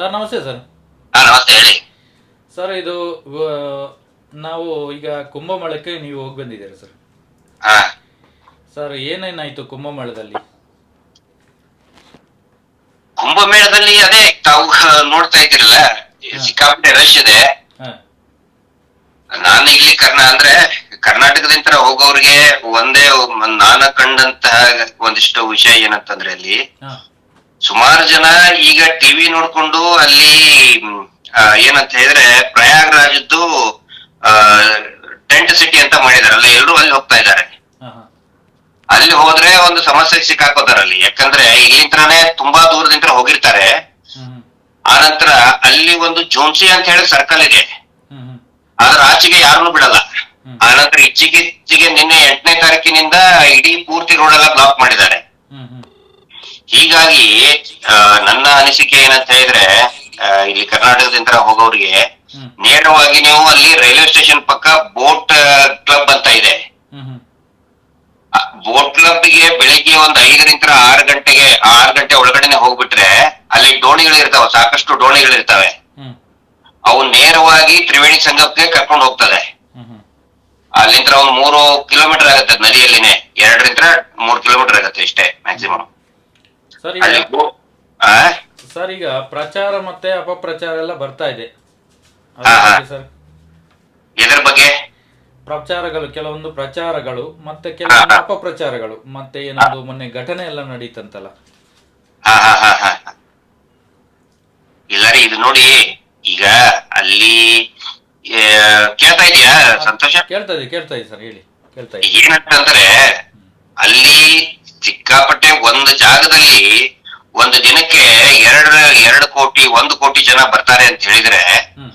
Sir ನಮಸ್ತೆ sir. ನಮಸ್ತೆ ಹೇಳಿ. ಸರ್ ಇದು ನಾವು ಈಗ ಕುಂಭಮೇಳಕ್ಕೆ ನೀವು ಹೋಗಿ ಬಂದಿದ್ದೀರಾ ಸರ್. ಹಾ ಸರ್ ಏನೇನಾಯ್ತು ಕುಂಭಮೇಳದಲ್ಲಿ? ಕುಂಭಮೇಳದಲ್ಲಿ ಅದೇ ತಾವು ನೋಡ್ತಾ ಇದ್ದೀರಲ್ಲ, ಸಿಕ್ಕಾಪಟ್ಟೆ ರಶ್ ಇದೆ. ಹಾಂ ನಾನು ಇಲ್ಲಿ ಅಂದ್ರೆ ಕರ್ನಾಟಕದಿಂದ ಹೋಗೋರಿಗೆ ಒಂದೇ ನಾನು ಕಂಡಂತಹ ಒಂದಿಷ್ಟು ವಿಷಯ ಏನಂತಂದ್ರೆ ಅಲ್ಲಿ ಹಾಂ ಸುಮಾರು ಜನ ಈಗ ಟಿವಿ ನೋಡ್ಕೊಂಡು ಅಲ್ಲಿ ಏನಂತ ಹೇಳಿದ್ರೆ ಪ್ರಯಾಗ್ರಾಜದ್ದು ಟೆಂಟ್ ಸಿಟಿ ಅಂತ ಮಾಡಿದಾರಲ್ಲ, ಎಲ್ಲರೂ ಅಲ್ಲಿ ಹೋಗ್ತಾ ಇದ್ದಾರೆ. ಹಾಂ ಹಾಂ ಅಲ್ಲಿ ಹೋದ್ರೆ ಒಂದು ಸಮಸ್ಯೆಗೆ ಸಿಕ್ಕಾಕೋತಾರ ಅಲ್ಲಿ, ಯಾಕಂದ್ರೆ ಇಲ್ಲಿಂತ್ರನೇ ತುಂಬಾ ದೂರದಿಂದ ಹೋಗಿರ್ತಾರೆ. ಹ್ಞೂ ಆನಂತರ ಅಲ್ಲಿ ಒಂದು ಜೋನ್ಸಿ ಅಂತ ಹೇಳಿ ಸರ್ಕಲ್ ಇದೆ, ಹ್ಞೂ ಹ್ಞೂ ಅದ್ರ ಆಚೆಗೆ ಯಾರನ್ನು ಬಿಡಲ್ಲ. ಹ್ಮ್. ಆನಂತರ ಇಚ್ಚಿಗೆ ನಿನ್ನೆ 8ನೇ ತಾರೀಕಿನಿಂದ ಇಡೀ ಪೂರ್ತಿ ರೋಡ್ ಎಲ್ಲ ಬ್ಲಾಕ್ ಮಾಡಿದ್ದಾರೆ. ಹ್ಞೂ ಹ್ಞೂ ಹೀಗಾಗಿ ನನ್ನ ಅನಿಸಿಕೆ ಏನಂತ ಹೇಳಿದ್ರೆ, ಇಲ್ಲಿ ಕರ್ನಾಟಕದಿಂದ ಹೋಗೋರಿಗೆ ಹ್ಞೂ ನೇರವಾಗಿ ನೀವು ಅಲ್ಲಿ ರೈಲ್ವೆ ಸ್ಟೇಷನ್ ಪಕ್ಕ ಬೋಟ್ ಕ್ಲಬ್ ಅಂತ ಇದೆ. ಹ್ಞೂ ಹ್ಞೂ ಬೋಟ್ ಕ್ಲಬ್ಗೆ ಬೆಳಿಗ್ಗೆ ಒಂದು 5ರಿಂದ 6 ಗಂಟೆ ಒಳಗಡೆನೆ ಹೋಗ್ಬಿಟ್ರೆ ಅಲ್ಲಿ ದೋಣಿಗಳು ಇರ್ತಾವೆ, ಸಾಕಷ್ಟು ದೋಣಿಗಳು ಇರ್ತವೆ. ಹ್ಞೂ ಅವು ನೇರವಾಗಿ ತ್ರಿವೇಣಿ ಸಂಗಮಕ್ಕೆ ಕರ್ಕೊಂಡು ಹೋಗ್ತದೆ. ಹ್ಞೂ ಹ್ಞೂ ಅಲ್ಲಿಂದ ಒಂದು 3 ಕಿಲೋಮೀಟರ್ ಆಗುತ್ತೆ, ನದಿಯಲ್ಲಿನೇ 2ರಿಂದ 3 ಕಿಲೋಮೀಟರ್ ಆಗುತ್ತೆ ಇಷ್ಟೇ ಮ್ಯಾಕ್ಸಿಮಮ್. ಸರ್ ಅಲ್ಲಿ ಈಗ ಸರ್ ಈಗ ಪ್ರಚಾರ ಮತ್ತೆ ಅಪಪ್ರಚಾರ ಎಲ್ಲ ಬರ್ತಾ ಇದೆ ಅದ್ರ ಬಗ್ಗೆ ಸರ್. ಎದ್ರ ಬಗ್ಗೆ? ಪ್ರಚಾರಗಳು, ಕೆಲವೊಂದು ಪ್ರಚಾರಗಳು ಮತ್ತೆ ಕೆಲವೊಂದು ಅಪಪ್ರಚಾರಗಳು, ಮತ್ತೆ ಏನೊಂದು ಮೊನ್ನೆ ಘಟನೆ ಎಲ್ಲ ನಡೀತಂತಲ್ಲ. ಹಾ ಹಾ ಹಾ ಹಾ ಇಲ್ಲ ರೀ, ಇದು ನೋಡಿ ಈಗ ಅಲ್ಲಿ ಕೇಳ್ತಾ ಇದೀಯಾ ಸಂತೋಷ? ಕೇಳ್ತಾ ಇದೆ ಸರ್, ಹೇಳಿ. ಕೇಳ್ತಾ ಇದೆ. ಏನಂತಂದ್ರೆ ಅಲ್ಲಿ ಸಿಕ್ಕಾಪಟ್ಟೆ ಒಂದು ಜಾಗದಲ್ಲಿ ಒಂದು ದಿನಕ್ಕೆ 2 ಕೋಟಿ 1 ಕೋಟಿ ಜನ ಬರ್ತಾರೆ ಅಂತ ಹೇಳಿದ್ರೆ ಹ್ಮ್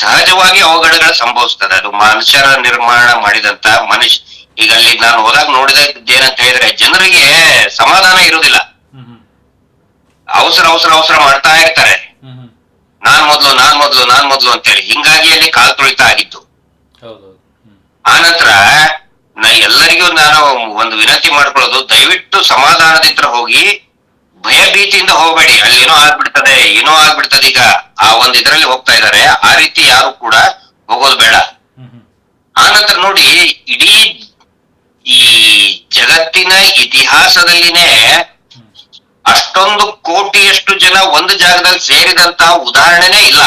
ಸಹಜವಾಗಿ ಅವಘಡಗಳು ಸಂಭವಿಸ್ತದೆ. ಅದು ಮನುಷ್ಯರ ನಿರ್ಮಾಣ ಮಾಡಿದಂತ ಮನುಷ್ಯ. ಈಗ ಅಲ್ಲಿ ನಾನು ಹೋದಾಗ ನೋಡಿದೇನಂತ ಹೇಳಿದ್ರೆ ಜನರಿಗೆ ಸಮಾಧಾನ ಇರುವುದಿಲ್ಲ, ಹ್ಮ್ ಹ್ಮ್ ಅವಸರ ಮಾಡ್ತಾ ಇರ್ತಾರೆ. ಹ್ಮ್ ಹ್ಮ್ ನಾನ್ ಮೊದ್ಲು ಅಂತೇಳಿ, ಹಿಂಗಾಗಿ ಅಲ್ಲಿ ಕಾಲ್ ತುಳಿತ ಆಗಿತ್ತು. ಹೌದೌದು. ಹ್ಮ್ ಆನಂತರ ಎಲ್ಲರಿಗೂ ನಾನು ಒಂದು ವಿನಂತಿ ಮಾಡ್ಕೊಳ್ಳೋದು, ದಯವಿಟ್ಟು ಸಮಾಧಾನದಿಂದ ಹೋಗಿ, ಭಯ ಭೀತಿಯಿಂದ ಹೋಗಬೇಡಿ. ಅಲ್ಲಿ ಏನೋ ಆಗ್ಬಿಡ್ತದೆ ಈಗ ಆ ಒಂದು ಇದರಲ್ಲಿ ಹೋಗ್ತಾ ಇದ್ದಾರೆ. ಆ ರೀತಿ ಯಾರು ಕೂಡ ಹೋಗೋದು ಬೇಡ. ಹ್ಮ್ ಹ್ಮ್ ಆನಂತರ ನೋಡಿ, ಇಡೀ ಈ ಜಗತ್ತಿನ ಇತಿಹಾಸದಲ್ಲಿನೇ ಹ್ಮ್ ಅಷ್ಟೊಂದು ಕೋಟಿಯಷ್ಟು ಜನ ಒಂದು ಜಾಗದಲ್ಲಿ ಸೇರಿದಂತಹ ಉದಾಹರಣೆನೇ ಇಲ್ಲ.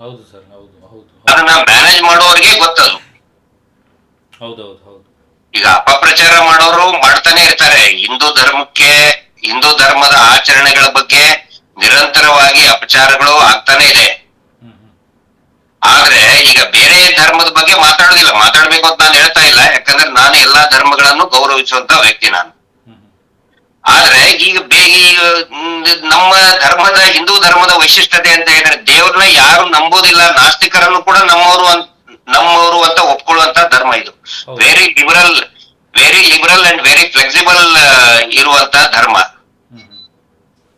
ಹೌದು ಸರ್, ಹೌದು ಹೌದು ಅದನ್ನ ಮ್ಯಾನೇಜ್ ಮಾಡೋರಿಗೆ ಗೊತ್ತದು. ಹೌದೌದು ಹೌದು. ಈಗ ಅಪಪ್ರಚಾರ ಮಾಡೋರು ಮಾಡ್ತಾನೆ ಇರ್ತಾರೆ. ಹಿಂದೂ ಧರ್ಮದ ಆಚರಣೆಗಳ ಬಗ್ಗೆ ನಿರಂತರವಾಗಿ ಅಪಚಾರಗಳು ಆಗ್ತಾನೆ ಇದೆ. ಹ್ಮ್ ಹ್ಮ್ ಆದ್ರೆ ಈಗ ಬೇರೆ ಧರ್ಮದ ಬಗ್ಗೆ ಮಾತಾಡ್ಬೇಕು ಅಂತ ನಾನು ಹೇಳ್ತಾ ಇಲ್ಲ, ಯಾಕಂದ್ರೆ ನಾನು ಎಲ್ಲಾ ಧರ್ಮಗಳನ್ನು ಗೌರವಿಸುವಂತ ವ್ಯಕ್ತಿ ನಾನು. ಹ್ಮ್ ಹ್ಮ್ ಆದ್ರೆ ಈಗ ನಮ್ಮ ಹಿಂದೂ ಧರ್ಮದ ವೈಶಿಷ್ಟ್ಯತೆ ಅಂತ ಹೇಳಿದ್ರೆ, ದೇವ್ರನ್ನ ಯಾರು ನಂಬೋದಿಲ್ಲ, ನಾಸ್ತಿಕರನ್ನು ಕೂಡ ನಮ್ಮವರು ಅಂತ ಒಪ್ಕೊಳ್ಳುವಂತ ಧರ್ಮ ಇದು. ಹೌದು. Very liberal and very flexible ಇರುವಂತ ಧರ್ಮ. ಹ್ಮ್ ಹ್ಮ್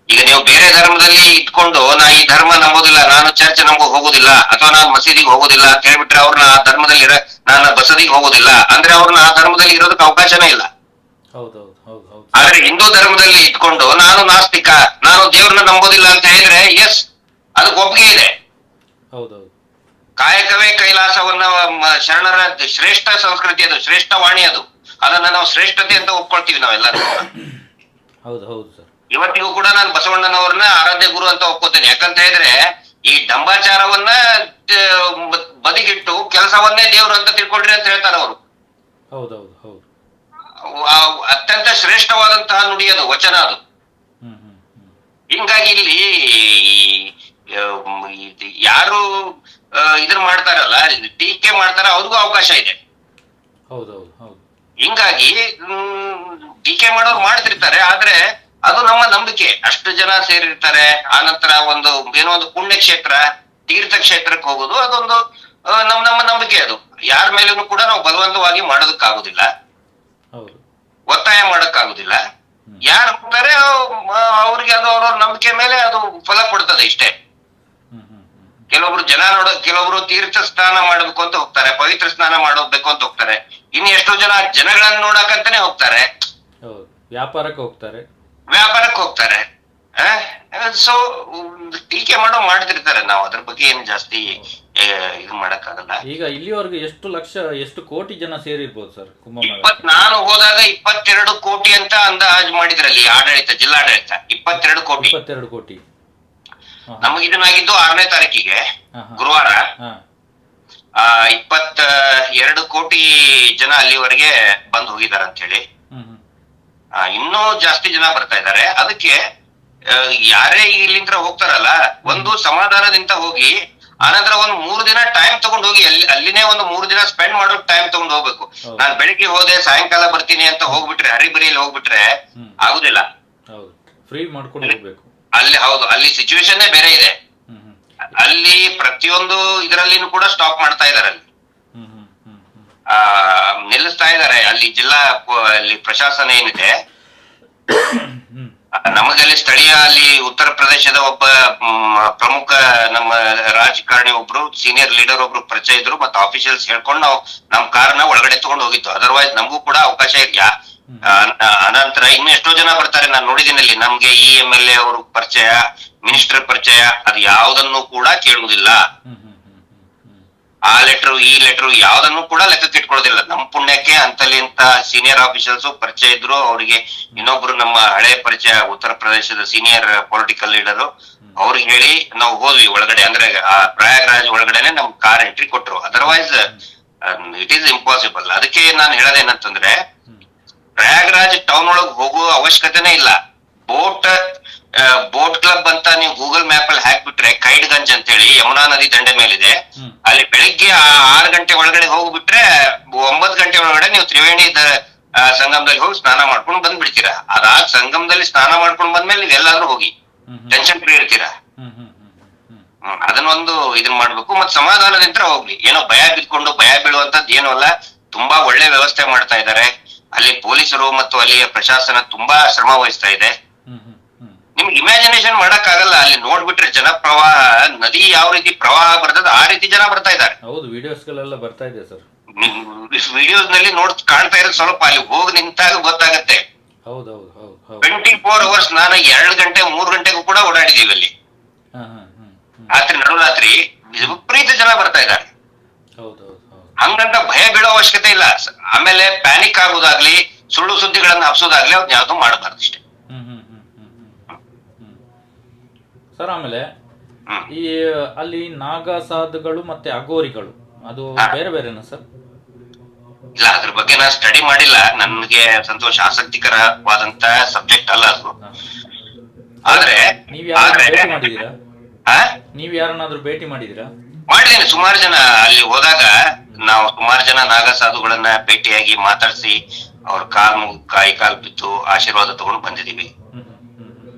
ಈಗ ನೀವು ಬೇರೆ ಧರ್ಮದಲ್ಲಿ ಇಟ್ಕೊಂಡು, ನಾ ಈ ಧರ್ಮ ನಂಬೋದಿಲ್ಲ, ನಾನು ಚರ್ಚ್ ಹೋಗೋದಿಲ್ಲ, ಅಥವಾ ನಾನು ಮಸೀದಿಗೆ ಹೋಗೋದಿಲ್ಲ ಅಂತ ಹೇಳ್ಬಿಟ್ರೆ, ಅವ್ರನ್ನ ಆ ಧರ್ಮದಲ್ಲಿ ನಾನು ಬಸದಿಗೆ ಹೋಗೋದಿಲ್ಲ ಅಂದ್ರೆ ಅವ್ರನ್ನ ಆ ಧರ್ಮದಲ್ಲಿ ಇರೋದಕ್ಕೆ ಅವಕಾಶನೇ ಇಲ್ಲ. ಹೌದೌದು ಹೌದು ಹೌದು. ಆದ್ರೆ ಹಿಂದೂ ಧರ್ಮದಲ್ಲಿ ಇಟ್ಕೊಂಡು ನಾನು ನಾಸ್ತಿಕ, ನಾನು ದೇವ್ರನ್ನ ನಂಬೋದಿಲ್ಲ ಅಂತ ಹೇಳಿದ್ರೆ, ಎಸ್, ಅದಕ್ಕೆ ಒಪ್ಪಿಗೆ ಇದೆ. ಹೌದೌದು. ಕಾಯಕವೇ ಕೈಲಾಸವನ್ನ ಶರಣರ ಶ್ರೇಷ್ಠ ಸಂಸ್ಕೃತಿ, ಅದು ಶ್ರೇಷ್ಠ ವಾಣಿ, ಅದನ್ನ ನಾವು ಶ್ರೇಷ್ಠತೆ ಅಂತ ಒಪ್ಕೊಳ್ತೀವಿ ನಾವೆಲ್ಲರೂ. ಹೌದು ಹೌದು ಸರ್. ಇವತ್ತಿಗೂ ಕೂಡ ನಾನು ಬಸವಣ್ಣನವ್ರನ್ನ ಆರಾಧ್ಯ ಗುರು ಅಂತ ಒಪ್ಕೋತೇನೆ. ಯಾಕಂತ ಹೇಳಿದ್ರೆ ಈ ಡಂಬಾಚಾರವನ್ನ ಬದಿಗಿಟ್ಟು ಕೆಲಸವನ್ನೇ ದೇವ್ರು ಅಂತ ತಿಳ್ಕೊಳ್ರಿ ಅಂತ ಹೇಳ್ತಾರೆ ಅವರು. ಹೌದೌದು ಹೌದು. ಅತ್ಯಂತ ಶ್ರೇಷ್ಠವಾದಂತಹ ನುಡಿ ಅದು, ವಚನ ಅದು. ಹ್ಮ್ ಹ್ಮ್ ಹ್ಮ್ ಹಿಂಗಾಗಿ ಇಲ್ಲಿ ಯಾರು ಇದನ್ನ ಮಾಡ್ತಾರಲ್ಲ, ಟೀಕೆ ಮಾಡ್ತಾರ, ಅವ್ರಿಗೂ ಅವಕಾಶ ಇದೆ. ಹೌದೌದು ಹೌದು. ಹಿಂಗಾಗಿ ಟೀಕೆ ಮಾಡೋರು ಮಾಡ್ತಿರ್ತಾರೆ. ಆದ್ರೆ ಅದು ನಮ್ಮ ನಂಬಿಕೆ, ಅಷ್ಟು ಜನ ಸೇರಿರ್ತಾರೆ. ಆನಂತರ ಏನೋ ಒಂದು ಪುಣ್ಯಕ್ಷೇತ್ರ, ತೀರ್ಥ ಕ್ಷೇತ್ರಕ್ಕೆ ಹೋಗೋದು, ಅದೊಂದು ನಮ್ಮ ನಂಬಿಕೆ. ಅದು ಯಾರ ಮೇಲೂ ಕೂಡ ನಾವು ಬಲವಂತವಾಗಿ ಮಾಡೋದಕ್ಕಾಗುದಿಲ್ಲ, ಹೌದು. ಒತ್ತಾಯ ಮಾಡಕ್ಕಾಗುದಿಲ್ಲ. ಯಾರು ಹೋಗ್ತಾರೆ ಅವ್ರಿಗೆ ಅದು ಅವ್ರವ್ರ ನಂಬಿಕೆ ಮೇಲೆ ಅದು ಫಲ ಕೊಡ್ತದೆ ಇಷ್ಟೇ. ಹ್ಮ್ ಹ್ಮ್ ಹ್ಮ್ ಕೆಲವೊಬ್ರು ತೀರ್ಥ ಸ್ನಾನ ಮಾಡಬೇಕು ಅಂತ ಹೋಗ್ತಾರೆ, ಪವಿತ್ರ ಸ್ನಾನ ಮಾಡೋಬೇಕು ಅಂತ ಹೋಗ್ತಾರೆ. ಇನ್ನು ಎಷ್ಟೋ ಜನ ಜನಗಳನ್ನ ನೋಡಕಂತಾನೆ ಹೋಗ್ತಾರೆ, ಹೌದು. ವ್ಯಾಪಾರಕ್ಕೆ ಹೋಗ್ತಾರೆ. ಸೊ ಟೀಕೆ ಮಾಡೋ ಮಾಡ್ತಿರ್ತಾರೆ. ನಾವು ಅದ್ರ ಬಗ್ಗೆ ಏನು ಜಾಸ್ತಿ ಇದು ಮಾಡಕ್ಕಾಗಲ್ಲ. ಈಗ ಇಲ್ಲಿವರೆಗೂ ಎಷ್ಟು ಕೋಟಿ ಜನ ಸೇರಿರ್ಬೋದು ಸರ್ ಕುಂಭಮೇಳ? ನಾನು ಹೋದಾಗ 22 ಕೋಟಿ ಅಂತ ಅಂದಾಜು ಮಾಡಿದ್ರಲ್ಲಿ ಜಿಲ್ಲಾಡಳಿತ 22 ಕೋಟಿ. 22 ಕೋಟಿ. ನಮಗೆ ಇದನ್ನಾಗಿದ್ದು 6ನೇ ತಾರೀಕಿಗೆ ಗುರುವಾರ. 22 ಕೋಟಿ ಜನ ಅಲ್ಲಿವರೆಗೆ ಬಂದು ಹೋಗಿದ್ದಾರೆ ಅಂತ ಹೇಳಿ. ಇನ್ನೂ ಜಾಸ್ತಿ ಜನ ಬರ್ತಾ ಇದ್ದಾರೆ. ಅದಕ್ಕೆ ಯಾರೇ ಇಲ್ಲಿಂದ ಹೋಗ್ತಾರಲ್ಲ, ಒಂದು ಸಮಾಧಾನದಿಂದ ಹೋಗಿ ಆನಂತರ ಒಂದು 3 ದಿನ ಟೈಮ್ ತಗೊಂಡು ಹೋಗಿ ಅಲ್ಲಿನೇ ಒಂದು 3 ದಿನ ಸ್ಪೆಂಡ್ ಮಾಡೋ ಟೈಮ್ ತಗೊಂಡು ಹೋಗ್ಬೇಕು. ನಾನ್ ಬೆಳಿಗ್ಗೆ ಹೋದೆ ಸಾಯಂಕಾಲ ಬರ್ತೀನಿ ಅಂತ ಹೋಗ್ಬಿಟ್ರೆ, ಹರಿಬರಿಯಲ್ಲಿ ಹೋಗ್ಬಿಟ್ರೆ ಆಗುದಿಲ್ಲ. ಫ್ರೀ ಮಾಡ್ಕೊಂಡು ಹೋಗ್ಬೇಕು. ಹೌದು, ಅಲ್ಲಿ ಸಿಚುವೇಶನ್ ಬೇರೆ ಇದೆ. ಅಲ್ಲಿ ಪ್ರತಿಯೊಂದು ಇದರಲ್ಲಿನೂ ಕೂಡ ಸ್ಟಾಪ್ ಮಾಡ್ತಾ ಇದಾರೆ. ಅಲ್ಲಿ ನಿಲ್ಲಿಸ್ತಾ ಇದಾರೆ. ಅಲ್ಲಿ ಅಲ್ಲಿ ಪ್ರಶಾಸನ ಏನಿದೆ, ನಮಗಲ್ಲಿ ಸ್ಥಳೀಯ ಅಲ್ಲಿ ಉತ್ತರ ಪ್ರದೇಶದ ಒಬ್ಬ ಪ್ರಮುಖ ನಮ್ಮ ರಾಜಕಾರಣಿ ಒಬ್ರು ಸೀನಿಯರ್ ಲೀಡರ್ ಒಬ್ರು ಪರಿಚಯ ಇದ್ರು, ಮತ್ತೆ ಆಫೀಷಿಯಲ್ಸ್ ಹೇಳ್ಕೊಂಡು ನಾವು ನಮ್ ಕಾರ್ನ ಒಳಗಡೆ ತಗೊಂಡು ಹೋಗಿದ್ದು. ಅದರ್ವೈಸ್ ನಮಗೂ ಕೂಡ ಅವಕಾಶ ಇಲ್ಲ. ಅನಂತರ ಇನ್ನು ಎಷ್ಟೋ ಜನ ಬರ್ತಾರೆ, ನಾನು ನೋಡಿದ್ದೀನಿ ಅಲ್ಲಿ. ನಮ್ಗೆ MLA ಅವರು ಪರಿಚಯ, ಮಿನಿಸ್ಟರ್ ಪರಿಚಯ, ಅದು ಯಾವುದನ್ನು ಕೂಡ ಕೇಳುವುದಿಲ್ಲ. ಆ ಲೆಟರ್ ಈ ಲೆಟರ್ ಯಾವ್ದನ್ನು ಕೂಡ ಲೆಕ್ಕಕ್ಕೆ ಇಟ್ಕೊಳ್ಳೋದಿಲ್ಲ. ನಮ್ ಪುಣ್ಯಕ್ಕೆ ಅಂತಲ್ಲಿಂತ ಸೀನಿಯರ್ ಆಫೀಸರ್ಸ್ ಪರಿಚಯ ಇದ್ರು. ಅವರಿಗೆ ಇನ್ನೊಬ್ರು ನಮ್ಮ ಹಳೆ ಪರಿಚಯ ಉತ್ತರ ಪ್ರದೇಶದ ಸೀನಿಯರ್ ಪೊಲಿಟಿಕಲ್ ಲೀಡರ್, ಅವ್ರಿಗೆ ಹೇಳಿ ನಾವು ಹೋದ್ವಿ ಒಳಗಡೆ. ಅಂದ್ರೆ ಆ ಪ್ರಯಾಗ್ರಾಜ್ ಒಳಗಡೆನೆ ನಮ್ ಕಾರ್ ಎಂಟ್ರಿ ಕೊಟ್ರು. Otherwise it is impossible. ಅದಕ್ಕೆ ನಾನು ಹೇಳೋದೇನಂತಂದ್ರೆ, ಪ್ರಯಾಗ್ರಾಜ್ ಟೌನ್ ಒಳಗೆ ಹೋಗುವ ಅವಶ್ಯಕತೆನೇ ಇಲ್ಲ. ಬೋಟ್ ಕ್ಲಬ್ ಅಂತ ನೀವು ಗೂಗಲ್ ಮ್ಯಾಪ್ ಅಲ್ಲಿ ಹಾಕ್ಬಿಟ್ರೆ, ಖೈಡ್ಗಂಜ್ ಅಂತ ಹೇಳಿ ಯಮುನಾ ನದಿ ದಂಡೆ ಮೇಲಿದೆ. ಅಲ್ಲಿ ಬೆಳಿಗ್ಗೆ 6 ಗಂಟೆ ಒಳಗಡೆ ಹೋಗ್ಬಿಟ್ರೆ 9 ಗಂಟೆ ಒಳಗಡೆ ನೀವು ತ್ರಿವೇಣಿ ಸಂಗಮದಲ್ಲಿ ಹೋಗಿ ಸ್ನಾನ ಮಾಡ್ಕೊಂಡು ಬಂದ್ಬಿಡ್ತೀರಾ. ಅದಾದ ಸಂಗಮದಲ್ಲಿ ಸ್ನಾನ ಮಾಡ್ಕೊಂಡು ಬಂದ್ಮೇಲೆ ನೀವು ಎಲ್ಲಾದ್ರೂ ಹೋಗಿ ಟೆನ್ಷನ್ ಫ್ರೀ ಇರ್ತೀರಾ. ಅದನ್ನೊಂದು ಇದನ್ ಮಾಡ್ಬೇಕು. ಮತ್ ಸಮಾಧಾನದಿಂದ ಹೋಗ್ಲಿ. ಏನೋ ಭಯ ಬೀಳುವಂತದ್ದು ಏನೂ ಅಲ್ಲ. ತುಂಬಾ ಒಳ್ಳೆ ವ್ಯವಸ್ಥೆ ಮಾಡ್ತಾ ಇದ್ದಾರೆ ಅಲ್ಲಿ ಪೊಲೀಸರು ಮತ್ತು ಅಲ್ಲಿಯ ಪ್ರಶಾಸನ ತುಂಬಾ ಶ್ರಮ ವಹಿಸ್ತಾ ಇದೆ. ನಿಮ್ಗೆ ಇಮ್ಯಾಜಿನೇಷನ್ ಮಾಡಕ್ ಆಗಲ್ಲ. ಅಲ್ಲಿ ನೋಡ್ಬಿಟ್ರೆ ಜನ ಪ್ರವಾಹ, ನದಿ ಯಾವ ರೀತಿ ಪ್ರವಾಹ ಬರ್ತದೆ ಆ ರೀತಿ ಜನ ಬರ್ತಾ ಇದ್ದಾರೆ. ಹೌದು, ವಿಡಿಯೋಸ್ ಗಳೆಲ್ಲ ಬರ್ತಾ ಇದೆ ಸರ್. ವಿಡಿಯೋಸ್ ನಲ್ಲಿ ಕಾಣ್ತಾ ಇರೋದು ಸ್ವಲ್ಪ, ಅಲ್ಲಿ ಹೋಗಿ ನಿಂತಾಗ ಗೊತ್ತಾಗತ್ತೆ. 24 ಅವರ್ಸ್ ನಾನು 2 ಗಂಟೆ 3 ಗಂಟೆಗೂ ಕೂಡ ಓಡಾಡಿದೀವಿ ಅಲ್ಲಿ. ನಡುರಾತ್ರಿ ವಿಪರೀತ ಜನ ಬರ್ತಾ ಇದ್ದಾರೆ. ಹಂಗಂತ ಭಯ ಬೀಳೋ ಅವಶ್ಯಕತೆ ಇಲ್ಲ. ಆಮೇಲೆ ಪ್ಯಾನಿಕ್ ಆಗೋದಾಗ್ಲಿ, ಸುಳ್ಳು ಸುದ್ದಿಗಳನ್ನ ಹಬ್ಸೋದಾಗ್ಲಿ ಅವ್ನ ಯಾವ್ದು ಮಾಡಬಾರ್ದು ಅಷ್ಟೇ. ಸರ್, ಆಮೇಲೆ ಈ ಅಲ್ಲಿ ನಾಗ ಸಾಧುಗಳು ಮತ್ತೆ ಅಗೋರಿಗಳು ಅದು ಬೇರೆ ಬೇರೆನಾ ಸರ್? ಇಲ್ಲ, ಅದ್ರ ಬಗ್ಗೆ ನಾನು ಸ್ಟಡಿ ಮಾಡಿಲ್ಲ. ನನ್ಗೆ ಸಂತೋಷ ಆಸಕ್ತಿಕರವಾದಂತ ಸಬ್ಜೆಕ್ಟ್ ಅಲ್ಲ ಅದು. ಆದ್ರೆ ನೀವ್ ಯಾರನ್ನಾದ್ರೂ ಭೇಟಿ ಮಾಡಿದೀರಾ? ಮಾಡಿದ್ದೀನಿ. ಸುಮಾರು ಜನ ಅಲ್ಲಿ ಹೋದಾಗ ನಾವು ಸುಮಾರು ಜನ ನಾಗ ಸಾಧುಗಳನ್ನ ಭೇಟಿಯಾಗಿ ಮಾತಾಡಿಸಿ ಅವ್ರ ಕೈ ಕಾಲ್ ಬಿದ್ದು ಆಶೀರ್ವಾದ ತಗೊಂಡು ಬಂದಿದೀವಿ.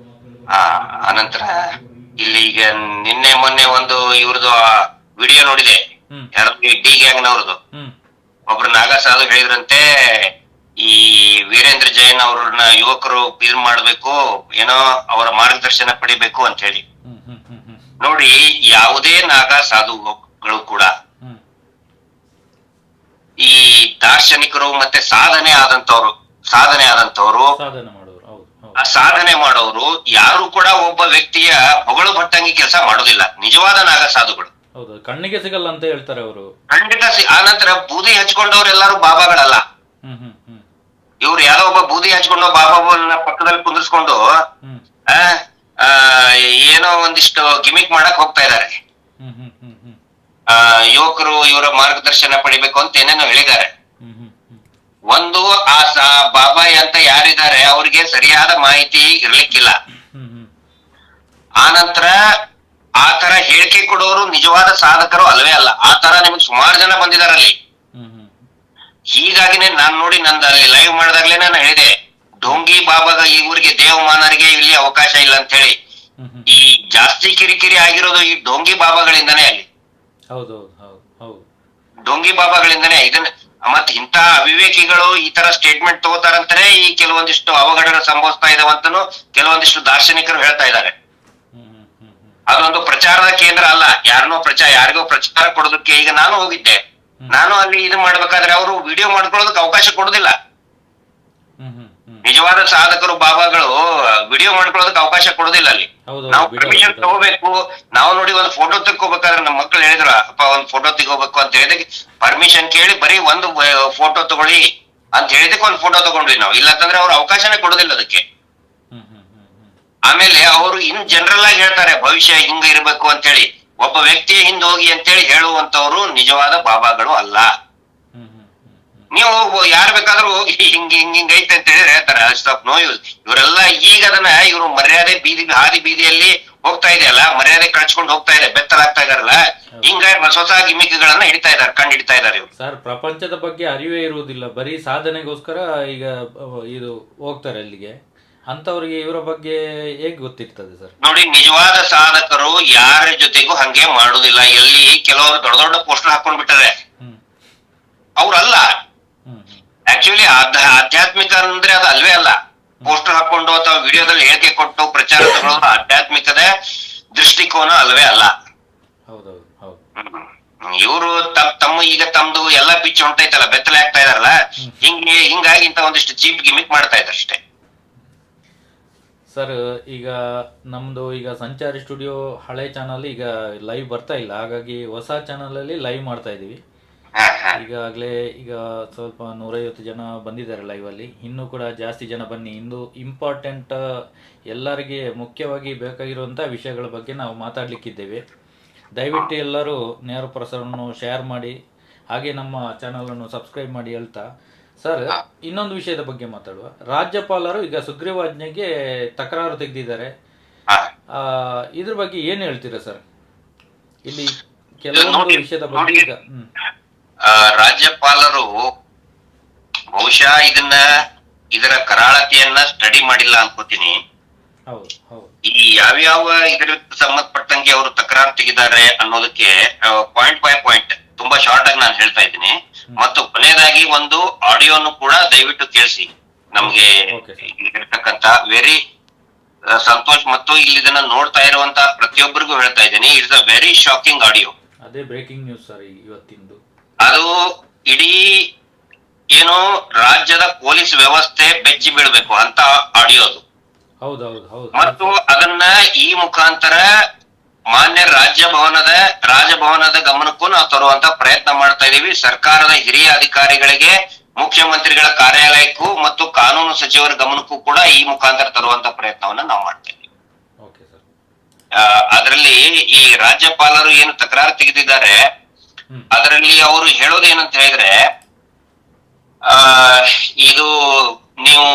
ಅನಂತರ ಇಲ್ಲಿ ಈಗ ನಿನ್ನೆ ಮೊನ್ನೆ ಒಂದು ಇವ್ರದ್ದು ವಿಡಿಯೋ ನೋಡಿದೆ, ಯಾರು ಡಿ ಗ್ಯಾಂಗ್ ನವ್ರದ್ದು. ಒಬ್ರು ನಾಗ ಸಾಧು ಹೇಳಿದ್ರಂತೆ, ಈ ವೀರೇಂದ್ರ ಜೈನ್ ಅವ್ರನ್ನ ಯುವಕರು ಇದು ಮಾಡ್ಬೇಕು, ಏನೋ ಅವರ ಮಾರ್ಗದರ್ಶನ ಪಡಿಬೇಕು ಅಂತ ಹೇಳಿ. ನೋಡಿ, ಯಾವುದೇ ನಾಗ ಸಾಧುಗಳು ಕೂಡ ಈ ದಾರ್ಶನಿಕರು ಮತ್ತೆ ಸಾಧನೆ ಆದಂತವ್ರು ಸಾಧನೆ ಮಾಡೋರು ಯಾರು ಕೂಡ ಒಬ್ಬ ವ್ಯಕ್ತಿಯ ಹೊಗಳು ಭಟ್ಟಂಗಿ ಕೆಲಸ ಮಾಡೋದಿಲ್ಲ. ನಿಜವಾದ ನಾಗ ಸಾಧುಗಳು ಕಣ್ಣಿಗೆ ಸಿಗಲ್ಲ ಅಂತ ಹೇಳ್ತಾರೆ ಅವರು. ಖಂಡಿತ. ಆನಂತರ ಬೂದಿ ಹಚ್ಕೊಂಡವ್ರು ಎಲ್ಲಾರು ಬಾಬಾಗಳಲ್ಲ. ಇವ್ರು ಯಾರೋ ಒಬ್ಬ ಬೂದಿ ಹಚ್ಕೊಂಡು ಬಾಬಾವನ್ನ ಪಕ್ಕದಲ್ಲಿ ಕುಂದಿರ್ಸ್ಕೊಂಡು ಏನೋ ಒಂದಿಷ್ಟು ಗಿಮಿಕ್ ಮಾಡಕ್ ಹೋಗ್ತಾ ಇದ್ದಾರೆ. ಯುವಕರು ಇವರ ಮಾರ್ಗದರ್ಶನ ಪಡಿಬೇಕು ಅಂತ ಏನೇನೋ ಹೇಳಿದ್ದಾರೆ. ಒಂದು ಬಾಬಾ ಅಂತ ಯಾರಿದ್ದಾರೆ ಅವ್ರಿಗೆ ಸರಿಯಾದ ಮಾಹಿತಿ ಇರ್ಲಿಕ್ಕಿಲ್ಲ. ಆನಂತರ ಆ ತರ ಹೇಳಿಕೆ ಕೊಡೋರು ನಿಜವಾದ ಸಾಧಕರು ಅಲ್ವೇ ಅಲ್ಲ. ಆ ತರ ನಿಮ್ಗೆ ಸುಮಾರು ಜನ ಬಂದಿದಾರಲ್ಲಿ. ಹೀಗಾಗಿನೇ ನಾನ್ ನೋಡಿ ನಂದು ಅಲ್ಲಿ ಲೈವ್ ಮಾಡಿದಾಗ್ಲೇ ನಾನು ಹೇಳಿದೆ, ಢೋಂಗಿ ಬಾಬಾಗ ಇವರಿಗೆ ದೇವಮಾನರಿಗೆ ಇಲ್ಲಿ ಅವಕಾಶ ಇಲ್ಲ ಅಂತ ಹೇಳಿ. ಈ ಜಾಸ್ತಿ ಕಿರಿಕಿರಿ ಆಗಿರೋದು ಈ ಢೋಂಗಿ ಬಾಬಾಗಳಿಂದನೇ ಅಲ್ಲಿ. ಢೋಂಗಿ ಬಾಬಾಗಳಿಂದನೇ ಇದನ್ನ. ಮತ್ ಇಂತ ಅವಿವೇಕಿಗಳು ಈ ತರ ಸ್ಟೇಟ್ಮೆಂಟ್ ತಗೋತಾರಂತಾನೆ ಈ ಕೆಲವೊಂದಿಷ್ಟು ಅವಘಡಗಳು ಸಂಭವಿಸ್ತಾ ಇದಾವಂತನು ಕೆಲವೊಂದಿಷ್ಟು ದಾರ್ಶನಿಕರು ಹೇಳ್ತಾ ಇದ್ದಾರೆ. ಅದೊಂದು ಪ್ರಚಾರದ ಕೇಂದ್ರ ಅಲ್ಲ. ಯಾರಿಗೋ ಪ್ರಚಾರ ಕೊಡೋದಕ್ಕೆ. ಈಗ ನಾನು ಹೋಗಿದ್ದೆ, ನಾನು ಅಲ್ಲಿ ಇದು ಮಾಡ್ಬೇಕಾದ್ರೆ ಅವರು ವಿಡಿಯೋ ಮಾಡ್ಕೊಳ್ಳೋದಕ್ಕೆ ಅವಕಾಶ ಕೊಡುದಿಲ್ಲ. ನಿಜವಾದ ಸಾಧಕರು ಬಾಬಾಗಳು ವಿಡಿಯೋ ಮಾಡ್ಕೊಳ್ಳೋದಕ್ಕೆ ಅವಕಾಶ ಕೊಡುದಿಲ್ಲ ಅಲ್ಲಿ. ಹೌದು ನಾವು ಪರ್ಮಿಷನ್ ತಗೋಬೇಕು. ನಾವು ನೋಡಿ ಒಂದು ಫೋಟೋ ತೆಕ್ಕೋಬೇಕಾದ್ರೆ ನಮ್ಮ ಮಕ್ಳು ಹೇಳಿದ್ರ ಅಪ್ಪ ಒಂದ್ ಫೋಟೋ ತೆಗೋಬೇಕು ಅಂತ ಹೇಳಿದಕ್ಕೆ ಪರ್ಮಿಷನ್ ಕೇಳಿ ಬರೀ ಒಂದು ಫೋಟೋ ತಗೊಳ್ಳಿ ಅಂತ ಹೇಳಿದಕ್ಕೆ ಒಂದು ಫೋಟೋ ತಗೊಂಡ್ವಿ ನಾವು. ಇಲ್ಲಂತಂದ್ರೆ ಅವ್ರು ಅವಕಾಶನೇ ಕೊಡೋದಿಲ್ಲ ಅದಕ್ಕೆ. ಆಮೇಲೆ ಅವರು ಇನ್ ಜನರಲ್ ಆಗಿ ಹೇಳ್ತಾರೆ ಭವಿಷ್ಯ ಹಿಂಗ ಇರ್ಬೇಕು ಅಂತ ಹೇಳಿ. ಒಬ್ಬ ವ್ಯಕ್ತಿಯ ಹಿಂದ್ ಹೋಗಿ ಅಂತೇಳಿ ಹೇಳುವಂತವ್ರು ನಿಜವಾದ ಬಾಬಾಗಳು ಅಲ್ಲ. ನೀವು ಯಾರು ಬೇಕಾದ್ರೂ ಹೋಗಿ ಹಿಂಗ್ ಐತೆ ಅಂತ ಹೇಳಿ ಹೇಳ್ತಾರೆ. Stop no use. ಇವರೆಲ್ಲ ಈಗ ಅದನ್ನ ಇವರು ಮರ್ಯಾದೆ ಹಾದಿ ಬೀದಿಯಲ್ಲಿ ಹೋಗ್ತಾ ಇದೆಯಲ್ಲ, ಮರ್ಯಾದೆ ಕಳ್ಸ್ಕೊಂಡು ಹೋಗ್ತಾ ಇದೆ, ಬೆತ್ತಲಾಗ್ತಾ ಇದಾರಲ್ಲ, ಹಿಂಗಾಗಿ ಹೊಸ ಗಿಮಿಕ್ಗಳನ್ನ ಹಿಡಿತಾ ಇದಾರೆ, ಕಂಡು ಹಿಡಿತಾ ಇದಾರೆ ಇವ್ರು. ಸರ್, ಪ್ರಪಂಚದ ಬಗ್ಗೆ ಅರಿವೇ ಇರುವುದಿಲ್ಲ, ಬರೀ ಸಾಧನೆಗೋಸ್ಕರ ಈಗ ಇದು ಹೋಗ್ತಾರೆ ಅಲ್ಲಿಗೆ. ಅಂತವ್ರಿಗೆ ಇವರ ಬಗ್ಗೆ ಹೇಗ್ ಗೊತ್ತಿರ್ತದೆ ಸರ್? ನೋಡಿ, ನಿಜವಾದ ಸಾಧಕರು ಯಾರ ಜೊತೆಗೂ ಹಂಗೆ ಮಾಡುದಿಲ್ಲ. ಎಲ್ಲಿ ಕೆಲವರು ದೊಡ್ಡ ದೊಡ್ಡ ಪೋಸ್ಟರ್ ಹಾಕೊಂಡ್ ಬಿಟ್ಟಾರೆ, ಅವ್ರಲ್ಲ. ಆಕ್ಚುಲಿ ಆಧ್ಯಾತ್ಮಿಕ ಅಂದ್ರೆ ಅದು ಅಲ್ವೇ ಅಲ್ಲ. ಪೋಸ್ಟರ್ ಹಾಕೊಂಡು ಅಥವಾ ವಿಡಿಯೋದಲ್ಲಿ ಹೇಳಿಕೆ ಕೊಟ್ಟು ಪ್ರಚಾರ ತಗೊಳ್ಳೋದು ಆಧ್ಯಾತ್ಮಿಕದ ದೃಷ್ಟಿಕೋನ ಅಲ್ವೇ ಅಲ್ಲ. ಇವರು ತಮ್ಮ ಈಗ ತಮ್ದು ಎಲ್ಲಾ ಪಿಚ್ ಹೊಂಟೈತಲ್ಲ, ಬೆತ್ತಲೆ ಆಗ್ತಾ ಇದಾರಲ್ಲ, ಹಿಂಗಾಗಿ ಇಂತ ಒಂದಿಷ್ಟು ಚೀಪ್ ಗಿಮಿಕ್ ಮಾಡ್ತಾ ಇದಾರೆ ಅಷ್ಟೇ. ಸರ್, ಈಗ ನಮ್ದು ಈಗ ಸಂಚಾರಿ ಸ್ಟುಡಿಯೋ ಹಳೆ ಚಾನಲ್ ಈಗ ಲೈವ್ ಬರ್ತಾ ಇಲ್ಲ, ಹಾಗಾಗಿ ಹೊಸ ಚಾನಲ್ ಅಲ್ಲಿ ಲೈವ್ ಮಾಡ್ತಾ ಇದೀವಿ. ಈಗಾಗಲೇ ಈಗ ಸ್ವಲ್ಪ 150 ಜನ ಬಂದಿದ್ದಾರೆ ಲೈವ್ ಅಲ್ಲಿ. ಇನ್ನೂ ಕೂಡ ಜಾಸ್ತಿ ಜನ ಬನ್ನಿ. ಇಂದು ಇಂಪಾರ್ಟೆಂಟ್ ಎಲ್ಲರಿಗೆ ಮುಖ್ಯವಾಗಿ ಬೇಕಾಗಿರುವಂಥ ವಿಷಯಗಳ ಬಗ್ಗೆ ನಾವು ಮಾತಾಡ್ಲಿಕ್ಕಿದ್ದೇವೆ. ದಯವಿಟ್ಟು ಎಲ್ಲರೂ ನೇರ ಪ್ರಸಾರವನ್ನು ಶೇರ್ ಮಾಡಿ, ಹಾಗೆ ನಮ್ಮ ಚಾನಲನ್ನು ಸಬ್ಸ್ಕ್ರೈಬ್ ಮಾಡಿ ಹೇಳ್ತಾ, ಸರ್ ಇನ್ನೊಂದು ವಿಷಯದ ಬಗ್ಗೆ ಮಾತಾಡುವ. ರಾಜ್ಯಪಾಲರು ಈಗ ಸುಗ್ರೀವಾಜ್ಞೆಗೆ ತಕರಾರು ತೆಗೆದಿದ್ದಾರೆ. ಇದ್ರ ಬಗ್ಗೆ ಏನ್ ಹೇಳ್ತೀರಾ ಸರ್? ಇಲ್ಲಿ ಕೆಲವೊಂದು ವಿಷಯದ ಬಗ್ಗೆ ಈಗ ರಾಜ್ಯಪಾಲರು ಬಹುಶಃ ಇದರ ಕರಾಳತೆಯನ್ನ ಸ್ಟಡಿ ಮಾಡಿಲ್ಲ ಅನ್ಕೋತೀನಿ. ಈ ಯಾವ್ಯಾವ ಇದರ ಸಂಬಂಧಪಟ್ಟಂಗೆ ಅವರು ತಕರಾರು ತೆಗಿದ್ದಾರೆ ಅನ್ನೋದಕ್ಕೆ ಪಾಯಿಂಟ್ ಬೈ ಪಾಯಿಂಟ್ ತುಂಬಾ ಶಾರ್ಟ್ ಆಗಿ ನಾನು ಹೇಳ್ತಾ ಇದ್ದೀನಿ. ಮತ್ತು ಕೊನೆಯದಾಗಿ ಒಂದು ಆಡಿಯೋನು ಕೂಡ ದಯವಿಟ್ಟು ಕೇಳಿಸಿ. ನಮ್ಗೆ ಇರ್ತಕ್ಕಂತ ವೆರಿ ಸಂತೋಷ್ ಮತ್ತು ಇಲ್ಲಿ ಇದನ್ನ ನೋಡ್ತಾ ಇರುವಂತ ಪ್ರತಿಯೊಬ್ಬರಿಗೂ ಹೇಳ್ತಾ ಇದ್ದೀನಿ, it's a very shocking audio. ಅದೇ ಬ್ರೇಕಿಂಗ್ ನ್ಯೂಸ್ ಸರ್ ಇವತ್ತಿಂದು. ಅದು ಇಡೀ ಏನು ರಾಜ್ಯದ ಪೊಲೀಸ್ ವ್ಯವಸ್ಥೆ ಬೆಚ್ಚಿ ಬೀಳ್ಬೇಕು ಅಂತ ಆಡಿಯೋ ಅದು. ಮತ್ತು ಅದನ್ನ ಈ ಮುಖಾಂತರ ಮಾನ್ಯ ರಾಜಭವನದ ಗಮನಕ್ಕೂ ನಾವು ತರುವಂತ ಪ್ರಯತ್ನ ಮಾಡ್ತಾ ಇದೀವಿ. ಸರ್ಕಾರದ ಹಿರಿಯ ಅಧಿಕಾರಿಗಳಿಗೆ, ಮುಖ್ಯಮಂತ್ರಿಗಳ ಕಾರ್ಯಾಲಯಕ್ಕೂ ಮತ್ತು ಕಾನೂನು ಸಚಿವರ ಗಮನಕ್ಕೂ ಕೂಡ ಈ ಮುಖಾಂತರ ತರುವಂತ ಪ್ರಯತ್ನವನ್ನ ನಾವು ಮಾಡ್ತಾ ಇದೀವಿ. ಅದರಲ್ಲಿ ಈ ರಾಜ್ಯಪಾಲರು ಏನು ತಕರಾರು ತೆಗೆದಿದ್ದಾರೆ, ಅದರಲ್ಲಿ ಅವರು ಹೇಳೋದೇನಂತ ಹೇಳಿದ್ರೆ, ಇದು ನೀವು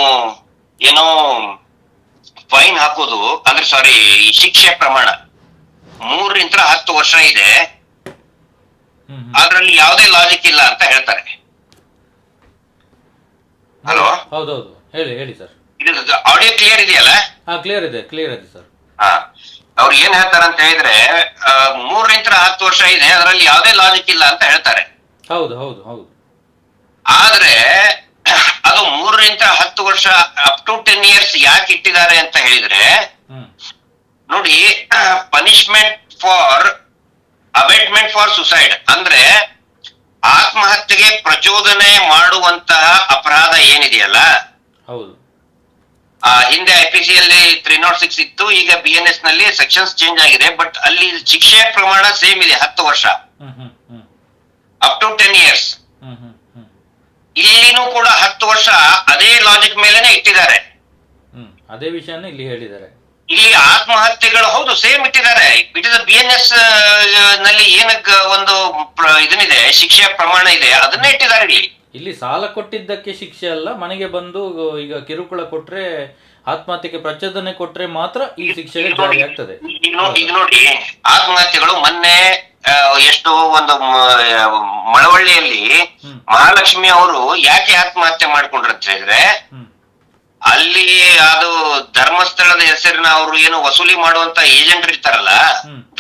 ಏನೋ ಫೈನ್ ಹಾಕೋದು ಅಂದ್ರೆ ಈ ಶಿಕ್ಷೆ ಪ್ರಮಾಣ 3ರಿಂದ 10 ವರ್ಷ ಇದೆ, ಅದ್ರಲ್ಲಿ ಯಾವುದೇ ಲಾಜಿಕ್ ಇಲ್ಲ ಅಂತ ಹೇಳ್ತಾರೆ. ಹಲೋ, ಹೌದೌದು, ಹೇಳಿ ಸರ್. ಇದು ಆಡಿಯೋ ಕ್ಲಿಯರ್ ಇದೆಯಲ್ಲ? ಕ್ಲಿಯರ್ ಇದೆ ಸರ್. ಅವ್ರು ಏನ್ ಹೇಳ್ತಾರೆ ಅಂತ ಹೇಳಿದ್ರೆ, 3ರಿಂದ 10 ವರ್ಷ ಇದೆ, ಅದರಲ್ಲಿ ಯಾವುದೇ ಲಾಜಿಕ್ ಇಲ್ಲ ಅಂತ ಹೇಳ್ತಾರೆ. ಹೌದು. ಆದ್ರೆ ಅದು 3ರಿಂದ 10 ವರ್ಷ ಅಪ್ ಟು 10 years ಯಾಕೆ ಇಟ್ಟಿದ್ದಾರೆ ಅಂತ ಹೇಳಿದ್ರೆ, ನೋಡಿ, punishment for abetment for suicide ಅಂದ್ರೆ ಆತ್ಮಹತ್ಯೆಗೆ ಪ್ರಚೋದನೆ ಮಾಡುವಂತಹ ಅಪರಾಧ ಏನಿದೆಯಲ್ಲ, ಹಿಂದೆ IPC ಯಲ್ಲಿ 306 ಇತ್ತು, ಈಗ BNS ನಲ್ಲಿ ಸೆಕ್ಷನ್ಸ್ ಚೇಂಜ್ ಆಗಿದೆ. ಬಟ್ ಅಲ್ಲಿ ಶಿಕ್ಷೆ ಪ್ರಮಾಣ ಸೇಮ್ ಇದೆ, 10 ವರ್ಷ ಅಪ್ ಟು 10 years. ಇಲ್ಲಿನೂ ಕೂಡ 10 ವರ್ಷ ಅದೇ ಲಾಜಿಕ್ ಮೇಲೆನೆ ಇಟ್ಟಿದ್ದಾರೆ. ಅದೇ ವಿಷಯನ ಇಲ್ಲಿ ಹೇಳಿದ್ದಾರೆ. ಇಲ್ಲಿ ಆತ್ಮಹತ್ಯೆಗಳು ಹೌದು ಸೇಮ್ ಇಟ್ಟಿದ್ದಾರೆ. ಇಟ್ ಇಸ್ BNS ನಲ್ಲಿ ಏನಕ್ಕೆ ಒಂದು ಇದನ್ನಿದೆ, ಶಿಕ್ಷೆಯ ಪ್ರಮಾಣ ಇದೆ, ಅದನ್ನೇ ಇಟ್ಟಿದ್ದಾರೆ. ಇಲ್ಲಿ ಸಾಲ ಕೊಟ್ಟಿದ್ದಕ್ಕೆ ಶಿಕ್ಷೆ ಅಲ್ಲ, ಮನೆಗೆ ಬಂದು ಈಗ ಕಿರುಕುಳ ಕೊಟ್ರೆ, ಆತ್ಮಹತ್ಯೆಗೆ ಪ್ರಚೋದನೆ ಕೊಟ್ರೆ ಮಾತ್ರ ಈ ಶಿಕ್ಷೆ ಜಾರಿ ಆಗ್ತದೆ. ಈಗ ನೋಡಿ, ಆತ್ಮಹತ್ಯೆಗಳು ಮೊನ್ನೆ ಎಷ್ಟು ಒಂದು ಮಳವಳ್ಳಿಯಲ್ಲಿ ಮಹಾಲಕ್ಷ್ಮಿ ಅವರು ಯಾಕೆ ಆತ್ಮಹತ್ಯೆ ಮಾಡ್ಕೊಂಡ್ರು ಅಂತ ಹೇಳಿದ್ರೆ, ಅಲ್ಲಿ ಅದು ಧರ್ಮಸ್ಥಳದ ಹೆಸರಿನ ಅವರು ಏನು ವಸೂಲಿ ಮಾಡುವಂತ ಏಜೆಂಟ್ ಇರ್ತಾರಲ್ಲ,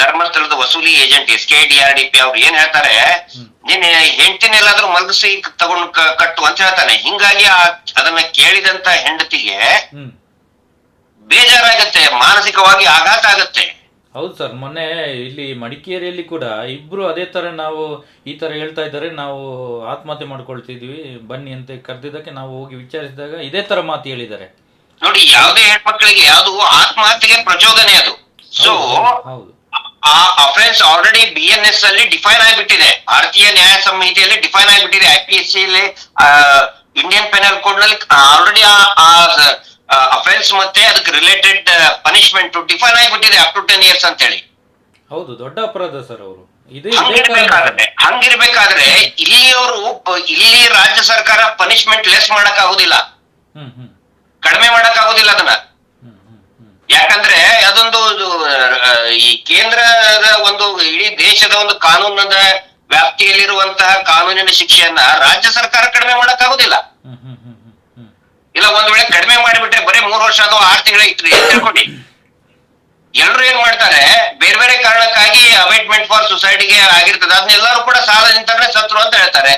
ಧರ್ಮಸ್ಥಳದ ವಸೂಲಿ ಏಜೆಂಟ್ SKDRDP ಅವ್ರು ಏನ್ ಹೇಳ್ತಾರೆ, ನೀನ್ ಹೆಂಡತಿನೆಲ್ಲಾದ್ರೂ ಮಲಗಿಸಿ ತಗೊಂಡು ಕಟ್ಟು ಅಂತ ಹೇಳ್ತಾನೆ. ಹಿಂಗಾಗಿ ಅದನ್ನ ಕೇಳಿದಂತ ಹೆಂಡತಿಗೆ ಬೇಜಾರಾಗತ್ತೆ, ಮಾನಸಿಕವಾಗಿ ಆಘಾತ ಆಗತ್ತೆ. ಹೌದು ಸರ್, ಮೊನ್ನೆ ಇಲ್ಲಿ ಮಡಿಕೇರಿಯಲ್ಲಿ ಕೂಡ ಇಬ್ರು ಅದೇ ತರ ನಾವು ಈ ತರ ಹೇಳ್ತಾ ಇದ್ದಾರೆ, ನಾವು ಆತ್ಮಹತ್ಯೆ ಮಾಡ್ಕೊಳ್ತಿದ್ವಿ ಬನ್ನಿ ಅಂತ ಕರೆದಿದ್ದಕ್ಕೆ ನಾವು ಹೋಗಿ ವಿಚಾರಿಸಿದಾಗ ಇದೇ ತರ ಮಾತು ಹೇಳಿದ್ದಾರೆ. ನೋಡಿ, ಯಾವುದೇ ಹೆಣ್ಮಕ್ಳಿಗೆ ಯಾವುದು ಆತ್ಮಹತ್ಯೆಗೆ ಪ್ರಚೋದನೆ ಅದು. ಸೊ ಹೌದು ಆ ಅಫೆನ್ಸ್ ಆಲ್ರೆಡಿ BNS ಅಲ್ಲಿ ಡಿಫೈನ್ ಆಗಿಬಿಟ್ಟಿದೆ, ಭಾರತೀಯ ನ್ಯಾಯ ಸಂಹಿತೆಯಲ್ಲಿ ಡಿಫೈನ್ ಆಗಿಬಿಟ್ಟಿದೆ, IPC ಅಲ್ಲಿ ಇಂಡಿಯನ್ ಪೆನಲ್ ಕೋಡ್ ನಲ್ಲಿ ಆಲ್ರೆಡಿ ಆ ಅಫೆನ್ಸ್ ಮತ್ತೆ ಅದಕ್ಕೆ ರಿಲೇಟೆಡ್ ಪನಿಷ್ಮೆಂಟ್ ಡಿಫೈನ್ ಆಗಿಬಿಟ್ಟಿದೆ ಅಪ್ ಟು 10 years ಅಂತ ಹೇಳಿ. ಹೌದು, ದೊಡ್ಡ ಅಪರಾಧ ಸರ್ ಅವರು. ಹಂಗಿರ್ಬೇಕಾದ್ರೆ ಇಲ್ಲಿ ರಾಜ್ಯ ಸರ್ಕಾರ ಪನಿಷ್ಮೆಂಟ್ ಲೆಸ್ ಮಾಡಕ್ ಆಗುದಿಲ್ಲ, ಕಡಿಮೆ ಮಾಡಕ್ ಆಗುದಿಲ್ಲ ಅದನ್ನ. ಯಾಕಂದ್ರೆ ಅದೊಂದು ಈ ಕೇಂದ್ರದ ಒಂದು ಇಡೀ ದೇಶದ ಒಂದು ಕಾನೂನದ ವ್ಯಾಪ್ತಿಯಲ್ಲಿರುವಂತಹ ಕಾನೂನಿನ ಶಿಕ್ಷೆಯನ್ನ ರಾಜ್ಯ ಸರ್ಕಾರ ಕಡಿಮೆ ಮಾಡಕ್ ಆಗುದಿಲ್ಲ. ಇಲ್ಲ ಒಂದ್ ವೇಳೆ ಕಡಿಮೆ ಮಾಡಿಬಿಟ್ರೆ ಬರೀ 3 ವರ್ಷ ಅಥವಾ 6 ತಿಂಗಳ ಇಟ್ರಿ ತಿಳ್ಕೊಳ್ಳಿ. ಎಲ್ರು ಏನ್ ಮಾಡ್ತಾರೆ, ಬೇರೆ ಬೇರೆ ಕಾರಣಕ್ಕಾಗಿ ಅಬೈಟ್ಮೆಂಟ್ ಫಾರ್ ಸುಸೈಡಿಗೆ ಆಗಿರ್ತದೆ, ಅದನ್ನೆಲ್ಲರೂ ಕೂಡ ಸಾಲದಿಂದಾನೆ ಸತ್ರು ಅಂತ ಹೇಳ್ತಾರೆ,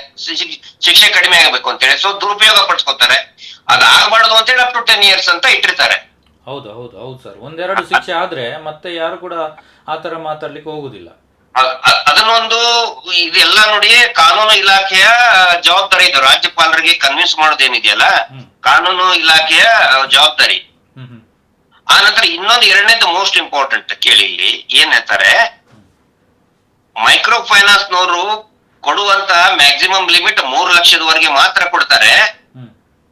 ಶಿಕ್ಷೆ ಕಡಿಮೆ ಆಗಬೇಕು ಅಂತ ಹೇಳಿ. ಸೊ ದುರುಪಯೋಗ ಪಡಿಸ್ಕೊತಾರೆ, ಅದಾಗಬಾರ್ದು ಅಂತ ಹೇಳಿ ಅಪ್ ಟು 10 years ಅಂತ ಇಟ್ಟಿರ್ತಾರೆ. ಹೌದು ಹೌದು ಹೌದು ಸರ್, ಒಂದೆರಡು ಶಿಕ್ಷೆ ಆದ್ರೆ ಮತ್ತೆ ಯಾರು ಕೂಡ ಆತರ ಮಾತಾಡ್ಲಿಕ್ಕೆ ಹೋಗುದಿಲ್ಲ. ಅದನ್ನೊಂದು ಇದೆಲ್ಲ ನೋಡಿ, ಕಾನೂನು ಇಲಾಖೆಯ ಜವಾಬ್ದಾರಿ ಇದು. ರಾಜ್ಯಪಾಲರಿಗೆ ಕನ್ವಿನ್ಸ್ ಮಾಡೋದೇನಿದೆಯಲ್ಲ, ಕಾನೂನು ಇಲಾಖೆಯ ಜವಾಬ್ದಾರಿ. ಆ ನಂತರ ಇನ್ನೊಂದು ಎರಡನೇದು ಮೋಸ್ಟ್ ಇಂಪಾರ್ಟೆಂಟ್ ಕೇಳಿ, ಇಲ್ಲಿ ಏನ್ ಹೇಳ್ತಾರೆ, ಮೈಕ್ರೋ ಫೈನಾನ್ಸ್ ನವರು ಕೊಡುವಂತಹ ಮ್ಯಾಕ್ಸಿಮಮ್ ಲಿಮಿಟ್ 3 ಲಕ್ಷದವರೆಗೆ ಮಾತ್ರ ಕೊಡ್ತಾರೆ.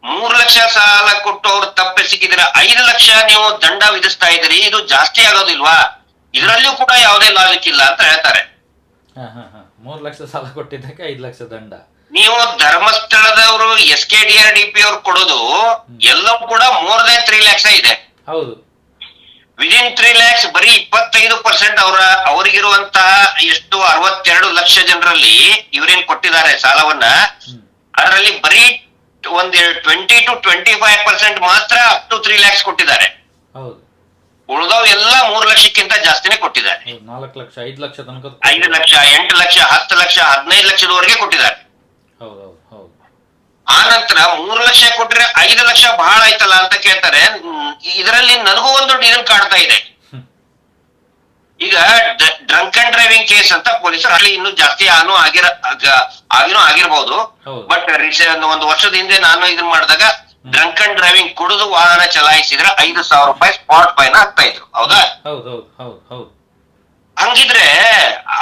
3 ಲಕ್ಷ ಸಾಲ ಕೊಟ್ಟು ಅವ್ರು ತಪ್ಪೆಸಗಿದ್ರೆ 5 ಲಕ್ಷ ನೀವು ದಂಡ ವಿಧಿಸ್ತಾ ಇದ್ದೀರಿ, ಇದು ಜಾಸ್ತಿ ಆಗೋದಿಲ್ವಾ? ಇದರಲ್ಲಿಯೂ ಕೂಡ ಯಾವುದೇ ಲಾಜಿಕ್ ಇಲ್ಲ ಅಂತ ಹೇಳ್ತಾರೆ. 3 ಲಕ್ಷ ಸಾಲ ಕೊಟ್ಟಿದ್ದಕ್ಕೆ 5 ಲಕ್ಷ ದಂಡ. ನೀವು ಧರ್ಮಸ್ಥಳದವರು SKDRDP ಅವ್ರು ಕೊಡೋದು ಎಲ್ಲವೂ ಕೂಡ ಮೋರ್ ದನ್ 3 lakhs ಇದೆ. ಹೌದು, ವಿದಿನ್ 3 lakhs ಬರೀ 25% ಅವರಿಗಿರುವಂತಹ ಎಷ್ಟು 62 ಲಕ್ಷ ಜನರಲ್ಲಿ ಇವರೇನ್ ಕೊಟ್ಟಿದ್ದಾರೆ ಸಾಲವನ್ನ, ಅದರಲ್ಲಿ ಬರೀ ಒಂದು 20 to 25% ಮಾತ್ರ ಅಪ್ ಟು 3 lakhs ಕೊಟ್ಟಿದ್ದಾರೆ. ಹೌದು, ಉಳಿದವು ಎಲ್ಲ 3 ಲಕ್ಷಕ್ಕಿಂತ ಜಾಸ್ತಿನೇ ಕೊಟ್ಟಿದ್ದಾರೆ. 4 ಲಕ್ಷ 5 ಲಕ್ಷ ತನಕ, 5 ಲಕ್ಷ 8 ಲಕ್ಷ 10 ಲಕ್ಷ 15 ಲಕ್ಷದವರೆಗೆ ಕೊಟ್ಟಿದ್ದಾರೆ. ಹೌದು ಹೌದು ಹೌದು. ಆ ನಂತರ 3 ಲಕ್ಷ ಕೊಟ್ರೆ 5 ಲಕ್ಷ ಬಹಳ ಆಯ್ತಲ್ಲ ಅಂತ ಕೇಳ್ತಾರೆ. ಇದರಲ್ಲಿ ನನಗೂ ಒಂದು ಇದನ್ ಕಾಡ್ತಾ ಇದೆ. ಈಗ ಡ್ರಂಕ್ ಅಂಡ್ ಡ್ರೈವಿಂಗ್ ಕೇಸ್ ಅಂತ ಪೊಲೀಸರು ಅಲ್ಲಿ ಇನ್ನೂ ಜಾಸ್ತಿ ಆಗಿರ್ಬೋದು. ಬಟ್ ಒಂದು ವರ್ಷದ ಹಿಂದೆ ನಾನು ಇದನ್ ಮಾಡಿದಾಗ ಡ್ರಂಕ್ ಅಂಡ್ ಡ್ರೈವಿಂಗ್ ಕುಡಿದು ವಾಹನ ಚಲಾಯಿಸಿದ್ರೆ 5,000 ರೂಪಾಯಿ ಸ್ಪಾಟ್ ಫೈನ್ ಹಾಕ್ತಾ ಇದ್ರು. ಹೌದಾ? ಹಂಗಿದ್ರೆ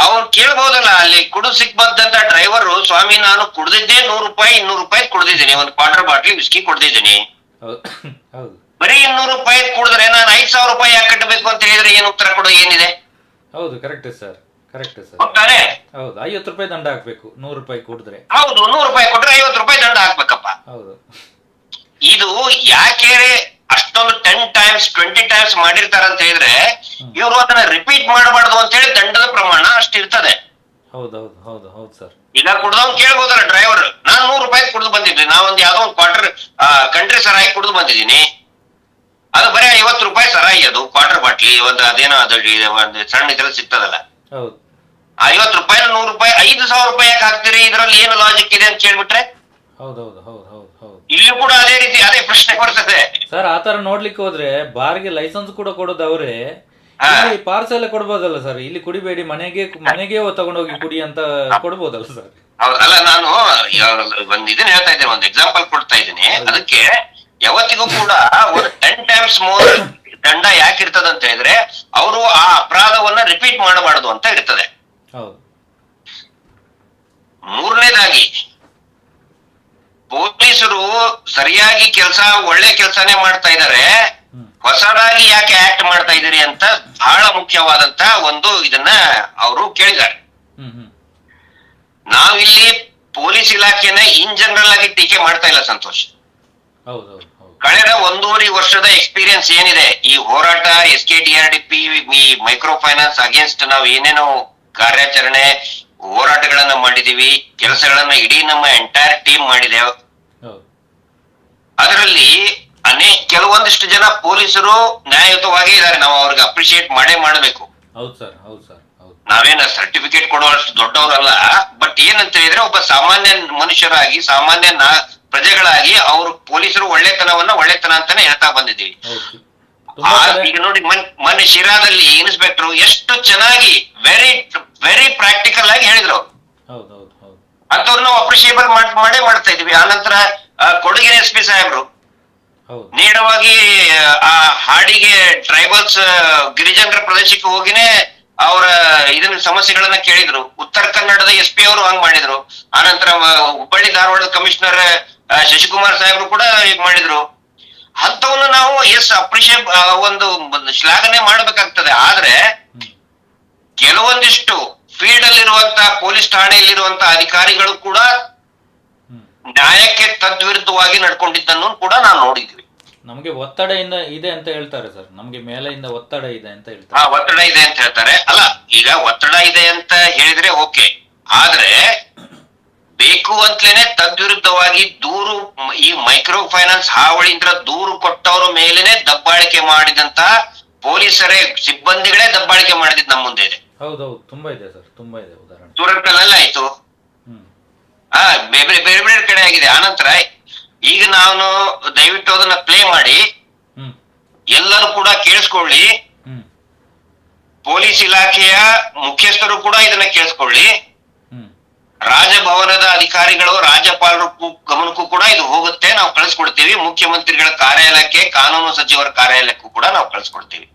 ಅವ್ರು ಕೇಳ್ಬೋದಲ್ಲ, ಅಲ್ಲಿ ಕುಡಿದು ಸಿಕ್ಬಂದಂತ ಡ್ರೈವರ್, ಸ್ವಾಮಿ ನಾನು ಕುಡ್ದಿದ್ದೆ 100 ರೂಪಾಯಿ 200 ರೂಪಾಯಿ ಕುಡ್ದಿದ್ದೀನಿ, ಒಂದು ಕ್ವಾರ್ಟರ್ ಬಾಟ್ಲಿ ವಿಸ್ಕಿ ಕುಡ್ದಿದ್ದೀನಿ, ಬರೀ 200 ರೂಪಾಯಿ ಕುಡಿದ್ರೆ ನಾನು 5,000 ರೂಪಾಯಿ ಯಾಕೆ ಕಟ್ಟಬೇಕು ಅಂತ ಹೇಳಿದ್ರೆ ಏನ್ ಉತ್ತರ ಕೊಡೋ ಏನಿದೆ? ಹೌದು, ಕರೆಕ್ಟ್ ಸರ್, ಕರೆಕ್ಟ್ ಸರ್. ಹೋಗ್ತಾರೆ. ಹೌದು, 50 ರೂಪಾಯಿ ದಂಡ ಹಾಕ್ಬೇಕು 100 ರೂಪಾಯಿ ಕುಡಿದ್ರೆ. ಹೌದು, 100 ರೂಪಾಯಿ ಕೊಟ್ರೆ 50 ರೂಪಾಯಿ ದಂಡ ಹಾಕ್ಬೇಕಪ್ಪ. ಹೌದು, ಇದು ಯಾಕೆ ಅಷ್ಟೊಂದು 10 times 20 times ಮಾಡಿರ್ತಾರ ಅಂತ ಹೇಳಿದ್ರೆ, ಇವರು ಅದನ್ನ ರಿಪೀಟ್ ಮಾಡಬಾರ್ದು ಅಂತ ಹೇಳಿ ದಂಡದ ಪ್ರಮಾಣ ಅಷ್ಟಿರ್ತದೆ. ಹೌದೌದು ಹೌದು ಹೌದು ಸರ್. ಈಗ ಕುಡ್ದವ್ನು ಕೇಳ್ಬೋದಲ್ಲ ಡ್ರೈವರ್, ನಾನ್ 100 ರೂಪಾಯಿ ಕುಡಿದು ಬಂದಿದ್ದೀನಿ, ನಾವೊಂದು ಯಾವ್ದೋ ಒಂದು ಕ್ವಾರ್ಟರ್ ಕಂಟ್ರಿ ಸರಾಯಿ ಕುಡಿದು ಬಂದಿದ್ದೀನಿ, ಅದು ಬರೀ 50 ರೂಪಾಯಿ ಸರಾಯಿ, ಅದು ಕ್ವಾರ್ಟರ್ ಬಾಟ್ಲಿ, ಒಂದು ಅದೇನೋ ಅದು ಒಂದು ಸಣ್ಣ ಇದ್ರಲ್ಲಿ ಸಿಗ್ತದಲ್ಲ, 50 ರೂಪಾಯಿ 100 ರೂಪಾಯಿ 5,000 ರೂಪಾಯಿ ಯಾಕೆ ಹಾಕ್ತೀರಿ, ಇದ್ರಲ್ಲಿ ಏನು ಲಾಜಿಕ್ ಇದೆ ಅಂತ ಕೇಳ್ಬಿಟ್ರೆ, ಹೌದೌದು ಹೌದು ಹೌದು ಹೌದು, ಇಲ್ಲಿ ಕೂಡ ಅದೇ ರೀತಿ ಅದೇ ಪ್ರಶ್ನೆ ಬರ್ತದೆ ಸರ್. ಆತರ ನೋಡ್ಲಿಕ್ಕೆ ಹೋದ್ರೆ ಬಾರ್ಗೆ ಲೈಸೆನ್ಸ್ ಕೂಡ ಕೊಡೋದು ಅವ್ರೆ, ಪಾರ್ಸಲ್ ಕೊಡ್ಬೋದಲ್ಲ ಸರ್, ಇಲ್ಲಿ ಕುಡಿಬೇಡಿ, ಮನೆಗೆ ತಗೊಂಡೋಗಿ ಕುಡಿ ಅಂತ ಕೊಡ್ಬೋದಲ್ಲ ಸರ್? ಹೌದಲ್ಲ, ನಾನು ಒಂದ್ ಇದನ್ನ ಹೇಳ್ತಾ ಇದ್ದೇನೆ, ಒಂದು ಎಕ್ಸಾಂಪಲ್ ಕೊಡ್ತಾ ಇದ್ದೀನಿ. ಅದಕ್ಕೆ ಯಾವತ್ತಿಗೂ ಕೂಡ ಒಂದು 10 times ಮೋರ್ ದಂಡ ಯಾಕೆ ಇರ್ತದೆ ಅಂತ ಹೇಳಿದ್ರೆ, ಅವರು ಆ ಅಪರಾಧವನ್ನ ರಿಪೀಟ್ ಮಾಡಬಾರದು ಅಂತ ಇರ್ತದೆ. ಮೂರನೇದಾಗಿ, ಪೊಲೀಸರು ಸರಿಯಾಗಿ ಒಳ್ಳೆ ಕೆಲಸನೇ ಮಾಡ್ತಾ ಇದ್ದಾರೆ, ಹೊಸದಾಗಿ ಯಾಕೆ ಆಕ್ಟ್ ಮಾಡ್ತಾ ಇದೀರಿ ಅಂತ ಬಹಳ ಮುಖ್ಯವಾದಂತ ಒಂದು ಇದನ್ನ ಅವರು ಕೇಳಿದ್ದಾರೆ. ನಾವಿಲ್ಲಿ ಪೊಲೀಸ್ ಇಲಾಖೆನ ಇನ್ ಜನರಲ್ ಆಗಿ ಟೀಕೆ ಮಾಡ್ತಾ ಇಲ್ಲ ಸಂತೋಷ್. ಕಳೆದ 1.5 ವರ್ಷದ ಎಕ್ಸ್ಪೀರಿಯನ್ಸ್ ಏನಿದೆ ಈ ಹೋರಾಟ, SKDRDP, ಈ ಮೈಕ್ರೋ ಫೈನಾನ್ಸ್ ಅಗೇನ್ಸ್ಟ್ ನಾವು ಏನೇನೋ ಕಾರ್ಯಾಚರಣೆ ಹೋರಾಟಗಳನ್ನ ಮಾಡಿದೀವಿ, ಕೆಲಸಗಳನ್ನ ಇಡೀ ನಮ್ಮ ಎಂಟೈರ್ ಟೀಮ್ ಮಾಡಿದೆವು. ಅದರಲ್ಲಿ ಕೆಲವೊಂದಿಷ್ಟು ಜನ ಪೊಲೀಸರು ನ್ಯಾಯಯುತವಾಗಿ ಇದ್ದಾರೆ, ನಾವು ಅವ್ರಿಗೆ ಅಪ್ರಿಶಿಯೇಟ್ ಮಾಡಬೇಕು. ನಾವೇನ ಸರ್ಟಿಫಿಕೇಟ್ ಕೊಡುವಷ್ಟು ದೊಡ್ಡವರಲ್ಲ, ಬಟ್ ಏನಂತ ಹೇಳಿದ್ರೆ ಒಬ್ಬ ಸಾಮಾನ್ಯ ಮನುಷ್ಯರಾಗಿ, ಸಾಮಾನ್ಯ ಪ್ರಜೆಗಳಾಗಿ ಅವರು ಪೊಲೀಸರು ಒಳ್ಳೆತನ ಅಂತಾನೆ ಹೇಳ್ತಾ ಬಂದಿದ್ದೀವಿ. ಈಗ ನೋಡಿ, ಮೊನ್ನೆ ಶಿರಾದಲ್ಲಿ ಇನ್ಸ್ಪೆಕ್ಟರ್ ಎಷ್ಟು ಚೆನ್ನಾಗಿ ವೆರಿ ಪ್ರಾಕ್ಟಿಕಲ್ ಆಗಿ ಹೇಳಿದ್ರು. ಅಂತವ್ರು ನಾವು ಅಪ್ರಿಶಿಯೇಬಲ್ ಮಾಡೇ ಮಾಡ್ತಾ ಇದೀವಿ. ಆನಂತರ ಕೊಡಗಿನ SP ಸಾಹೇಬ್ರು ಹೌದು. ನೇರವಾಗಿ ಆ ಹಾಡಿಗೆ ಟ್ರೈಬಲ್ಸ್ ಗಿರಿಜನರ ಪ್ರದೇಶಕ್ಕೆ ಹೋಗಿನೇ ಅವರ ಇದನ್ನ ಸಮಸ್ಯೆಗಳನ್ನ ಕೇಳಿದ್ರು. ಉತ್ತರ ಕನ್ನಡದ SP ಅವರು ಹಂಗ್ ಮಾಡಿದ್ರು. ಆನಂತರ ಹುಬ್ಬಳ್ಳಿ ಧಾರವಾಡದ ಕಮಿಷನರ್ ಶಶಿಕುಮಾರ್ ಸಾಹೇಬ್ರು ಕೂಡ ಹೀಗ್ ಮಾಡಿದ್ರು. ಅಂತವನ್ನ ನಾವು ಅಪ್ರಿಷಿಯೇಟ್ ಒಂದು ಶ್ಲಾಘನೆ ಮಾಡ್ಬೇಕಾಗ್ತದೆ. ಆದ್ರೆ ಕೆಲವೊಂದಿಷ್ಟು ಫೀಲ್ಡ್ ಅಲ್ಲಿರುವಂತ ಪೊಲೀಸ್ ಠಾಣೆಯಲ್ಲಿರುವಂತ ಅಧಿಕಾರಿಗಳು ಕೂಡ ನ್ಯಾಯಕ್ಕೆ ತದ್ವಿರುದ್ಧವಾಗಿ ನಡ್ಕೊಂಡಿದ್ದನ್ನು ಕೂಡ ನಾವು ನೋಡಿದ್ವಿ. ನಮಗೆ ಒತ್ತಡದಿಂದ ಇದೆ ಅಂತ ಹೇಳ್ತಾರೆ ಸರ್, ನಮ್ಗೆ ಮೇಲೆಯಿಂದ ಒತ್ತಡ ಇದೆ ಅಂತ ಹೇಳ್ತಾರೆ. ಒತ್ತಡ ಇದೆ ಅಂತ ಹೇಳ್ತಾರೆ. ಅಲ್ಲ, ಈಗ ಒತ್ತಡ ಇದೆ ಅಂತ ಹೇಳಿದ್ರೆ ಓಕೆ, ಆದ್ರೆ ಬೇಕು ಅಂತಲೇನೆ ತದ್ವಿರುದ್ಧವಾಗಿ ದೂರು, ಈ ಮೈಕ್ರೋ ಫೈನಾನ್ಸ್ ಹಾವಳಿಯಿಂದ ದೂರು ಕೊಟ್ಟವರ ಮೇಲೇನೆ ದಬ್ಬಾಳಿಕೆ ಮಾಡಿದಂತ ಪೊಲೀಸರೇ ಸಿಬ್ಬಂದಿಗಳೇ ದಬ್ಬಾಳಿಕೆ ಮಾಡಿದ್ ನಮ್ಮ ಮುಂದೆ ಇದೆ. ಹೌದೌದು, ತುಂಬಾ ಇದೆ ಸರ್, ತುಂಬಾ ಇದೆ ಉದಾಹರಣೆ. ಸೂರತ್ಕಲ್ ಆಯ್ತು, ಬೇರೆ ಬೇರೆ ಬೇರೆ ಕಡೆ ಆಗಿದೆ. ಆನಂತರ ಈಗ ನಾನು ದಯವಿಟ್ಟು ಅದನ್ನ ಪ್ಲೇ ಮಾಡಿ ಎಲ್ಲರೂ ಕೂಡ ಕೇಳಿಸ್ಕೊಳ್ಳಿ. ಪೊಲೀಸ್ ಇಲಾಖೆಯ ಮುಖ್ಯಸ್ಥರು ಕೂಡ ಇದನ್ನ ಕೇಳಿಸ್ಕೊಳ್ಳಿ. ರಾಜಭವನದ ಅಧಿಕಾರಿಗಳು, ರಾಜ್ಯಪಾಲರ ಗಮನಕ್ಕೂ ಕೂಡ ಇದು ಹೋಗುತ್ತೆ. ನಾವು ಕಳಿಸ್ಕೊಡ್ತೀವಿ. ಮುಖ್ಯಮಂತ್ರಿಗಳ ಕಾರ್ಯಾಲಯಕ್ಕೆ, ಕಾನೂನು ಸಚಿವರ ಕಾರ್ಯಾಲಯಕ್ಕೂ ಕೂಡ ನಾವು ಕಳಿಸ್ಕೊಡ್ತೀವಿ.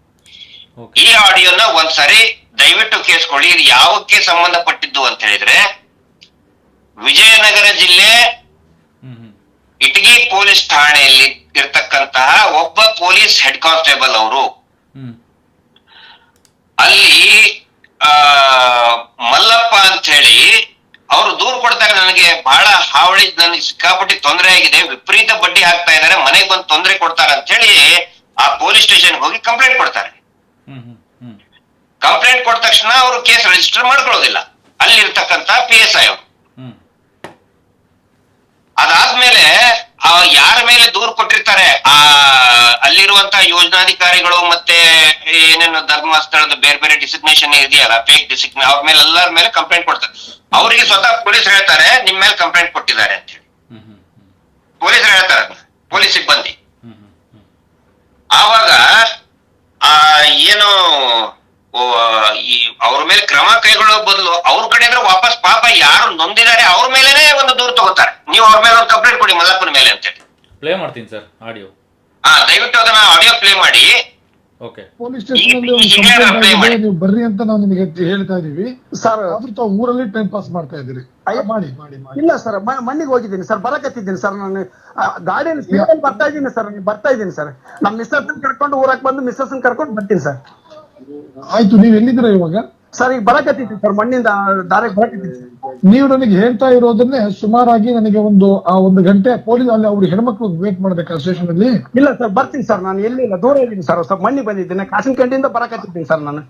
ಈ ಆಡಿಯೋನ ಒಂದ್ಸರಿ ದಯವಿಟ್ಟು ಕೇಳಿಸ್ಕೊಳ್ಳಿ. ಇದು ಯಾವಕ್ಕೆ ಸಂಬಂಧಪಟ್ಟಿದ್ದು ಅಂತ ಹೇಳಿದ್ರೆ, ವಿಜಯನಗರ ಜಿಲ್ಲೆ ಇಟಗಿ ಪೊಲೀಸ್ ಠಾಣೆಯಲ್ಲಿ ಇರ್ತಕ್ಕಂತಹ ಒಬ್ಬ ಪೊಲೀಸ್ ಹೆಡ್ ಕಾನ್ಸ್ಟೇಬಲ್ ಅವರು ಅಲ್ಲಿ ಮಲ್ಲಪ್ಪ ಅಂತ ಹೇಳಿ ಅವರು ದೂರು ಕೊಡ್ತಾರೆ. ನನಗೆ ಬಹಳ ಹಾವಳಿ, ನನಗೆ ಸಿಕ್ಕಾಪಟ್ಟಿ ತೊಂದರೆ ಆಗಿದೆ, ವಿಪರೀತ ಬಡ್ಡಿ ಹಾಕ್ತಾ ಇದಾರೆ, ಮನೆಗೆ ಬಂದು ತೊಂದರೆ ಕೊಡ್ತಾರೆ ಅಂತ ಹೇಳಿ ಆ ಪೊಲೀಸ್ ಸ್ಟೇಷನ್ ಹೋಗಿ ಕಂಪ್ಲೇಂಟ್ ಕೊಡ್ತಾರೆ. ಕಂಪ್ಲೇಂಟ್ ಕೊಟ್ಟ ತಕ್ಷಣ ಅವರು ಕೇಸ್ ರಿಜಿಸ್ಟರ್ ಮಾಡ್ಕೊಳ್ಳೋದಿಲ್ಲ ಅಲ್ಲಿರ್ತಕ್ಕಂತ PSI ಅವರು. ಅದಾದ್ಮೇಲೆ ಯಾರ ಮೇಲೆ ದೂರು ಕೊಟ್ಟಿರ್ತಾರೆ, ಅಲ್ಲಿರುವಂತಹ ಯೋಜನಾಧಿಕಾರಿಗಳು ಮತ್ತೆ ಏನೇನು ಧರ್ಮಸ್ಥಳದ ಬೇರೆ ಬೇರೆ ಡಿಸಿಗ್ನೇಷನ್ ಇದೆಯಲ್ಲ, ಫೇಕ್ ಡಿಸಿಗ್ನೇಷನ್, ಅವ್ರ ಮೇಲೆ ಎಲ್ಲರ ಮೇಲೆ ಕಂಪ್ಲೇಂಟ್ ಕೊಡ್ತಾರೆ. ಅವರಿಗೆ ಸ್ವತಃ ಪೊಲೀಸ್ ಹೇಳ್ತಾರೆ ನಿಮ್ ಮೇಲೆ ಕಂಪ್ಲೇಂಟ್ ಕೊಟ್ಟಿದ್ದಾರೆ ಅಂತ ಹೇಳಿ. ಪೊಲೀಸರು ಹೇಳ್ತಾರೆ, ಪೊಲೀಸ್ ಸಿಬ್ಬಂದಿ. ಆವಾಗ ಏನು ಅವ್ರ ಮೇಲೆ ಕ್ರಮ ಕೈಗೊಳ್ಳೋ ಬದಲು ಅವ್ರ ಕಡೆ ಅಂದ್ರೆ ವಾಪಸ್ ಪಾಪ ಯಾರು ನೊಂದಿದ್ದಾರೆ ಅವ್ರ ಮೇಲೆನೆ ಒಂದು ದೂರು ತಗೋತಾರೆ. ನೀವು ಅವ್ರ ಮೇಲೆ ಒಂದು ಕಂಪ್ಲೇಂಟ್ ಕೊಡಿ ಮಲ್ಲಪ್ಪನ ಮೇಲೆ ಅಂತ ಹೇಳಿ. ಪ್ಲೇ ಮಾಡ್ತೀನಿ ಸರ್ ಆಡಿಯೋ. ದಯವಿಟ್ಟು ಅದನ್ನ ಆಡಿಯೋ ಪ್ಲೇ ಮಾಡಿ. ಪೊಲೀಸ್ ಸ್ಟೇಷನ್ ನೀವು ಬರ್ರಿ ಅಂತ ನಾವು ನಿಮಗೆ ಹೇಳ್ತಾ ಇದೀವಿ ಸರ್. ಆದ್ರೂ ತಾವು ಊರಲ್ಲಿ ಟೈಮ್ ಪಾಸ್ ಮಾಡ್ತಾ ಇದೀರಿ. ಮಾಡಿ ಮಾಡಿ ಮಾಡಿ. ಇಲ್ಲ ಸರ್, ಮಣ್ಣಿಗೆ ಹೋಗಿದ್ದೀನಿ ಸರ್, ಬರಕತ್ತಿದ್ದೀನಿ ಸರ್. ನಾನು ಗಾಡಿಯಲ್ಲಿ ಸ್ಪೀಡಲ್ಲಿ ಬರ್ತಾ ಇದ್ದೀನಿ ಸರ್, ಬರ್ತಾ ಇದ್ದೀನಿ ಸರ್. ನಮ್ಮ ಮಿಸ್ಸಸ್ ಕರ್ಕೊಂಡು ಊರಕ್ಕೆ ಬಂದು ಮಿಸ್ಸಸ್ ಕರ್ಕೊಂಡು ಬರ್ತೀನಿ ಸರ್. ಆಯ್ತು, ನೀವ್ ಎಲ್ಲಿದ್ದೀರಾ ಇವಾಗ? ಸರ್ ಈಗ ಬರಕತ್ತಿದ್ದೀನಿ ಸರ್, ಮಣ್ಣಿಂದ ದಾರಿಗೆ ಬರಕತ್ತಿದ್ದೀನಿ. ನೀವು ನನಗೆ ಹೇಳ್ತಾ ಇರೋದನ್ನೇ ಸುಮಾರಾಗಿ ನನಗೆ ಒಂದು ಗಂಟೆ ಪೊಲೀಸ್ ಅಲ್ಲಿ ಅವ್ರು ಹೆಣ್ಮಕ್ಳು ವೇಟ್ ಮಾಡ್ಬೇಕಾ ಸ್ಟೇಷನ್ ಅಲ್ಲಿ? ಇಲ್ಲ ಸರ್, ಬರ್ತೀನಿ ಸರ್. ನಾನು ಎಲ್ಲಿ ಇಲ್ಲ, ದೂರ ಇದ್ದೀನಿ ಸರ್. ಸ್ವಲ್ಪ ಮಣ್ಣಿಗೆ ಬಂದಿದ್ದೀನಿ, ಕಾಸಿನಕಂಡಿಯಿಂದ ಬರಕತ್ತಿದ್ದೀನಿ ಸರ್ ನಾನು.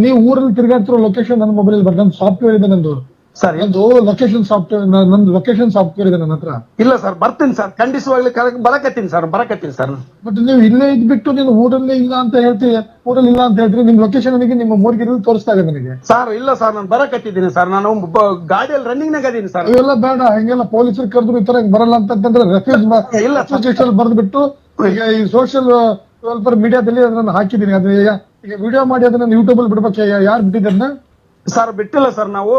ನೀವು ಊರಲ್ಲಿ ತಿರುಗಾಡ್ತಿರೋ ಲೊಕೇಶನ್ ನನ್ನ ಮೊಬೈಲ್ ನನ್ನ ಸಾಫ್ಟ್ವೇರ್ ಇದೆ ನಂದು ಸರ್. ನಂದು ಲೊಕೇಶನ್ ಸಾಫ್ಟ್ವೇರ್, ನಂದು ಲೊಕೇಶನ್ ಸಾಫ್ಟ್ವೇರ್ ಇದೆ ನನ್ನ ಹತ್ರ. ಇಲ್ಲ ಸರ್, ಬರ್ತೀನಿ ಸರ್, ಖಂಡಿಸುವಾಗ್ಲಿ ಬರಕತ್ತೀನಿ ಸರ್, ಬರಕತ್ತೀನಿ ಸರ್. ಬಟ್ ನೀವು ಇಲ್ಲೇ ಇದ್ಬಿಟ್ಟು ನೀನು ಊರಲ್ಲೇ ಇಲ್ಲ ಅಂತ ಹೇಳ್ತೀವಿ, ಊರಲ್ಲಿ ಇಲ್ಲ ಅಂತ ಹೇಳ್ತೀರಿ. ನಿಮ್ ಲೊಕೇಶನ್ ನನಗೆ ನಿಮ್ಮ ಮೂರ್ಗಿರಲ್ಲಿ ತೋರಿಸ್ತಾ ಇದೆ ನನಗೆ ಸರ್. ಇಲ್ಲ ಸರ್, ನಾನು ಬರಕತ್ತಿದ್ದೀನಿ ಸರ್. ನಾನು ಗಾಡಿಯಲ್ಲಿ ರನ್ನಿಂಗ್ ನಾಗ ಅದೀನಿ ಸರ್. ಇವೆಲ್ಲ ಬೇಡ, ಹಂಗೆಲ್ಲ ಪೊಲೀಸರು ಕರೆದ್ರು ಈ ತರ ಬರಲ್ಲ ಅಂತಂದ್ರೆ ರೆಫ್ಯೂಸ್ ಬರ್ದ್ಬಿಟ್ಟು ಈಗ ಈ ಸೋಷಿಯಲ್ ವೆಲ್ಫೇರ್ ಮೀಡಿಯಾದಲ್ಲಿ ಅದನ್ನ ಹಾಕಿದೀನಿ. ಅದ್ರ ಈಗ ವಿಡಿಯೋ ಮಾಡಿ ಅದನ್ನ ಯೂಟ್ಯೂಬ್ ಅಲ್ಲಿ ಬಿಡ್ಬೇಕು. ಯಾರು ಬಿಟ್ಟಿದ್ದನ್ನ ಸರ್? ಬಿಟ್ಟಿಲ್ಲ ಸರ್, ನಾವು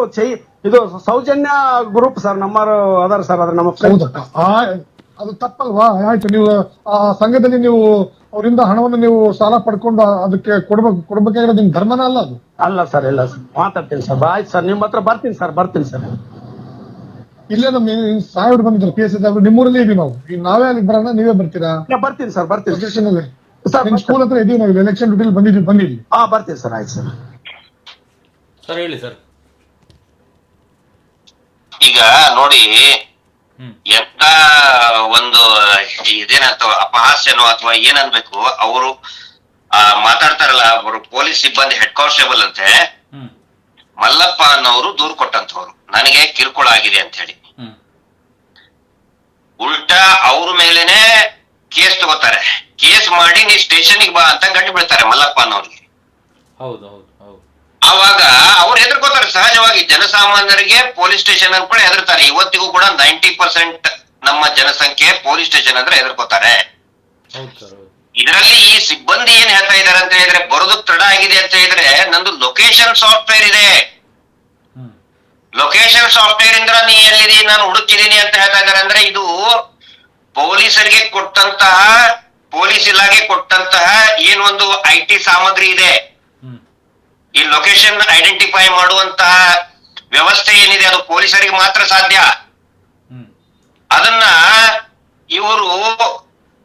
ಇದು ಸೌಜನ್ಯ ಗ್ರೂಪ್ ಸರ್, ನಮ್ಮರು ಅದಾರ ಸರ್. ಅದ್ರ ನಮ್ಮ ಅದು ತಪ್ಪಲ್ವಾ? ಆಯ್ತು, ನೀವು ಆ ಸಂಘದಲ್ಲಿ ನೀವು ಅವರಿಂದ ಹಣವನ್ನು ನೀವು ಸಾಲ ಪಡ್ಕೊಂಡು ಅದಕ್ಕೆ ಕೊಡ್ಬೇಕಾಗಿರೋದು ನಿಮ್ ಧರ್ಮನ ಅಲ್ಲ ಅದು? ಅಲ್ಲ ಸರ್, ಇಲ್ಲ ಸರ್, ಮಾತಾಡ್ತೀನಿ ಸರ್. ಆಯ್ತು ಸರ್, ನಿಮ್ ಹತ್ರ ಬರ್ತೀನಿ ಸರ್, ಬರ್ತೀನಿ ಸರ್. ಇಲ್ಲೇ ನಮ್ಮ ಸಾಹೇಬ್ರು ಬಂದಿದ್ರು, PSI ಸಾಹೇಬ್ರು. ನಿಮ್ಮೂರಲ್ಲಿ ಇದೀವಿ ನಾವು. ಈಗ ನಾವೇ ಅಲ್ಲಿ ಬರೋಣ, ನೀವೇ ಬರ್ತೀರಾ? ಬರ್ತೀನಿ ಸರ್, ಬರ್ತೀನಿ. ಲೊಕೇಶನ್ ಅಲ್ಲಿ ನಿಮ್ ಸ್ಕೂಲ್ ಹತ್ರ ಇದೀವಿ ನಾವು. ಎಲೆಕ್ಷನ್ ಡ್ಯೂಟಿಲಿ ಬಂದಿದ್ವಿ. ಬರ್ತೀನಿ ಸರ್. ಆಯ್ತು ಸರ್. ಸರ್ ಹೇಳಿ ಸರ್. ಈಗ ನೋಡಿ, ಎಂತ ಒಂದು ಇದೇನಂತ ಅಪಹಾಸ್ಯನೋ ಅಥವಾ ಏನನ್ಬೇಕು, ಅವರು ಮಾತಾಡ್ತಾರಲ್ಲ, ಅವರು ಪೊಲೀಸ್ ಸಿಬ್ಬಂದಿ ಹೆಡ್ ಕಾನ್ಸ್ಟೇಬಲ್ ಅಂತೆ ಮಲ್ಲಪ್ಪ ಅನ್ನೋರು ದೂರು ಕೊಟ್ಟಂತವ್ರು, ನನಗೆ ಕಿರುಕುಳ ಆಗಿದೆ ಅಂತ ಹೇಳಿ. ಉಲ್ಟಾ ಅವ್ರ ಮೇಲೆನೆ ಕೇಸ್ ತಗೋತಾರೆ. ಕೇಸ್ ಮಾಡಿ ನೀ ಸ್ಟೇಷನ್ಗೆ ಬಾ ಅಂತ ಗಂಟು ಬೀಳ್ತಾರೆ ಮಲ್ಲಪ್ಪ ಅನ್ನೋರಿಗೆ. ಹೌದು ಹೌದು ಹೌದು. ಅವಾಗ ಅವ್ರು ಹೆದರ್ಕೋತಾರೆ. ಸಹಜವಾಗಿ ಜನಸಾಮಾನ್ಯರಿಗೆ ಪೊಲೀಸ್ ಸ್ಟೇಷನ್ ಅನ್ಕೊಂಡು ಹೆದರ್ತಾರೆ. ಇವತ್ತಿಗೂ ಕೂಡ 90% ನಮ್ಮ ಜನಸಂಖ್ಯೆ ಪೊಲೀಸ್ ಸ್ಟೇಷನ್ ಅಂದ್ರೆ ಹೆದರ್ಕೋತಾರೆ. ಇದರಲ್ಲಿ ಈ ಸಿಬ್ಬಂದಿ ಏನ್ ಹೇಳ್ತಾ ಇದಾರೆ ಅಂತ ಹೇಳಿದ್ರೆ, ಬರೋದಕ್ ತಡ ಆಗಿದೆ ಅಂತ ಹೇಳಿದ್ರೆ, ನಂದು ಲೊಕೇಶನ್ ಸಾಫ್ಟ್ವೇರ್ ಇದೆ, ಲೊಕೇಶನ್ ಸಾಫ್ಟ್ವೇರ್ ಇಂದ ನೀ ಎಲ್ಲಿದಿ ನಾನು ಹುಡುಕಿದೀನಿ ಅಂತ ಹೇಳ್ತಾ ಇದಾರೆ. ಅಂದ್ರೆ ಇದು ಪೊಲೀಸರಿಗೆ ಕೊಟ್ಟಂತಹ ಪೊಲೀಸ್ ಇಲಾಖೆ ಕೊಟ್ಟಂತಹ ಏನೊಂದು IT ಸಾಮಗ್ರಿ ಇದೆ, ಹ್ಮ್ ಈ ಲೊಕೇಶನ್ ಐಡೆಂಟಿಫೈ ಮಾಡುವಂತಹ ವ್ಯವಸ್ಥೆ ಏನಿದೆ ಅದು ಪೊಲೀಸರಿಗೆ ಮಾತ್ರ ಸಾಧ್ಯ. ಹ್ಮ್ ಅದನ್ನ ಇವರು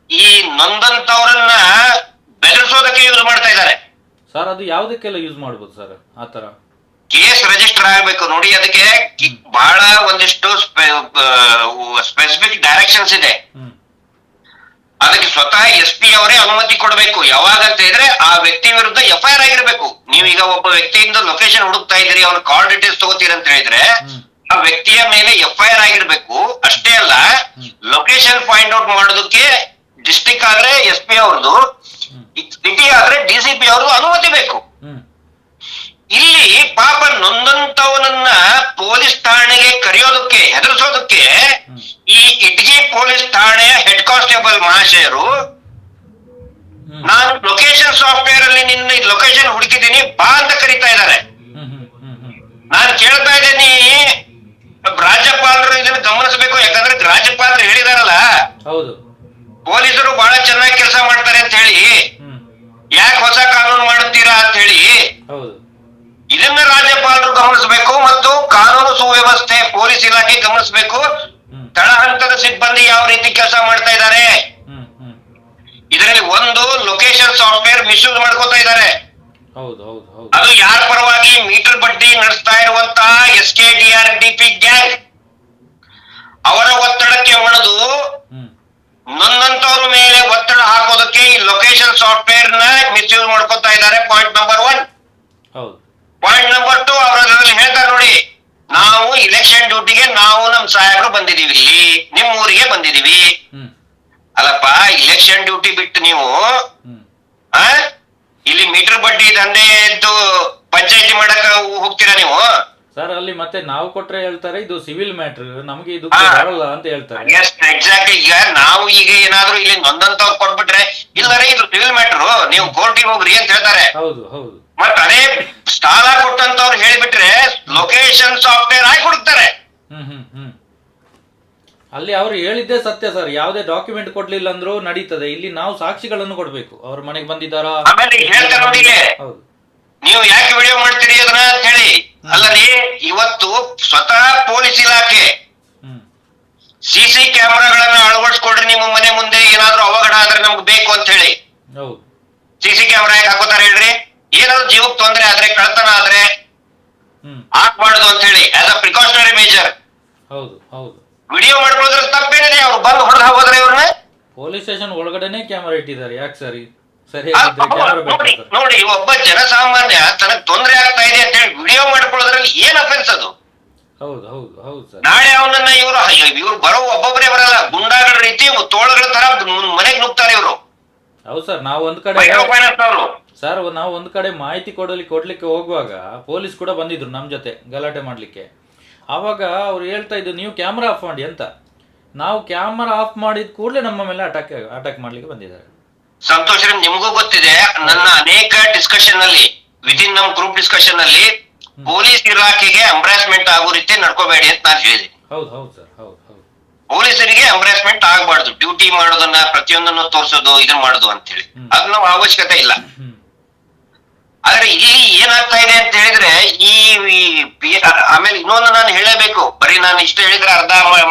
ಈ ನೊಂದಂತವರನ್ನ ಬೆದರಿಸೋದಕ್ಕೆ ಯೂಸ್ ಮಾಡ್ತಾ ಇದ್ದಾರೆ. ಸರ್ ಅದು ಯಾವುದಕ್ಕೆಲ್ಲ ಯೂಸ್ ಮಾಡ್ಬೋದು ಸರ್ ಆ ಥರ? ಕೇಸ್ ರಿಜಿಸ್ಟರ್ ಆಗಬೇಕು ನೋಡಿ, ಅದಕ್ಕೆ ಬಹಳ ಒಂದಿಷ್ಟು ಸ್ಪೆಸಿಫಿಕ್ ಡೈರೆಕ್ಷನ್ಸ್ ಇದೆ. ಹ್ಮ್ ಅದಕ್ಕೆ ಸ್ವತಃ SP ಅವರೇ ಅನುಮತಿ ಕೊಡಬೇಕು. ಯಾವಾಗ ಅಂತ ಹೇಳಿದ್ರೆ ಆ ವ್ಯಕ್ತಿ ವಿರುದ್ಧ FIR ಆಗಿರ್ಬೇಕು. ನೀವೀಗ ಒಬ್ಬ ವ್ಯಕ್ತಿಯಿಂದ ಲೊಕೇಶನ್ ಹುಡುಕ್ತಾ ಇದ್ರಿ, ಅವ್ನ ಕಾಲ್ ಡೀಟೇಲ್ಸ್ ತಗೋತೀರಿ ಅಂತ ಹೇಳಿದ್ರೆ ಆ ವ್ಯಕ್ತಿಯ ಮೇಲೆ FIR ಆಗಿರ್ಬೇಕು. ಅಷ್ಟೇ ಅಲ್ಲ, ಲೊಕೇಶನ್ ಫೈಂಡ್ ಔಟ್ ಮಾಡೋದಕ್ಕೆ ಡಿಸ್ಟ್ರಿಕ್ಟ್ ಆದ್ರೆ SP ಅವ್ರದ್ದು, ಸಿಟಿ ಆದ್ರೆ DCP ಅವ್ರದ್ದು ಅನುಮತಿ ಬೇಕು. ಹ್ಮ್ ಇಲ್ಲಿ ಪಾಪ ನೊಂದಂತವನನ್ನ ಪೊಲೀಸ್ ಠಾಣೆಗೆ ಕರೆಯೋದಕ್ಕೆ ಹೆದರಿಸೋದಕ್ಕೆ ಈ ಇಟ್ಗಿ ಪೊಲೀಸ್ ಠಾಣೆಯ ಹೆಡ್ ಕಾನ್ಸ್ಟೇಬಲ್ ಮಹಾಶಯರು, ನಾನು ಲೊಕೇಶನ್ ಸಾಫ್ಟ್ವೇರ್ ಅಲ್ಲಿ ನಿನ್ನ ಲೊಕೇಶನ್ ಹುಡುಕಿದ್ದೀನಿ ಬಾ ಅಂತ ಕರೀತಾ ಇದ್ದಾರೆ. ನಾನು ಕೇಳ್ತಾ ಇದ್ದೀನಿ, ರಾಜ್ಯಪಾಲರು ಇದನ್ನ ಗಮನಿಸಬೇಕು. ಯಾಕಂದ್ರೆ ರಾಜ್ಯಪಾಲರು ಹೇಳಿದಾರಲ್ಲ, ಹೌದು ಪೊಲೀಸರು ಬಹಳ ಚೆನ್ನಾಗಿ ಕೆಲಸ ಮಾಡ್ತಾರೆ ಅಂತ ಹೇಳಿ, ಯಾಕೆ ಹೊಸ ಕಾನೂನು ಮಾಡುತ್ತೀರಾ ಅಂತ ಹೇಳಿ. ಹೌದು ಇದನ್ನ ರಾಜ್ಯಪಾಲರು ಗಮನಿಸಬೇಕು ಮತ್ತು ಕಾನೂನು ಸುವ್ಯವಸ್ಥೆ ಪೊಲೀಸ್ ಇಲಾಖೆ ಗಮನಿಸಬೇಕು. ತಳ ಹಂತದ ಸಿಬ್ಬಂದಿ ಯಾವ ರೀತಿ ಕೆಲಸ ಮಾಡ್ತಾ ಇದ್ದಾರೆ, ಇದರಲ್ಲಿ ಒಂದು ಲೊಕೇಶನ್ ಸಾಫ್ಟ್ವೇರ್ ಮಿಸ್ಯೂಸ್ ಮಾಡ್ಕೋತಾ ಇದ್ದಾರೆ. ಹೌದು ಹೌದು ಹೌದು ಅದು ಯಾರ ಪರವಾಗಿ ಮೀಟರ್ ಬಡ್ಡಿ ನಡೆಸ್ತಾ ಇರುವಂತಹ SKDRDP ಗ್ಯಾಂಗ್ ಅವರ ಒತ್ತಡಕ್ಕೆ ಮಣಿದು ನೊಂದಂತವ್ರ ಮೇಲೆ ಒತ್ತಡ ಹಾಕೋದಕ್ಕೆ ಈ ಲೊಕೇಶನ್ ಸಾಫ್ಟ್ವೇರ್ ನ ಮಿಸ್ಯೂಸ್ ಮಾಡ್ಕೋತಾ ಇದ್ದಾರೆ. Point number 1. ಹೌದು ಪಾಯಿಂಟ್ ನಂಬರ್ 2, ಅವರಲ್ಲಿ ಹೇಳ್ತಾರೆ ನೋಡಿ, ನಾವು ಇಲೆಕ್ಷನ್ ಡ್ಯೂಟಿಗೆ ನಾವು ನಮ್ ಸಾಹೇಬರು ಬಂದಿದೀವಿ, ಇಲ್ಲಿ ನಿಮ್ ಊರಿಗೆ ಬಂದಿದೀವಿ. ಅಲ್ಲಪ್ಪ, ಇಲೆಕ್ಷನ್ ಡ್ಯೂಟಿ ಬಿಟ್ಟು ನೀವು ಇಲ್ಲಿ ಮೀಟರ್ ಬಡ್ಡಿ ದಂಧೆ ಎದ್ದು ಪಂಚಾಯತಿ ಮಾಡಕ್ ಹೋಗ್ತೀರಾ ನೀವು? ಸರ್ ಅಲ್ಲಿ ಮತ್ತೆ ನಾವು ಕೊಟ್ರೆ ಹೇಳ್ತಾರೆ ಇದು ಸಿವಿಲ್ ಮ್ಯಾಟರ್, ನಮ್ಗೆ ಇದು ಬರಲ್ಲ ಅಂತ ಹೇಳ್ತಾರೆ. ಎಕ್ಸಾಕ್ಟ್ಲಿ. ಈಗ ನಾವು ಈಗ ಏನಾದ್ರು ಇಲ್ಲಿ ನೊಂದಂತವ್ರು ಕೊಟ್ಬಿಟ್ರೆ, ಇಲ್ಲರೇ ಇದು ಸಿವಿಲ್ ಮ್ಯಾಟರ್, ನೀವು ಕೋರ್ಟಿಗೆ ಹೋಗ್ರಿ ಅಂತ ಹೇಳ್ತಾರೆ. ಹೌದು ಹೌದು. ಮತ್ತ ಅದೇ ಸ್ಥಳ ಕೊಟ್ಟಂತವ್ರು ಹೇಳಿಬಿಟ್ರೆ ಲೊಕೇಶನ್ ಸಾಫ್ಟ್ವೇರ್ ಹಾಕಿ ಕೊಡ್ತಾರೆ. ಅಲ್ಲಿ ಅವ್ರು ಹೇಳಿದ್ದೆ ಸತ್ಯ ಸರ್, ಯಾವುದೇ ಡಾಕ್ಯುಮೆಂಟ್ ಕೊಡ್ಲಿಲ್ಲ ಅಂದ್ರೂ ನಡೀತದೆ. ಇಲ್ಲಿ ನಾವು ಸಾಕ್ಷಿಗಳನ್ನು ಕೊಡ್ಬೇಕು, ಅವ್ರ ಮನೆಗೆ ಬಂದಿದ್ದಾರಾ. ಆಮೇಲೆ ಹೇಳ್ತಾರೆ ನೋಡಿ, ಹೌದು ನೀವು ಯಾಕೆ ವಿಡಿಯೋ ಮಾಡ್ತೀರಿ ಅದನ್ನ ಅಂತ ಹೇಳಿ. ಅಲ್ಲರಿ, ಇವತ್ತು ಸ್ವತಃ ಪೊಲೀಸ್ ಇಲಾಖೆ CC ಕ್ಯಾಮೆರಾಗಳನ್ನ ಅಳವಡಿಸ್ಕೊಡ್ರಿ ನಿಮ್ಮ ಮನೆ ಮುಂದೆ, ಏನಾದ್ರೂ ಅವಘಡ ಆದ್ರೆ ನಮ್ಗೆ ಬೇಕು ಅಂತ ಹೇಳಿ. ಹೌದು. CC ಕ್ಯಾಮೆರಾ ಯಾಕೆ ಹಾಕೋತಾರೆ ಹೇಳ್ರಿ? ಏನಾದ್ರು ಜೀವಕ್ಕೆ ತೊಂದ್ರೆ ಆದ್ರೆ, ಕಳ್ತನ ಆದ್ರೆ ಹಾಕ್ಬಾರ್ದು ಅಂತ ಹೇಳಿ, ಆಸ್ ಅ ಪ್ರಿಕಾಷನರಿ ಮೇಜರ್. ಹೌದು ಹೌದು. ವಿಡಿಯೋ ಮಾಡ್ಕೊಳ್ಳೋದ್ರ ತಪ್ಪೇನಿದೆ? ಅವ್ರು ಬಂದು ಹೊಡೆದು ಹೋದ್ರೆ ಇವ್ರನ್ನ ಪೊಲೀಸ್ ಸ್ಟೇಷನ್ ಒಳಗಡೆನೆ ಕ್ಯಾಮೆರಾ ಇಟ್ಟಿದ್ದಾರೆ. ಯಾಕೆ ಸರಿ ನೋಡಿ, ಒಬ್ಬ ಜನಸಾಮಾನ್ಯ ತನಗ್ ತೊಂದರೆ ಆಗ್ತಾ ಇದೆ ಅಂತ ಹೇಳಿ ವಿಡಿಯೋ ಮಾಡ್ಕೊಳ್ಳೋದ್ರಲ್ಲಿ ಏನ್ ಅಫೆನ್ಸ್ ಅದು? ಹೌದು ಹೌದು ಹೌದು ಸರ್. ನಾಳೆ ಅವನನ್ನ ಇವ್ರು ಬರೋ ಒಬ್ಬೊಬ್ಬರೇ ಬರಲ್ಲ, ಗುಂಡಾಗಳ ರೀತಿ ತೋಳಗಳ ತರ ಮನೆಗ್ ನುಗ್ತಾರೆ ಇವರು. ಹೌದು ಸರ್. ನಾವು ಒಂದ್ ಕಡೆ ಸರ್ ನಾವು ಒಂದ್ ಕಡೆ ಮಾಹಿತಿ ಕೊಡ್ಲಿಕ್ಕೆ ಹೋಗುವಾಗ ಪೊಲೀಸ್ ಕೂಡ ಬಂದಿದ್ರು ನಮ್ ಜೊತೆ ಗಲಾಟೆ ಮಾಡ್ಲಿಕ್ಕೆ. ಆವಾಗ ಅವ್ರು ಹೇಳ್ತಾ ಇದ್ರು ನೀವು ಕ್ಯಾಮ್ರಾ ಆಫ್ ಮಾಡಿ ಅಂತ. ನಾವು ಕ್ಯಾಮರಾ ಆಫ್ ಮಾಡಿದ ಕೂಡಲೇ ನಮ್ಮ ಮೇಲೆ ಅಟ್ಯಾಕ್ ಮಾಡ್ಲಿಕ್ಕೆ ಬಂದಿದ್ದಾರೆ. ಸಂತೋಷ್, ನಿಮ್ಗೂ ಗೊತ್ತಿದೆ, ನನ್ನ ಅನೇಕ ಡಿಸ್ಕಷನ್ ಅಲ್ಲಿ, ವಿದಿನ್ ನಮ್ ಗ್ರೂಪ್ ಡಿಸ್ಕಷನ್ ಅಲ್ಲಿ, ಪೊಲೀಸ್ ಇಲಾಖೆಗೆ ಎಂಬ್ರಾಸ್ಮೆಂಟ್ ಆಗೋ ರೀತಿ ನಡ್ಕೋಬೇಡಿ ಅಂತ ನಾನು ಹೇಳಿದೆ. ಹೌದು ಹೌದು ಸರ್. ಹೌದು ಹೌದು. ಪೊಲೀಸರಿಗೆ ಎಂಬ್ರಾಸ್ಮೆಂಟ್ ಆಗಬಾರ್ದು, ಡ್ಯೂಟಿ ಮಾಡೋದನ್ನ ಪ್ರತಿಯೊಂದನ್ನು ತೋರಿಸೋದು ಇದನ್ನ ಮಾಡೋದು ಅಂತ ಹೇಳಿ, ಅದು ನಾವು ಅವಶ್ಯಕತೆ ಇಲ್ಲ. ಆದ್ರೆ ಇಲ್ಲಿ ಏನಾಗ್ತಾ ಇದೆ ಅಂತ ಹೇಳಿದ್ರೆ, ಆಮೇಲೆ ಇನ್ನೊಂದು ನಾನು ಹೇಳಬೇಕು, ಬರೀ ನಾನು ಇಷ್ಟು ಹೇಳಿದ್ರೆ ಅರ್ಧ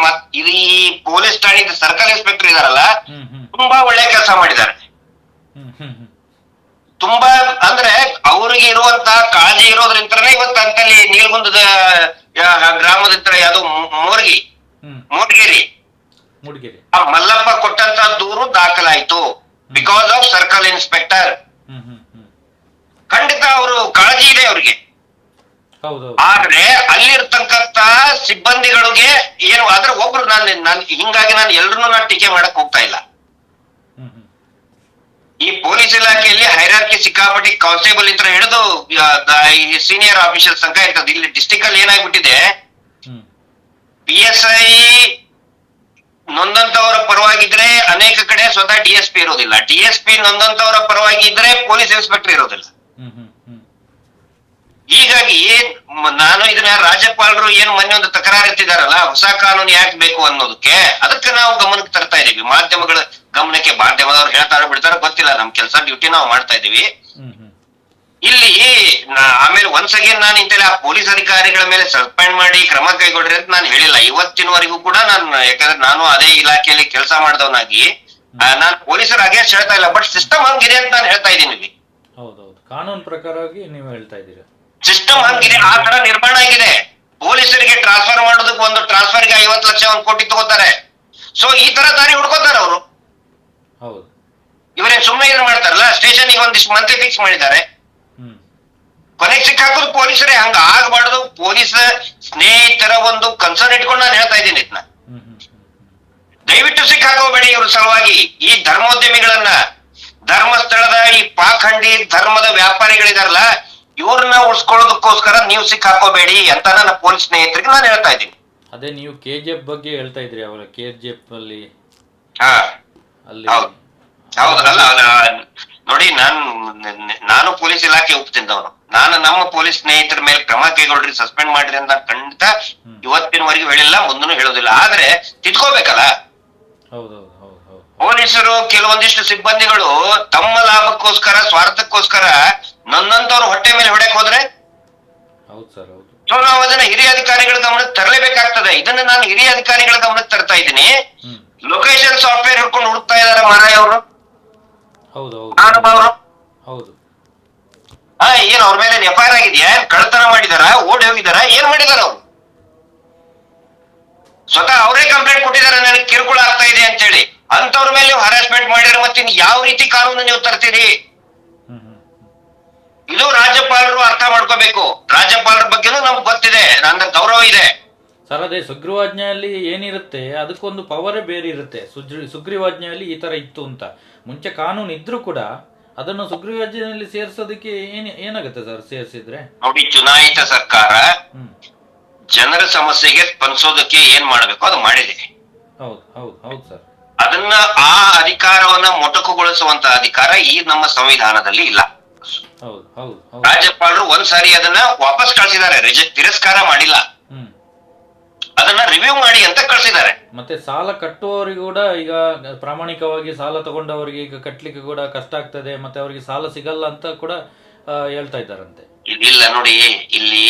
ಇದು ಈ ಪೊಲೀಸ್ ಠಾಣೆ ಸರ್ಕಲ್ ಇನ್ಸ್ಪೆಕ್ಟರ್ ಇದಾರಲ್ಲ, ತುಂಬಾ ಒಳ್ಳೆ ಕೆಲಸ ಮಾಡಿದ್ದಾರೆ. ತುಂಬಾ ಅಂದ್ರೆ ಅವ್ರಿಗೆ ಇರುವಂತಹ ಕಾಳಜಿ ಇರೋದ್ರಿಂದನೇ ಇವತ್ತು ಅಂತಲ್ಲಿ ನೀಲ್ಗುಂದದ ಗ್ರಾಮದ ಹತ್ರ ಯಾವ್ದು ಮೂಡ್ಗೇರಿ ಆ ಮಲ್ಲಪ್ಪ ಕೊಟ್ಟಂತ ದೂರು ದಾಖಲಾಯ್ತು ಬಿಕಾಸ್ ಆಫ್ ಸರ್ಕಲ್ ಇನ್ಸ್ಪೆಕ್ಟರ್. ಖಂಡಿತ ಅವರು ಕಾಳಜಿ ಇದೆ ಅವ್ರಿಗೆ. ಆದ್ರೆ ಅಲ್ಲಿರ್ತಕ್ಕಂತ ಸಿಬ್ಬಂದಿಗಳಿಗೆ ಏನು ಆದ್ರೆ ಒಬ್ರು ಹಿಂಗಾಗಿ ನಾನು ಎಲ್ರನ್ನೂ ನಾನು ಟೀಕೆ ಮಾಡಕ್ ಹೋಗ್ತಾ ಇಲ್ಲ. ಈ ಪೊಲೀಸ್ ಇಲಾಖೆಯಲ್ಲಿ ಹೈರಾರ್ಕಿ ಸಿಕ್ಕಾಪಟ್ಟಿ ಕಾನ್ಸ್ಟೇಬಲ್ ಇಂದ ಹಿಡಿದು ಸೀನಿಯರ್ ಆಫೀಸರ್ ತನಕ ಇರ್ತದೆ. ಇಲ್ಲಿ ಡಿಸ್ಟಿಕ್ ಅಲ್ಲಿ ಏನಾಗ್ಬಿಟ್ಟಿದೆ, PSI ನೊಂದಂತವರ ಪರವಾಗಿದ್ರೆ ಅನೇಕ ಕಡೆ ಸ್ವತಃ DSP ಇರೋದಿಲ್ಲ, DSP ನೊಂದಂತವರ ಪರವಾಗಿ ಇದ್ರೆ ಪೊಲೀಸ್ ಇನ್ಸ್ಪೆಕ್ಟರ್ ಇರೋದಿಲ್ಲ. ಹೀಗಾಗಿ ನಾನು ಇದನ್ನ ರಾಜ್ಯಪಾಲರು ಏನು ಮೊನ್ನೆ ಒಂದು ತಕರಾರು ಎತ್ತಿದಾರಲ್ಲ, ಹೊಸ ಕಾನೂನು ಯಾಕೆ ಬೇಕು ಅನ್ನೋದಕ್ಕೆ, ಅದಕ್ಕೆ ನಾವು ಗಮನಕ್ಕೆ ತರ್ತಾ ಇದೀವಿ. ಮಾಧ್ಯಮಗಳ ಗಮನಕ್ಕೆ, ಮಾಧ್ಯಮದವ್ರು ಹೇಳ್ತಾರೋ ಬಿಡ್ತಾರೋ ಗೊತ್ತಿಲ್ಲ, ನಮ್ ಕೆಲಸ ಡ್ಯೂಟಿ ನಾವು ಮಾಡ್ತಾ ಇದೀವಿ. ಇಲ್ಲಿ ಆಮೇಲೆ ಒನ್ಸ್ ಅಗೇನ್ ನಾನು ಇಂತೆಲ್ಲ ಪೊಲೀಸ್ ಅಧಿಕಾರಿಗಳ ಮೇಲೆ ಸಸ್ಪೆಂಡ್ ಮಾಡಿ ಕ್ರಮ ಕೈಗೊಳ್ರಿ ಅಂತ ನಾನು ಹೇಳಿಲ್ಲ ಇವತ್ತಿನವರೆಗೂ ಕೂಡ. ನಾನು ಯಾಕಂದ್ರೆ ನಾನು ಅದೇ ಇಲಾಖೆಯಲ್ಲಿ ಕೆಲಸ ಮಾಡಿದವನಾಗಿ ನಾನು ಪೊಲೀಸರ ಅಗೇನ್ಸ್ಟ್ ಹೇಳ್ತಾ ಇಲ್ಲ, ಬಟ್ ಸಿಸ್ಟಮ್ ಹಂಗಿದೆ ಅಂತ ನಾನು ಹೇಳ್ತಾ ಇದ್ದೀನಿ ಇಲ್ಲಿ. ಹೌದೌದು, ಕಾನೂನು ಪ್ರಕಾರವಾಗಿ ನೀವು ಹೇಳ್ತಾ ಇದ್ದೀರಾ. ಸಿಸ್ಟಮ್ ಹಂಗಿದೆ, ಆ ತರ ನಿರ್ಮಾಣ ಆಗಿದೆ. ಪೊಲೀಸರಿಗೆ ಟ್ರಾನ್ಸ್ಫರ್ ಮಾಡೋದಕ್ಕೆ ಒಂದು ಟ್ರಾನ್ಸ್ಫರ್ಗೆ 50 ಲಕ್ಷ 1 ಕೋಟಿ ತಗೋತಾರೆ. ಸೊ ಈ ತರ ದಾರಿ ಹುಡ್ಕೋತಾರೆ ಅವರು. ಹೌದು, ಇವರೇನ್ ಸುಮ್ಮನೆ ಇದನ್ನ ಮಾಡ್ತಾರಲ್ಲ, ಸ್ಟೇಷನ್ಗೆ ಒಂದಿಷ್ಟು ಮಂತ್ಲಿ ಫಿಕ್ಸ್ ಮಾಡಿದ್ದಾರೆ, ಕೊನೆಗೆ ಸಿಕ್ಕಾಕೋದು ಪೊಲೀಸರೇ. ಹಂಗ ಆಗಬಾರ್ದು. ಪೊಲೀಸ್ ಸ್ನೇಹಿತರ ಒಂದು ಕನ್ಸರ್ನ್ ಇಟ್ಕೊಂಡು ನಾನು ಹೇಳ್ತಾ ಇದ್ದೀನಿ ಇದನ್ನ. ದಯವಿಟ್ಟು ಸಿಕ್ಕಾಕೋಬೇಡಿ ಇವ್ರ ಸಲುವಾಗಿ. ಈ ಧರ್ಮೋದ್ಯಮಿಗಳನ್ನ, ಧರ್ಮಸ್ಥಳದ ಈ ಪಾಖಂಡಿ ಧರ್ಮದ ವ್ಯಾಪಾರಿಗಳಿದಾರಲ್ಲ, ಇವ್ರನ್ನ ಉಳಿಸ್ಕೊಳ್ಳೋದಕ್ಕೋಸ್ಕರ ನೀವು ಸಿಕ್ಕಾಕೋಬೇಡಿ ಅಂತ ನನ್ನ ಪೊಲೀಸ್ ಸ್ನೇಹಿತರಿಗೆ ನಾನು ಹೇಳ್ತಾ ಇದ್ದೀನಿ. ಅದೇ ನೀವು KGF ಬಗ್ಗೆ ಹೇಳ್ತಾ ಇದ್ರಿ ಅವರ KGF ಅಲ್ಲಿ. ಹಾ, ಅಲ್ಲಿ ಹೌದಲ್ಲ. ನೋಡಿ, ನಾನು ಪೊಲೀಸ್ ಇಲಾಖೆ ಒಪ್ತಿದ್ದವನು. ನಾನು ನಮ್ಮ ಪೊಲೀಸ್ ಸ್ನೇಹಿತರ ಮೇಲೆ ಕ್ರಮ ಕೈಗೊಳ್ರಿ, ಸಸ್ಪೆಂಡ್ ಮಾಡ್ರಿ ಅಂತ ಖಂಡಿತ ಇವತ್ತಿನವರೆಗೂ ಹೇಳಿಲ್ಲ, ಮುಂದೂ ಹೇಳೋದಿಲ್ಲ. ಆದ್ರೆ ತಿದ್ಕೋಬೇಕಲ್ಲ. ಹೌದೌದು, ಪೊಲೀಸರು ಕೆಲವೊಂದಿಷ್ಟು ಸಿಬ್ಬಂದಿಗಳು ತಮ್ಮ ಲಾಭಕ್ಕೋಸ್ಕರ, ಸ್ವಾರ್ಥಕ್ಕೋಸ್ಕರ ನನ್ನಂತವ್ರು ಹೊಟ್ಟೆ ಮೇಲೆ ಹೊಡೆಕ್ ಹೋದ್ರೆ, ಹೌದು ಸರ್, ಹೌದು. ಸೊ ನಾವು ಅದನ್ನ ಹಿರಿಯ ಅಧಿಕಾರಿಗಳ ಗಮನಕ್ಕೆ ತರಲೇಬೇಕಾಗ್ತದೆ. ಇದನ್ನ ನಾನು ಹಿರಿಯ ಅಧಿಕಾರಿಗಳ ಗಮನಕ್ಕೆ ತರ್ತಾ ಇದ್ದೀನಿ. ಲೊಕೇಶನ್ ಸಾಫ್ಟ್ವೇರ್ ಹಿಡ್ಕೊಂಡು ಹುಡುಕ್ತಾ ಇದಾರೆ ಮಾರಾಯ ಅವರು. ಹೌದು, ಹೌದು. ಏನ್ ಅವ್ರ ಮೇಲೆ ಎಫ್ಐಆರ್ ಆಗಿದ್ಯಾ? ಕಳ್ತನ ಮಾಡಿದಾರ? ಓಡಿ ಹೋಗಿದಾರ? ಏನ್ ಮಾಡಿದಾರ ಅವ್ರು? ಸ್ವತಃ ಅವರೇ ಕಂಪ್ಲೇಂಟ್ ಕೊಟ್ಟಿದ್ದಾರೆ, ನನಗೆ ಕಿರುಕುಳ ಆಗ್ತಾ ಇದೆ ಅಂತ ಹೇಳಿ. ಅಂತವ್ರ ಮೇಲೆ ನೀವು ಹರಾಸ್ಮೆಂಟ್ ಮಾಡಿದ್ರೆ ಮತ್ತೆ ಯಾವ ರೀತಿ ಕಾನೂನು ನೀವು ತರ್ತೀರಿ? ಇದು ರಾಜ್ಯಪಾಲರು ಅರ್ಥ ಮಾಡ್ಕೋಬೇಕು. ರಾಜ್ಯಪಾಲರ ಬಗ್ಗೆನೂ ನಮ್ಗೆ ಗೊತ್ತಿದೆ, ನನ್ನ ಗೌರವ ಇದೆ. ಸರ್, ಅದೇ ಸುಗ್ರೀವಾಜ್ಞೆಯಲ್ಲಿ ಏನಿರುತ್ತೆ ಅದಕ್ಕೊಂದು ಪವರೇ ಬೇರೆ ಇರುತ್ತೆ. ಸುಗ್ರೀವಾಜ್ಞೆಯಲ್ಲಿ ಈ ತರ ಇತ್ತು ಅಂತ ಮುಂಚೆ ಕಾನೂನು ಇದ್ರೂ ಕೂಡ ಅದನ್ನು ಸುಗ್ರೀವಾಜ್ಞೆಯಲ್ಲಿ ಸೇರಿಸೋದಕ್ಕೆ ಏನಾಗುತ್ತೆ ಸರ್ ಸೇರಿಸಿದ್ರೆ? ನೋಡಿ, ಚುನಾಯಿತ ಸರ್ಕಾರ ಜನರ ಸಮಸ್ಯೆಗೆ ಸ್ಪಂದಿಸೋದಕ್ಕೆ ಏನ್ ಮಾಡ್ಬೇಕು ಅದು ಮಾಡಿದೆ. ಹೌದು, ಹೌದು, ಹೌದು ಸರ್. ಅದನ್ನ ಆ ಅಧಿಕಾರವನ್ನ ಮೊಟಕುಗೊಳಿಸುವಂತ ಅಧಿಕಾರ ಈ ನಮ್ಮ ಸಂವಿಧಾನದಲ್ಲಿ ಇಲ್ಲ. ಹೌದು, ಹೌದು, ಹೌದು. ರಾಜ್ಯಪಾಲರು ಒಂದ್ಸಾರಿ ಅದನ್ನ ವಾಪಸ್ ಕಳ್ಸಿದ್ದಾರೆ, ತಿರಸ್ಕಾರ ಮಾಡಿಲ್ಲ. ಅದನ್ನ ರಿವ್ಯೂ ಮಾಡಿ ಅಂತ ಕಳ್ಸಿದ್ದಾರೆ. ಮತ್ತೆ ಸಾಲ ಕಟ್ಟುವವರಿಗೆ ಕೂಡ ಈಗ ಪ್ರಾಮಾಣಿಕವಾಗಿ ಸಾಲ ತಗೊಂಡವರಿಗೆ ಈಗ ಕಟ್ಲಿಕ್ಕೆ ಕೂಡ ಕಷ್ಟ ಆಗ್ತದೆ, ಮತ್ತೆ ಅವರಿಗೆ ಸಾಲ ಸಿಗಲ್ಲ ಅಂತ ಕೂಡ ಹೇಳ್ತಾ ಇದ್ದಾರಂತೆ. ಇಲ್ಲ ನೋಡಿ, ಇಲ್ಲಿ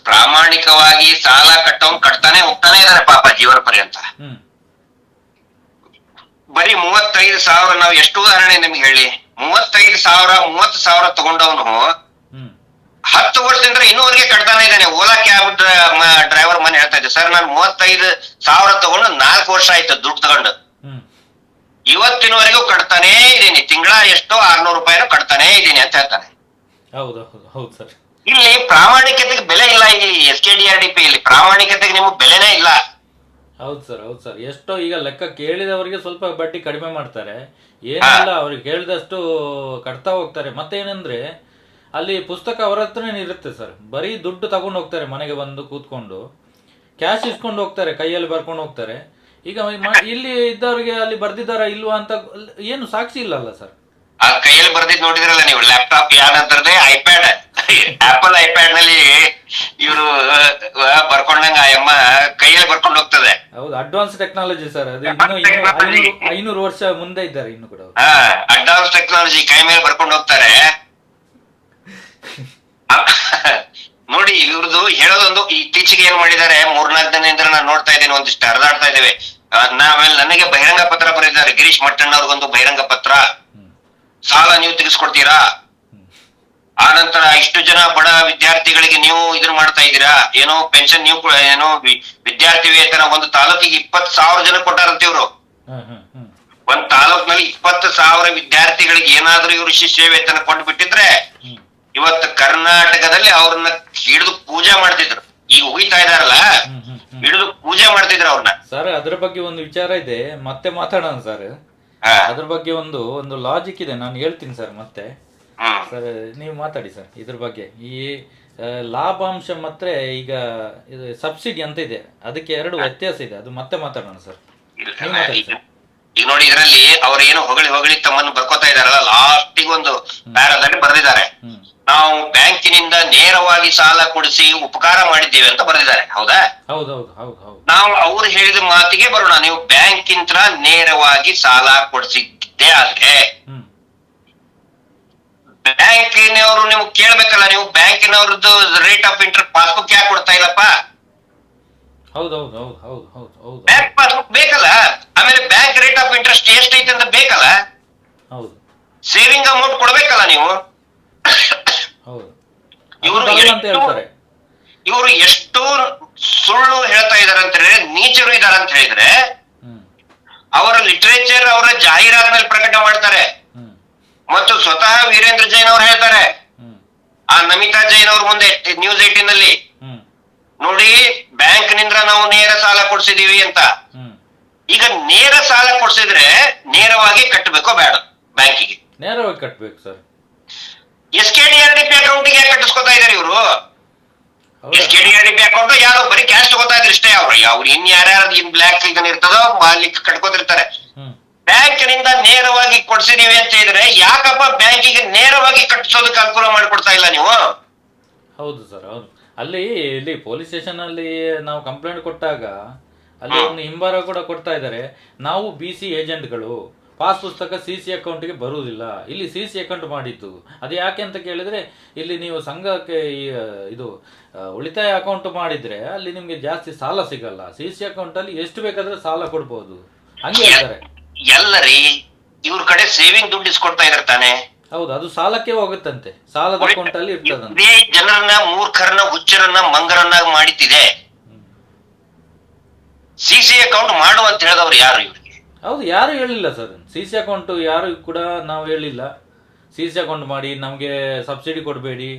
ಪ್ರಾಮಾಣಿಕವಾಗಿ ಸಾಲ ಕಟ್ಟೋನ್ ಕಟ್ತಾನೆ ಹೋಗ್ತಾನೆ ಇದಾರೆ ಪಾಪ ಜೀವನ ಪರ್ಯಂತ. ಬರೀ 35,000, ನಾವು ಎಷ್ಟು ಉದಾಹರಣೆ ನಿಮ್ಗೆ ಹೇಳಿ. 30,000 ತಗೊಂಡವನು 10 ವರ್ಷದಿಂದ ಇನ್ನೂವರೆಗೆ ಕಟ್ತಾನೆ ಇದ್ದಾನೆ. ಓಲಾ ಕ್ಯಾಬ್ ಡ್ರೈವರ್ ಮನೆ ಹೇಳ್ತಾ ಇದ್ದೆ, ಸರ್ ನಾನು 35,000 ತಗೊಂಡು 4 ವರ್ಷ ಆಯ್ತು ದುಡ್ಡು ತಗೊಂಡು, ಇವತ್ತಿನವರೆಗೂ ಕಟ್ತಾನೇ ಇದ್ದೀನಿ. ತಿಂಗಳ ಎಷ್ಟೋ 600 ರೂಪಾಯಿನೂ ಕಟ್ತಾನೇ ಇದ್ದೀನಿ ಅಂತ ಹೇಳ್ತಾನೆ. ಹೌದು, ಹೌದು ಸರ್. ಇಲ್ಲಿ ಪ್ರಾಮಾಣಿಕತೆಗೆ ಬೆಲೆ ಇಲ್ಲ. ಈ SKDRDP ಇಲ್ಲಿ ಪ್ರಾಮಾಣಿಕತೆಗೆ ನಿಮಗೆ ಬೆಲೆನೇ ಇಲ್ಲ. ಹೌದು ಸರ್, ಹೌದು ಸರ್. ಎಷ್ಟೋ ಈಗ ಲೆಕ್ಕ ಕೇಳಿದವರಿಗೆ ಸ್ವಲ್ಪ ಬಡ್ಡಿ ಕಡಿಮೆ ಮಾಡ್ತಾರೆ, ಏನಿಲ್ಲ ಅವ್ರಿಗೆ ಕೇಳಿದಷ್ಟು ಕಟ್ತಾ ಹೋಗ್ತಾರೆ. ಮತ್ತೇನಂದ್ರೆ ಅಲ್ಲಿ ಪುಸ್ತಕ ಅವರ ಹತ್ರನೇ ಇರುತ್ತೆ ಸರ್, ಬರೀ ದುಡ್ಡು ತಗೊಂಡು ಹೋಗ್ತಾರೆ, ಮನೆಗೆ ಬಂದು ಕೂತ್ಕೊಂಡು ಕ್ಯಾಶ್ ಇಸ್ಕೊಂಡು ಹೋಗ್ತಾರೆ, ಕೈಯಲ್ಲಿ ಬರ್ಕೊಂಡು ಹೋಗ್ತಾರೆ. ಈಗ ಇಲ್ಲಿ ಇದ್ದವ್ರಿಗೆ ಅಲ್ಲಿ ಬರ್ದಿದ್ದಾರ ಇಲ್ವಾ ಅಂತ ಏನು ಸಾಕ್ಷಿ ಇಲ್ಲಲ್ಲ ಸರ್. ಆ ಕೈಯಲ್ಲಿ ಬರ್ದಿದ್ ನೋಡಿದ್ರಲ್ಲ ನೀವು, ಲ್ಯಾಪ್ಟಾಪ್ ಯಾರಂತರದೆ ಐಪ್ಯಾಡ್, ಆಪಲ್ ಐಪ್ಯಾಡ್ ನಲ್ಲಿ ಇವರು ಬರ್ಕೊಂಡಂಗ ಅಮ್ಮ ಕೈಯಲ್ಲಿ ಬರ್ಕೊಂಡು ಹೋಗ್ತದೆ. ಹೌದು, ಅಡ್ವಾನ್ಸ್ ಟೆಕ್ನಾಲಜಿ ಸರ್. ಅದು 500 ವರ್ಷ ಮುಂದೆ ಇದ್ದಾರೆ ಇನ್ನು ಕೂಡ. ಅಡ್ವಾನ್ಸ್ ಟೆಕ್ನಾಲಜಿ ಕೈ ಮೇಲೆ ಬರ್ಕೊಂಡು ಹೋಗ್ತಾರೆ. ನೋಡಿ, ಇವ್ರದ್ದು ಹೇಳೋದೊಂದು. ಇತ್ತೀಚೆಗೆ ಏನ್ ಮಾಡಿದ್ದಾರೆ, 3-4 ದಿನದಿಂದ ನಾನು ನೋಡ್ತಾ ಇದ್ದೀನಿ, ಒಂದಿಷ್ಟು ಹರಿದಾಡ್ತಾ ಇದ್ದೇವೆ. ಆಮೇಲೆ ನನಗೆ ಬಹಿರಂಗ ಪತ್ರ ಬರೆದಿದ್ದಾರೆ, ಗಿರೀಶ್ ಮಟ್ಟಣ್ಣ ಅವ್ರಿಗೊಂದು ಬಹಿರಂಗ ಪತ್ರ. ಸಾಲ ನೀವು ತೆಗೆಸ್ಕೊಡ್ತೀರಾ? ಆ ನಂತರ ಇಷ್ಟು ಜನ ಬಡ ವಿದ್ಯಾರ್ಥಿಗಳಿಗೆ ನೀವು ಇದನ್ನ ಮಾಡ್ತಾ ಇದ್ದೀರಾ, ಏನೋ ಪೆನ್ಷನ್ ನೀವು ಏನೋ ವಿದ್ಯಾರ್ಥಿ ವೇತನ ಒಂದು ತಾಲೂಕಿಗೆ 20,000 ಜನ ಕೊಟ್ಟಾರಂತೆ ಇವರು. ಒಂದ್ ತಾಲೂಕಿನಲ್ಲಿ 20,000 ವಿದ್ಯಾರ್ಥಿಗಳಿಗೆ ಏನಾದ್ರೂ ಇವರು ಶಿಷ್ಯ ವೇತನ ಕೊಟ್ಟು ಬಿಟ್ಟಿದ್ರೆ ಇವತ್ತು ಕರ್ನಾಟಕದಲ್ಲಿ ಅವ್ರನ್ನ ಹಿಡಿದು ಪೂಜೆ ಮಾಡ್ತಿದ್ರು. ಈಗ ಉಗಿತಾ ಇದಾರಲ್ಲ, ಹಿಡಿದು ಪೂಜೆ ಮಾಡ್ತಿದ್ರು ಅವ್ರನ್ನ. ಸರ್, ಅದ್ರ ಬಗ್ಗೆ ಒಂದು ವಿಚಾರ ಇದೆ, ಮತ್ತೆ ಮಾತಾಡೋಣ ಸರ್. ಅದ್ರ ಬಗ್ಗೆ ಒಂದು ಲಾಜಿಕ್ ಇದೆ, ನಾನು ಹೇಳ್ತೀನಿ ಸರ್ ಮತ್ತೆ. ಸರ್ ನೀವು ಮಾತಾಡಿ ಸರ್ ಇದ್ರ ಬಗ್ಗೆ. ಈ ಲಾಭಾಂಶ ಮತ್ತೆ ಈಗ ಇದು ಸಬ್ಸಿಡಿ ಅಂತ ಇದೆ, ಅದಕ್ಕೆ 2 ವ್ಯತ್ಯಾಸ ಇದೆ, ಅದು ಮತ್ತೆ ಮಾತಾಡೋಣ ಸರ್. ಈಗ ನೋಡಿ, ಇದರಲ್ಲಿ ಅವ್ರು ಏನು ಹೊಗಳಿ ತಮ್ಮನ್ನು ಬರ್ಕೋತಾ ಇದಾರಲ್ಲ, ಲಾಸ್ಟಿಗೆ ಒಂದು ಪ್ಯಾರಾದಲ್ಲಿ ಬರ್ದಿದ್ದಾರೆ, ನಾವು ಬ್ಯಾಂಕಿನಿಂದ ನೇರವಾಗಿ ಸಾಲ ಕೊಡಿಸಿ ಉಪಕಾರ ಮಾಡಿದ್ದೇವೆ ಅಂತ ಬರೆದಿದ್ದಾರೆ. ಹೌದಾ? ಹೌದೌದು ಹೌದು ಹೌದು. ನಾವು ಅವ್ರು ಹೇಳಿದ ಮಾತಿಗೆ ಬರೋಣ. ನೀವು ಬ್ಯಾಂಕಿಂದ ನೇರವಾಗಿ ಸಾಲ ಕೊಡಿಸಿದ್ದೇ ಆದ್ರೆ ಹ್ಮ್ ಬ್ಯಾಂಕಿನವರು ನೀವು ಕೇಳ್ಬೇಕಲ್ಲ, ನೀವು ಬ್ಯಾಂಕಿನವ್ರದ್ದು ರೇಟ್ ಆಫ್ ಇಂಟ್ರೆಸ್ಟ್ ಪಾಸ್ಬುಕ್ ಯಾಕೆ ಕೊಡ್ತಾ ಇಲ್ಲಪ್ಪ? ಹೌದೌದು ಹೌದು ಹೌದು ಹೌದು ಹೌದು ಬ್ಯಾಂಕ್ ಪಾಸ್ಬುಕ್ ಬೇಕಲ್ಲ. ಆಮೇಲೆ ಬ್ಯಾಂಕ್ ರೇಟ್ ಆಫ್ ಇಂಟ್ರೆಸ್ಟ್ ಎಷ್ಟೈತೆ ಅಂತ ಬೇಕಲ್ಲ. ಹೌದು ಸೇವಿಂಗ್ ಅಮೌಂಟ್ ಕೊಡ್ಬೇಕಲ್ಲ ನೀವು. ಹೌದು ಇವರು ಅದಲ್ಲ ಅಂತ ಹೇಳ್ತಾರೆ. ಇವರು ಎಷ್ಟು ಸುಳ್ಳು ಹೇಳ್ತಾ ಇದಾರೆ ಅಂತ ಹೇಳಿದ್ರೆ, ನೀಚರು ಇದಾರೆ ಅಂತ ಹೇಳಿದ್ರೆ ಹ್ಮ್ ಅವರ ಲಿಟರೇಚರ್ ಅವರ ಜಾಹೀರಾತಿನಲ್ಲಿ ಪ್ರಕಟ ಮಾಡ್ತಾರೆ. ಹ್ಮ್ ಮತ್ತು ಸ್ವತಃ ವೀರೇಂದ್ರ ಜೈನ್ ಅವರು ಹೇಳ್ತಾರೆ ಹ್ಮ್ ಆ ನಮಿತಾ ಜೈನ್ ಅವ್ರ ಮುಂದೆ ನ್ಯೂಸ್ 18 ನಲ್ಲಿ, ಹ್ಮ್ ನೋಡಿ ಬ್ಯಾಂಕ್ ನಿಂದ ನಾವು ನೇರ ಸಾಲ ಕೊಡ್ಸಿದೀವಿ ಅಂತ. ಹ್ಮ್ ಈಗ ನೇರ ಸಾಲ ಕೊಡ್ಸಿದ್ರೆ ನೇರವಾಗಿ ಕಟ್ಟಬೇಕೋ ಬೇಡ ಬ್ಯಾಂಕಿಗೆ? ನೇರವಾಗಿ ಕಟ್ಬೇಕು ಸರ್. SKDRDP ಅಕೌಂಟಿಗೆ ಯಾಕೆ ಕಟ್ಟಿಸ್ಕೊತಾ ಇದಾರೆ ಇವರು? ಹೌದಾ? SKDRDP ಅಕೌಂಟ್ ಯಾರು ಬರೀ ಕ್ಯಾಶ್ ತಗೋತಾ ಇದ್ರು ಇಷ್ಟೇ. ಅವ್ರು ಇನ್ ಯಾರ್ಯಾರು ಇನ್ ಬ್ಲಾಕ್ ಇದನ್ನ ಇರ್ತದೋ ಅಲ್ಲಿ ಕಟ್ಕೋತಿರ್ತಾರೆ. ಹ್ಮ್ ಬ್ಯಾಂಕಿನಿಂದ ನೇರವಾಗಿ ಕೊಡ್ಸಿದೀವಿ ಅಂತ ಹೇಳಿದ್ರೆ ಯಾಕಪ್ಪ ಬ್ಯಾಂಕಿಗೆ ನೇರವಾಗಿ ಕಟ್ಟಿಸೋದಕ್ಕೆ ಅನುಕೂಲ ಮಾಡಿಕೊಡ್ತಾ ಇಲ್ಲ ನೀವು? ಹೌದು ಸರ್ ಹೌದು. ಇಲ್ಲಿ ಪೊಲೀಸ್ ಸ್ಟೇಷನ್ ಅಲ್ಲಿ ನಾವು ಕಂಪ್ಲೇಂಟ್ ಕೊಟ್ಟಾಗ ಅಲ್ಲಿ ಒಂದು ಹಿಂಬಾರ ಕೂಡ ಕೊಡ್ತಾ ಇದ್ದಾರೆ, ನಾವು BC ಏಜೆಂಟ್ಗಳು, ಪಾಸ್ ಪುಸ್ತಕ CC ಅಕೌಂಟ್ಗೆ ಬರುವುದಿಲ್ಲ, ಇಲ್ಲಿ CC ಅಕೌಂಟ್ ಮಾಡಿದ್ದು. ಅದು ಯಾಕೆ ಅಂತ ಕೇಳಿದ್ರೆ, ಇಲ್ಲಿ ನೀವು ಸಂಘಕ್ಕೆ ಇದು ಉಳಿತಾಯ ಅಕೌಂಟ್ ಮಾಡಿದ್ರೆ ಅಲ್ಲಿ ನಿಮ್ಗೆ ಜಾಸ್ತಿ ಸಾಲ ಸಿಗಲ್ಲ, CC ಅಕೌಂಟ್ ಅಲ್ಲಿ ಎಷ್ಟು ಬೇಕಾದ್ರೆ ಸಾಲ ಕೊಡ್ಬೋದು ಹಂಗೆ ಹೇಳ್ತಾರೆ. ಎಲ್ಲರಿ ಇವ್ರ ಕಡೆ ಸೇವಿಂಗ್ ದುಡ್ಡು ಇಸ್ಕೊಡ್ತಾ ಇದಾರೆ ತಾನೆ. ಹೌದು, ಅದು ಸಾಲಕ್ಕೆ ಹೋಗುತ್ತಂತೆ, ಸಾಲದ ಅಕೌಂಟ್ ಅಲ್ಲಿ ಇರ್ತದಂತೆ. ಇದೇ ಜನರನ್ನ ಮೂರ್ಖರನ್ನ ಹುಚ್ಚರನ್ನ ಮಂಗರನ್ನಾಗಿ ಮಾಡಿತಿದೆ. CC ಅಕೌಂಟ್ ಮಾಡು ಅಂತ ಹೇಳಿದವ್ರು ಯಾರು ಇವ್ರಿಗೆ? ಹೌದು, ಯಾರು ಹೇಳಿಲ್ಲ ಸರ್. CC ಅಕೌಂಟ್ ಯಾರು ಕೂಡ ನಾವು ಹೇಳಿಲ್ಲ. CC ಅಕೌಂಟ್ ಮಾಡಿ ನಮಗೆ ಸಬ್ಸಿಡಿ ಕೊಡಬೇಡಿ,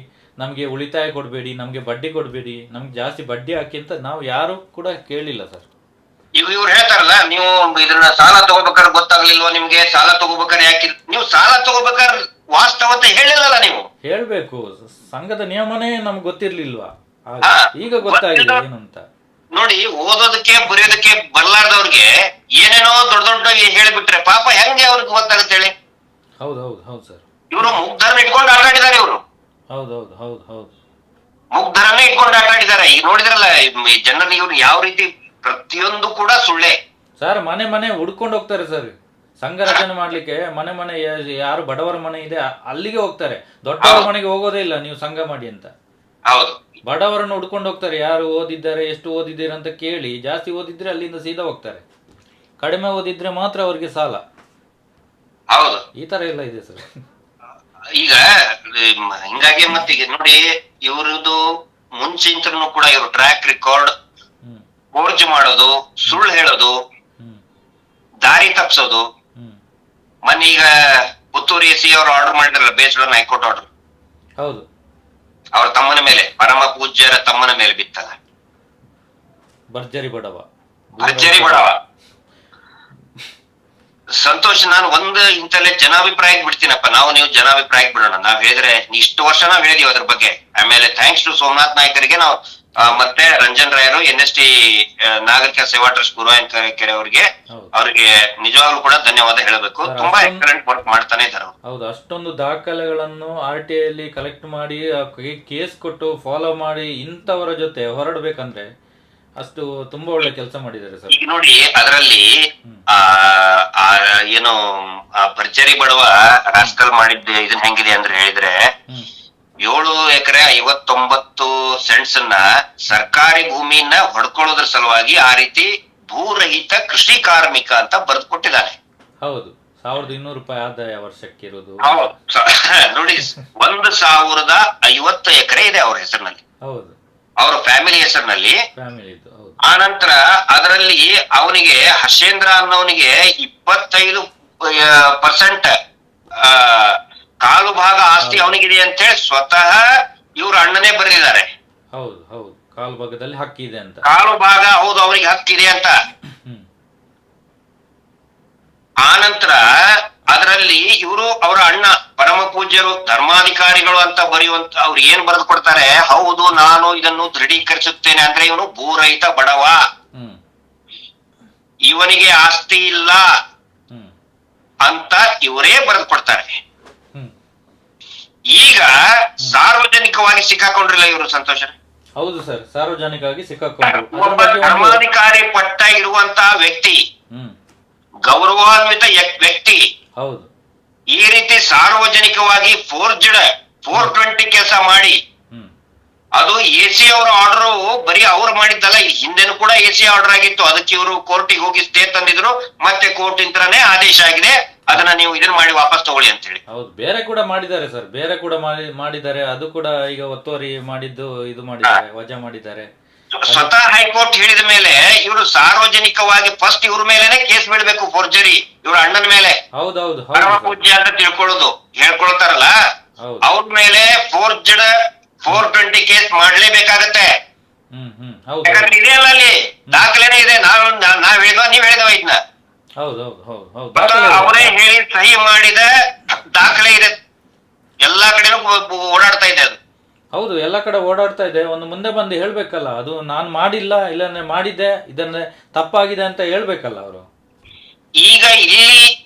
ನಮಗೆ ಉಳಿತಾಯ ಕೊಡಬೇಡಿ, ನಮಗೆ ಬಡ್ಡಿ ಕೊಡಬೇಡಿ, ನಮ್ಗೆ ಜಾಸ್ತಿ ಬಡ್ಡಿ ಹಾಕಿ ಅಂತ ನಾವು ಯಾರು ಕೂಡ ಕೇಳಿಲ್ಲ ಸರ್. ಇವ್ರು ಹೇಳ್ತಾರಲ್ಲ, ನೀವು ಇದನ್ನ ಸಾಲ ತಗೋಬೇಕಾದ್ರೆ ಗೊತ್ತಾಗ್ಲಿಲ್ವಾ ನಿಮ್ಗೆ? ಸಾಲ ತಗೋಬೇಕಾದ್ರೆ ಯಾಕೆ ನೀವು ಸಾಲ ತಗೋಬೇಕಾದ್ರೆ ವಾಸ್ತವತೆ ಹೇಳಿಲ್ಲಲ್ಲ ನೀವು? ಹೇಳ್ಬೇಕು, ಸಂಘದ ನಿಯಮನೇ ನಮ್ಗೆ ಗೊತ್ತಿರ್ಲಿಲ್ವಾ, ಈಗ ಗೊತ್ತಾಗಿದೆ ಏನಂತ. ನೋಡಿ, ಓದೋದಕ್ಕೆ ಬರೆಯೋದಕ್ಕೆ ಬರ್ಲಾರ್ದವ್ರಿಗೆ ಏನೇನೋ ದೊಡ್ಡ ದೊಡ್ಡ ಹೇಳ್ಬಿಟ್ರೆ ಪಾಪ ಹೆಂಗೆ ಅವ್ರಿಗೆ ಗೊತ್ತಾಗುತ್ತೆ ಹೇಳಿ? ಹೌದು ಹೌದು ಹೌದು ಸರ್. ಇವರು ಮುಗ್ಧರನ್ನ ಇಟ್ಕೊಂಡು ಆಟ ಆಡಿದ್ದಾರೆ. ಇವರು ಹೌದು ಹೌದು ಹೌದು ಹೌದು ಮುಗ್ಧರನ್ನೇ ಇಟ್ಕೊಂಡು ಆಟ ಆಡಿದ್ದಾರೆ. ಈಗ ನೋಡಿದ್ರಲ್ಲ ಜನರಿಗೆ ಇವ್ರು ಯಾವ ರೀತಿ ಪ್ರತಿಯೊಂದು ಕೂಡ ಸುಳ್ಳೆ ಸರ್. ಮನೆ ಮನೆ ಹುಡ್ಕೊಂಡು ಹೋಗ್ತಾರೆ ಸರ್, ಸಂಘ ರಚನೆ ಮಾಡ್ಲಿಕ್ಕೆ. ಮನೆ ಮನೆ ಯಾರು ಬಡವರ ಮನೆ ಇದೆ ಅಲ್ಲಿಗೆ ಹೋಗ್ತಾರೆ, ದೊಡ್ಡವರ ಮನೆಗೆ ಹೋಗೋದೇ ಇಲ್ಲ ನೀವು ಸಂಘ ಮಾಡಿ ಅಂತ. ಹೌದು, ಬಡವರನ್ನು ಹುಡ್ಕೊಂಡು ಹೋಗ್ತಾರೆ, ಯಾರು ಓದಿದ್ದಾರೆ, ಎಷ್ಟು ಓದಿದ್ದೀರ ಅಂತ ಕೇಳಿ. ಜಾಸ್ತಿ ಓದಿದ್ರೆ ಅಲ್ಲಿಂದ ಸೀದಾ ಹೋಗ್ತಾರೆ, ಕಡಿಮೆ ಓದಿದ್ರೆ ಮಾತ್ರ ಅವ್ರಿಗೆ ಸಾಲ. ಹೌದು, ಈ ತರ ಎಲ್ಲ ಇದೆ ಸರ್. ಈಗ ಹಿಂಗಾಗಿ ಮತ್ತೀಗ ನೋಡಿ, ಇವ್ರದ್ದು ಮುಂಚಿಂತನೂ ಕೂಡ ಇವ್ರ ಟ್ರ್ಯಾಕ್ ರೆಕಾರ್ಡ್ ಫೋರ್ಜ್ ಮಾಡೋದು, ಸುಳ್ಳು ಹೇಳೋದು, ದಾರಿ ತಪ್ಪಿಸೋದು. ಮೊನ್ನೆ ಈಗ ಪುತ್ತೂರು SC ಅವರು ಆರ್ಡರ್ ಮಾಡಿದ್ರಲ್ಲ, ಬೇಸ್ಡ್ ಆನ್ ಹೈಕೋರ್ಟ್ ಆರ್ಡರ್. ಹೌದು, ಅವ್ರ ತಮ್ಮನ ಮೇಲೆ, ಪರಮ ಪೂಜ್ಯರ ತಮ್ಮನ ಮೇಲೆ ಬಿತ್ತಲ್ಲ, ಭರ್ಜರಿ ಬಡವ. ಸಂತೋಷ್, ನಾನು ಒಂದು ಇಂತಲ್ಲೇ ಜನಾಭಿಪ್ರಾಯಕ್ಕೆ ಬಿಡ್ತೀನಪ್ಪ. ನೀವು ಜನಾಭಿಪ್ರಾಯಕ್ಕೆ ಬಿಡೋಣ. ನಾವ್ ಹೇಳಿದ್ರೆ ಇಷ್ಟು ವರ್ಷ ನಾವ್ ಹೇಳಿದೀವಿ ಅದ್ರ ಬಗ್ಗೆ. ಆಮೇಲೆ ಥ್ಯಾಂಕ್ಸ್ ಟು ಸೋಮನಾಥ್ ನಾಯ್ಕರಿಗೆ ನಾವು ಮತ್ತೆ ರಂಜನ್ ರಾಯರು, NST ನಾಗರಿಕ ಸೇವಾ ಟ್ರಸ್ಟ್ ಗುರುವಾಯನ್ ಕೆರೆ ಅವರಿಗೆ ನಿಜವಾಗ್ಲೂ ಕೂಡ ಧನ್ಯವಾದ ಹೇಳಬೇಕು. ತುಂಬಾ ಎಕ್ಸಲೆಂಟ್ ವರ್ಕ್ ಮಾಡ್ತಾನೆ ಇದ್ದಾರೆ. ಹೌದು, ಅಷ್ಟೊಂದು ದಾಖಲೆಗಳನ್ನು RTI ಅಲ್ಲಿ ಕಲೆಕ್ಟ್ ಮಾಡಿ ಕೇಸ್ ಕೊಟ್ಟು ಫಾಲೋ ಮಾಡಿ ಇಂಥವರ ಜೊತೆ ಹೊರಡ್ಬೇಕಂದ್ರೆ ಅಷ್ಟು ತುಂಬಾ ಒಳ್ಳೆ ಕೆಲಸ ಮಾಡಿದ್ದಾರೆ ಸರ್. ಈಗ ನೋಡಿ, ಅದರಲ್ಲಿ ಏನು ಭರ್ಜರಿ ಬಡವ ರಾಸ್ಕಲ್ ಮಾಡಿದ್ದೆ ಇದನ್ನ ಹೆಂಗಿದೆ ಅಂದ್ರೆ ಹೇಳಿದ್ರೆ, 7 ಎಕರೆ 59 ಸೆಂಟ್ಸ್ ಸರ್ಕಾರಿ ಭೂಮಿಯನ್ನ ಹೊಡ್ಕೊಳ್ಳೋದ್ರ ಸಲುವಾಗಿ ಆ ರೀತಿ ಭೂರಹಿತ ಕೃಷಿ ಕಾರ್ಮಿಕ ಅಂತ ಬರೆದು ಕೊಟ್ಟಿದ್ದಾನೆ. ಹೌದು, 1200 ರೂಪಾಯಿ ಆದಾಯ ವರ್ಷಕ್ಕೆ ಇರೋದು. ನೋಡಿ, 1050 ಎಕರೆ ಇದೆ ಅವ್ರ ಹೆಸರಿನಲ್ಲಿ. ಹೌದು, ಅವ್ರ ಫ್ಯಾಮಿಲಿ ಹೆಸರಿನಲ್ಲಿ. ಆ ನಂತರ ಅದರಲ್ಲಿ ಅವನಿಗೆ ಹರ್ಷೇಂದ್ರ ಅನ್ನೋನಿಗೆ 25% ಕಾಲು ಭಾಗ ಆಸ್ತಿ ಅವನಿಗಿದೆ ಅಂತ ಹೇಳಿ ಸ್ವತಃ ಇವ್ರ ಅಣ್ಣನೇ ಬರೆದಿದ್ದಾರೆ. ಹೌದು ಹೌದು, ಕಾಲು ಭಾಗದಲ್ಲಿ ಹಕ್ಕಿದೆ ಅಂತ. ಕಾಲು ಭಾಗ ಹೌದು, ಅವನಿಗೆ ಹಕ್ಕಿದೆ ಅಂತ. ಆ ನಂತರ ಅದರಲ್ಲಿ ಇವರು ಅವರ ಅಣ್ಣ ಪರಮ ಪೂಜ್ಯರು ಧರ್ಮಾಧಿಕಾರಿಗಳು ಅಂತ ಬರೆಯುವಂತ ಅವ್ರು ಏನ್ ಬರೆದು ಕೊಡ್ತಾರೆ, ಹೌದು ನಾನು ಇದನ್ನು ದೃಢೀಕರಿಸುತ್ತೇನೆ ಅಂದ್ರೆ ಇವನು ಭೂರಹಿತ ಬಡವ, ಇವನಿಗೆ ಆಸ್ತಿ ಇಲ್ಲ ಅಂತ ಇವರೇ ಬರೆದು ಕೊಡ್ತಾರೆ. ಈಗ ಸಾರ್ವಜನಿಕವಾಗಿ ಸಿಕ್ಕಾಕೊಂಡ್ರಿಲ್ಲ ಇವರು ಸಂತೋಷ. ಹೌದು ಸರ್, ಸಾರ್ವಜನಿಕವಾಗಿ ಸಿಕ್ಕಾಕೊಂಡ್ರು. ಒಬ್ಬ ಧರ್ಮಾಧಿಕಾರಿ ಪಟ್ಟ ಇರುವಂತಹ ವ್ಯಕ್ತಿ, ಹ್ಮ್ ಗೌರವಾನ್ವಿತ ವ್ಯಕ್ತಿ ಹೌದು. ಈ ರೀತಿ ಸಾರ್ವಜನಿಕವಾಗಿ 420 ಕೆಲಸ ಮಾಡಿ, ಹ್ಮ್ ಅದು AC ಅವರ ಆರ್ಡರ್ ಬರೀ ಅವ್ರು ಮಾಡಿದ್ದಲ್ಲ, ಹಿಂದೆನೂ ಕೂಡ AC ಆರ್ಡರ್ ಆಗಿತ್ತು. ಅದಕ್ಕೆ ಇವರು ಕೋರ್ಟಿಗೆ ಹೋಗಿ ಸ್ಟೇ ತಂದಿದ್ರು, ಮತ್ತೆ ಕೋರ್ಟ್ ಇಂತ್ರನೇ ಆದೇಶ ಆಗಿದೆ, ಅದನ್ನ ನೀವು ಇದನ್ನ ಮಾಡಿ ವಾಪಸ್ ತಗೊಳ್ಳಿ ಅಂತ ಹೇಳಿ. ಹೌದು, ಬೇರೆ ಕೂಡ ಮಾಡಿದ್ದಾರೆ ಸರ್, ಬೇರೆ ಕೂಡ ಮಾಡಿದ್ದಾರೆ. ಅದು ಕೂಡ ಈಗ ಒತ್ತುವರಿ ಮಾಡಿದ್ದು ಇದು ಮಾಡಿದ್ದಾರೆ, ವಜಾ ಮಾಡಿದ್ದಾರೆ. ಸ್ವತಃ ಹೈಕೋರ್ಟ್ ಹೇಳಿದ ಮೇಲೆ ಇವರು ಸಾರ್ವಜನಿಕವಾಗಿ ಫಸ್ಟ್ ಇವ್ರ ಮೇಲೆನೆ ಕೇಸ್ ಬಿಡ್ಬೇಕು, ಫೋರ್ಜರಿ ಇವ್ರ ಅಣ್ಣನ ಮೇಲೆ. ಹೌದೌದು ಪರಮ ಪೂಜ್ಯ ಅಂತ ತಿಳ್ಕೊಳ್ಳೋದು ಹೇಳ್ಕೊಳ್ತಾರಲ್ಲ, ಹೌದು. ಅವ್ರ ಮೇಲೆ 420 ಕೇಸ್ ಮಾಡ್ಲೇಬೇಕಾಗತ್ತೆ. ಹೌದು ಯಾಕಂದ್ರೆ ಇದೆ ಅಲ್ಲ, ಅಲ್ಲಿ ದಾಖಲೆನೇ ಇದೆ. ನಾವ್ ಹೇಳಿದ್ವ, ನೀವ್ ಹೇಳಿದವ ಇದನ್ನ, ಹೌದೌದು ಹೌದು ಹೌದು. ಅವರೇ ಹೇಳಿ ಸಹಿ ಮಾಡಿದ ದಾಖಲೆ ಇದೆ, ಎಲ್ಲಾ ಕಡೆನೂ ಓಡಾಡ್ತಾ ಇದೆ ಅದು. ಹೌದು, ಎಲ್ಲ ಕಡೆ ಓಡಾಡ್ತಾ ಇದೆ. ಒಂದು ಮುಂದೆ ಬಂದು ಹೇಳ್ಬೇಕಲ್ಲ, ಅದು ನಾನು ಮಾಡಿಲ್ಲ, ಇಲ್ಲ ಮಾಡಿದ್ದೆ, ಇದನ್ನ ತಪ್ಪಾಗಿದೆ ಅಂತ ಹೇಳ್ಬೇಕಲ್ಲ ಅವರು. ಈಗ ಇಲ್ಲಿ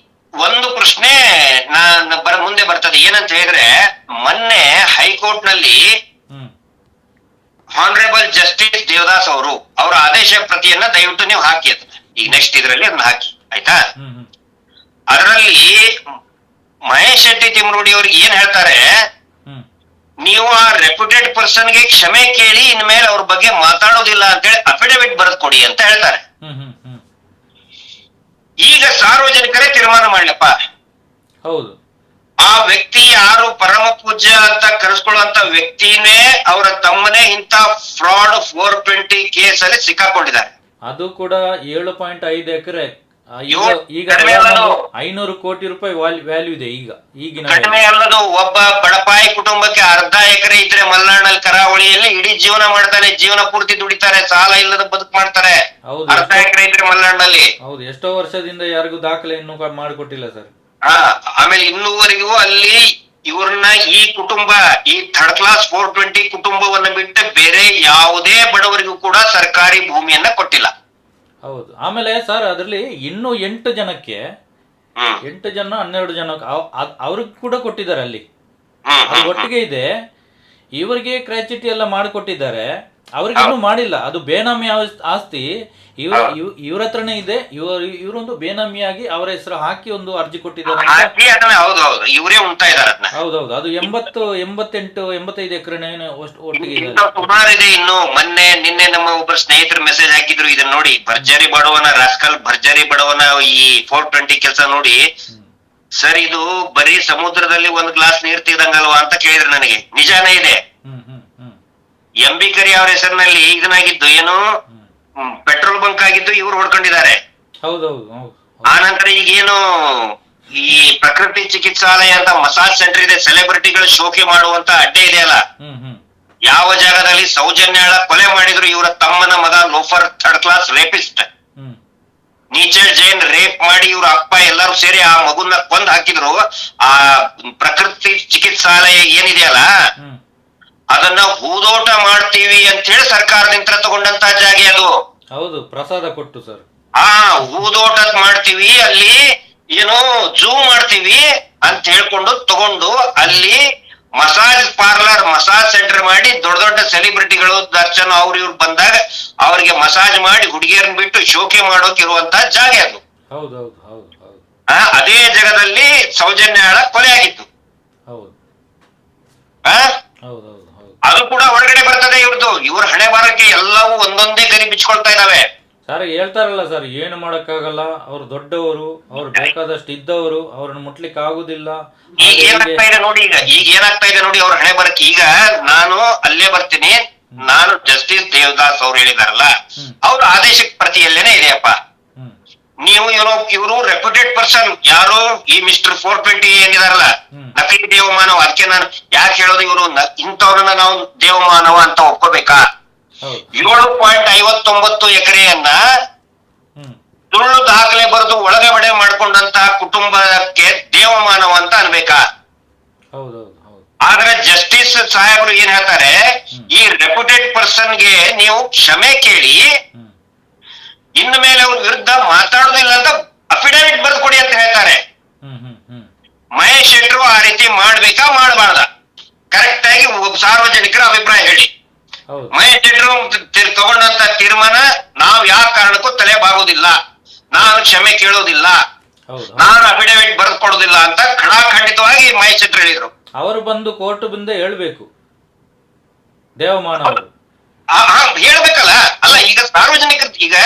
ಒಂದು ಪ್ರಶ್ನೆ ಮುಂದೆ ಬರ್ತದೆ, ಏನಂತ ಹೇಳಿದ್ರೆ, ಮೊನ್ನೆ ಹೈಕೋರ್ಟ್ ನಲ್ಲಿ ಹಾನರೇಬಲ್ ಜಸ್ಟಿಸ್ ದೇವದಾಸ್ ಅವರು ಅವರ ಆದೇಶ ಪ್ರತಿಯನ್ನ ದಯವಿಟ್ಟು ನೀವು ಹಾಕಿ, ಅದನ್ನ ಈಗ ನೆಕ್ಸ್ಟ್ ಇದರಲ್ಲಿ ಅದನ್ನ ಹಾಕಿ, ಆಯ್ತಾ? ಅದರಲ್ಲಿ ಮಹೇಶ್ ಶೆಟ್ಟಿ ತಿಮ್ಮರೂಡಿ ಅವ್ರಿಗೆ ಏನ್ ಹೇಳ್ತಾರೆ, ನೀವು ಆ ರೆಪ್ಯೂಟೆಡ್ ಪರ್ಸನ್ಗೆ ಕ್ಷಮೆ ಕೇಳಿ ಇನ್ಮೇಲೆ ಅವ್ರ ಬಗ್ಗೆ ಮಾತಾಡೋದಿಲ್ಲ ಅಂತೇಳಿ ಅಫಿಡವಿಟ್ ಬರೆದು ಕೊಡಿ ಅಂತ ಹೇಳ್ತಾರೆ. ಈಗ ಸಾರ್ವಜನಿಕರೇ ತೀರ್ಮಾನ ಮಾಡ್ಲಪ್ಪ, ಹೌದು, ಆ ವ್ಯಕ್ತಿ ಯಾರು ಪರಮ ಪೂಜ್ಯ ಅಂತ ಕರೆಸ್ಕೊಳ್ಳುವಂತ ವ್ಯಕ್ತಿನೇ ಅವರ ತಮ್ಮನೇ ಇಂತ ಫ್ರಾಡ್ 420 ಕೇಸ್ ಅಲ್ಲಿ ಸಿಕ್ಕಾಕೊಂಡಿದ್ದಾರೆ. ಅದು ಕೂಡ 7.5 ಎಕರೆ. ಈಗ ಕಡಿಮೆ ಅಲ್ಲದು, 500 ಕೋಟಿ ರೂಪಾಯಿ ವ್ಯಾಲ್ಯೂ ಇದೆ ಈಗಿನ. ಕಡಿಮೆ ಅಲ್ಲದು. ಒಬ್ಬ ಬಡಪಾಯಿ ಕುಟುಂಬಕ್ಕೆ ಅರ್ಧ ಎಕರೆ ಇದ್ರೆ ಮಲೆನಾಡಲ್ಲಿ ಕರಾವಳಿಯಲ್ಲಿ ಇಡೀ ಜೀವನ ಮಾಡ್ತಾನೆ, ಜೀವನ ಪೂರ್ತಿ ದುಡಿತಾರೆ, ಸಾಲ ಇಲ್ಲದ ಬದುಕು ಮಾಡ್ತಾರೆ. ಅರ್ಧ ಎಕರೆ ಇದ್ರೆ ಮಲೆನಾಡಿನಲ್ಲಿ. ಹೌದು, ಎಷ್ಟೋ ವರ್ಷದಿಂದ ಯಾರಿಗೂ ದಾಖಲೆ ಇನ್ನೂ ಮಾಡಿಕೊಟ್ಟಿಲ್ಲ ಸರ್. ಆಮೇಲೆ ಇನ್ನೂವರೆಗೂ ಅಲ್ಲಿ ಇವ್ರನ್ನ ಈ ಕುಟುಂಬ, ಈ ಥರ್ಡ್ ಕ್ಲಾಸ್ 420 ಕುಟುಂಬವನ್ನ ಬಿಟ್ಟು ಬೇರೆ ಯಾವುದೇ ಬಡವರಿಗೂ ಕೂಡ ಸರ್ಕಾರಿ ಭೂಮಿಯನ್ನ ಕೊಟ್ಟಿಲ್ಲ. ಹೌದು. ಆಮೇಲೆ ಸರ್, ಅದ್ರಲ್ಲಿ ಇನ್ನೂ 8 ಜನಕ್ಕೆ 8 ಜನ 12 ಜನ ಅವ್ರಿಗೆ ಕೂಡ ಕೊಟ್ಟಿದ್ದಾರೆ ಅಲ್ಲಿ. ಅದು ಒಟ್ಟಿಗೆ ಇದೆ. ಇವರಿಗೆ ಕ್ರಾಚ್ಯುಟಿ ಎಲ್ಲ ಮಾಡಿಕೊಟ್ಟಿದ್ದಾರೆ, ಅವ್ರಿಗೆ ಇನ್ನೂ ಮಾಡಿಲ್ಲ. ಅದು ಬೇನಾಮಿ ಆಸ್ತಿ ಇವ್ರ ಹತ್ರನೇ ಇದೆ. ಇವರೊಂದು ಬೇನಾಮಿಯಾಗಿ ಅವರ ಹೆಸರು ಹಾಕಿ ಒಂದು ಅರ್ಜಿ ಕೊಟ್ಟಿದ್ದಾರೆ. ಹೌದೌದು, ಇವರೇ ಉಂಟಾ ಇದಾರೆ. ಹೌದೌದು, ಅದು 85 ಎಕರೆ ಒಟ್ಟಿಗೆ ಇದೆ. ಸುಮಾರಿದೆ. ಇನ್ನು ನಿನ್ನೆ ನಮ್ಮ ಒಬ್ಬರು ಸ್ನೇಹಿತರು ಮೆಸೇಜ್ ಹಾಕಿದ್ರು, ಇದನ್ನ ನೋಡಿ, ಭರ್ಜರಿ ಬಡವನ ರಾಸ್ಕಲ್, ಭರ್ಜರಿ ಬಡವನ ಈ 420 ಕೆಲಸ ನೋಡಿ ಸರ್, ಇದು ಬರೀ ಸಮುದ್ರದಲ್ಲಿ ಒಂದು ಗ್ಲಾಸ್ ನೀರ್ ತೆಗ್ದಂಗಲ್ವಾ ಅಂತ ಕೇಳಿದ್ರು ನನಗೆ. ನಿಜಾನೇ ಇದೆ. MB ಕರಿ ಅವ್ರ ಹೆಸರಿನಲ್ಲಿ ಇದನ್ನಾಗಿದ್ದು, ಏನು ಪೆಟ್ರೋಲ್ ಬಂಕ್ ಆಗಿದ್ದು ಇವ್ರು ಹೊಡ್ಕೊಂಡಿದ್ದಾರೆ. ಆ ನಂತರ ಈಗೇನು ಈ ಪ್ರಕೃತಿ ಚಿಕಿತ್ಸಾಲಯ ಅಂತ ಮಸಾಜ್ ಸೆಂಟರ್ ಇದೆ, ಸೆಲೆಬ್ರಿಟಿಗಳು ಶೋಕಿ ಮಾಡುವಂತ ಅಡ್ಡೆ ಇದೆಯಲ್ಲ, ಯಾವ ಜಾಗದಲ್ಲಿ ಸೌಜನ್ಯಾಳ ಕೊಲೆ ಮಾಡಿದ್ರು ಇವರ ತಮ್ಮನ ಮಗ ಲೋಫರ್, ಥರ್ಡ್ ಕ್ಲಾಸ್ ರೇಪಿಸ್ಟ್ ನೀಚಲ್ ಜೈನ್ ರೇಪ್ ಮಾಡಿ ಇವ್ರ ಅಪ್ಪ ಎಲ್ಲರೂ ಸೇರಿ ಆ ಮಗುನ ಕೊಂದ್ ಹಾಕಿದ್ರು. ಆ ಪ್ರಕೃತಿ ಚಿಕಿತ್ಸಾಲಯ ಏನಿದೆಯಲ್ಲ, ಅದನ್ನ ಹೂದೋಟ ಮಾಡ್ತೀವಿ ಅಂತ ಹೇಳಿ ಸರ್ಕಾರದಿಂದ ತಗೊಂಡಂತ ಜಾಗ ಅದು. ಹೌದು, ಪ್ರಸಾದ ಕೊಟ್ಟು ಸರ್. ಹೂದೋಟ ಮಾಡ್ತೀವಿ, ಅಲ್ಲಿ ಏನೋ ಜೂ ಮಾಡ್ತೀವಿ ಅಂತ ಹೇಳ್ಕೊಂಡು ತಗೊಂಡು ಅಲ್ಲಿ ಮಸಾಜ್ ಪಾರ್ಲರ್, ಮಸಾಜ್ ಸೆಂಟರ್ ಮಾಡಿ ದೊಡ್ಡ ದೊಡ್ಡ ಸೆಲೆಬ್ರಿಟಿಗಳು ದರ್ಶನ್ ಅವ್ರ ಇವ್ರು ಬಂದಾಗ ಅವ್ರಿಗೆ ಮಸಾಜ್ ಮಾಡಿ ಹುಡುಗಿಯರನ್ನ ಬಿಟ್ಟು ಶೋಕಿ ಮಾಡೋಕೆ ಇರುವಂತಹ ಜಾಗ ಅದು. ಅದೇ ಜಾಗದಲ್ಲಿ ಸೌಜನ್ಯಾಳ ಕೊಲೆ ಆಗಿತ್ತು. ಅದು ಕೂಡ ಹೊರಗಡೆ ಬರ್ತದೆ ಇವ್ರದ್ದು. ಇವ್ರ ಹಣೆ ಬಾರಕ್ಕೆ ಎಲ್ಲವೂ ಒಂದೊಂದೇ ಗರಿ ಬಿಚ್ಕೊಳ್ತಾ ಇದಾವೆ. ಸರ್ ಹೇಳ್ತಾರಲ್ಲ ಸರ್, ಏನು ಮಾಡಕ್ಕಾಗಲ್ಲ, ಅವ್ರು ದೊಡ್ಡವರು, ಅವ್ರು ಬೇಕಾದಷ್ಟು ಇದ್ದವರು, ಅವ್ರನ್ನ ಮುಟ್ಲಿಕ್ಕೆ ಆಗುದಿಲ್ಲ. ಈಗ ಏನಾಗ್ತಾ ಇದೆ ನೋಡಿ, ಈಗ ಏನಾಗ್ತಾ ಇದೆ ನೋಡಿ ಅವ್ರ ಹಣೆ ಬರಕ್ಕೆ. ಈಗ ನಾನು ಅಲ್ಲೇ ಬರ್ತೀನಿ, ನಾನು ಜಸ್ಟಿಸ್ ದೇವದಾಸ್ ಅವ್ರು ಹೇಳಿದಾರಲ್ಲ, ಅವ್ರ ಆದೇಶಕ್ಕೆ ಪ್ರತಿಯಲ್ಲೇನೆ ಇದೆಯಪ್ಪ. ನೀವು ಇವರು ರೆಪ್ಯೂಟೆಡ್ ಪರ್ಸನ್ ಯಾರು, ಈ ಮಿಸ್ಟರ್ 420 ಏನಿದಾರಲ್ಲ, ನಕಲಿ ದೇವಮಾನವ. ಅದಕ್ಕೆ ನಾನು ಯಾಕೆ ಹೇಳೋದು, ಇವರು ಇಂಥವ್ರನ್ನ ನಾವು ದೇವಮಾನವ ಅಂತ ಒಪ್ಕೋಬೇಕಾ? 7.59 ಎಕರೆಯನ್ನ ಸುಳ್ಳು ದಾಖಲೆ ಬರೆದು ಒಳಗಡೆ ಮಾಡ್ಕೊಂಡಂತಹ ಕುಟುಂಬಕ್ಕೆ ದೇವಮಾನವ ಅಂತ ಅನ್ಬೇಕಾ? ಆದ್ರೆ ಜಸ್ಟಿಸ್ ಸಾಹೇಬರು ಏನ್ ಹೇಳ್ತಾರೆ, ಈ ರೆಪ್ಯೂಟೆಡ್ ಪರ್ಸನ್ಗೆ ನೀವು ಕ್ಷಮೆ ಕೇಳಿ ಇನ್ನು ಮೇಲೆ ಅವ್ರ ವಿರುದ್ಧ ಮಾತಾಡೋದಿಲ್ಲ ಅಂತ ಅಫಿಡವಿಟ್ ಬರೆದು ಕೊಡಿ ಅಂತ ಹೇಳ್ತಾರೆ. ಮಹೇಶ್ ಶೆಟ್ರು ಆ ರೀತಿ ಮಾಡ್ಬೇಕಾ ಮಾಡಬಾರ್ದ? ಕರೆಕ್ಟ್ ಆಗಿ ಸಾರ್ವಜನಿಕರ ಅಭಿಪ್ರಾಯ ಹೇಳಿ. ಹೌದು ಮಹೇಶ್ ಶೆಟ್ಟರು ತಗೊಂಡಂತ ತೀರ್ಮಾನ ನಾವು ಯಾವ ಕಾರಣಕ್ಕೂ ತಲೆ ಬಾಗುದಿಲ್ಲ, ನಾನು ಕ್ಷಮೆ ಕೇಳೋದಿಲ್ಲ, ಹೌದು ನಾನು ಅಫಿಡವಿಟ್ ಬರೆದು ಕೊಡೋದಿಲ್ಲ ಅಂತ ಖಡಾಖಂಡಿತವಾಗಿ ಮಹೇಶ್ ಶೆಟ್ಟರು ಹೇಳಿದ್ರು. ಅವರು ಬಂದು ಕೋರ್ಟ್ ಮುಂದೆ ಹೇಳ್ಬೇಕು, ದೇವಮಾನ ಅವರು ಹೇಳ್ಬೇಕಲ್ಲ. ಅಲ್ಲ ಈಗ ಸಾರ್ವಜನಿಕರು, ಈಗ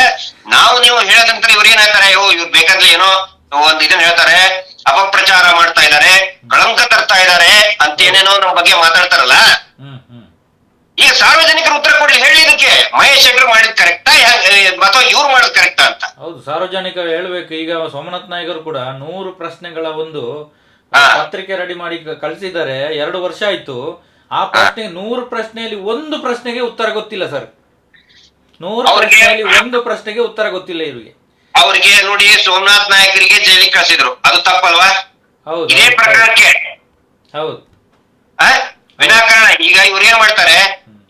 ನಾವು ನೀವು ಹೇಳದಂತ ಇವ್ರು ಏನ್ ಹೇಳ್ತಾರೆ, ಇವ್ರು ಬೇಕಾದ್ರೆ ಏನೋ ಒಂದ್ ಇದನ್ನ ಹೇಳ್ತಾರೆ, ಅಪಪ್ರಚಾರ ಮಾಡ್ತಾ ಇದಾರೆ, ಕಳಂಕ ತರ್ತಾ ಇದಾರೆ ಅಂತ ಏನೇನೋ ನಮ್ಮ ಬಗ್ಗೆ ಮಾತಾಡ್ತಾರಲ್ಲ. ಈಗ ಸಾರ್ವಜನಿಕರು ಉತ್ತರ ಕೊಡ್ಲಿ, ಹೇಳಿ ಇದಕ್ಕೆ ಮಹೇಶ್ ಶೆಟ್ಟರು ಮಾಡಿದ್ ಕರೆಕ್ಟಾ ಅಥವಾ ಇವ್ರು ಮಾಡೋದ್ ಕರೆಕ್ಟಾ ಅಂತ. ಹೌದು ಸಾರ್ವಜನಿಕರು ಹೇಳ್ಬೇಕು. ಈಗ ಸೋಮನಾಥ್ ನಾಯ್ಕರು ಕೂಡ 100 ಪ್ರಶ್ನೆಗಳ ಒಂದು ಪತ್ರಿಕೆ ರೆಡಿ ಮಾಡಿ ಕಳಿಸಿದ್ದಾರೆ, 2 ವರ್ಷ ಆಯ್ತು. ಆ ಪ್ರಶ್ನೆ 100 ಪ್ರಶ್ನೆಯಲ್ಲಿ ಒಂದು ಪ್ರಶ್ನೆಗೆ ಉತ್ತರ ಗೊತ್ತಿಲ್ಲ ಸರ್. 100 ಪ್ರಶ್ನೆಯಲ್ಲಿ ಒಂದು ಪ್ರಶ್ನೆಗೆ ಉತ್ತರ ಗೊತ್ತಿಲ್ಲ ಇವರಿಗೆ. ಅವ್ರಿಗೆ ನೋಡಿ, ಸೋಮನಾಥ್ ನಾಯಕರಿಗೆ ಜೈಲಿಗೆ ಕಳ್ಸಿದ್ರು, ಅದು ತಪ್ಪಲ್ವಾ? ಹೌದು ಇದೇ ಪ್ರಕರಣಕ್ಕೆ ಹೌದು ವಿನಾಕಾರಣ ಈಗ ಇವ್ರು ಏನ್ ಮಾಡ್ತಾರೆ,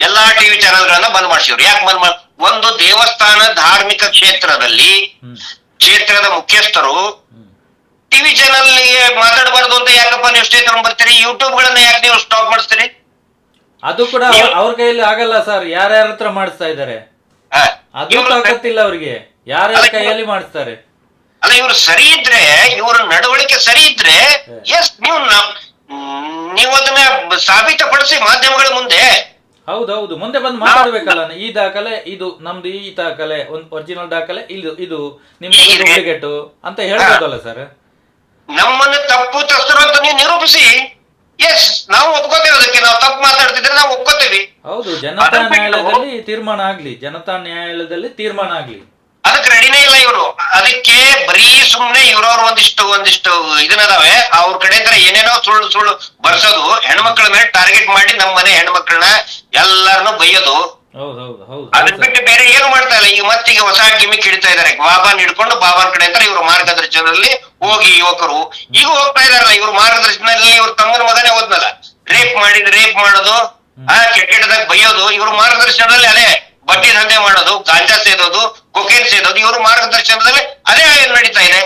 ಎಲ್ಲಾ ಟಿವಿ ಚಾನೆಲ್ ಗಳನ್ನ ಬಂದ್ ಮಾಡಿಸಿದ್ರು. ಯಾಕೆ ಒಂದು ದೇವಸ್ಥಾನ ಧಾರ್ಮಿಕ ಕ್ಷೇತ್ರದಲ್ಲಿ ಕ್ಷೇತ್ರದ ಮುಖ್ಯಸ್ಥರು ಟಿವಿ ಚಾನೆಲ್ ಮಾತಾಡಬಾರ್ದು ಅಂತ ಯಾಕಪ್ಪ ನೀವು ಸ್ಟೇ ತಗೊಂಡ್ ಬರ್ತೀರಿ? ಯೂಟ್ಯೂಬ್ ಗಳನ್ನ ಯಾಕೆ ನೀವು ಸ್ಟಾಪ್ ಮಾಡಿಸ್ತೀರಿ? ಅದು ಕೂಡ ಅವ್ರ ಕೈಯಲ್ಲಿ ಆಗಲ್ಲ ಸರ್, ಯಾರ್ಯಾರ ಹತ್ರ ಮಾಡಿಸ್ತಾ ಇದ್ದಾರೆ, ಅದು ತಾಕತ್ತಿಲ್ಲ ಅವ್ರಿಗೆ, ಯಾರ್ಯಾರ ಕೈಯಲ್ಲಿ ಮಾಡಿಸ್ತಾರೆ. ಅಲ್ಲ ಇವ್ರು ಸರಿ ಇದ್ರೆ, ಇವ್ರ ನಡವಳಿಕೆ ಸರಿ ಇದ್ರೆ ಎಸ್ ನೀವು ಅದನ್ನ ಸಾಬೀತುಪಡಿಸಿ ಮಾಧ್ಯಮಗಳ ಮುಂದೆ. ಹೌದೌದು ಮುಂದೆ ಬಂದು ಮಾತಾಡ್ಬೇಕಲ್ಲ, ಈ ದಾಖಲೆ ಇದು ನಮ್ದು, ಈ ದಾಖಲೆ ಒಂದು ಒರಿಜಿನಲ್ ದಾಖಲೆ, ಇದು ನಿಮ್ದು ಡೂಪ್ಲಿಕೇಟ್ ಅಂತ ಹೇಳ್ಬೋದಲ್ಲ ಸರ್. ನಮ್ಮನ್ನು ತಪ್ಪು ತಸ್ತರು ಅಂತ ನೀವು ನಿರೂಪಿಸಿ, ಎಸ್ ನಾವು ಒಪ್ಕೋತೇವೆ, ಅದಕ್ಕೆ ನಾವು ತಪ್ಪು ಮಾತಾಡ್ತಿದ್ರೆ ನಾವು ಒಪ್ಕೋತೇವಿ. ಹೌದು ಜನತಾ ನ್ಯಾಯಾಲಯದಲ್ಲಿ ತೀರ್ಮಾನ ಆಗ್ಲಿ, ಜನತಾ ನ್ಯಾಯಾಲಯದಲ್ಲಿ ತೀರ್ಮಾನ ಆಗ್ಲಿ, ಅದಕ್ಕೆ ರೆಡಿನೇ ಇಲ್ಲ ಇವರು. ಅದಕ್ಕೆ ಬರೀ ಸುಮ್ನೆ ಇವ್ರವ್ರು ಒಂದಿಷ್ಟು ಇದನ್ನದಾವೆ, ಅವ್ರ ಕಡೆ ಏನೇನೋ ಸುಳ್ಳು ಬರ್ಸೋದು, ಹೆಣ್ಮಕ್ಳ ಮೇಲೆ ಟಾರ್ಗೆಟ್ ಮಾಡಿ ನಮ್ಮ ಮನೆ ಹೆಣ್ಮಕ್ಳನ್ನ ಎಲ್ಲಾರನು ಬೈಯೋದು. ಅದನ್ನ ಬಿಟ್ಟು ಬೇರೆ ಏನು ಮಾಡ್ತಾ ಇಲ್ಲ. ಈಗ ಮತ್ತೀಗ ಹೊಸ ಗಿಮಿಕ್ ಹಿಡಿತಾ ಇದಾರೆ, ಬಾಬಾನ್ ಹಿಡ್ಕೊಂಡು ಬಾಬಾನ್ ಕಡೆ ಅಂತ ಇವ್ರ ಮಾರ್ಗದರ್ಶನದಲ್ಲಿ ಹೋಗಿ ಯುವಕರು ಈಗ ಹೋಗ್ತಾ ಇದಾರಲ್ಲ. ಇವ್ರ ಮಾರ್ಗದರ್ಶನದಲ್ಲಿ ಇವ್ರ ತಮ್ಮನ ಮಗನೇ ಹೋದ್ನಲ್ಲ, ರೇಪ್ ಮಾಡೋದು, ಕೆಟ್ಟದಾಗ ಬೈಯೋದು, ಇವ್ರ ಮಾರ್ಗದರ್ಶನದಲ್ಲಿ ಅದೇ ಬಡ್ಡಿ ದಂಧೆ ಮಾಡೋದು, ಗಾಂಜಾ ಸೇದೋದು, ಕೊಕೇನ್ ಸೇದೋದು, ಇವ್ರ ಮಾರ್ಗದರ್ಶನದಲ್ಲಿ ಅದೇ ನಡೀತಾ ಇದೆ.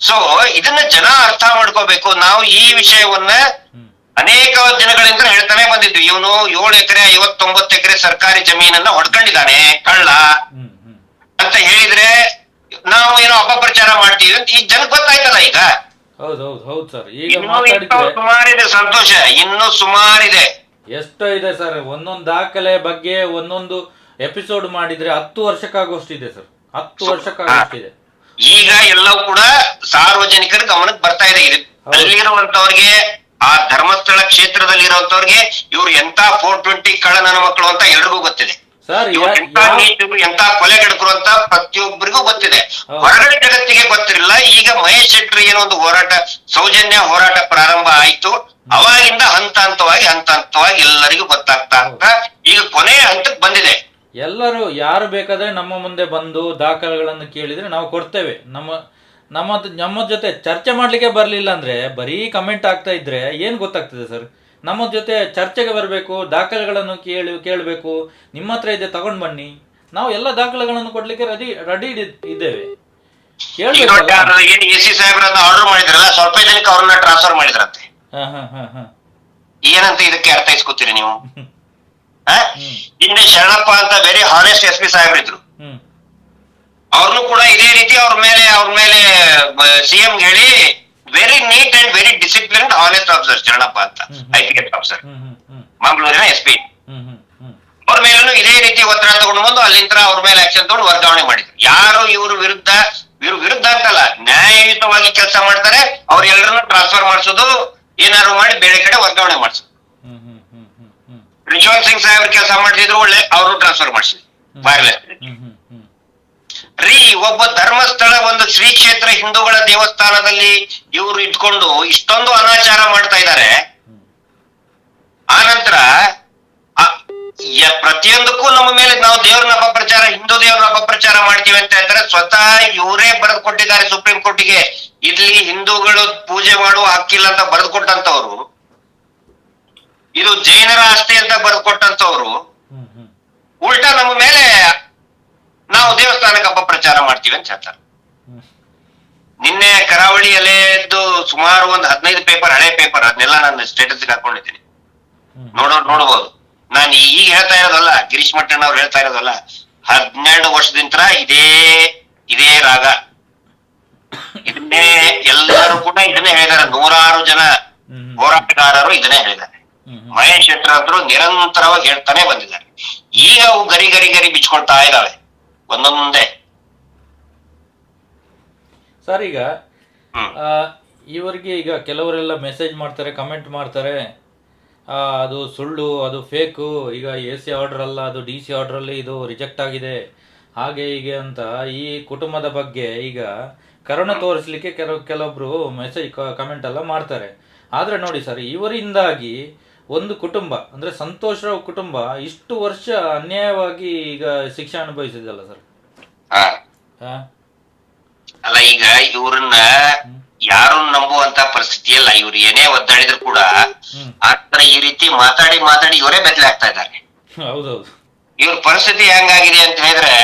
ಸೊ ಇದನ್ನ ಜನ ಅರ್ಥ ಮಾಡ್ಕೋಬೇಕು. ನಾವು ಈ ವಿಷಯವನ್ನ ಅನೇಕ ದಿನಗಳಿಂದ ಹೇಳ್ತಾನೆ ಬಂದಿದ್ವಿ. ಇವನು 7 ಎಕರೆ 59 ಎಕರೆ ಸರ್ಕಾರಿ ಜಮೀನನ್ನ ಹೊಡ್ಕೊಂಡಿದ್ದಾನೆ, ಕಳ್ಳ ಅಂತ ಹೇಳಿದ್ರೆ ನಾವು ಏನೋ ಅಪಪ್ರಚಾರ ಮಾಡ್ತೀವಿ ಅಂತ ಈಗ ಜನಕ್ಕೆ ಗೊತ್ತಾಯ್ತಲ್ಲ. ಈಗ ಸುಮಾರಿದೆ ಸಂತೋಷ, ಇನ್ನು ಸುಮಾರಿದೆ. ಎಷ್ಟೋ ಇದೆ ಸರ್, ಒಂದೊಂದು ದಾಖಲೆ ಬಗ್ಗೆ ಒಂದೊಂದು ಎಪಿಸೋಡ್ ಮಾಡಿದ್ರೆ 10 ವರ್ಷಕ್ಕಾಗೋಷ್ಟಿದೆ ಸರ್, 10 ವರ್ಷಕ್ಕಾಗೋಷ್ಟಿದೆ. ಈಗ ಎಲ್ಲವೂ ಕೂಡ ಸಾರ್ವಜನಿಕರ ಗಮನಕ್ಕೆ ಬರ್ತಾ ಇದೆ. ಅಲ್ಲಿರುವಂತವ್ರಿಗೆ, ಆ ಧರ್ಮಸ್ಥಳ ಕ್ಷೇತ್ರದಲ್ಲಿ ಇರುವಂತವ್ರಿಗೆ ಇವ್ರು ಎಂತ 420 ಕಳ್ಳ ನನ್ನ ಮಕ್ಕಳು ಅಂತ ಎಲ್ರಿಗೂ ಗೊತ್ತಿದೆ. ಎಂತ ಕೊಲೆಗಡಕರು ಅಂತ ಪ್ರತಿಯೊಬ್ಬರಿಗೂ ಗೊತ್ತಿದೆ. ಹೊರಗಡೆ ಜಗತ್ತಿಗೆ ಗೊತ್ತಿರಲಿಲ್ಲ. ಈಗ ಮಹೇಶ್ ಶೆಟ್ಟಿ ಏನೋ ಒಂದು ಹೋರಾಟ, ಸೌಜನ್ಯ ಹೋರಾಟ ಪ್ರಾರಂಭ ಆಯ್ತು. ಅವಾಗಿಂದ ಹಂತ ಹಂತವಾಗಿ ಎಲ್ಲರಿಗೂ ಗೊತ್ತಾಗ್ತಾ ಈಗ ಕೊನೆಯ ಹಂತಕ್ಕೆ ಬಂದಿದೆ. ಎಲ್ಲರೂ ಯಾರು ಬೇಕಾದ್ರೆ ನಮ್ಮ ಮುಂದೆ ಬಂದು ದಾಖಲೆಗಳನ್ನು ಕೇಳಿದ್ರೆ ನಾವು ಕೊಡ್ತೇವೆ. ನಮ್ಮ ಜೊತೆ ಚರ್ಚೆ ಮಾಡ್ಲಿಕ್ಕೆ ಬರ್ಲಿಲ್ಲ ಅಂದ್ರೆ ಬರೀ ಕಮೆಂಟ್ ಆಗ್ತಾ ಇದ್ರೆ ಏನ್ ಗೊತ್ತಾಗ್ತದೆ ಸರ್? ನಮ್ಮ ಜೊತೆ ಚರ್ಚೆಗೆ ಬರಬೇಕು, ದಾಖಲೆಗಳನ್ನು ಕೇಳಬೇಕು. ನಿಮ್ಮ ಹತ್ರ ಇದೆ ತಗೊಂಡ್ ಬನ್ನಿ, ನಾವು ಎಲ್ಲ ದಾಖಲೆಗಳನ್ನು ಕೊಡ್ಲಿಕ್ಕೆ ರೆಡಿ ಇದ್ದೇವೆ. ಎಸಿ ಸಾಹೇಬ್ರನ್ನ ಆರ್ಡರ್ ಮಾಡಿದ್ರಲ್ಲ, ಸ್ವಲ್ಪ ಜನಕ್ಕೆ ಅವ್ರನ್ನ ಟ್ರಾನ್ಸ್ಫರ್ ಮಾಡಿದ್ರಂತೆ. ಏನಂತ ಇದಕ್ಕೆ ಅರ್ಥೈಸ್ಕೊತೀರಿ ನೀವು? ಹಿಂದೆ ಶರಣಪ್ಪ ಅಂತ ವೆರಿ ಹಾನೆಸ್ಟ್ SP ಸಾಹೇಬ್ರಿದ್ರು. ಅವ್ರನ್ನು ಕೂಡ ಇದೇ ರೀತಿ ಅವ್ರ ಮೇಲೆ CM ಹೇಳಿ very neat and very discipline honest officer Sharanappa ಅಂತ, IPS ಆಫೀಸರ್, ಮಂಗಳೂರಿನ SP. ಅವ್ರ ಮೇಲೂ ಇದೇ ರೀತಿ ಒತ್ತಡ ತಗೊಂಡು ಬಂದು ಅಲ್ಲಿಂದ ಅವ್ರ ಮೇಲೆ ಆಕ್ಷನ್ ತಗೊಂಡು ವರ್ಗಾವಣೆ ಮಾಡಿದ್ರು. ಯಾರು ಇವ್ರ ವಿರುದ್ಧ ಅಂತಲ್ಲ, ನ್ಯಾಯಯುತವಾಗಿ ಕೆಲಸ ಮಾಡ್ತಾರೆ, ಅವ್ರೆಲ್ಲರನ್ನು ಟ್ರಾನ್ಸ್ಫರ್ ಮಾಡಿಸೋದು, ಏನಾದ್ರು ಮಾಡಿ ಬೇರೆ ಕಡೆ ವರ್ಗಾವಣೆ ಮಾಡಿಸೋದು. ರಿಜ್ವಾನ್ ಸಿಂಗ್ ಸಾಹೇಬ್ರ ಕೆಲಸ ಮಾಡ್ತಿದ್ರು, ಒಳ್ಳೆ ಅವರು ಟ್ರಾನ್ಸ್ಫರ್ ಮಾಡಿಸಿದ್ರು ವೈರ್ಲೆಸ್. ಒಬ್ಬ ಧರ್ಮಸ್ಥಳ ಒಂದು ಶ್ರೀ ಕ್ಷೇತ್ರ ಹಿಂದೂಗಳ ದೇವಸ್ಥಾನದಲ್ಲಿ ಇವರು ಇಟ್ಕೊಂಡು ಇಷ್ಟೊಂದು ಅನಾಚಾರ ಮಾಡ್ತಾ ಇದ್ದಾರೆ. ಆನಂತರ ಪ್ರತಿಯೊಂದಕ್ಕೂ ನಮ್ಮ ಮೇಲೆ ನಾವು ದೇವ್ರನ್ನ ಅಪಪ್ರಚಾರ, ಹಿಂದೂ ದೇವ್ರನ್ನ ಅಪಪ್ರಚಾರ ಮಾಡ್ತೀವಿ ಅಂತ ಹೇಳ್ತಾರೆ. ಸ್ವತಃ ಇವರೇ ಬರೆದು ಕೊಟ್ಟಿದ್ದಾರೆ ಸುಪ್ರೀಂ ಕೋರ್ಟಿಗೆ, ಇಲ್ಲಿ ಹಿಂದೂಗಳು ಪೂಜೆ ಮಾಡುವ ಹಕ್ಕಿಲ್ಲ ಅಂತ ಬರೆದು ಕೊಟ್ಟಂತವ್ರು, ಇದು ಜೈನರ ಆಸ್ತಿ ಅಂತ ಬರೆದು ಕೊಟ್ಟಂತವ್ರು ಉಲ್ಟಾ ನಮ್ಮ ಮೇಲೆ ನಾವು ದೇವಸ್ಥಾನಕ್ಕೆ ಅಪಪ್ರಚಾರ ಮಾಡ್ತೀವಿ ಅಂತ ಹೇಳ್ತಾರೆ. ನಿನ್ನೆ ಕರಾವಳಿ ಅಲೆದ್ದು ಸುಮಾರು ಒಂದು 15 ಪೇಪರ್, ಹಳೆ ಪೇಪರ್, ಅದನ್ನೆಲ್ಲ ನಾನು ಸ್ಟೇಟಸ್ ಹಾಕೊಂಡಿದ್ದೀನಿ. ನೋಡ್ಬೋದು. ನಾನು ಈಗ ಹೇಳ್ತಾ ಇರೋದಲ್ಲ, ಗಿರೀಶ್ ಮಟ್ಟಣ್ಣ ಅವ್ರು ಹೇಳ್ತಾ ಇರೋದಲ್ಲ, 12 ವರ್ಷದಿಂದ ಇದೇ ರಾಗ, ಇದನ್ನೇ ಎಲ್ಲರೂ ಕೂಡ ಇದನ್ನೇ ಹೇಳಿದ್ದಾರೆ. 100 ಜನ ಹೋರಾಟಗಾರರು ಇದನ್ನೇ ಹೇಳಿದ್ದಾರೆ. ಮಹೇಶ್ ಶೆಟ್ಟರ್ ಅಂತರೂ ನಿರಂತರವಾಗಿ ಹೇಳ್ತಾನೆ ಬಂದಿದ್ದಾರೆ. ಈಗ ಅವು ಗರಿ ಗರಿ ಗರಿ ಬಿಚ್ಕೊಳ್ತಾ ಇದ್ದಾವೆ ಒಂದೊಂದೇ. ಸರ್ ಈಗ ಇವರಿಗೆ ಈಗ ಕೆಲವರೆಲ್ಲ ಮೆಸೇಜ್ ಮಾಡ್ತಾರೆ, ಕಮೆಂಟ್ ಮಾಡ್ತಾರೆ, ಅದು ಸುಳ್ಳು, ಅದು ಫೇಕು, ಈಗ AC ಆರ್ಡರ್ ಅಲ್ಲ, ಅದು DC ಆರ್ಡ್ರಲ್ಲಿ ಇದು ರಿಜೆಕ್ಟ್ ಆಗಿದೆ, ಹಾಗೆ ಹೀಗೆ ಅಂತ ಈ ಕುಟುಂಬದ ಬಗ್ಗೆ ಈಗ ಕರುಣೆ ತೋರಿಸ್ಲಿಕ್ಕೆ ಕೆಲವೊಬ್ರು ಮೆಸೇಜ್ ಕಮೆಂಟ್ ಎಲ್ಲ ಮಾಡ್ತಾರೆ. ಆದರೆ ನೋಡಿ ಸರ್, ಇವರಿಂದಾಗಿ ಒಂದು ಕುಟುಂಬ ಅಂದರೆ ಸಂತೋಷ್ ರಾವ್ ಕುಟುಂಬ ಇಷ್ಟು ವರ್ಷ ಅನ್ಯಾಯವಾಗಿ ಈಗ ಶಿಕ್ಷೆ ಅನುಭವಿಸಿದಲ್ಲ ಸರ್. ಅಲ್ಲ, ಈಗ ಇವ್ರನ್ನ ಯಾರು ನಂಬುವಂತ ಪರಿಸ್ಥಿತಿ ಇಲ್ಲ. ಇವ್ರು ಏನೇ ಒದ್ದಾಡಿದ್ರು ಕೂಡ ಆತರ ಈ ರೀತಿ ಮಾತಾಡಿ ಮಾತಾಡಿ ಇವರೇ ಬೆತ್ತಲೆ ಆಗ್ತಾ ಇದ್ದಾರೆ. ಹೌದೌದು. ಇವ್ರ ಪರಿಸ್ಥಿತಿ ಹೆಂಗಾಗಿದೆ ಅಂತ ಹೇಳಿದ್ರೆ,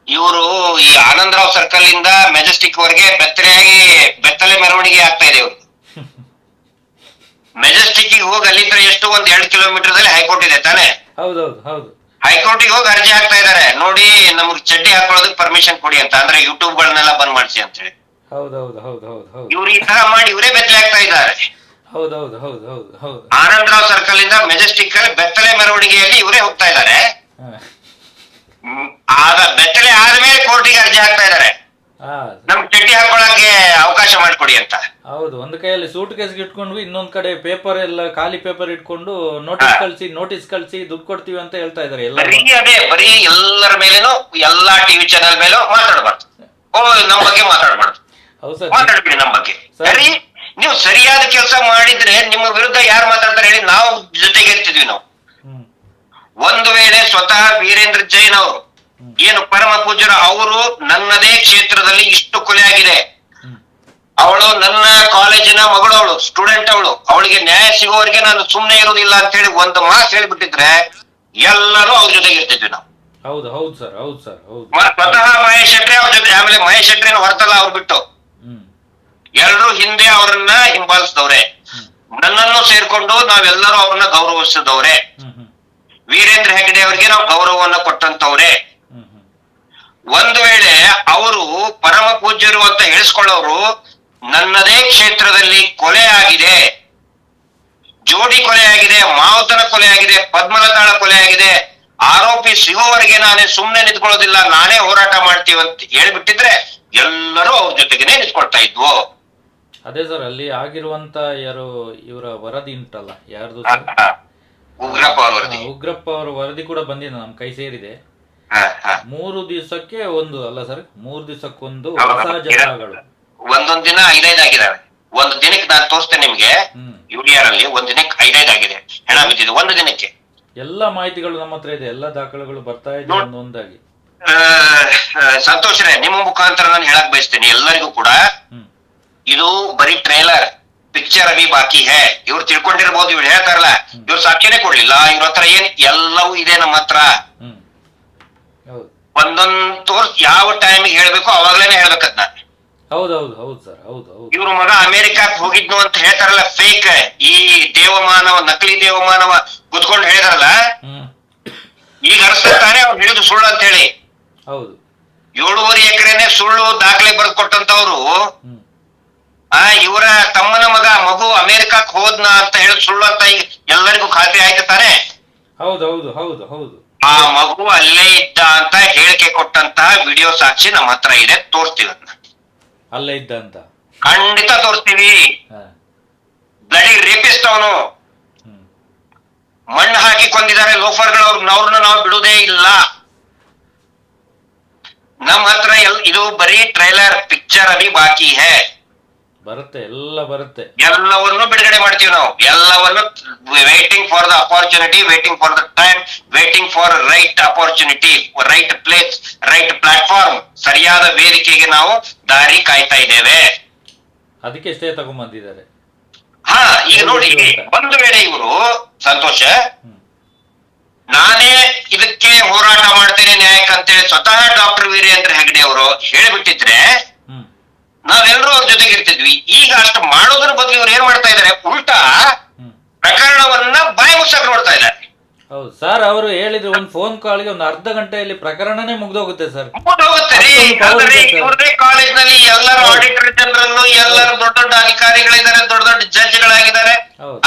ಇವರು ಈ ಆನಂದರಾವ್ ಸರ್ಕಲ್ ಇಂದ ಮೆಜೆಸ್ಟಿಕ್ ವರೆಗೆ ಬೆತ್ತಲೆ ಮೆರವಣಿಗೆ ಆಗ್ತಾ ಇದೆ. ಇವ್ರು ಮೆಜೆಸ್ಟಿಕ್ ಹೋಗಿ ಅಲ್ಲಿಂದ ಎಷ್ಟು 1-2 ಕಿಲೋಮೀಟರ್ ದಲ್ಲಿ ಹೈಕೋರ್ಟ್ ಇದೆ ತಾನೆ. ಹೌದೌದು ಹೌದು. ಹೈಕೋರ್ಟಿಗೆ ಹೋಗಿ ಅರ್ಜಿ ಹಾಕ್ತಾ ಇದಾರೆ, ನೋಡಿ ನಮ್ಗೆ ಚಡ್ಡಿ ಹಾಕೊಳ್ಳೋದಕ್ಕೆ ಪರ್ಮಿಷನ್ ಕೊಡಿ ಅಂತ, ಅಂದ್ರೆ ಯೂಟ್ಯೂಬ್ ಗಳನ್ನೆಲ್ಲ ಬಂದ್ ಮಾಡಿಸಿ ಅಂತ ಹೇಳಿ. ಹೌದೌದು ಹೌದು ಹೌದು ಹೌದು. ಇವ್ರು ಈ ತರ ಮಾಡಿ ಇವರೇ ಬೆತ್ತಲೆ ಆಗ್ತಾ ಇದ್ದಾರೆ. ಹೌದೌದು ಹೌದು ಹೌದು ಹೌದು. ಆನಂದರಾವ್ ಸರ್ಕಲ್ ಇಂದ ಮೆಜೆಸ್ಟಿಕ್ ಅಲ್ಲಿ ಬೆತ್ತಲೆ ಮೆರವಣಿಗೆಯಲ್ಲಿ ಇವರೇ ಹೋಗ್ತಾ ಇದ್ದಾರೆ. ಆಗ ಬೆತ್ತಲೆ ಆದ್ಮೇಲೆ ಕೋರ್ಟಿಗೆ ಅರ್ಜಿ ಹಾಕ್ತಾ ಇದ್ದಾರೆ, ನಮ್ ಚಡ್ಡಿ ಹಾಕೊಳಕ್ಕೆ ಅವಕಾಶ ಮಾಡಿಕೊಡಿ ಅಂತ. ಹೌದು, ಒಂದು ಕೈಯಲ್ಲಿ ಸೂಟ್ ಕೇಸ್ ಇಟ್ಕೊಂಡು ಇನ್ನೊಂದ್ ಕಡೆ ಪೇಪರ್ ಎಲ್ಲ ಖಾಲಿ ಪೇಪರ್ ಇಟ್ಕೊಂಡು ನೋಟಿಸ್ ಕಳ್ಸಿ ದುಡ್ಡು ಕೊಡ್ತೀವಿ ಅಂತ ಹೇಳ್ತಾ ಇದಾರೆ. ಬರೀ ಎಲ್ಲರ ಮೇಲೇನು, ಎಲ್ಲಾ ಟಿವಿ ಚಾನೆಲ್ ಮೇಲೂ ಮಾತಾಡಬಾರ್ದು. ನಮ್ ಬಗ್ಗೆ ಮಾತಾಡಬಾರ್ದು, ಮಾತಾಡ್ಬಿಡಿ ನಮ್ ಬಗ್ಗೆ. ಸರಿ, ನೀವು ಸರಿಯಾದ ಕೆಲಸ ಮಾಡಿದ್ರೆ ನಿಮ್ಮ ವಿರುದ್ಧ ಯಾರು ಮಾತಾಡ್ತಾರೆ ಹೇಳಿ? ನಾವು ಜೊತೆಗೆ ಇರ್ತಿದ್ವಿ. ನಾವು ಒಂದು ವೇಳೆ ಸ್ವತಃ ವೀರೇಂದ್ರ ಜೈನ್ ಅವರು ಏನು ಪರಮ ಪೂಜ್ಯರು, ಅವರು ನನ್ನದೇ ಕ್ಷೇತ್ರದಲ್ಲಿ ಇಷ್ಟು ಕೊಲೆ ಆಗಿದೆ, ಅವಳು ನನ್ನ ಕಾಲೇಜಿನ ಮಗಳು, ಅವಳು ಸ್ಟೂಡೆಂಟ್, ಅವಳಿಗೆ ನ್ಯಾಯ ಸಿಗೋವರೆಗೆ ನಾನು ಸುಮ್ನೆ ಇರುವುದಿಲ್ಲ ಅಂತ ಹೇಳಿ ಒಂದು ಮಾತು ಹೇಳಿಬಿಟ್ಟಿದ್ರೆ ಎಲ್ಲರೂ ಅವ್ರ ಜೊತೆಗೆ ಇರ್ತಿದ್ವಿ ನಾವು. ಹೌದು ಹೌದು ಸರ್, ಹೌದು ಸರ್, ಹೌದು. ಸ್ವತಃ ಮಹೇಶ್ ಶೆಟ್ಟಿ ಅವ್ರ ಜೊತೆ, ಆಮೇಲೆ ಮಹೇಶ್ ಶೆಟ್ಟಿನ ಹೊರತಲ್ಲ ಅವ್ರು ಬಿಟ್ಟು ಎಲ್ಲರೂ ಹಿಂದೆ ಅವರನ್ನ ಹಿಂಬಾಲಿಸಿದವ್ರೆ, ನನ್ನನ್ನು ಸೇರ್ಕೊಂಡು ನಾವೆಲ್ಲರೂ ಅವ್ರನ್ನ ಗೌರವಿಸಿದವ್ರೆ, ವೀರೇಂದ್ರ ಹೆಗ್ಗಡೆ ಅವರಿಗೆ ನಾವು ಗೌರವವನ್ನ ಕೊಟ್ಟಂತವ್ರೆ. ಒಂದು ವೇಳೆ ಅವರು ಪರಮ ಪೂಜ್ಯರು ಅಂತ ಹೇಳಿಸ್ಕೊಳ್ಳೋರು ನನ್ನದೇ ಕ್ಷೇತ್ರದಲ್ಲಿ ಕೊಲೆ ಆಗಿದೆ, ಜೋಡಿ ಕೊಲೆ ಆಗಿದೆ, ಮಾವತನ ಕೊಲೆ ಆಗಿದೆ, ಪದ್ಮಲತಾಳ ಕೊಲೆ ಆಗಿದೆ, ಆರೋಪಿ ಸಿಗೋವರೆಗೆ ನಾನೇ ಸುಮ್ನೆ ನಿಂತ್ಕೊಳ್ಳೋದಿಲ್ಲ, ನಾನೇ ಹೋರಾಟ ಮಾಡ್ತೀವಿ ಅಂತ ಹೇಳ್ಬಿಟ್ಟಿದ್ರೆ ಎಲ್ಲರೂ ಅವ್ರ ಜೊತೆಗೇನೆ ನಿಂತ್ಕೊಳ್ತಾ ಇದ್ವು. ಅದೇ ಸರ್, ಅಲ್ಲಿ ಆಗಿರುವಂತ ಇವರ ವರದಿ ಉಂಟಲ್ಲ, ಯಾರ್ದು ಉಗ್ರಪ್ಪ ಅವರ ವರದಿ ಕೂಡ ಬಂದಿದೆ, ನಮ್ ಕೈ ಸೇರಿದೆ. 3 ದಿವಸಕ್ಕೆ ಒಂದು ಅಲ್ಲ ಸರ್, 3 ದಿವಸಕ್ಕೊಂದು ಹೊಸ ಜಗಳಗಳು, ಒಂದೊಂದ್ ದಿನ 5 ಆಗಿದಾವೆ. ಒಂದು ದಿನಕ್ಕೆ ನಾನು ತೋರಿಸ್ತೇನೆ ನಿಮ್ಗೆ, UDR ಅಲ್ಲಿ ಒಂದ್ ದಿನಕ್ಕೆ 5 ಆಗಿದೆ, ಹೆಣ ಬಿದ್ದಿದೆ ಒಂದು ದಿನಕ್ಕೆ. ಎಲ್ಲ ಮಾಹಿತಿಗಳು ನಮ್ಮ ಹತ್ರ ಇದೆ, ಎಲ್ಲ ದಾಖಲೆಗಳು ಬರ್ತಾ ಇದೆ ಒಂದೊಂದಾಗಿ. ಸಂತೋಷರೇ, ನಿಮ್ಮ ಮುಖಾಂತರ ನಾನು ಹೇಳಕ್ ಬಯಸ್ತೇನೆ ಎಲ್ಲರಿಗೂ ಕೂಡ, ಇದು ಬರೀ ಟ್ರೇಲರ್, ಪಿಕ್ಚರ್ ಅಭಿ ಬಾಕಿ ಹೇ. ಇವ್ರು ತಿಳ್ಕೊಂಡಿರ್ಬೋದು, ಇವ್ರು ಹೇಳ್ತಾರಲ್ಲ, ಇವ್ರು ಸಾಕ್ಷಿನೇ ಕೊಡ್ಲಿಲ್ಲ, ಇವ್ರ ಹತ್ರ ಏನ್ ಎಲ್ಲವೂ ಇದೆ ನಮ್ಮ ಹತ್ರ. ಒಂದೊಂದ್ ತೋರ್ಸ್ ಯಾವ ಟೈಮಿಗೆ ಹೇಳ್ಬೇಕು ಅವಾಗ್ಲೇನೆ ಹೇಳ್ಬೇಕದ್ನ. ಹೌದೌದು ಹೌದು ಸರ್, ಹೌದು ಹೌದು. ಇವ್ರ ಮಗ ಅಮೆರಿಕಾಕ್ ಹೋಗಿದ್ನು ಅಂತ ಹೇಳ್ತಾರಲ್ಲ, ಫೇಕ್, ಈ ದೇವಮಾನವ, ನಕಲಿ ದೇವಮಾನವ ಕುತ್ಕೊಂಡು ಹೇಳಿದಾರಲ್ಲ, ಈಗ ಅರ್ಸ್ತಾನೆ ಅವ್ರು ಹೇಳಿದ್ರು ಸುಳ್ಳು ಅಂತ ಹೇಳಿ. ಹೌದು, 7.5 ಎಕರೆನೆ ಸುಳ್ಳು ದಾಖಲೆ ಬರೆದು ಕೊಟ್ಟಂತವ್ರು, ಇವರ ತಮ್ಮನ ಮಗು ಅಮೆರಿಕಾಕ್ ಹೋದ್ನ ಅಂತ ಹೇಳಿ ಸುಳ್ಳು ಅಂತ ಈಗ ಎಲ್ಲರಿಗೂ ಖಾತ್ರಿ ಆಯ್ತು ತಾನೆ. ಹೌದು ಹೌದು ಹೌದು ಹೌದು. ಆ ಮಗು ಅಲ್ಲೇ ಇದ್ದ ಅಂತ ಹೇಳಿಕೆ ಕೊಟ್ಟಂತಹ ವಿಡಿಯೋ ಸಾಕ್ಷಿ ನಮ್ಮ ಹತ್ರ ಇದೆ, ತೋರಿಸ್ತೀವಿ ಅದನ್ನ. ಅಲ್ಲೇ ಇದ್ದ ಅಂತ ಖಂಡಿತ ತೋರಿಸ್ತೀವಿ. ಬ್ಲಡಿ ರೇಪಿಸ್ಟ್ ಅವನು, ಮಣ್ಣು ಹಾಕಿ ಕೊಂದಿದ್ದಾರೆ ಲೋಫರ್ಗಳು, ಅವ್ರನ್ನ ನಾವು ಬಿಡುವುದೇ ಇಲ್ಲ. ನಮ್ಮ ಹತ್ರ ಇದು ಬರೀ ಟ್ರೈಲರ್, ಪಿಕ್ಚರ್ ಅಭಿ ಬಾಕಿ ಹೇ. ಬರುತ್ತೆ, ಎಲ್ಲ ಬರುತ್ತೆ, ಎಲ್ಲವನ್ನು ಬಿಡುಗಡೆ ಮಾಡ್ತೀವಿ ನಾವು. ಎಲ್ಲವನ್ನು waiting for the opportunity, waiting for the time, waiting for right opportunity, right place, right platform, ಸರಿಯಾದ ವೇದಿಕೆಗೆ ನಾವು ದಾರಿ ಕಾಯ್ತಾ ಇದ್ದೇವೆ. ಅದಕ್ಕೆ ಎಷ್ಟೇ ತಗೊಂಡ್ಬಂದಿದ್ದಾರೆ. ಈಗ ನೋಡಿ, ಒಂದು ವೇಳೆ ಇವರು ಸಂತೋಷ ನಾನೇ ಇದಕ್ಕೆ ಹೋರಾಟ ಮಾಡ್ತೇನೆ ನ್ಯಾಯಕ್ಕೆ ಅಂತೇಳಿ ಸ್ವತಃ ಡಾಕ್ಟರ್ ವೀರೇಂದ್ರ ಹೆಗ್ಗಡೆ ಅವರು ಹೇಳಿಬಿಟ್ಟಿದ್ರೆ ನಾವೆಲ್ಲರೂ ಅವ್ರ ಜೊತೆಗೆ ಇರ್ತಿದ್ವಿ. ಈಗ ಅಷ್ಟು ಮಾಡೋದ್ರ ಬದಲು ಇವ್ರು ಏನ್ ಮಾಡ್ತಾ ಇದಾರೆ, ಉಲ್ಟಾ ಪ್ರಕರಣವನ್ನ ಬಾಯಿ ಮುಚ್ಚಕ್ ನೋಡ್ತಾ ಇದ್ದಾರೆ. ಹೌದು ಸರ್, ಅವರು ಹೇಳಿದ್ರು ಒಂದು ಫೋನ್ ಕಾಲ್ಗೆ ಒಂದು ಅರ್ಧ ಗಂಟೆಯಲ್ಲಿ ಪ್ರಕರಣನೇ ಮುಗ್ದೋಗುತ್ತೆ ಸರ್. ಹೋಗುತ್ತೆ ರೀ. ಅಂದ್ರೆ ಇವ್ರದೇ ಕಾಲೇಜ್ ನಲ್ಲಿ ಎಲ್ಲರೂ ಆಡಿಟರ್ ಜನರಲ್, ಎಲ್ಲರೂ ದೊಡ್ಡ ದೊಡ್ಡ ಅಧಿಕಾರಿಗಳಿದ್ದಾರೆ, ದೊಡ್ಡ ದೊಡ್ಡ ಜಡ್ಜ್ಗಳಾಗಿದ್ದಾರೆ.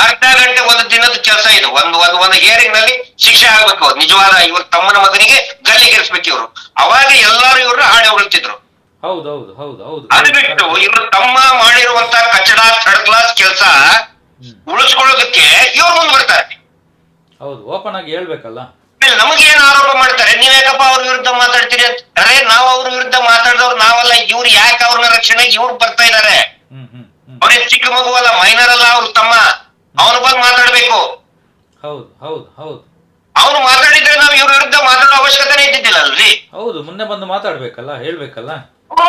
ಅರ್ಧ ಗಂಟೆ ಒಂದು ದಿನದ ಕೆಲಸ ಇದು. ಒಂದು ಹಿಯರಿಂಗ್ ನಲ್ಲಿ ಶಿಕ್ಷೆ ಆಗ್ಬೇಕು, ನಿಜವಾದ ಇವ್ರ ತಮ್ಮನ ಮಗನಿಗೆ ಗಲ್ಲಿಗೇರಿಸ್ಬೇಕು ಇವ್ರು. ಅವಾಗ ಎಲ್ಲರೂ ಇವ್ರು ಹಾಡಿ ಹೊಗಳ್ತಿದ್ರು. ಹೌದೌದು ಹೌದು ಹೌದು. ಅದು ಬಿಟ್ಟು ಇವ್ರು ತಮ್ಮ ಮಾಡಿರುವಂತ ಕಚಡ ಥರ್ಡ್ ಕ್ಲಾಸ್ ಕೆಲಸ ಉಳಿಸ್ಕೊಳ್ಳೋದಕ್ಕೆ ಇವ್ರು ಮುಂದ್ ಬರ್ತಾರೆ. ಹೌದು, ಓಪನ್ ಆಗಿ ಹೇಳ್ಬೇಕಲ್ಲ. ನಮಗೇನ್ ಆರೋಪ ಮಾಡ್ತಾರೆ, ನೀವ್ಯಾಕಪ್ಪ ಅವ್ರ ವಿರುದ್ಧ ಮಾತಾಡ್ತೀರಿ ಅಂತ. ಅರೆ ನಾವು ಅವ್ರ ವಿರುದ್ಧ ಮಾತಾಡಿದವ್ರು ನಾವಲ್ಲ, ಇವ್ರು ಯಾಕೆ ಅವ್ರನ್ನ ರಕ್ಷಣೆಗೆ ಇವ್ರು ಬರ್ತಾ ಇದಾರೆ. ಅವ್ರಿಗೆ ಚಿಕ್ಕ ಮಗು ಅಲ್ಲ, ಮೈನರ್ ಅಲ್ಲ, ಅವ್ರ ತಮ್ಮ. ಅವನು ಬಂದು ಮಾತಾಡ್ಬೇಕು. ಹೌದು ಹೌದು ಹೌದು. ಅವನು ಮಾತಾಡಿದ್ರೆ ನಾವು ಇವ್ರ ವಿರುದ್ಧ ಮಾತಾಡೋ ಅವಶ್ಯಕತೆನೇ ಇದ್ದಿದ್ದಿಲ್ಲ ಅಲ್ರಿ. ಹೌದು, ಮುಂದೆ ಬಂದು ಮಾತಾಡ್ಬೇಕಲ್ಲ, ಹೇಳ್ಬೇಕಲ್ಲ.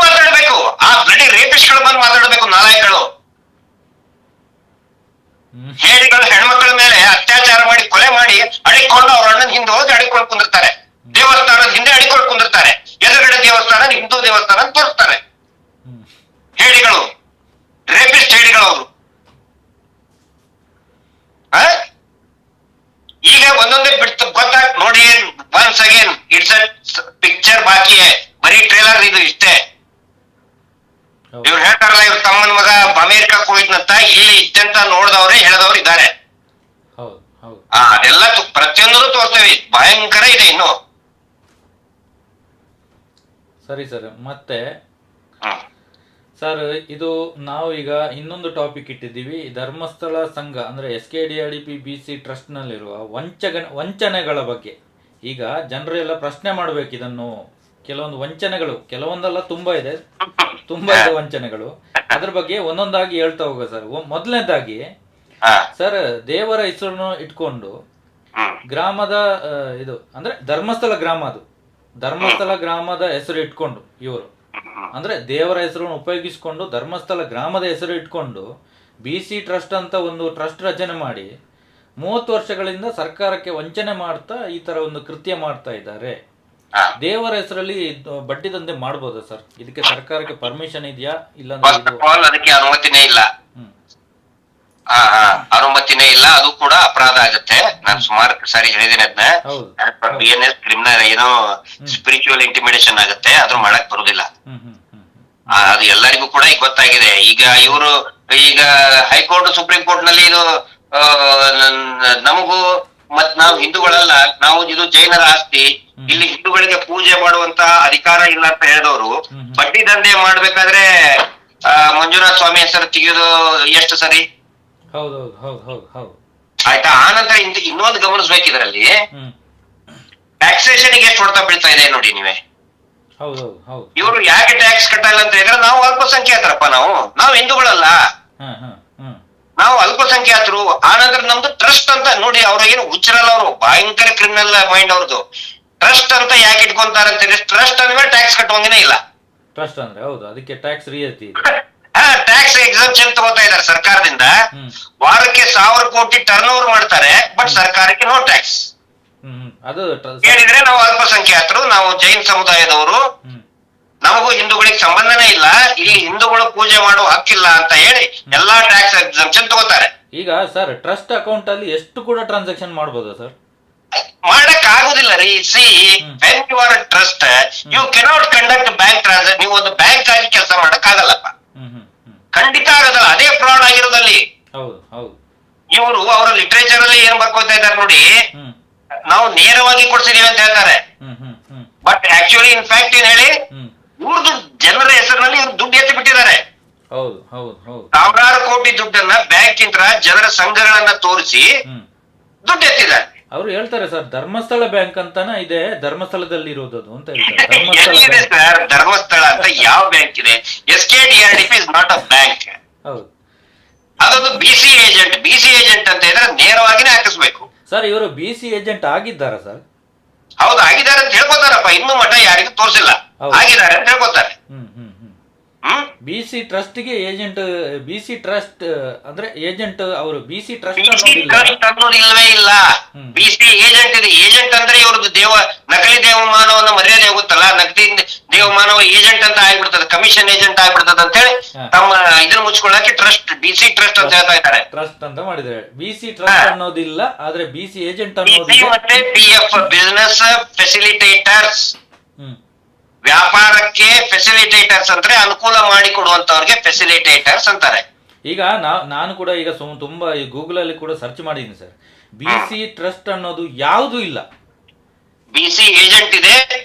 ಮಾತಾಡ್ಬೇಕು. ಆ ಬ್ಲಡಿ ರೇಪಿಸ್ಟ್ಗಳು ಬಂದು ಮಾತಾಡ್ಬೇಕು, ನಾಲಾಯಕಗಳು. ಹೇಡಿಗಳು ಹೆಣ್ಮಕ್ಳ ಮೇಲೆ ಅತ್ಯಾಚಾರ ಮಾಡಿ ಕೊಲೆ ಮಾಡಿ ಅಡಿಕೊಂಡು ಅವ್ರ ಅಣ್ಣನ ಹಿಂದೆ ಹೋಗಿ ಅಡಿಕೊಂಡು ಕುಂದಿರ್ತಾರೆ. ದೇವಸ್ಥಾನದ ಹಿಂದೆ ಅಡಿಕೊಂಡು ಕುಂದಿರ್ತಾರೆ. ಎದುರುಗಡೆ ದೇವಸ್ಥಾನ ಹಿಂದೂ ದೇವಸ್ಥಾನ ಅಂತ ತೋರಿಸ್ತಾರೆ. ಹೇಡಿಗಳು, ರೇಪಿಸ್ಟ್ ಹೇಡಿಗಳು ಅವರು. ಈಗ ಒಂದೊಂದೇ ಬಿಡ್ತು ಗೊತ್ತಾಗ್ ನೋಡಿ. Once again it's a picture ಬಾಕಿ, ಬರೀ ಟ್ರೇಲರ್ ಇದು ಇಷ್ಟೇ. ಇವ್ರು ಹೇಳ್ತಾರಲ್ಲ, ಇವ್ರ ತಮ್ಮನ ಮಗ ಅಮೆರಿಕಕ್ಕೆ ಹೋಗಿದ್ನಂತ, ಇಲ್ಲಿ ಇದ್ದಂತ ನೋಡಿದವ್ರೆ ಹೇಳಿದವ್ರು ಇದ್ದಾರೆ. ಅದೆಲ್ಲ ಪ್ರತಿಯೊಂದು ತೋರ್ತೇವೆ. ಭಯಂಕರ ಇದೆ ಇನ್ನು. ಸರಿ ಸರ್, ಮತ್ತೆ ಸರ್ ಇದು ನಾವು ಈಗ ಇನ್ನೊಂದು ಟಾಪಿಕ್ ಇಟ್ಟಿದ್ದೀವಿ. ಧರ್ಮಸ್ಥಳ ಸಂಘ ಅಂದ್ರೆ SKDRDP BC ಟ್ರಸ್ಟ್ ನಲ್ಲಿರುವ ವಂಚನೆಗಳ ಬಗ್ಗೆ ಈಗ ಜನರೆಲ್ಲ ಪ್ರಶ್ನೆ ಮಾಡ್ಬೇಕು. ಇದನ್ನು ಕೆಲವೊಂದು ವಂಚನೆಗಳು, ಕೆಲವೊಂದಲ್ಲ ತುಂಬಾ ಇದೆ ವಂಚನೆಗಳು. ಅದ್ರ ಬಗ್ಗೆ ಒಂದೊಂದಾಗಿ ಹೇಳ್ತಾ ಹೋಗ ಸರ್. ಮೊದಲನೇದಾಗಿ ಸರ್, ದೇವರ ಹೆಸರನ್ನು ಇಟ್ಕೊಂಡು ಗ್ರಾಮದ ಇದು ಅಂದ್ರೆ ಧರ್ಮಸ್ಥಳ ಗ್ರಾಮದ ಹೆಸರು ಇಟ್ಕೊಂಡು ಇವರು ಅಂದ್ರೆ ದೇವರ ಹೆಸರನ್ನು ಉಪಯೋಗಿಸಿಕೊಂಡು ಧರ್ಮಸ್ಥಳ ಗ್ರಾಮದ ಹೆಸರು ಇಟ್ಕೊಂಡು BC ಟ್ರಸ್ಟ್ ಅಂತ ಒಂದು ಟ್ರಸ್ಟ್ ರಚನೆ ಮಾಡಿ 30 ವರ್ಷಗಳಿಂದ ಸರ್ಕಾರಕ್ಕೆ ವಂಚನೆ ಮಾಡ್ತಾ ಈ ತರ ಒಂದು ಕೃತ್ಯ ಮಾಡ್ತಾ ಇದ್ದಾರೆ. ದೇವರ ಹೆಸರಲ್ಲಿ ಬಡ್ಡಿ ದಂಧೆ ಮಾಡ್ಬೋದಾ ಸರ್? ಇದಕ್ಕೆ ಸರ್ಕಾರಕ್ಕೆ ಪರ್ಮಿಷನ್ ಇದೆಯಾ? ಇಲ್ಲ ಅದಕ್ಕೆ ಅನುಮತಿನೇ ಇಲ್ಲ. ಅನುಮತಿನೇ ಇಲ್ಲ. ಅದು ಕೂಡ ಅಪರಾಧ ಆಗುತ್ತೆ. ನಾನು ಸುಮಾರು ಸಾರಿ ಹೇಳಿದ್ದೇನೆ ಅದನ್ನ. BNS ಕ್ರಿಮಿನಲ್ ಏನೋ ಸ್ಪಿರಿಚುವಲ್ ಇಂಟಿಮಿಡೇಷನ್ ಆಗುತ್ತೆ, ಅದ್ರ ಮಾಡಕ್ ಬರುದಿಲ್ಲ. ಅದು ಎಲ್ಲರಿಗೂ ಕೂಡ ಈಗ ಗೊತ್ತಾಗಿದೆ. ಈಗ ಇವರು ಈಗ ಹೈಕೋರ್ಟ್ ಸುಪ್ರೀಂ ಕೋರ್ಟ್ ನಲ್ಲಿ ಇದು ನಮಗೂ ಮತ್ ನಾವು ಹಿಂದೂಗಳಲ್ಲ, ನಾವು ಇದು ಜೈನರ ಆಸ್ತಿ, ಇಲ್ಲಿ ಹಿಂದೂಗಳಿಗೆ ಪೂಜೆ ಮಾಡುವಂತ ಅಧಿಕಾರ ಇಲ್ಲ ಅಂತ ಹೇಳಿದವರು ಬಡ್ಡಿ ದಂಧೆ ಮಾಡ್ಬೇಕಾದ್ರೆ ಮಂಜುನಾಥ ಸ್ವಾಮಿ ಹೆಸರು ತೆಗೆಯೋದು ಎಷ್ಟು ಸರಿ? ಆಯ್ತಾ? ಆನಂತರ ಇನ್ನೊಂದು ಗಮನಿಸ್ಬೇಕು, ಇದರಲ್ಲಿ ಟ್ಯಾಕ್ಸೇಷನ್ ಎಷ್ಟು ಹೊಡೆತ ಬೀಳ್ತಾ ಇದೆ ನೋಡಿ ನೀವೇ. ಇವರು ಯಾಕೆ ಟ್ಯಾಕ್ಸ್ ಕಟ್ಟಲ್ಲ ಅಂತ ಹೇಳಿದ್ರೆ, ನಾವು ಅಲ್ಪಸಂಖ್ಯಾತರಪ್ಪ, ನಾವು ಹಿಂದೂಗಳಲ್ಲ, ನಾವು ಅಲ್ಪಸಂಖ್ಯಾತರು. ಆನಂತರ ನಮ್ದು ಟ್ರಸ್ಟ್ ಅಂತ ನೋಡಿ, ಅವ್ರಿಗೇನು ಹುಚ್ಚರಲ್ಲ, ಅವರು ಭಯಂಕರ ಕ್ರಿಮಿನಲ್ ಮೈಂಡ್ ಅವ್ರದ್ದು. ಟ್ರಸ್ಟ್ ಅಂತ ಯಾಕೆ ಇಟ್ಕೊಂತಾರೆ ಅಂತ ಹೇಳಿದ್ರೆ, ಟ್ರಸ್ಟ್ ಅಂದ್ರೆ ಟ್ಯಾಕ್ಸ್ ಕಟ್ಟುವಂಗನೇ ಇಲ್ಲ. ಟ್ರಸ್ಟ್ ಅಂದ್ರೆ ಹೌದು, ಅದಕ್ಕೆ ಟ್ಯಾಕ್ಸ್ ರಿಯಾಯಿತಿ, ಟ್ಯಾಕ್ಸ್ ಎಕ್ಸಂಪ್ಷನ್ ತಗೋತಾ ಇದಾರೆ ಸರ್ಕಾರದಿಂದ. ವಾರಕ್ಕೆ 1000 ಕೋಟಿ ಟರ್ನ್ ಓವರ್ ಮಾಡ್ತಾರೆ, ಬಟ್ ಸರ್ಕಾರಕ್ಕೆ ನೋ ಟ್ಯಾಕ್ಸ್. ಹೇಳಿದ್ರೆ ನಾವು ಅಲ್ಪಸಂಖ್ಯಾತರು, ನಾವು ಜೈನ್ ಸಮುದಾಯದವರು, ನಮಗೂ ಹಿಂದೂಗಳಿಗೆ ಸಂಬಂಧನೇ ಇಲ್ಲ, ಇಲ್ಲಿ ಹಿಂದೂಗಳು ಪೂಜೆ ಮಾಡೋ ಹಕ್ಕಿಲ್ಲ ಅಂತ ಹೇಳಿ ಎಲ್ಲಾ ಟ್ಯಾಕ್ಸ್ ಎಕ್ಸಂಪ್ಷನ್ ತಗೋತಾರೆ. ಈಗ ಸರ್, ಟ್ರಸ್ಟ್ ಅಕೌಂಟ್ ಅಲ್ಲಿ ಎಷ್ಟು ಕೂಡ ಟ್ರಾನ್ಸಾಕ್ಷನ್ ಮಾಡಬಹುದಾ ಸರ್? ಮಾಡಕ್ ಆಗುದಿಲ್ಲ ರೀ. See, when you are a trust, you cannot conduct bank transaction. ನೀವು ಒಂದು ಬ್ಯಾಂಕ್ ಆಗಿ ಕೆಲಸ ಮಾಡಕ್ ಆಗಲ್ಲಪ್ಪ, ಖಂಡಿತ ಆಗೋದಲ್ಲ. ಅದೇ ಫ್ರಾಡ್ ಆಗಿರೋದಲ್ಲಿ. ಇವರು ಅವರ ಲಿಟ್ರೇಚರ್ ಅಲ್ಲಿ ಏನ್ ಬರ್ಕೋತಾ ಇದ್ದಾರೆ ನೋಡಿ, ನಾವು ನೇರವಾಗಿ ಕೊಡ್ಸಿದೀವಿ ಅಂತ ಹೇಳ್ತಾರೆ, ಬಟ್ ಆಕ್ಚುಲಿ ಇನ್ಫ್ಯಾಕ್ಟ್ ಏನ್ ಹೇಳಿ, ಇವ್ರದ್ದು ಜನರ ಹೆಸರಿನಲ್ಲಿ ಇವ್ರು ದುಡ್ಡು ಎತ್ತಿ ಬಿಟ್ಟಿದ್ದಾರೆ. ಸಾವಿರಾರು ಕೋಟಿ ದುಡ್ಡನ್ನ ಬ್ಯಾಂಕ್ ಇಂದ ಜನರ ಸಂಘಗಳನ್ನ ತೋರಿಸಿ ದುಡ್ಡು ಎತ್ತಿದ್ದಾರೆ. ಅವ್ರು ಹೇಳ್ತಾರೆ ಸರ್, ಧರ್ಮಸ್ಥಳ ಬ್ಯಾಂಕ್ ಅಂತಾನೆ ಇದೆ, ಧರ್ಮಸ್ಥಳದಲ್ಲಿ ಇರೋದು ಅಂತ ಹೇಳ್ತಾರೆ. ಸರ್, ಧರ್ಮಸ್ಥಳ ಅಂತ ಯಾವ ಬ್ಯಾಂಕ್ ಇದೆ? SKDRDP is not a bank. ಅದೊಂದು BC ಏಜೆಂಟ್. BC ಏಜೆಂಟ್ ಅಂತ ಇದ್ರೆ ನೇರವಾಗಿನೇ ಹಾಕಿಸ್ಬೇಕು. ಸರ್, ಇವರು BC ಏಜೆಂಟ್ ಆಗಿದ್ದಾರಾ ಸರ್? ಹೌದು, ಆಗಿದ್ದಾರೆ ಅಂತ ಹೇಳ್ಕೊತಾರಪ್ಪ. ಇನ್ನೂ ಮಠ ಯಾರಿಗೂ ತೋರಿಸಿಲ್ಲ, ಆಗಿದ್ದಾರೆ ಅಂತ ಹೇಳ್ಕೊತಾರೆ. BC ಟ್ರಸ್ಟ್ಗೆ ಏಜೆಂಟ್, BC ಟ್ರಸ್ಟ್ ಅಂದ್ರೆ ಏಜೆಂಟ್ ಅವರು BC ಟ್ರಸ್ಟ್ ಬಿಸಿ ಟ್ರಸ್ಟ್ ಅನ್ನೋದು ಇಲ್ವೇ ಇಲ್ಲ. ಬಿಸಿ ಏಜೆಂಟ್ ಇದೆ. ಏಜೆಂಟ್ ಅಂದ್ರೆ ಇವ್ರದ್ದು ನಕಲಿ ದೇವಮಾನವನ್ನ ಮರ್ಯಾದೆ ಹೋಗುತ್ತಲ್ಲ, ನಕಲಿ ದೇವಮಾನವ ಏಜೆಂಟ್ ಅಂತ ಆಗ್ಬಿಡ್ತದೆ, ಕಮಿಷನ್ ಏಜೆಂಟ್ ಆಗ್ಬಿಡ್ತದೆ ಅಂತ ಹೇಳಿ ತಮ್ಮ ಇದನ್ನ ಮುಚ್ಕೊಳ್ಳಕ್ಕೆ ಟ್ರಸ್ಟ್ BC ಟ್ರಸ್ಟ್ ಅಂತ ಹೇಳ್ತಾ ಇದ್ದಾರೆ. ಟ್ರಸ್ಟ್ ಅಂತ ಮಾಡಿದ್ದಾರೆ. BC ಟ್ರಸ್ಟ್ ಅನ್ನೋದಿಲ್ಲ, ಆದ್ರೆ BC ಏಜೆಂಟ್ ಅನ್ನೋದು ಮತ್ತೆ PF ಬಿಸಿನೆಸ್ ಫೆಸಿಲಿಟೇಟರ್ಸ್, ವ್ಯಾಪಾರಕ್ಕೆ ಫೆಸಿಲಿಟೇಟರ್ಸ್ ಅಂದ್ರೆ ಅನುಕೂಲ ಮಾಡಿಕೊಡುವಂತವ್ರಿಗೆ ಫೆಸಿಲಿಟೇಟರ್ಸ್ ಅಂತಾರೆ. ಈಗ ನಾನು ಕೂಡ ಈಗ ತುಂಬಾ ಗೂಗಲ್ ಅಲ್ಲಿ ಕೂಡ ಸರ್ಚ್ ಮಾಡಿದ್ದೀನಿ ಸರ್. BC ಟ್ರಸ್ಟ್ ಅನ್ನೋದು ಯಾವುದು ಇಲ್ಲ. BC ಏಜೆಂಟ್ ಇದೆ,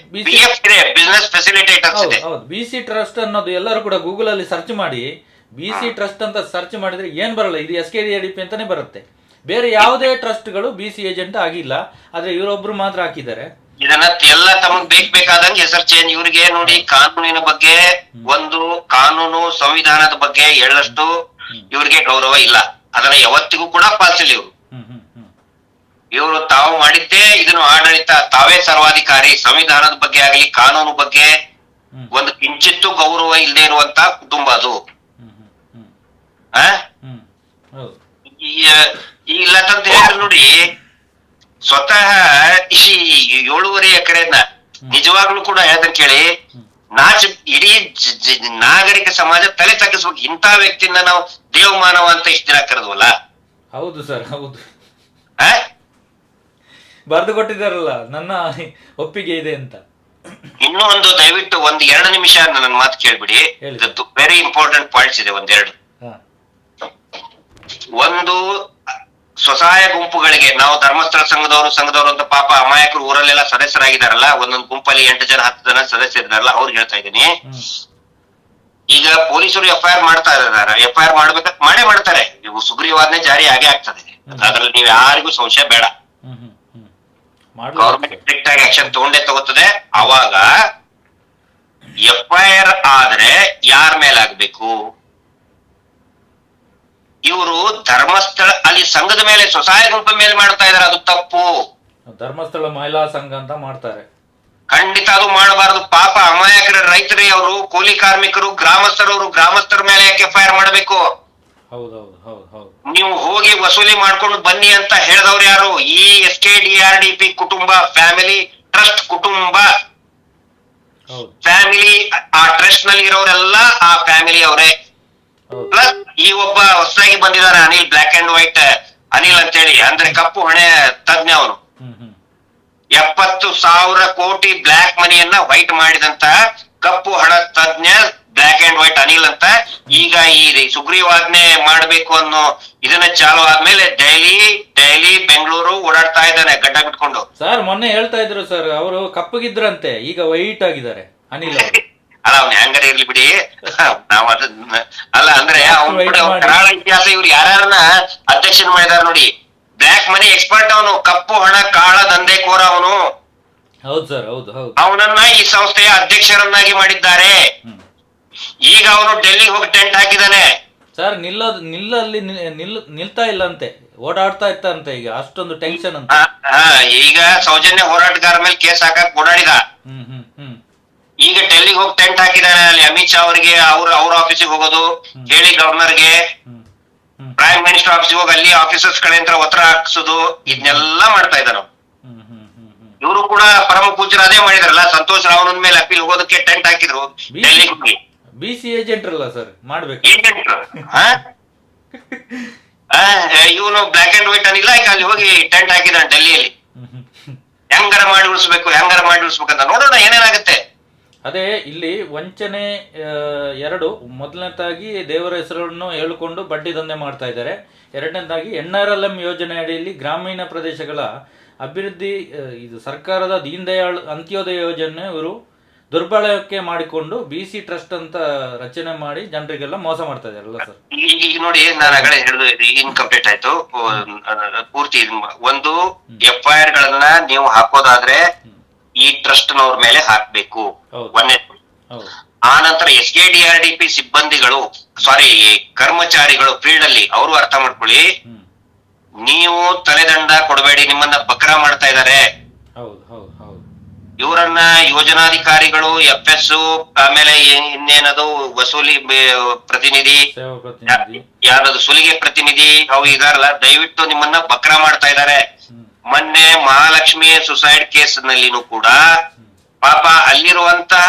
PF ಇದೆ, ಬಿಸಿನೆಸ್ ಫೆಸಿಲಿಟೇಟರ್ಸ್ ಇದೆ. ಹೌದು, BC ಟ್ರಸ್ಟ್ ಅನ್ನೋದು ಎಲ್ಲರೂ ಕೂಡ ಗೂಗಲ್ ಅಲ್ಲಿ ಸರ್ಚ್ ಮಾಡಿ BC ಟ್ರಸ್ಟ್ ಅಂತ ಸರ್ಚ್ ಮಾಡಿದ್ರೆ ಏನ್ ಬರಲ್ಲ, ಇದು SKDRDP ಅಂತಾನೆ ಬರುತ್ತೆ. ಬೇರೆ ಯಾವುದೇ ಟ್ರಸ್ಟ್ಗಳು BC ಏಜೆಂಟ್ ಆಗಿಲ್ಲ, ಆದ್ರೆ ಇವರೊಬ್ರು ಮಾತ್ರ ಹಾಕಿದ್ದಾರೆ. ಇದನ್ನ ಎಲ್ಲ ತಮಗ್ ಬೇಕಾದಂಗೆ ಹೆಸರು ಚೇಂಜ್. ಇವ್ರಿಗೆ ನೋಡಿ ಕಾನೂನಿನ ಬಗ್ಗೆ, ಒಂದು ಕಾನೂನು ಸಂವಿಧಾನದ ಬಗ್ಗೆ ಎಳ್ಳಷ್ಟು ಇವ್ರಿಗೆ ಗೌರವ ಇಲ್ಲ. ಅದನ್ನ ಯಾವತ್ತಿಗೂ ಕೂಡ ಪಾಲಿಸಿಲ್ಲ ಇವರು. ಇವರು ತಾವು ಮಾಡಿದ್ದೇ ಇದನ್ನು ಆಡಳಿತ, ತಾವೇ ಸರ್ವಾಧಿಕಾರಿ. ಸಂವಿಧಾನದ ಬಗ್ಗೆ ಆಗಲಿ ಕಾನೂನು ಬಗ್ಗೆ ಒಂದು ಕಿಂಚಿತ್ತು ಗೌರವ ಇಲ್ಲದೆ ಇರುವಂತ ಕುಟುಂಬ ಅದು. ಇಲ್ಲ ತಂತ ಹೇಳಿದ್ರೆ ನೋಡಿ, ಸ್ವತಃ ಈ 7.5 ಎಕರೆನ ನಿಜವಾಗ್ಲೂ ಕೂಡ ಹೇಳ್ತಾನೆ ಕೇಳಿ, ಇಡೀ ನಾಗರಿಕ ಸಮಾಜ ತಲೆ ತಗ್ಗಿಸ್ಬೇಕು. ಇಂಥ ವ್ಯಕ್ತಿಯಿಂದ ನಾವು ದೇವಮಾನವ ಅಂತ ಇಷ್ಟ ದಿನ ಕರೆದ್ವಲ್ಲ. ಹೌದು ಸರ್, ಹೌದು. ಬರೆದು ಕೊಟ್ಟಿದ್ದಾರಲ್ಲ, ನನ್ನ ಒಪ್ಪಿಗೆ ಇದೆ ಅಂತ. ಇನ್ನೂ ಒಂದು ದಯವಿಟ್ಟು 1-2 ನಿಮಿಷ ನನ್ನ ಮಾತು ಕೇಳ್ಬಿಡಿ. ವೆರಿ ಇಂಪಾರ್ಟೆಂಟ್ ಪಾಯಿಂಟ್ಸ್ ಇದೆ. 1-2. ಒಂದು, ಸ್ವಸಹಾಯ ಗುಂಪುಗಳಿಗೆ ನಾವು ಧರ್ಮಸ್ಥಳ ಸಂಘದವರು ಅಂತ ಪಾಪ ಅಮಾಯಕರು ಊರಲ್ಲೆಲ್ಲ ಸದಸ್ಯರಾಗಿದ್ದಾರಲ್ಲ, ಒಂದೊಂದು ಗುಂಪಲ್ಲಿ 8 ಜನ 10 ಜನ ಸದಸ್ಯರಿದ್ದಾರಲ್ಲ, ಅವ್ರಿಗೆ ಹೇಳ್ತಾ ಇದ್ದೀನಿ. ಈಗ ಪೊಲೀಸರು FIR ಮಾಡ್ತಾ ಇದ್ದಾರೆ. FIR ಮಾಡೇ ಮಾಡ್ತಾರೆ. ನೀವು ಸುಗ್ರೀವಾಜ್ಞೆ ಜಾರಿ ಆಗೇ ಆಗ್ತದೆ. ಅದ್ರಲ್ಲಿ ನೀವು ಯಾರಿಗೂ ಸಂಶಯ ಬೇಡ. ಗೌರ್ಮೆಂಟ್ ಸ್ಟ್ರಿಕ್ಟ್ ಆಗಿ ಆಕ್ಷನ್ ತಗೋತದೆ. ಅವಾಗ FIR ಆದ್ರೆ ಯಾರ ಮೇಲೆ ಆಗ್ಬೇಕು? ಇವರು ಧರ್ಮಸ್ಥಳ ಅಲ್ಲಿ ಸಂಘದ ಮೇಲೆ, ಸ್ವಸಹಾಯ ಗುಂಪು ಮೇಲೆ ಮಾಡ್ತಾ ಇದಾರೆ. ಅದು ತಪ್ಪು. ಧರ್ಮಸ್ಥಳ ಮಹಿಳಾ ಸಂಘ ಅಂತ ಮಾಡ್ತಾರೆ. ಖಂಡಿತ ಅದು ಮಾಡಬಾರದು. ಪಾಪ ಅಮಾಯಕರ ರೈತರೇ ಅವರು, ಕೂಲಿ ಕಾರ್ಮಿಕರು, ಗ್ರಾಮಸ್ಥರ ಮೇಲೆ ಯಾಕೆ FIR ಮಾಡಬೇಕು? ನೀವು ಹೋಗಿ ವಸೂಲಿ ಮಾಡ್ಕೊಂಡು ಬನ್ನಿ ಅಂತ ಹೇಳಿದವ್ರು ಯಾರು? ಈ SKDRDP ಕುಟುಂಬ, ಫ್ಯಾಮಿಲಿ ಟ್ರಸ್ಟ್ ಕುಟುಂಬ. ಫ್ಯಾಮಿಲಿ ಆ ಟ್ರಸ್ಟ್ ನಲ್ಲಿ ಇರೋರೆಲ್ಲ ಆ ಫ್ಯಾಮಿಲಿ ಅವರೇ. ಪ್ಲಸ್ ಈ ಒಬ್ಬ ಹೊಸದಾಗಿ ಬಂದಿದ್ದಾರೆ Anil, black and white Anil ಅಂತೇಳಿ, ಅಂದ್ರೆ ಕಪ್ಪು ಹಣೆ ತಜ್ಞ. ಅವನು 70,000 ಕೋಟಿ ಬ್ಲಾಕ್ ಮನಿಯನ್ನ ವೈಟ್ ಮಾಡಿದಂತ ಕಪ್ಪು ಹಣ ತಜ್ಞ ಬ್ಲಾಕ್ ಅಂಡ್ ವೈಟ್ ಅನಿಲ್ ಅಂತ. ಈಗ ಈ ಸುಗ್ರೀವಾಜ್ಞೆ ಮಾಡ್ಬೇಕು ಅನ್ನೋ ಇದನ್ನ ಚಾಲು ಆದ್ಮೇಲೆ ಡೈಲಿ ಬೆಂಗಳೂರು ಓಡಾಡ್ತಾ ಇದ್ದಾನೆ ಗಡ್ಡ ಬಿಟ್ಕೊಂಡು. ಸರ್ ಮೊನ್ನೆ ಹೇಳ್ತಾ ಇದ್ರು ಸರ್, ಅವರು ಕಪ್ಪಗಿದ್ರಂತೆ, ಈಗ ವೈಟ್ ಆಗಿದ್ದಾರೆ ಅನಿಲ್ ಅವರು. ಅಲ್ಲ, ಅವ್ನ ಹೆಂಗಾರ ಇರ್ಲಿ ಬಿಡಿ. ನಾವ್ ಅಲ್ಲ ಅಂದ್ರೆ ಕರಾಳ ಇತಿಹಾಸ. ಇವ್ರು ಯಾರನ್ನ ಅಧ್ಯಕ್ಷನ್ ಮಾಡಿದಾರ ನೋಡಿ. ಬ್ಲಾಕ್ ಮನಿ ಎಕ್ಸ್ಪರ್ಟ್ ಅವನು, ಕಪ್ಪು ಹಣ ಕಾಳ ದಂಧೆಕೋರ ಅವನು. ಹೌದು ಸರ್, ಹೌದು. ಅವನನ್ನ ಈ ಸಂಸ್ಥೆಯ ಅಧ್ಯಕ್ಷರನ್ನಾಗಿ ಮಾಡಿದ್ದಾರೆ. ಈಗ ಅವನು ಡೆಲ್ಲಿಗೆ ಹೋಗಿ ಟೆಂಟ್ ಹಾಕಿದಾನೆ ಸರ್. ನಿಲ್ತಾ ಇಲ್ಲ ಅಂತೆ, ಓಡಾಡ್ತಾ ಇತ್ತಂತೆ. ಈಗ ಅಷ್ಟೊಂದು ಟೆನ್ಷನ್ ಅಂತ. ಈಗ ಸೌಜನ್ಯ ಹೋರಾಟಗಾರ ಮೇಲೆ ಕೇಸ್ ಹಾಕಕ್ ಓಡಾಡಿದ. ಈಗ ಡೆಲ್ಲಿಗೆ ಹೋಗಿ ಟೆಂಟ್ ಹಾಕಿದಾನೆ. ಅಲ್ಲಿ ಅಮಿತ್ ಶಾ ಅವರಿಗೆ ಅವ್ರ ಆಫೀಸಿಗೆ ಹೋಗೋದು ಹೇಳಿ, ಗವರ್ನರ್ಗೆ, ಪ್ರೈಮ್ ಮಿನಿಸ್ಟರ್ ಆಫೀಸಿಗೆ ಹೋಗಿ ಅಲ್ಲಿ ಆಫೀಸರ್ಸ್ ಕಡೆಯಿಂದ ಒತ್ತಡ ಹಾಕ್ಸೋದು, ಇದನ್ನೆಲ್ಲ ಮಾಡ್ತಾ ಇದ್ದಾನ. ಇವರು ಕೂಡ ಪರಮ ಪೂಜ್ಯರು ಅದೇ ಮಾಡಿದಾರಲ್ಲ. ಸಂತೋಷ್ ರಾವ್ನ ಮೇಲೆ ಅಪೀಲ್ ಹೋಗೋದಕ್ಕೆ ಟೆಂಟ್ ಹಾಕಿದ್ರು ಡೆಲ್ಲಿಗೆ ಹೋಗಿ. BC ಏಜೆಂಟ್ ಅಲ್ಲ ಸರ್, ಮಾಡ್ಬೇಕು. ಇವನು ಬ್ಲಾಕ್ ಅಂಡ್ ವೈಟ್ ಅನಿಲ್ಲ, ಈಗ ಅಲ್ಲಿ ಹೋಗಿ ಟೆಂಟ್ ಹಾಕಿದಾನೆ ಡೆಲ್ಲಿಯಲ್ಲಿ. ಹೆಂಗಾರ ಮಾಡಿ ಉಳಿಸ್ಬೇಕು ಅಂತ ನೋಡೋಣ ಏನೇನಾಗುತ್ತೆ. ಅದೇ ಇಲ್ಲಿ ವಂಚನೆ 2. ಮೊದಲನೇದಾಗಿ ದೇವರ ಹೆಸರನ್ನು ಹೇಳಿಕೊಂಡು ಬಡ್ಡಿ ದಂಧೆ ಮಾಡ್ತಾ ಇದ್ದಾರೆ. ಎರಡನೇದಾಗಿ NRLM ಯೋಜನೆ ಅಡಿಯಲ್ಲಿ ಗ್ರಾಮೀಣ ಪ್ರದೇಶಗಳ ಅಭಿವೃದ್ಧಿ, ಇದು ಸರ್ಕಾರದ ದೀನ್ ದಯಾಳ್ ಅಂತ್ಯೋದಯ ಯೋಜನೆ ಇವರು ದುರ್ಬಳಕೆ ಮಾಡಿಕೊಂಡು BC ಟ್ರಸ್ಟ್ ಅಂತ ರಚನೆ ಮಾಡಿ ಜನರಿಗೆಲ್ಲ ಮೋಸ ಮಾಡ್ತಾ ಇದಾರಲ್ಲ ಸರ್. ಈಗ ನೋಡಿ, ನಾನು ಆಗಲೇ ಹೇಳಿದ್ರು, ಇನ್ಕಂಪ್ಲೀಟ್ ಆಯ್ತು ಪೂರ್ತಿ. ಒಂದು FIR ಗಳನ್ನ ನೀವು ಹಾಕೋದಾದ್ರೆ ಈ ಟ್ರಸ್ಟ್ ನವ್ರ ಮೇಲೆ ಹಾಕ್ಬೇಕು. ಆ ನಂತರ SKDRDP ಸಿಬ್ಬಂದಿಗಳು, ಕರ್ಮಚಾರಿಗಳು ಫೀಲ್ಡ್ ಅಲ್ಲಿ, ಅವರು ಅರ್ಥ ಮಾಡ್ಕೊಳ್ಳಿ. ನೀವು ತಲೆದಂಡ ಕೊಡಬೇಡಿ, ನಿಮ್ಮನ್ನ ಬಕ್ರಾ ಮಾಡ್ತಾ ಇದಾರೆ. ಇವರನ್ನ ಯೋಜನಾಧಿಕಾರಿಗಳು, FS, ಆಮೇಲೆ ಇನ್ನೇನದು ವಸೂಲಿ ಪ್ರತಿನಿಧಿ, ಸೇವಾ ಪ್ರತಿನಿಧಿ, ಯಾರದು ಸುಲಿಗೆ ಪ್ರತಿನಿಧಿ, ಅವು ಇದಾರಲ್ಲ, ದಯವಿಟ್ಟು ನಿಮ್ಮನ್ನ ಬಕ್ರ ಮಾಡ್ತಾ ಇದ್ದಾರೆ. ಮೊನ್ನೆ ಮಹಾಲಕ್ಷ್ಮಿ ಸುಸೈಡ್ ಕೇಸ್ ನಲ್ಲಿನೂ ಕೂಡ ಪಾಪ ಅಲ್ಲಿರುವಂತಹ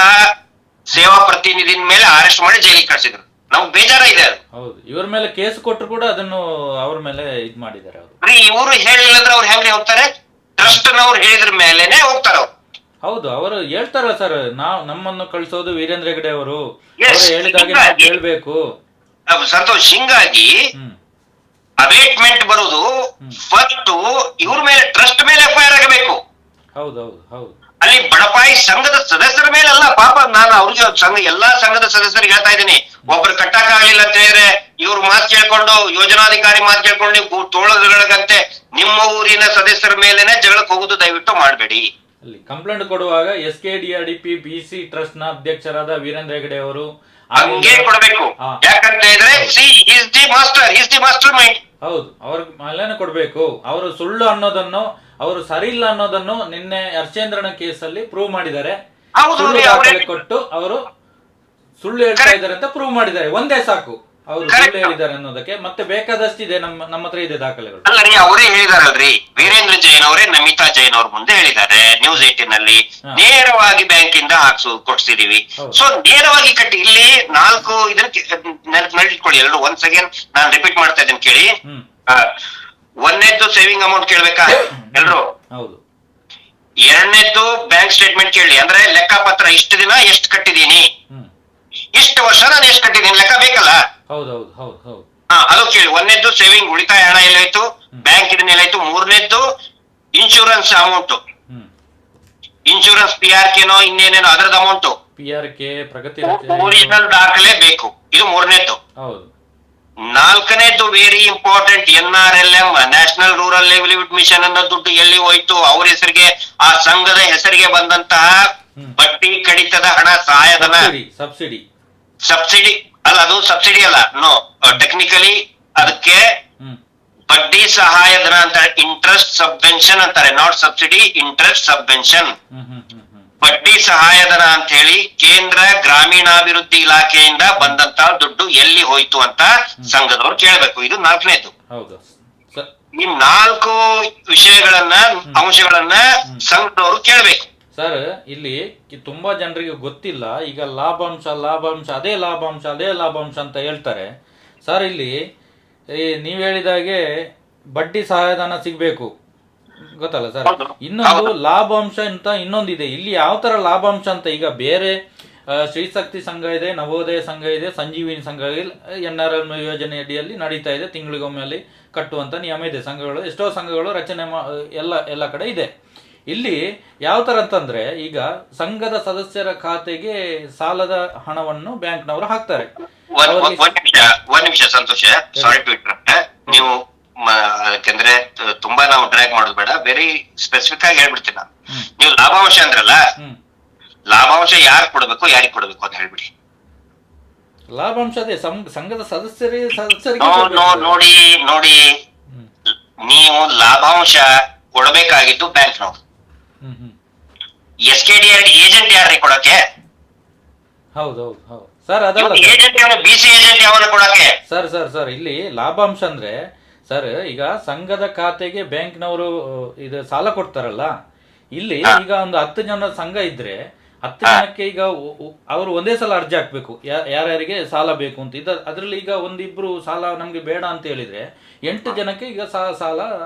ಸೇವಾ ಪ್ರತಿನಿಧಿನ ಮೇಲೆ ಅರೆಸ್ಟ್ ಮಾಡಿ ಜೈಲಿಗೆ ಕಳ್ಸಿದ್ರು. ನಮ್ಗೆ ಬೇಜಾರ ಇದೆ ಅದು. ಹೌದು, ಇವ್ರ ಮೇಲೆ ಕೇಸ್ ಕೊಟ್ಟರು ಕೂಡ ಅದನ್ನು ಅವ್ರ ಮೇಲೆ ಇದ್ ಮಾಡಿದ್ದಾರೆ ಅವರು. ಇವರು ಹೇಳಿಲ್ಲ ಅಂದ್ರೆ ಅವ್ರು ಹೆಂಗ್ರಿ ಹೋಗ್ತಾರೆ? ಟ್ರಸ್ಟ್ ನವ್ರು ಹೇಳಿದ್ರ ಮೇಲೆನೆ ಹೋಗ್ತಾರ ಅವ್ರು. ಹೌದು, ಅವರು ಹೇಳ್ತಾರ ಸರ್, ನಮ್ಮನ್ನು ಕಳಿಸೋದು ವೀರೇಂದ್ರ ಹೆಗಡೆ ಅವರು Yes, ಹೇಳಿದಾಗೆ ನಾವು ಕೇಳ್ಬೇಕು. ಸಂತೋಷ್, ಹಿಂಗಾಗಿ ಅಬೇಟ್ಮೆಂಟ್ ಬರುದು ಫಸ್ಟ್ ಇವ್ರ ಮೇಲೆ, ಟ್ರಸ್ಟ್ ಮೇಲೆ FIR ಆಗಬೇಕು. ಹೌದೌದು ಹೌದು. ಅಲ್ಲಿ ಬಡಪಾಯಿ ಸಂಘದ ಸದಸ್ಯರ ಮೇಲೆ ಅಲ್ಲ. ಪಾಪ ನಾನು ಅವ್ರಿಗೆ ಎಲ್ಲಾ ಸಂಘದ ಸದಸ್ಯರಿಗೆ ಹೇಳ್ತಾ ಇದ್ದೀನಿ, ಒಬ್ರು ಕಟ್ಟಕ್ ಆಗ್ಲಿಲ್ಲ ಅಂತ ಹೇಳಿದ್ರೆ ಇವ್ರ ಮಾತು ಕೇಳ್ಕೊಂಡು, ಯೋಜನಾಧಿಕಾರಿ ಮಾತು ಕೇಳ್ಕೊಂಡು ನೀವು ತೋಳಗಳಂತೆ ನಿಮ್ಮ ಊರಿನ ಸದಸ್ಯರ ಮೇಲೆನೆ ಜಗಳಕ್ಕೆ ಹೋಗುದು ದಯವಿಟ್ಟು ಮಾಡಬೇಡಿ. ಅಲ್ಲಿ ಕಂಪ್ಲೇಂಟ್ ಕೊಡುವಾಗ SKDRDP BC ಟ್ರಸ್ಟ್ ನ ಅಧ್ಯಕ್ಷರಾದ ವೀರೇಂದ್ರ ಹೆಗಡೆ ಅವರು ಹಂಗೆ ಕೊಡ್ಬೇಕು. ಯಾಕಂತ ಹೇಳಿದ್ರೆ ಈಸ್ ದಿ ಮಾಸ್ಟರ್ ಮೈಂಡ್. ಹೌದು, ಅವ್ರ ಮೇಲೇನೆ ಕೊಡ್ಬೇಕು. ಅವರು ಸುಳ್ಳು ಅನ್ನೋದನ್ನು, ಅವರು ಸರಿ ಇಲ್ಲ ಅನ್ನೋದನ್ನು ನಿನ್ನೆ ಹರ್ಷೇಂದ್ರನ ಕೇಸಲ್ಲಿ ಪ್ರೂವ್ ಮಾಡಿದ್ದಾರೆ. ಸುಳ್ಳು ದಾಖಲೆ ಕೊಟ್ಟು ಅವರು ಸುಳ್ಳು ಹೇಳ್ತಾ ಇದ್ದಾರೆ ಅಂತ ಪ್ರೂವ್ ಮಾಡಿದ್ದಾರೆ. ಒಂದೇ ಸಾಕು ಅವರು ಸುಳ್ಳು ಹೇಳಿದ್ದಾರೆ ಅನ್ನೋದಕ್ಕೆ. ಮತ್ತೆ ಬೇಕಾದಷ್ಟಿದೆ, ನಮ್ಮ ಹತ್ರ ಇದೆ ದಾಖಲೆಗಳು. ಅಲ್ಲರಿ, ಅವರೇ ಹೇಳಿದಾರಲ್ರಿ, ವೀರೇಂದ್ರ ಜೈನ್ ಅವರೇ ನಮಿತಾ ಜೈನ್ ಅವ್ರ ಮುಂದೆ ಹೇಳಿದ್ದಾರೆ ನ್ಯೂಸ್ 18 ನಲ್ಲಿ, ನೇರವಾಗಿ ಬ್ಯಾಂಕ್ ಇಂದ ಕೊಡ್ಸಿದೀವಿ. ಸೊ ನೇರವಾಗಿ ಕಟ್ಟಿ. ಇಲ್ಲಿ 4 ಇದನ್ನ ನೆನಪಿಟ್ಕೊಳ್ಳಿ ಎಲ್ರು. ಒನ್ಸ್ ಅಗೇನ್ ನಾನು ರಿಪೀಟ್ ಮಾಡ್ತಾ ಇದ್ದೀನಿ ಕೇಳಿ. ಒಂದನೇದ್ದು ಸೇವಿಂಗ್ ಅಮೌಂಟ್ ಕೇಳ್ಬೇಕಾ ಎಲ್ರು? ಹೌದು. ಎರಡನೇದ್ದು ಬ್ಯಾಂಕ್ ಸ್ಟೇಟ್ಮೆಂಟ್ ಕೇಳಿ. ಅಂದ್ರೆ ಲೆಕ್ಕಪತ್ರ, ಇಷ್ಟು ದಿನ ಎಷ್ಟು ಕಟ್ಟಿದೀನಿ, ಇಷ್ಟು ವರ್ಷ ನಾನು ಎಷ್ಟು ಕಟ್ಟಿದೀನಿ, ಲೆಕ್ಕ ಬೇಕಲ್ಲ. ಹೌದೌದು ಹೌದು ಹೌದು. ಅದು ಕೇಳಿ. ಒಂದನೇದ್ದು ಸೇವಿಂಗ್, ಉಳಿತಾಯ ಹಣ ಎಲ್ಲಾಯ್ತು, ಬ್ಯಾಂಕ್ ಇದನ್ನ ಎಲ್ಲಾಯ್ತು. ಮೂರನೇದ್ದು ಇನ್ಶೂರೆನ್ಸ್ ಅಮೌಂಟ್, ಇನ್ಶೂರೆನ್ಸ್ PRK ಇನ್ನೇನೇನೋ ಅದರದ ಅಮೌಂಟ್, PRK ಪ್ರಗತಿ ಒರಿಜಿನಲ್ ದಾಖಲೆ ಬೇಕು. ಇದು ಮೂರನೇದ್ದು. ಹೌದು. ನಾಲ್ಕನೇದ್ದು very important, NRLM, national rural livelihood mission ಅನ್ನೋ ದುಡ್ಡು ಎಲ್ಲಿ ಹೋಯ್ತು, ಅವ್ರ ಹೆಸರಿಗೆ, ಆ ಸಂಘದ ಹೆಸರಿಗೆ ಬಂದಂತಹ ಬಡ್ಡಿ ಕಡಿತದ ಹಣ, ಸಹಾಯಧನ, ಸಬ್ಸಿಡಿ ಅಲ್ಲ, ಅದು ಸಬ್ಸಿಡಿ ಅಲ್ಲ, ನೋ, ಟೆಕ್ನಿಕಲಿ ಅದಕ್ಕೆ ಬಡ್ಡಿ ಸಹಾಯಧನ ಅಂತಾರೆ. ಇಂಟ್ರೆಸ್ಟ್ ಸಬ್ವೆನ್ಷನ್ ಅಂತಾರೆ, ನಾಟ್ ಸಬ್ಸಿಡಿ, ಇಂಟ್ರೆಸ್ಟ್ ಸಬ್ವೆನ್ಷನ್. ಬಡ್ಡಿ ಸಹಾಯಧನ ಅಂತ ಹೇಳಿ ಕೇಂದ್ರ ಗ್ರಾಮೀಣಾಭಿವೃದ್ಧಿ ಇಲಾಖೆಯಿಂದ ಬಂದಂತ ದುಡ್ಡು ಎಲ್ಲಿ ಹೋಯ್ತು ಅಂತ ಸಂಘದವ್ರು ಕೇಳಬೇಕು. ಇದು ನಾಲ್ಕನೇದು. ಈ 4 ವಿಷಯಗಳನ್ನ, ಅಂಶಗಳನ್ನ ಸಂಘದವರು ಕೇಳಬೇಕು. ಸರ್, ಇಲ್ಲಿ ತುಂಬಾ ಜನರಿಗೆ ಗೊತ್ತಿಲ್ಲ. ಈಗ ಲಾಭಾಂಶ ಅದೇ ಲಾಭಾಂಶ ಅಂತ ಹೇಳ್ತಾರೆ. ಸರ್, ಇಲ್ಲಿ ನೀವ್ ಹೇಳಿದಾಗೆ ಬಡ್ಡಿ ಸಹಾಯಧನ ಸಿಗ್ಬೇಕು, ಗೊತ್ತಲ್ಲ ಸರ್. ಇನ್ನೊಂದು ಲಾಭಾಂಶ ಅಂತ ಇನ್ನೊಂದಿದೆ. ಇಲ್ಲಿ ಯಾವ ತರ ಲಾಭಾಂಶ ಅಂತ, ಈಗ ಬೇರೆ ಶ್ರೀಶಕ್ತಿ ಸಂಘ ಇದೆ, ನವೋದಯ ಸಂಘ ಇದೆ, ಸಂಜೀವಿನಿ ಸಂಘ ಇದೆ, NRL ಯೋಜನೆ ಅಡಿಯಲ್ಲಿ ನಡೀತಾ ಇದೆ. ತಿಂಗಳಿಗೊಮ್ಮೆಯಲ್ಲಿ ಕಟ್ಟುವಂತ ನಿಯಮ ಇದೆ. ಸಂಘಗಳು, ಎಷ್ಟೋ ಸಂಘಗಳು ರಚನೆ ಎಲ್ಲ ಕಡೆ ಇದೆ. ಇಲ್ಲಿ ಯಾವ ತರ ಅಂತಂದ್ರೆ, ಈಗ ಸಂಘದ ಸದಸ್ಯರ ಖಾತೆಗೆ ಸಾಲದ ಹಣವನ್ನು ಬ್ಯಾಂಕ್ನವರು ಹಾಕ್ತಾರೆ. ಒಂದ್ ನಿಮಿಷ ಸಂತೋಷ, ಸಾರಿ ಟು ಇಂಟರಪ್ಟ್. ನೀವು ಯಾಕಂದ್ರೆ ತುಂಬಾ ನಾವು ಡ್ರ್ಯಾಗ್ ಮಾಡೋದು ಬೇಡ, ವೆರಿ ಸ್ಪೆಸಿಫಿಕ್ ಆಗಿ ಹೇಳ್ಬಿಡ್ತೀನಿ ನಾನು. ನೀವು ಲಾಭಾಂಶ ಅಂದ್ರಲ್ಲ, ಲಾಭಾಂಶ ಯಾರು ಕೊಡ್ಬೇಕು, ಯಾರಿಗೆ ಕೊಡ್ಬೇಕು ಅಂತ ಹೇಳ್ಬಿಡಿ. ಲಾಭಾಂಶ ಅದೇ ಸಂಘದ ಸದಸ್ಯರಿಗೆ ನೋಡಿ, ನೀವು ಲಾಭಾಂಶ ಕೊಡಬೇಕಾಗಿದ್ದು ಬ್ಯಾಂಕ್ನವ್ರು. SKDRD ಏಜೆಂಟ್ ಯಾರ್ರಿ ಕೊಡಕ್ಕೆ? ಹೌದೌದು ಹೌದು ಸರ್, ಅದಲ್ಲ ಏಜೆಂಟ್, BC ಏಜೆಂಟ್ ಯಾವಾಗ ಕೊಡಕ್ಕೆ? ಸರ್ ಇಲ್ಲಿ ಲಾಭಾಂಶ ಅಂದ್ರೆ ಸರ್, ಈಗ ಸಂಘದ ಖಾತೆಗೆ ಬ್ಯಾಂಕ್ನವರು ಇದು ಸಾಲ ಕೊಡ್ತಾರಲ್ಲ. ಇಲ್ಲಿ ಈಗ ಒಂದು 10 ಜನ ಸಂಘ ಇದ್ರೆ 10 ಜನಕ್ಕೆ ಈಗ ಅವರು ಒಂದೇ ಸಲ ಅರ್ಜಿ ಹಾಕ್ಬೇಕು, ಯಾರ್ಯಾರಿಗೆ ಸಾಲ ಬೇಕು ಅಂತ. ಅದ್ರಲ್ಲಿ ಈಗ ಒಂದಿಬ್ರು ಸಾಲ ನಮ್ಗೆ ಬೇಡ ಅಂತ ಹೇಳಿದ್ರೆ 8 ಜನಕ್ಕೆ ಈಗ ಸಾಲ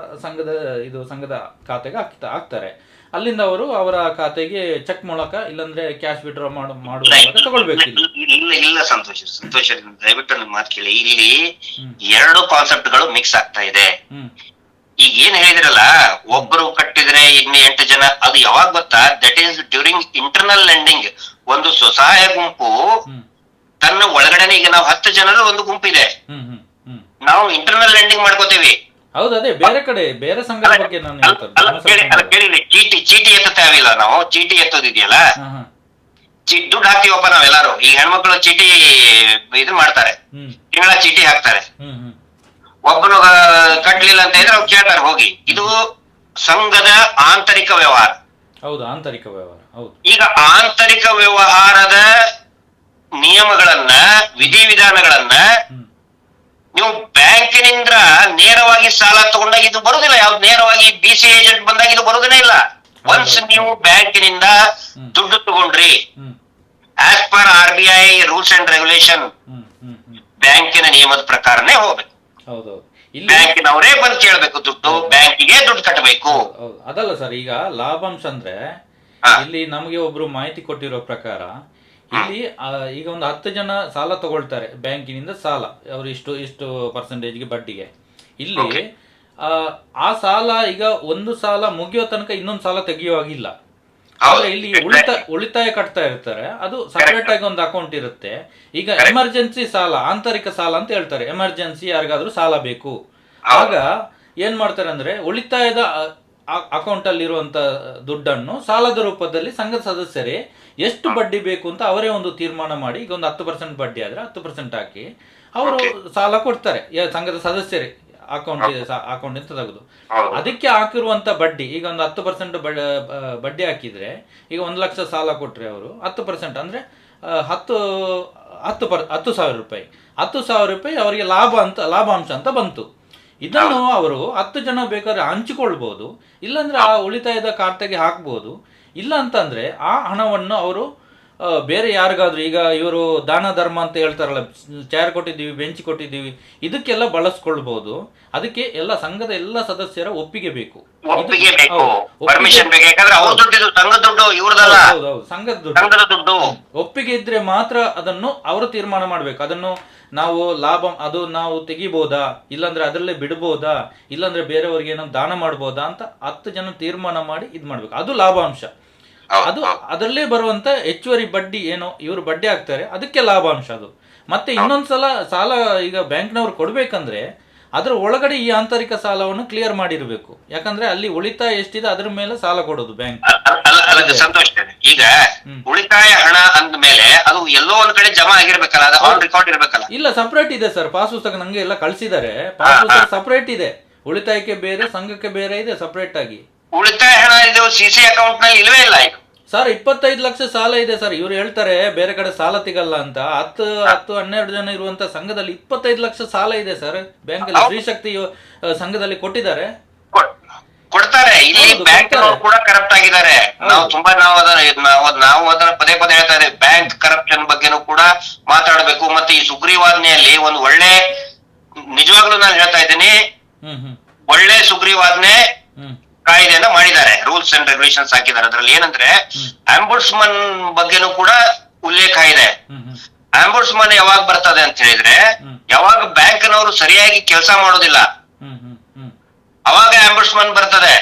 ಸಂಘದ ಖಾತೆಗೆ ಹಾಕ್ತಾರೆ. ಅಲ್ಲಿಂದ ಅವರು ಅವರ ಖಾತೆಗೆ ಚೆಕ್ ಮೂಲಕ, ಇಲ್ಲಾಂದ್ರೆ ಕ್ಯಾಶ್ ವಿಡ್ರಾ ಮಾಡುವ ತಗೊಳ್ಬೇಕು. ಇಲ್ಲ ಸಂತೋಷ ದಯವಿಟ್ಟು ನನ್ನ ಮಾತು ಕೇಳಿ. ಇಲ್ಲಿ 2 ಕಾನ್ಸೆಪ್ಟ್ಗಳು ಮಿಕ್ಸ್ ಆಗ್ತಾ ಇದೆ. ಈಗ ಏನ್ ಹೇಳಿದ್ರಲ್ಲ, ಒಬ್ಬರು ಕಟ್ಟಿದ್ರೆ ಇನ್ನು 8 ಜನ, ಅದು ಯಾವಾಗ ಗೊತ್ತಾ? That is during internal lending. ಒಂದು ಸ್ವಸಹಾಯ ಗುಂಪು ತನ್ನ ಒಳಗಡೆನೆ, ಈಗ ನಾವು 10 ಜನರ ಒಂದು ಗುಂಪಿದೆ, ನಾವು ಇಂಟರ್ನಲ್ ಲೆಂಡಿಂಗ್ ಮಾಡ್ಕೋತೀವಿ. ಹೌದು, ಅದೇ ಬೇರೆ ಕಡೆ ಬೇರೆ ಸಂಘದ ಬಗ್ಗೆ ನಾನು ಕೇಳಿ. ಚೀಟಿ ಎತ್ತುತ್ತೇವಿಲ್ಲ ನಾವು, ಚೀಟಿ ಎತ್ತೋದಿದೆಯಲ್ಲ, ದುಡ್ಡು ಹಾಕ್ತಿವಪ್ಪ ನಾವೆಲ್ಲಾರು. ಈಗ ಹೆಣ್ಮಕ್ಳು ಚೀಟಿ ಇದು ಮಾಡ್ತಾರೆ, ತಿಂಗಳ ಚೀಟಿ ಹಾಕ್ತಾರೆ. ಒಬ್ಬನು ಕಟ್ಲಿಲ್ಲ ಅಂತ ಹೇಳಿದ್ರೆ ಅವ್ರು ಕೇಳ್ತಾರೆ ಹೋಗಿ. ಇದು ಸಂಘದ ಆಂತರಿಕ ವ್ಯವಹಾರ. ಹೌದು, ಆಂತರಿಕ ವ್ಯವಹಾರ. ಹೌದು. ಈಗ ಆಂತರಿಕ ವ್ಯವಹಾರದ ನಿಯಮಗಳನ್ನ, ವಿಧಿವಿಧಾನಗಳನ್ನ ನೀವು ಬ್ಯಾಂಕಿನಿಂದ ನೇರವಾಗಿ ಸಾಲ ತಗೊಂಡಾಗ ಇದು ಬರುದಿಲ್ಲ. ಯಾವ್ದು ನೇರವಾಗಿ BC ಏಜೆಂಟ್ ಬಂದಾಗ ಇದು ಬರುವುದೇ ಇಲ್ಲ. ಒನ್ಸ್ ನೀವು ಬ್ಯಾಂಕಿನಿಂದ ದುಡ್ಡು ತಗೊಂಡ್ರಿ, as per RBI rules and regulation, ಬ್ಯಾಂಕಿನ ನಿಯಮದ ಪ್ರಕಾರನೇ ಹೋಗ್ಬೇಕು. ಹೌದೌದು. ಬ್ಯಾಂಕಿನವರೇ ಬಂದು ಕೇಳ್ಬೇಕು ದುಡ್ಡು, ಬ್ಯಾಂಕಿಗೆ ದುಡ್ಡು ಕಟ್ಟಬೇಕು. ಅದಲ್ಲ ಸರ್, ಈಗ ಲಾಭಾಂಶ ಅಂದ್ರೆ ಇಲ್ಲಿ ನಮಗೆ ಒಬ್ರು ಮಾಹಿತಿ ಕೊಟ್ಟಿರೋ ಪ್ರಕಾರ ಇಲ್ಲಿ ಈಗ ಒಂದು 10 ಜನ ಸಾಲ ತಗೊಳ್ತಾರೆ ಬ್ಯಾಂಕಿನಿಂದ ಸಾಲ, ಅವರು ಇಷ್ಟು ಪರ್ಸೆಂಟೇಜ್ಗೆ ಬಡ್ಡಿಗೆ. ಇಲ್ಲಿ ಆ ಸಾಲ ಈಗ ಒಂದು ಸಾಲ ಮುಗಿಯೋ ತನಕ ಇನ್ನೊಂದು ಸಾಲ ತೆಗೆಯುವಾಗಿಲ್ಲ. ಆದ್ರೆ ಇಲ್ಲಿ ಉಳಿತಾಯ ಕಟ್ತಾ ಇರ್ತಾರೆ, ಅದು ಸಪರೇಟ್ ಆಗಿ ಒಂದು ಅಕೌಂಟ್ ಇರುತ್ತೆ. ಈಗ ಎಮರ್ಜೆನ್ಸಿ ಸಾಲ, ಆಂತರಿಕ ಸಾಲ ಅಂತ ಹೇಳ್ತಾರೆ. ಎಮರ್ಜೆನ್ಸಿ ಯಾರಿಗಾದ್ರೂ ಸಾಲ ಬೇಕು, ಆಗ ಏನ್ ಮಾಡ್ತಾರೆ ಅಂದ್ರೆ ಉಳಿತಾಯದ ಅಕೌಂಟ್ ಅಲ್ಲಿ ಇರುವಂತ ದುಡ್ಡನ್ನು ಸಾಲದ ರೂಪದಲ್ಲಿ ಸಂಘದ ಸದಸ್ಯರೇ ಎಷ್ಟು ಬಡ್ಡಿ ಬೇಕು ಅಂತ ಅವರೇ ಒಂದು ತೀರ್ಮಾನ ಮಾಡಿ, ಈಗ ಒಂದು 10% ಬಡ್ಡಿ ಆದ್ರೆ 10% ಹಾಕಿ ಅವರು ಸಾಲ ಕೊಡ್ತಾರೆ ಸಂಘದ ಸದಸ್ಯರೇ ಅಕೌಂಟ್ ಅಂತ ತೆಗೆದು. ಅದಕ್ಕೆ ಹಾಕಿರುವಂತ ಬಡ್ಡಿ ಈಗ ಒಂದು 10% ಬಡ್ಡಿ ಹಾಕಿದ್ರೆ, ಈಗ 1 ಲಕ್ಷ ಸಾಲ ಕೊಟ್ರೆ ಅವರು 10% ಅಂದ್ರೆ 10,000 ರೂಪಾಯಿ, 10,000 ರೂಪಾಯಿ ಅವರಿಗೆ ಲಾಭಾಂಶ ಅಂತ ಬಂತು. ಇದನ್ನು ಅವರು 10 ಜನ ಬೇಕಾದ್ರೆ ಹಂಚಿಕೊಳ್ಬಹುದು, ಇಲ್ಲಾಂದ್ರೆ ಆ ಉಳಿತಾಯದ ಖಾತೆಗೆ ಹಾಕ್ಬಹುದು. ಇಲ್ಲ ಅಂತಂದ್ರೆ ಆ ಹಣವನ್ನು ಅವರು ಬೇರೆ ಯಾರಿಗಾದ್ರೂ, ಈಗ ಇವರು ದಾನ ಧರ್ಮ ಅಂತ ಹೇಳ್ತಾರಲ್ಲ, ಚೇರ್ ಕೊಟ್ಟಿದ್ದೀವಿ, ಬೆಂಚ್ ಕೊಟ್ಟಿದ್ದೀವಿ, ಇದಕ್ಕೆಲ್ಲ ಬಳಸ್ಕೊಳ್ಬಹುದು. ಅದಕ್ಕೆ ಎಲ್ಲ ಸಂಘದ ಎಲ್ಲ ಸದಸ್ಯರ ಒಪ್ಪಿಗೆ ಬೇಕು, ಸಂಘದ ದುಡ್ಡು ಒಪ್ಪಿಗೆ ಇದ್ರೆ ಮಾತ್ರ ಅದನ್ನು ಅವರು ತೀರ್ಮಾನ ಮಾಡ್ಬೇಕು. ಅದನ್ನು ನಾವು ನಾವು ತೆಗಿಬಹುದಾ, ಇಲ್ಲಾಂದ್ರೆ ಅದರಲ್ಲೇ ಬಿಡಬಹುದಾ, ಇಲ್ಲಾಂದ್ರೆ ಬೇರೆಯವ್ರಿಗೆ ಏನೋ ದಾನ ಮಾಡ್ಬೋದಾ ಅಂತ 10 ಜನ ತೀರ್ಮಾನ ಮಾಡಿ ಇದ್ ಮಾಡ್ಬೇಕು. ಅದು ಲಾಭಾಂಶ. ಅದು ಅದರಲ್ಲೇ ಬರುವಂತ ಹೆಚ್ಚುವರಿ ಬಡ್ಡಿ ಏನೋ ಇವರು ಬಡ್ಡಿ ಹಾಕ್ತಾರೆ, ಅದಕ್ಕೆ ಲಾಭಾಂಶ ಅದು. ಮತ್ತೆ ಇನ್ನೊಂದ್ಸಲ ಸಾಲ ಈಗ ಬ್ಯಾಂಕ್ನವ್ರು ಕೊಡ್ಬೇಕಂದ್ರೆ ಅದ್ರ ಒಳಗಡೆ ಈ ಆಂತರಿಕ ಸಾಲವನ್ನು ಕ್ಲಿಯರ್ ಮಾಡಿರ್ಬೇಕು. ಯಾಕಂದ್ರೆ ಅಲ್ಲಿ ಉಳಿತಾಯ ಎಷ್ಟಿದೆ ಅದ್ರ ಮೇಲೆ ಸಾಲ ಕೊಡೋದು ಬ್ಯಾಂಕ್. ಸಂತೋಷ. ಈಗ ಉಳಿತಾಯ ಹಣ ಅಂದ ಮೇಲೆ ಅದು ಎಲ್ಲೋ ಒಂದ್ ಕಡೆ ಜಮಾ ಆಗಿರ್ಬೇಕಲ್ಲ, ಅದು ಆನ್ ರೆಕಾರ್ಡ್ ಇರ್ಬೇಕಲ್ಲ. ಇಲ್ಲ, ಸಪರೇಟ್ ಇದೆ ಸರ್, ಪಾಸ್ ಪುಸ್ತಕ ನಂಗೆ ಎಲ್ಲ ಕಳ್ಸಿದ್ದಾರೆ. ಪಾಸ್ ಪುಸ್ತಕ ಸಪರೇಟ್ ಇದೆ, ಉಳಿತಾಯಕ್ಕೆ ಬೇರೆ, ಸಂಘಕ್ಕೆ ಬೇರೆ ಇದೆ ಸಪರೇಟ್ ಆಗಿ. ಉಳಿತಾಯ ಹಣ ಇದು CC ಅಕೌಂಟ್ ನಲ್ಲಿ ಇಲ್ವೇ ಇಲ್ಲ. ಈಗ ಸರ್ 25 ಲಕ್ಷ ಸಾಲ ಇದೆ ಸರ್. ಇವ್ರು ಹೇಳ್ತಾರೆ ಬೇರೆ ಕಡೆ ಸಾಲ ಸಿಗಲ್ಲ ಅಂತ. 10-12 ಜನ ಇರುವಂತ ಸಂಘದಲ್ಲಿ 25 ಲಕ್ಷ ಸಾಲ ಇದೆ ಸರ್ ಬ್ಯಾಂಕ್ ಅಲ್ಲಿ. ಸ್ತ್ರೀಶಕ್ತಿ ಸಂಘದಲ್ಲಿ ಕೊಟ್ಟಿದ್ದಾರೆ, ಕೊಡ್ತಾರೆ. ಇಲ್ಲಿ ಬ್ಯಾಂಕ್ ಕೂಡ ಕರಪ್ಟ್ ಆಗಿದ್ದಾರೆ. ನಾವು ಅದನ್ನ ಪದೇ ಪದೇ ಹೇಳ್ತಾ ಇದ್ದೇವೆ. ಬ್ಯಾಂಕ್ ಕರಪ್ಷನ್ ಬಗ್ಗೆನೂ ಕೂಡ ಮಾತಾಡಬೇಕು. ಮತ್ತೆ ಈ ಸುಗ್ರೀವಾಜ್ಞೆಯಲ್ಲಿ ಒಂದು ಒಳ್ಳೆ, ನಿಜವಾಗ್ಲೂ ನಾನು ಹೇಳ್ತಾ ಇದ್ದೀನಿ, ಒಳ್ಳೆ ಸುಗ್ರೀವಾಜ್ಞೆ ಕಾಯ್ದೆಯನ್ನ ಮಾಡಿದ್ದಾರೆ, ರೂಲ್ಸ್ ಅಂಡ್ ರೆಗ್ಯುಲೇಷನ್ಸ್ ಹಾಕಿದ್ದಾರೆ. ಅದ್ರಲ್ಲಿ ಏನಂದ್ರೆ ಆಂಬುಡ್ಸ್ಮನ್ ಬಗ್ಗೆನೂ ಕೂಡ ಉಲ್ಲೇಖ ಇದೆ. ಆಂಬುಡ್ಸ್ಮನ್ ಯಾವಾಗ ಬರ್ತದೆ ಅಂತ ಹೇಳಿದ್ರೆ, ಯಾವಾಗ ಬ್ಯಾಂಕ್ನವರು ಸರಿಯಾಗಿ ಕೆಲಸ ಮಾಡೋದಿಲ್ಲ ಅವಾಗ ಆಂಬುಡ್ಸ್ಮನ್ ಬರ್ತದೆ.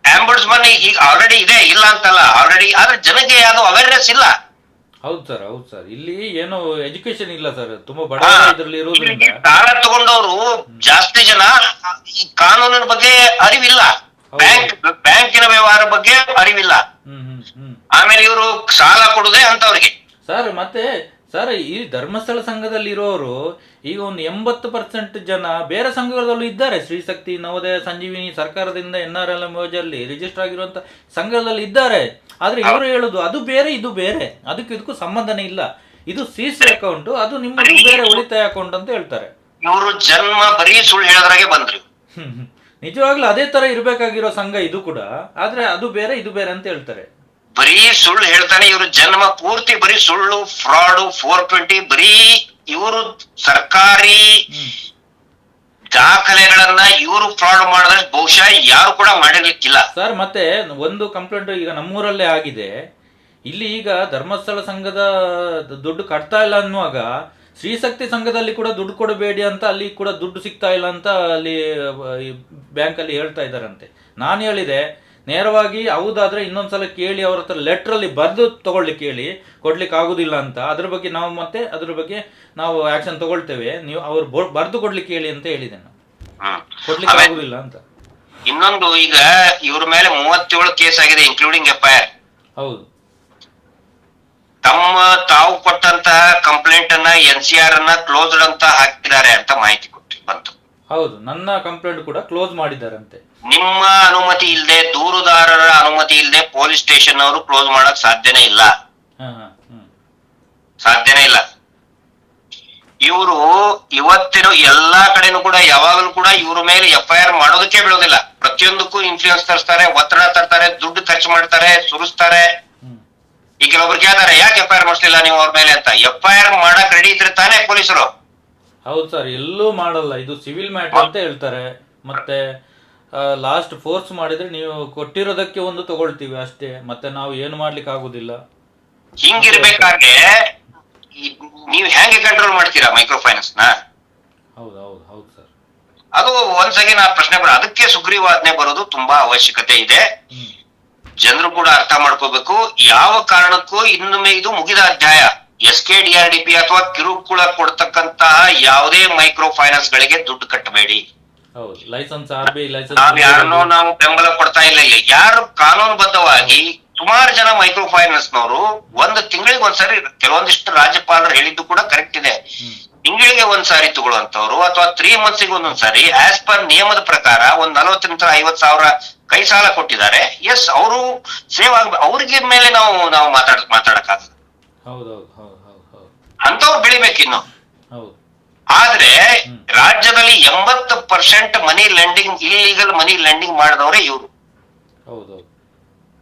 ಆಂಬುಡ್ಸ್ಮನ್ ಈಗ ಆಲ್ರೆಡಿ ಇದೆ, ಇಲ್ಲ ಅಂತಲ್ಲ, ಆಲ್ರೆಡಿ. ಆದ್ರೆ ಜನಕ್ಕೆ ಯಾವ್ದು ಅವೇರ್ನೆಸ್ ಇಲ್ಲ. ಹೌದು ಸರ್, ಇಲ್ಲಿ ಏನು ಎಜುಕೇಶನ್ ಇಲ್ಲ ಸರ್, ತುಂಬಾ ಬಡ ಇದರಲ್ಲಿ ಇರೋದ್ರಿಂದ ಸಾಲ ತಗೊಂಡವರು ಜಾಸ್ತಿ ಜನ ಈ ಕಾನೂನಿನ ಬಗ್ಗೆ ಅರಿವಿಲ್ಲ, ಬ್ಯಾಂಕಿನ ವ್ಯವಹಾರ ಬಗ್ಗೆ ಅರಿವಿಲ್ಲ. ಆಮೇಲೆ ಇವರು ಸಾಲ ಕೊಡುದೇ ಅಂತವ್ರಿಗೆ. ಸರ್ ಮತ್ತೆ ಸರ್, ಈ ಧರ್ಮಸ್ಥಳ ಸಂಘದಲ್ಲಿ ಇರೋರು ಈಗ ಒಂದು 80% ಜನ ಬೇರೆ ಸಂಘಗಳಲ್ಲೂ ಇದ್ದಾರೆ. ಶ್ರೀಶಕ್ತಿ, ನವೋದಯ, ಸಂಜೀವಿನಿ, ಸರ್ಕಾರದಿಂದ NRLM ಯೋಜನೆಯಲ್ಲಿ ರಿಜಿಸ್ಟರ್ ಆಗಿರುವಂತ ಸಂಘದಲ್ಲಿ ಇದ್ದಾರೆ. ಆದ್ರೆ ಇವರು ಹೇಳುದು ಅದು ಬೇರೆ, ಇದು ಬೇರೆ, ಇದಕ್ಕೂ ಸಂಬಂಧನೇ ಇಲ್ಲ. ಇದು CC ಅಕೌಂಟ್, ಅದು ನಿಮ್ಮದು ಬೇರೆ ಉಳಿತಾಯ ಅಕೌಂಟ್ ಅಂತ ಹೇಳ್ತಾರೆ. ಇವರು ಜನ್ಮ ಬರೀ ಸುಳ್ಳು ಹೇಳೋದ್ರಾಗೆ ಬಂದ್ರು. ನಿಜವಾಗ್ಲೂ ಅದೇ ತರ ಇರ್ಬೇಕಾಗಿರೋ ಸಂಘ ಇದು ಕೂಡ. ಆದ್ರೆ ಅದು ಬೇರೆ, ಇದು ಬೇರೆ ಅಂತ ಹೇಳ್ತಾರೆ. ಬರೀ ಸುಳ್ಳು ಹೇಳ್ತಾನೆ. ಇವರು ಜನ್ಮ ಪೂರ್ತಿ ಬರೀ ಸುಳ್ಳು, ಫ್ರಾಡ್, 420, ಬರೀ ಇವರು ಸರ್ಕಾರಿ ದಾಖಲೆಗಳನ್ನ ಇವರು ಫ್ರಾಡ್ ಮಾಡಿದ್ರೆ ಬಹುಶಃ ಯಾರು ಕೂಡ ಮಾಡಿರ್ಲಿಕ್ಕಿಲ್ಲ ಸರ್. ಮತ್ತೆ ಒಂದು ಕಂಪ್ಲೇಂಟ್ ಈಗ ನಮ್ಮೂರಲ್ಲೇ ಆಗಿದೆ. ಇಲ್ಲಿ ಈಗ ಧರ್ಮಸ್ಥಳ ಸಂಘದ ದುಡ್ಡು ಕಟ್ತಾ ಇಲ್ಲ ಅನ್ನುವಾಗ ಶ್ರೀಶಕ್ತಿ ಸಂಘದಲ್ಲಿ ಕೂಡ ದುಡ್ಡು ಕೊಡಬೇಡಿ ಅಂತ, ಅಲ್ಲಿ ಕೂಡ ದುಡ್ಡು ಸಿಗ್ತಾ ಇಲ್ಲ ಅಂತ ಅಲ್ಲಿ ಬ್ಯಾಂಕ್ ಅಲ್ಲಿ ಹೇಳ್ತಾ ಇದ್ದಾರಂತೆ. ನಾನು ಹೇಳಿದೆ ನೇರವಾಗಿ ಹೌದಾದ್ರೆ ಇನ್ನೊಂದ್ಸಲ ಕೇಳಿ, ಅವ್ರ ಹತ್ರ ಲೆಟರ್ ಅಲ್ಲಿ ಬರ್ದು ತಗೊಳ್ಳಿಕ್ಕೆ ಹೇಳಿ, ಕೊಡ್ಲಿಕ್ಕೆ ಆಗುದಿಲ್ಲ ಅಂತ. ಅದ್ರ ಬಗ್ಗೆ ನಾವು ಆಕ್ಷನ್ ತಗೊಳ್ತೇವೆ, ನೀವು ಅವ್ರು ಬರ್ದು ಕೊಡ್ಲಿಕ್ಕೆ ಹೇಳಿ ಅಂತ ಹೇಳಿದೆ ನಾನು. ಕೊಡ್ಲಿಕ್ಕೆ ಆಗುದಿಲ್ಲ ಅಂತ. ಇನ್ನೊಂದು, ಈಗ ಇವ್ರ ಮೇಲೆ 37 ಕೇಸ್ ಆಗಿದೆ, ಇನ್ಕ್ಲೂಡಿಂಗ್ FIR. ಹೌದು. ತಾವು ಕೊಟ್ಟಂತಹ ಕಂಪ್ಲೇಂಟ್ ಅನ್ನ NCR ಅನ್ನ ಕ್ಲೋಸ್ಡ್ ಅಂತ ಹಾಕಿದ್ದಾರೆ ಅಂತ ಮಾಹಿತಿ ಬಂತು. ಹೌದು, ನನ್ನ ಕಂಪ್ಲೇಂಟ್ ಕೂಡ ಕ್ಲೋಸ್ ಮಾಡಿದ್ದಾರಂತೆ. ನಿಮ್ಮ ಅನುಮತಿ ಇಲ್ಲದೆ, ದೂರುದಾರರ ಅನುಮತಿ ಇಲ್ಲದೆ ಪೊಲೀಸ್ ಸ್ಟೇಷನ್ ಅವರು ಕ್ಲೋಸ್ ಮಾಡಕ್ ಸಾಧ್ಯನೇ ಇಲ್ಲ. ಹಾ ಹಾ ಹ್ಮ್ ಸಾಧ್ಯನೇ ಇಲ್ಲ. ಇವರು ಇವತ್ತಿನ ಎಲ್ಲಾ ಕಡೆನೂ ಕೂಡ ಯಾವಾಗಲೂ ಕೂಡ ಇವ್ರ ಮೇಲೆ FIR ಮಾಡೋದಕ್ಕೆ ಬಿಡೋದಿಲ್ಲ. ಪ್ರತಿಯೊಂದಕ್ಕೂ ಇನ್ಫ್ಲೂಯೆನ್ಸ್ ತರಿಸ್ತಾರೆ, ಒತ್ತಡ ತರ್ತಾರೆ, ದುಡ್ಡು ಖರ್ಚು ಮಾಡ್ತಾರೆ, ಸುರಿಸ್ತಾರೆ. ಹ್ಮ್ ಈಗ ಕೆಲವೊಬ್ರು ಕೇಳ್ತಾರೆ ಯಾಕೆ FIR ಮಾಡಿಸ್ಲಿಲ್ಲ ನೀವು ಅವ್ರ ಮೇಲೆ ಅಂತ. FIR ಮಾಡಕ್ ರೆಡಿ ಇದ್ರೆ ತಾನೇ ಪೊಲೀಸರು. ಹೌದು ಸರ್, ಎಲ್ಲೂ ಮಾಡಲ್ಲ, ಇದು ಸಿವಿಲ್ ಮ್ಯಾಟರ್ ಅಂತ ಹೇಳ್ತಾರೆ. ಮತ್ತೆ ಲಾಸ್ಟ್ ಫೋರ್ಸ್ ಮಾಡಿದ್ರೆ ನೀವು ಕೊಟ್ಟಿರೋದಕ್ಕೆ ಒಂದು ತಗೊಳ್ತೀವಿ ಅಷ್ಟೇ, ಮತ್ತೆ ನಾವು ಏನು ಮಾಡ್ಲಿಕ್ಕೆ ಆಗುದಿಲ್ಲ. ಹಿಂಗಿರ್ಬೇಕಾದ್ರೆ ನೀವು ಹೆಂಗೆ ಕಂಟ್ರೋಲ್ ಮಾಡ್ತೀರಾ ಮೈಕ್ರೋ ಫೈನಾನ್ಸ್ ನ? ಹೌದು ಹೌದು ಹೌದು ಸರ್. ಅದು ಒಂದ್ಸಗಿ ನಾ ಪ್ರಶ್ನೆ ಅದಕ್ಕೆ ಸುಗ್ರೀವಾಜ್ಞೆ ಬರೋದು ತುಂಬಾ ಅವಶ್ಯಕತೆ ಇದೆ. ಹ್ಮ್ ಜನರು ಕೂಡ ಅರ್ಥ ಮಾಡ್ಕೋಬೇಕು. ಯಾವ ಕಾರಣಕ್ಕೂ ಇನ್ನೊಮ್ಮೆ ಇದು ಮುಗಿದ ಅಧ್ಯಾಯ. SKDRDP ಅಥವಾ ಕಿರುಕುಳ ಕೊಡ್ತಕ್ಕಂತಹ ಯಾವುದೇ ಮೈಕ್ರೋ ಫೈನಾನ್ಸ್ ಗಳಿಗೆ ದುಡ್ಡು ಕಟ್ಟಬೇಡಿ. ಹೌದು, ಲೈಸೆನ್ಸ್ RBI ನಾವ್ ಯಾರನ್ನೋ ಲೈಸೆನ್ಸ್ ನಾವು ಬೆಂಬಲ ಕೊಡ್ತಾ ಇಲ್ಲ. ಇಲ್ಲಿ ಯಾರು ಕಾನೂನುಬದ್ಧವಾಗಿ ಸುಮಾರು ಜನ ಮೈಕ್ರೋ ಫೈನಾನ್ಸ್ ನವರು ಒಂದು ತಿಂಗಳಿಗೆ ಒಂದ್ಸರಿ, ಕೆಲವೊಂದಿಷ್ಟು ರಾಜ್ಯಪಾಲರು ಹೇಳಿದ್ದು ಕೂಡ ಕರೆಕ್ಟ್ ಇದೆ, ತಿಂಗಳಿಗೆ ಒಂದ್ಸಾರಿ ತಗೊಳ್ಳುವಂತವ್ರು ಅಥವಾ 3 months ಒಂದೊಂದ್ಸಾರಿ ಆಸ್ ಪರ್ ನಿಯಮದ ಪ್ರಕಾರ ಒಂದ್ 40,000-50,000 ಕೈ ಸಾಲ ಕೊಟ್ಟಿದ್ದಾರೆ. ಎಸ್, ಅವರು ಸೇವ್ ಆಗ, ಅವ್ರಿಗೆ ಮೇಲೆ ನಾವು ಮಾತಾಡಕ್ಕಾಗಲ್ಲ. ಹೌದೌದು ಹೌದು ಹೌದು ಹೌದು ಅಂತವ್ರು ಬೆಳಿಬೇಕಿನ್ನು. ಹೌದು. ಆದ್ರೆ ರಾಜ್ಯದಲ್ಲಿ 80% money lending, illegal money lending ಮಾಡಿದವರೇ ಇವರು. ಹೌದೌದು.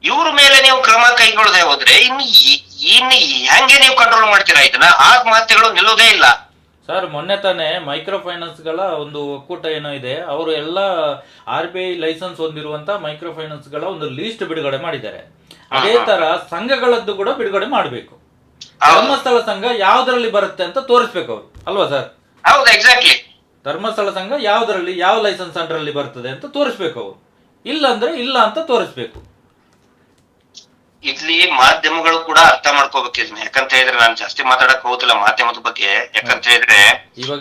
ಇವ್ರ ಮೇಲೆ ನೀವು ಕ್ರಮ ಕೈಗೊಳ್ಳದೆ ಹೋದ್ರೆ ಇನ್ನು ಹೆಂಗೆ ನೀವು ಕಂಟ್ರೋಲ್ ಮಾಡ್ತೀರಾ ಇದನ್ನ? ಆತ್ಮಹತ್ಯೆಗಳು ನಿಲ್ಲೋದೇ ಇಲ್ಲ. ಸರ್, ಮೊನ್ನೆ ತಾನೇ ಮೈಕ್ರೋ ಫೈನಾನ್ಸ್ ಗಳ ಒಂದು ಒಕ್ಕೂಟ ಏನೋ ಇದೆ, ಅವರು ಎಲ್ಲ RBI ಲೈಸೆನ್ಸ್ ಹೊಂದಿರುವಂತ ಮೈಕ್ರೋ ಫೈನಾನ್ಸ್ ಗಳ ಒಂದು ಲೀಸ್ಟ್ ಬಿಡುಗಡೆ ಮಾಡಿದ್ದಾರೆ. ಅದೇ ತರ ಸಂಘಗಳದ್ದು ಕೂಡ ಬಿಡುಗಡೆ ಮಾಡಬೇಕು. ಧರ್ಮಸ್ಥಳ ಸಂಘ ಯಾವ್ದ್ರಲ್ಲಿ ಬರುತ್ತೆ ಅಂತ ತೋರಿಸ್ಬೇಕು ಅವರು, ಅಲ್ವಾ ಸರ್? ಹೌದು, ಎಕ್ಸಾಕ್ಟ್ಲಿ. ಧರ್ಮಸ್ಥಳ ಸಂಘ ಯಾವ್ದ್ರಲ್ಲಿ, ಯಾವ ಲೈಸೆನ್ಸ್ ಅಂಡರ್ ಅಲ್ಲಿ ಬರ್ತದೆ ಅಂತ ತೋರಿಸ್ಬೇಕು ಅವರು. ಇಲ್ಲ ಅಂದ್ರೆ ಇಲ್ಲ ಅಂತ ತೋರಿಸ್ಬೇಕು. ಇಲ್ಲಿ ಮಾಧ್ಯಮಗಳು ಕೂಡ ಅರ್ಥ ಮಾಡ್ಕೋಬೇಕು ಇದನ್ನ. ಯಾಕಂತ ಹೇಳಿದ್ರೆ ನಾನು ಜಾಸ್ತಿ ಮಾತಾಡಕ್ ಹೋಗುದಿಲ್ಲ ಮಾಧ್ಯಮದ ಬಗ್ಗೆ. ಯಾಕಂತ ಹೇಳಿದ್ರೆ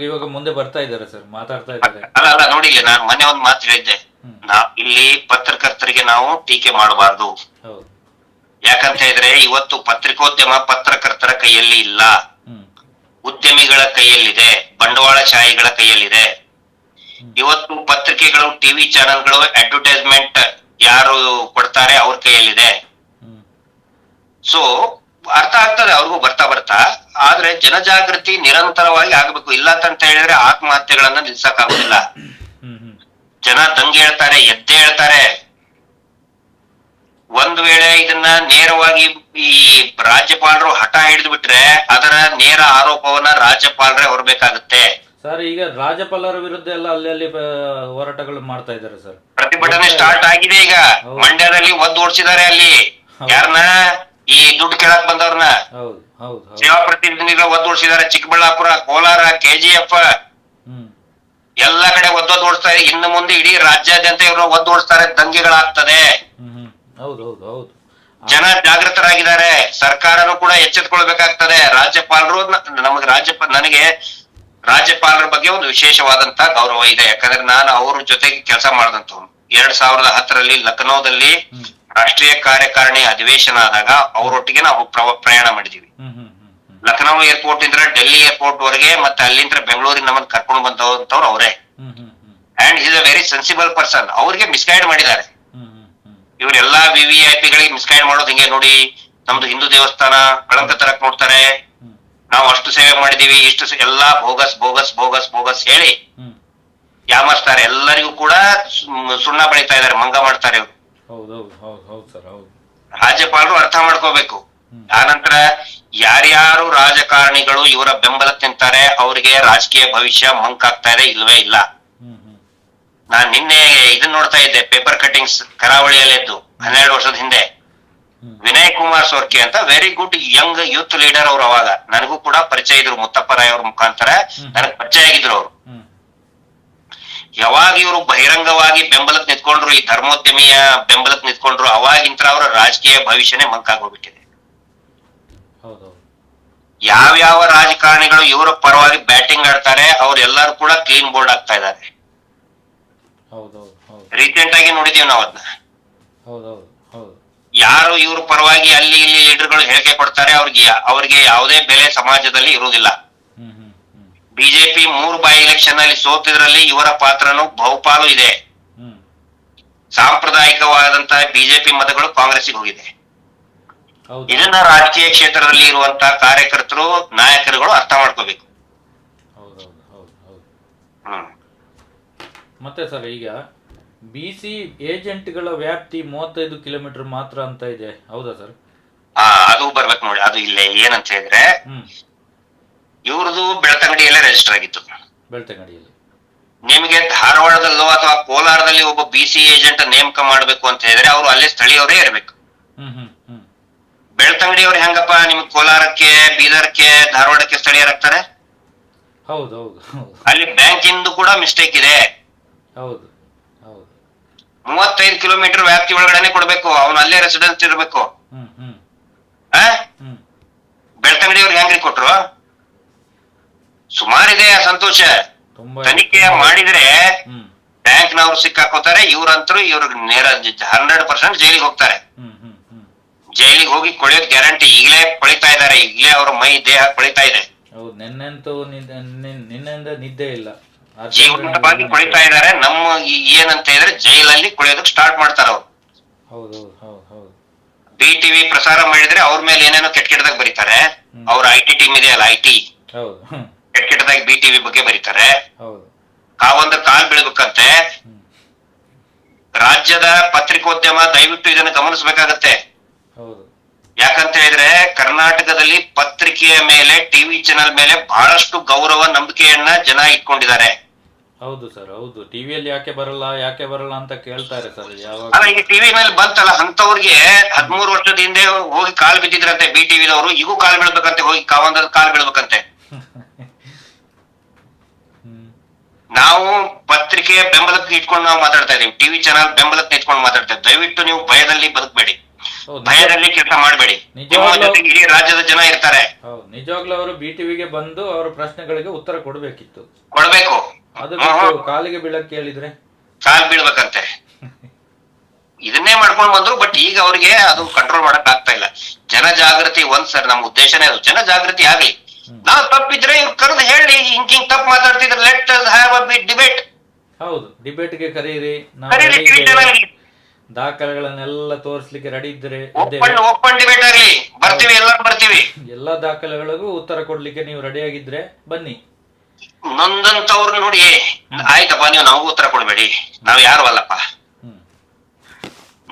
ಇವಾಗ ಮುಂದೆ ಬರ್ತಾ ಇದ್ದಾರೆ ಸರ್, ಮಾತಾಡ್ತಾ ಇದ್ದಾರೆ. ಅಲ್ಲ ನೋಡಿ, ಇಲ್ಲಿ ನಾನು ಮೊನ್ನೆ ಒಂದು ಮಾತು ಹೇಳಿದ್ದೆ, ಇಲ್ಲಿ ಪತ್ರಕರ್ತರಿಗೆ ನಾವು ಟೀಕೆ ಮಾಡಬಾರ್ದು. ಹೌದು. ಯಾಕಂತ ಹೇಳಿದ್ರೆ ಇವತ್ತು ಪತ್ರಿಕೋದ್ಯಮ ಪತ್ರಕರ್ತರ ಕೈಯಲ್ಲಿ ಇಲ್ಲ, ಉದ್ಯಮಿಗಳ ಕೈಯಲ್ಲಿದೆ, ಬಂಡವಾಳಶಾಹಿಗಳ ಕೈಯಲ್ಲಿದೆ. ಇವತ್ತು ಪತ್ರಿಕೆಗಳು, ಟಿವಿ ಚಾನೆಲ್ಗಳು, ಅಡ್ವರ್ಟೈಸ್ಮೆಂಟ್ ಯಾರು ಕೊಡ್ತಾರೆ ಅವ್ರ ಕೈಯಲ್ಲಿದೆ. ಸೊ ಅರ್ಥ ಆಗ್ತದೆ ಅವ್ರಿಗೂ ಬರ್ತಾ. ಆದ್ರೆ ಜನಜಾಗೃತಿ ನಿರಂತರವಾಗಿ ಆಗ್ಬೇಕು. ಇಲ್ಲ ಅಂತ ಹೇಳಿದ್ರೆ ಆತ್ಮಹತ್ಯೆಗಳನ್ನ ನಿಲ್ಸಕ್ ಆಗುದಿಲ್ಲ. ಜನ ದಂಗೆ ಹೇಳ್ತಾರೆ, ಎದ್ದೇ ಹೇಳ್ತಾರೆ. ಒಂದು ವೇಳೆ ಇದನ್ನ ನೇರವಾಗಿ ಈ ರಾಜ್ಯಪಾಲರು ಹಠ ಹಿಡಿದು ಬಿಟ್ರೆ ಅದರ ನೇರ ಆರೋಪವನ್ನ ರಾಜ್ಯಪಾಲರೇ ಹೊರಬೇಕಾಗುತ್ತೆ. ಸರ್, ಈಗ ರಾಜ್ಯಪಾಲರ ವಿರುದ್ಧ ಎಲ್ಲ ಅಲ್ಲಿ ಹೋರಾಟಗಳು ಮಾಡ್ತಾ ಇದ್ದಾರೆ ಸರ್. ಪ್ರತಿಭಟನೆ ಸ್ಟಾರ್ಟ್ ಆಗಿದೆ ಈಗ. ಮಂಡ್ಯದಲ್ಲಿ ಒದ್ದು ಓಡಿಸಿದ್ದಾರೆ. ಅಲ್ಲಿ ಯಾರನ್ನ, ಈ ದುಡ್ಡು ಕೇಳಕ್ ಬಂದವ್ರನ್ನ, ಸೇವಾ ಪ್ರತಿನಿಧಿಗಳ ಒದ್ದು ಓಡಿಸಿದ್ದಾರೆ. ಚಿಕ್ಕಬಳ್ಳಾಪುರ, ಕೋಲಾರ, KGF ಎಲ್ಲ ಕಡೆ ಒದ್ದು ಓಡಿಸ್ತಾರೆ. ಇನ್ನು ಮುಂದೆ ಇಡೀ ರಾಜ್ಯಾದ್ಯಂತ ಇವರು ಒದ್ದು ಓಡಿಸ್ತಾರೆ. ದಂಗೆಗಳಾಗ್ತದೆ. ಜನ ಜಾಗೃತರಾಗಿದ್ದಾರೆ. ಸರ್ಕಾರನು ಕೂಡ ಎಚ್ಚೆತ್ಕೊಳ್ಬೇಕಾಗ್ತದೆ. ರಾಜ್ಯಪಾಲರು, ನನಗೆ ರಾಜ್ಯಪಾಲರ ಬಗ್ಗೆ ಒಂದು ವಿಶೇಷವಾದಂತ ಗೌರವ ಇದೆ. ಯಾಕಂದ್ರೆ ನಾನು ಅವ್ರ ಜೊತೆಗೆ ಕೆಲಸ ಮಾಡಿದಂತವ್ನು. 2010ರಲ್ಲಿ ಲಖನೌದಲ್ಲಿ ರಾಷ್ಟ್ರೀಯ ಕಾರ್ಯಕಾರಿಣಿ ಅಧಿವೇಶನ ಆದಾಗ ಅವರೊಟ್ಟಿಗೆ ನಾವು ಪ್ರಯಾಣ ಮಾಡಿದೀವಿ. ಲಖನೌ ಏರ್ಪೋರ್ಟ್ ಇಂದ ಡೆಲ್ಲಿ ಏರ್ಪೋರ್ಟ್ ವರೆಗೆ, ಮತ್ತೆ ಅಲ್ಲಿಂದ ಬೆಂಗಳೂರಿಗೆ ನಮ್ಮನ್ನ ಕರ್ಕೊಂಡು ಬಂದವ್ರು ಅವರೇ. And is a very sensible person. ಅವ್ರಿಗೆ ಮಿಸ್ಗೈಡ್ ಮಾಡಿದ್ದಾರೆ. ಇವರೆಲ್ಲಾ VVIP ಗಳಿಗೆ ಮಿಸ್ಗೈಡ್ ಮಾಡೋದು ಹಿಂಗೆ ನೋಡಿ, ನಮ್ದು ಹಿಂದೂ ದೇವಸ್ಥಾನ ಕಳಂಕ ತರಕ್ ನೋಡ್ತಾರೆ, ನಾವು ಅಷ್ಟು ಸೇವೆ ಮಾಡಿದೀವಿ, ಇಷ್ಟು ಎಲ್ಲಾ ಬೋಗಸ್ ಬೋಗಸ್ ಬೋಗಸ್ ಬೋಗಸ್ ಹೇಳಿ ಯಾಮರ್ಸ್ತಾರೆ. ಎಲ್ಲರಿಗೂ ಕೂಡ ಸುಣ್ಣ ಬೆಳಿತಾ ಇದಾರೆ, ಮಂಗ ಮಾಡ್ತಾರೆ ಇವರು. ರಾಜ್ಯಪಾಲರು ಅರ್ಥ ಮಾಡ್ಕೋಬೇಕು. ಆನಂತರ ಯಾರ್ಯಾರು ರಾಜಕಾರಣಿಗಳು ಇವರ ಬೆಂಬಲ ತಿಂತಾರೆ ಅವರಿಗೆ ರಾಜಕೀಯ ಭವಿಷ್ಯ ಮಂಕಾಗ್ತಾ ಇದೆ, ಇಲ್ವೇ ಇಲ್ಲ. ನಾನ್ ನಿನ್ನೆ ಇದನ್ನ ನೋಡ್ತಾ ಇದ್ದೆ, ಪೇಪರ್ ಕಟಿಂಗ್ಸ್ ಕರಾವಳಿಯಲ್ಲಿದ್ದು 12 ವರ್ಷದ ಹಿಂದೆ. ವಿನಯ್ ಕುಮಾರ್ ಸೋರ್ಕೆ ಅಂತ very good Young youth leader ಅವರು. ಅವಾಗ ನನಗೂ ಕೂಡ ಪರಿಚಯ ಇದ್ರು, ಮುತ್ತಪ್ಪರಾಯ್ ಅವ್ರ ಮುಖಾಂತರ ನನಗ್ ಪರಿಚಯ ಆಗಿದ್ರು ಅವರು. ಯಾವಾಗ ಇವರು ಬಹಿರಂಗವಾಗಿ ಬೆಂಬಲಕ್ಕೆ ನಿಂತ್ಕೊಂಡ್ರು, ಈ ಧರ್ಮೋದ್ಯಮಿಯ ಬೆಂಬಲಕ್ಕೆ ನಿಂತ್ಕೊಂಡ್ರು, ಅವಾಗಿಂತ ಅವರ ರಾಜಕೀಯ ಭವಿಷ್ಯನೇ ಮಂಕಾಗೋಗ್ಬಿಟ್ಟಿದೆ. ಯಾವ್ಯಾವ ರಾಜಕಾರಣಿಗಳು ಇವರ ಪರವಾಗಿ ಬ್ಯಾಟಿಂಗ್ ಆಡ್ತಾರೆ ಅವ್ರೆಲ್ಲರೂ ಕೂಡ ಕ್ಲೀನ್ ಬೋರ್ಡ್ ಆಗ್ತಾ ಇದ್ದಾರೆ. ರೀಸೆಂಟ್ ಆಗಿ ನೋಡಿದೀವಿ ನಾವು ಅದನ್ನ. ಯಾರು ಇವ್ರ ಪರವಾಗಿ ಅಲ್ಲಿ ಇಲ್ಲಿ ಲೀಡರ್ಗಳು ಹೇಳಿಕೆ ಕೊಡ್ತಾರೆ, ಅವ್ರಿಗೆ ಯಾವುದೇ ಬೆಲೆ ಸಮಾಜದಲ್ಲಿ ಇರುವುದಿಲ್ಲ. ಬಿಜೆಪಿ 3 ಬೈ ಎಲೆಕ್ಷನ್ ಅಲ್ಲಿ ಸೋತಿದ್ರಲ್ಲಿ ಇವರ ಪಾತ್ರನು ಬಹುಪಾಲು ಇದೆ. ಸಾಂಪ್ರದಾಯಿಕವಾದಂತಹ ಬಿಜೆಪಿ ಮತಗಳು ಕಾಂಗ್ರೆಸ್ಗೆ ಹೋಗಿದೆ. ಹೌದು ಇದನ್ನ ರಾಜಕೀಯ ಕ್ಷೇತ್ರದಲ್ಲಿ ಇರುವಂತಹ ಕಾರ್ಯಕರ್ತರು ನಾಯಕರುಗಳು ಅರ್ಥ ಮಾಡ್ಕೋಬೇಕು. ಹೌದೌದು ಹೌದು ಹೌದು. ಹ್ಮ್ ಮತ್ತೆ ಸರ್ ಈಗ BC ಏಜೆಂಟ್ಗಳ ವ್ಯಾಪ್ತಿ 35 ಕಿಲೋಮೀಟರ್ ಮಾತ್ರ ಅಂತ ಇದೆ, ಹೌದಾ ಸರ್? ಅದು ಬರ್ಬೇಕು ನೋಡಿ. ಅದು ಇಲ್ಲೇ ಏನಂತ ಹೇಳಿದ್ರೆ, ಹ್ಮ್ ಇವ್ರದ್ದು ಬೆಳ್ತಂಗಡಿಯಲ್ಲೇ ರಿಜಿಸ್ಟರ್ ಆಗಿತ್ತು. ಬೆಳ್ತಂಗಡಿಯಲ್ಲಿ ನಿಮಗೆ ಧಾರವಾಡದಲ್ಲೋ ಅಥವಾ ಕೋಲಾರದಲ್ಲಿ ಒಬ್ಬ BC ಏಜೆಂಟ್ ನೇಮಕ ಮಾಡ್ಬೇಕು ಅಂತ ಹೇಳಿದ್ರೆ ಅವರು ಅಲ್ಲೇ ಸ್ಥಳೀಯವರೇ ಇರ್ಬೇಕು. ಹ್ಮ್ ಹ್ಮ್ ಹ್ಮ್ ಬೆಳ್ತಂಗಡಿಯವ್ರು ಹೆಂಗಪ್ಪ ನಿಮ್ಗೆ ಕೋಲಾರಕ್ಕೆ, ಬೀದರ್ಕ್ಕೆ, ಧಾರವಾಡಕ್ಕೆ ಸ್ಥಳೀಯರಾಗ್ತಾರೆ? ಹೌದು ಹೌದು ಹೌದು ಅಲ್ಲಿ ಬ್ಯಾಂಕಿಂದು ಕೂಡ ಮಿಸ್ಟೇಕ್ ಇದೆ. ಹೌದು ಹೌದು 35 ಕಿಲೋಮೀಟರ್ ವ್ಯಾಪ್ತಿ ಒಳಗಡೆನೆ ಕೊಡ್ಬೇಕು, ಅವನು ಅಲ್ಲೇ ರೆಸಿಡೆನ್ಸ್ ಇರ್ಬೇಕು. ಹ್ಮ್ ಹ್ಮ್ ಆ ಹ್ಮ್ ಬೆಳ್ತಂಗಡಿಯವ್ರಿಗೆ ಹೆಂಗ್ರಿ ಕೊಟ್ರು? ಸುಮಾರಿದೆ ಸಂತೋಷ. ತುಂಬಾ ತನಿಖೆ ಮಾಡಿದ್ರೆ ಹ್ಮ್ ಬ್ಯಾಂಕ್ನವ್ರು ಸಿಕ್ಕಾಕೋತಾರೆ, ಇವ್ರಂತರೂ ಇವ್ರಿಗೆ ನೇರ 100% ಜೈಲಿಗೆ ಹೋಗ್ತಾರೆ. ಹ್ಮ್ ಹ್ಮ್ ಹ್ಮ್ ಜೈಲಿಗೆ ಹೋಗಿ ಕೊಳೆಯೋದ್ ಗ್ಯಾರಂಟಿ. ಈಗಲೇ ಕೊಳಿತಾ ಇದಾರೆ, ಈಗಲೇ ಅವ್ರ ಮೈ ದೇಹ ಕೊಳಿತಾ ಇದೆ, ಹೌದು. ನಿನ್ನೆಂತೂ ನಿನ್ನೆಯಿಂದ ನಿದ್ದೆ ಇಲ್ಲ, ಜೀವಂತವಾಗಿ ಕೊಳಿತಾ ಇದಾರೆ. ನಮ್ಮ ಏನಂತ ಹೇಳಿದ್ರೆ ಜೈಲಲ್ಲಿ ಕೊಳೆಯೋದಕ್ಕೆ ಸ್ಟಾರ್ಟ್ ಮಾಡ್ತಾರ ಅವ್ರು. ಹೌದು ಹೌದು ಹೌದು ಹೌದು BTV ಪ್ರಸಾರ ಮಾಡಿದ್ರೆ ಅವ್ರ ಮೇಲೆ ಏನೇನೋ ಕೆಟ್ಟ ಕೆಟ್ಟದಾಗ ಬರೀತಾರೆ. ಅವ್ರ IT ಟೀಮ್ ಇದೆ ಅಲ್ಲ, IT ಹೌದು ಹ್ಮ್ ಕೆಟ್ಟ ಕೆಟ್ಟದಾಗಿ BTV ಬಗ್ಗೆ ಬರೀತಾರೆ. ಹೌದು ಕಾವೊಂದು ಕಾಲ್ ಬೀಳ್ಬೇಕಂತೆ. ಹ್ಮ್ ರಾಜ್ಯದ ಪತ್ರಿಕೋದ್ಯಮ ದಯವಿಟ್ಟು ಇದನ್ನು ಗಮನಿಸಬೇಕಾಗತ್ತೆ. ಹೌದು ಯಾಕಂತ ಹೇಳಿದ್ರೆ ಕರ್ನಾಟಕದಲ್ಲಿ ಪತ್ರಿಕೆಯ ಮೇಲೆ, ಟಿವಿ ಚಾನೆಲ್ ಮೇಲೆ ಬಹಳಷ್ಟು ಗೌರವ, ನಂಬಿಕೆಯನ್ನ ಜನ ಇಟ್ಕೊಂಡಿದ್ದಾರೆ. ಹೌದು ಸರ್ ಹೌದು. ಟಿವಿಯಲ್ಲಿ ಯಾಕೆ ಬರಲ್ಲ ಅಂತ ಕೇಳ್ತಾರೆ ಸರ್ ಯಾವಾಗ. ಅಲ್ಲ, ಈಗ ಟಿವಿ ಮೇಲೆ ಬಂತಲ್ಲ, ಅಂತವ್ರಿಗೆ 13 ವರ್ಷದ ಹಿಂದೆ ಹೋಗಿ ಕಾಲ್ ಬಿದ್ದಿದ್ರಂತೆ BTVದವರು, ಈಗೂ ಕಾಲ್ ಬೀಳ್ಬೇಕಂತೆ, ಹೋಗಿ ಕಾವಂದದ ಕಾಲ್ ಬೀಳ್ಬೇಕಂತೆ. ಹ್ಮ್ ನಾವು ಪತ್ರಿಕೆಯ ಬೆಂಬಲಕ್ಕೆ ಇಟ್ಕೊಂಡು ನಾವು ಮಾತಾಡ್ತಾ ಇದೀವಿ, ಟಿವಿ ಚಾನಲ್ ಬೆಂಬಲಕ್ಕೆ ಇಟ್ಕೊಂಡು ಮಾತಾಡ್ತಾ ಇದ್ದೀವಿ. ದಯವಿಟ್ಟು ನೀವು ಭಯದಲ್ಲಿ ಬದುಕಬೇಡಿ, ಹೌದು ಭಯದಲ್ಲಿ ಕೆಲಸ ಮಾಡಬೇಡಿ. ನಿಮ್ಮ ನಿಜವಾಗ್ಲೂ ಜೊತೆಗೆ ಇಡೀ ರಾಜ್ಯದ ಜನ ಇರ್ತಾರೆ. ಹೌದು. ನಿಜವಾಗ್ಲೂ ಅವರು BTVಗೆ ಬಂದು ಅವರ ಪ್ರಶ್ನೆಗಳಿಗೆ ಉತ್ತರ ಕೊಡ್ಬೇಕಿತ್ತು. ಕೊಡ್ಬೇಕು. ಅದು ಬಿಟ್ಟು ಕಾಲಿಗೆ ಬೀಳಕ್ ಕೇಳಿದ್ರೆ ಕಾಲ್ ಬೀಳ್ಬೇಕಂತೆ. ಇದನ್ನೇ ಮಾಡ್ಕೊಂಡು ಬಂದ್ರು. ಬಟ್ ಈಗ ಅವ್ರಿಗೆ ಅದು ಕಂಟ್ರೋಲ್ ಮಾಡಕ್ ಆಗ್ತಾ ಇಲ್ಲ. ಜನ ಜಾಗೃತಿ ಸರ್, ನಮ್ಮ ಉದ್ದೇಶನೇ ಅದು, ಜನ ಜಾಗೃತಿ ಆಗ್ಲಿ. ನಾವ್ ತಪ್ಪಿದ್ರೆ ಇವ್ರು ಕರೆದು ಹೇಳಿ, ಹಿಂಗ್ ತಪ್ಪು ಮಾತಾಡ್ತಿದ್ರೆ let have a big debate. ಹೌದು, ಡಿಬೇಟ್ಗೆ ಕರೀರಿ, ನಾವು ಕರೀರಿ, ready ಟಿವಿ ಇದ್ದೇವೆ. ಚಾನಲ್ ದಾಖಲೆಗಳನ್ನೆಲ್ಲ ತೋರಿಸ್ಲಿಕ್ಕೆ ರೆಡಿ ಇದ್ದೇವೆ. ಓಪನ್ ಡಿಬೇಟ್ ಆಗ್ಲಿ, ಬರ್ತೀವಿ, ಎಲ್ಲರೂ ಬರ್ತೀವಿ. ಎಲ್ಲಾ ದಾಖಲೆಗಳಿಗೂ ಉತ್ತರ ಕೊಡ್ಲಿಕ್ಕೆ ನೀವು ರೆಡಿ ಆಗಿದ್ರೆ ಬನ್ನಿ. ನೊಂದಂತವ್ರು ನೋಡಿ, ಆಯ್ತಪ್ಪ ನೀವು ನಮಗೂ ಉತ್ತರ ಕೊಡ್ಬೇಡಿ, ನಾವ್ ಯಾರು ಅಲ್ಲಪ್ಪ. ಹ್ಮ್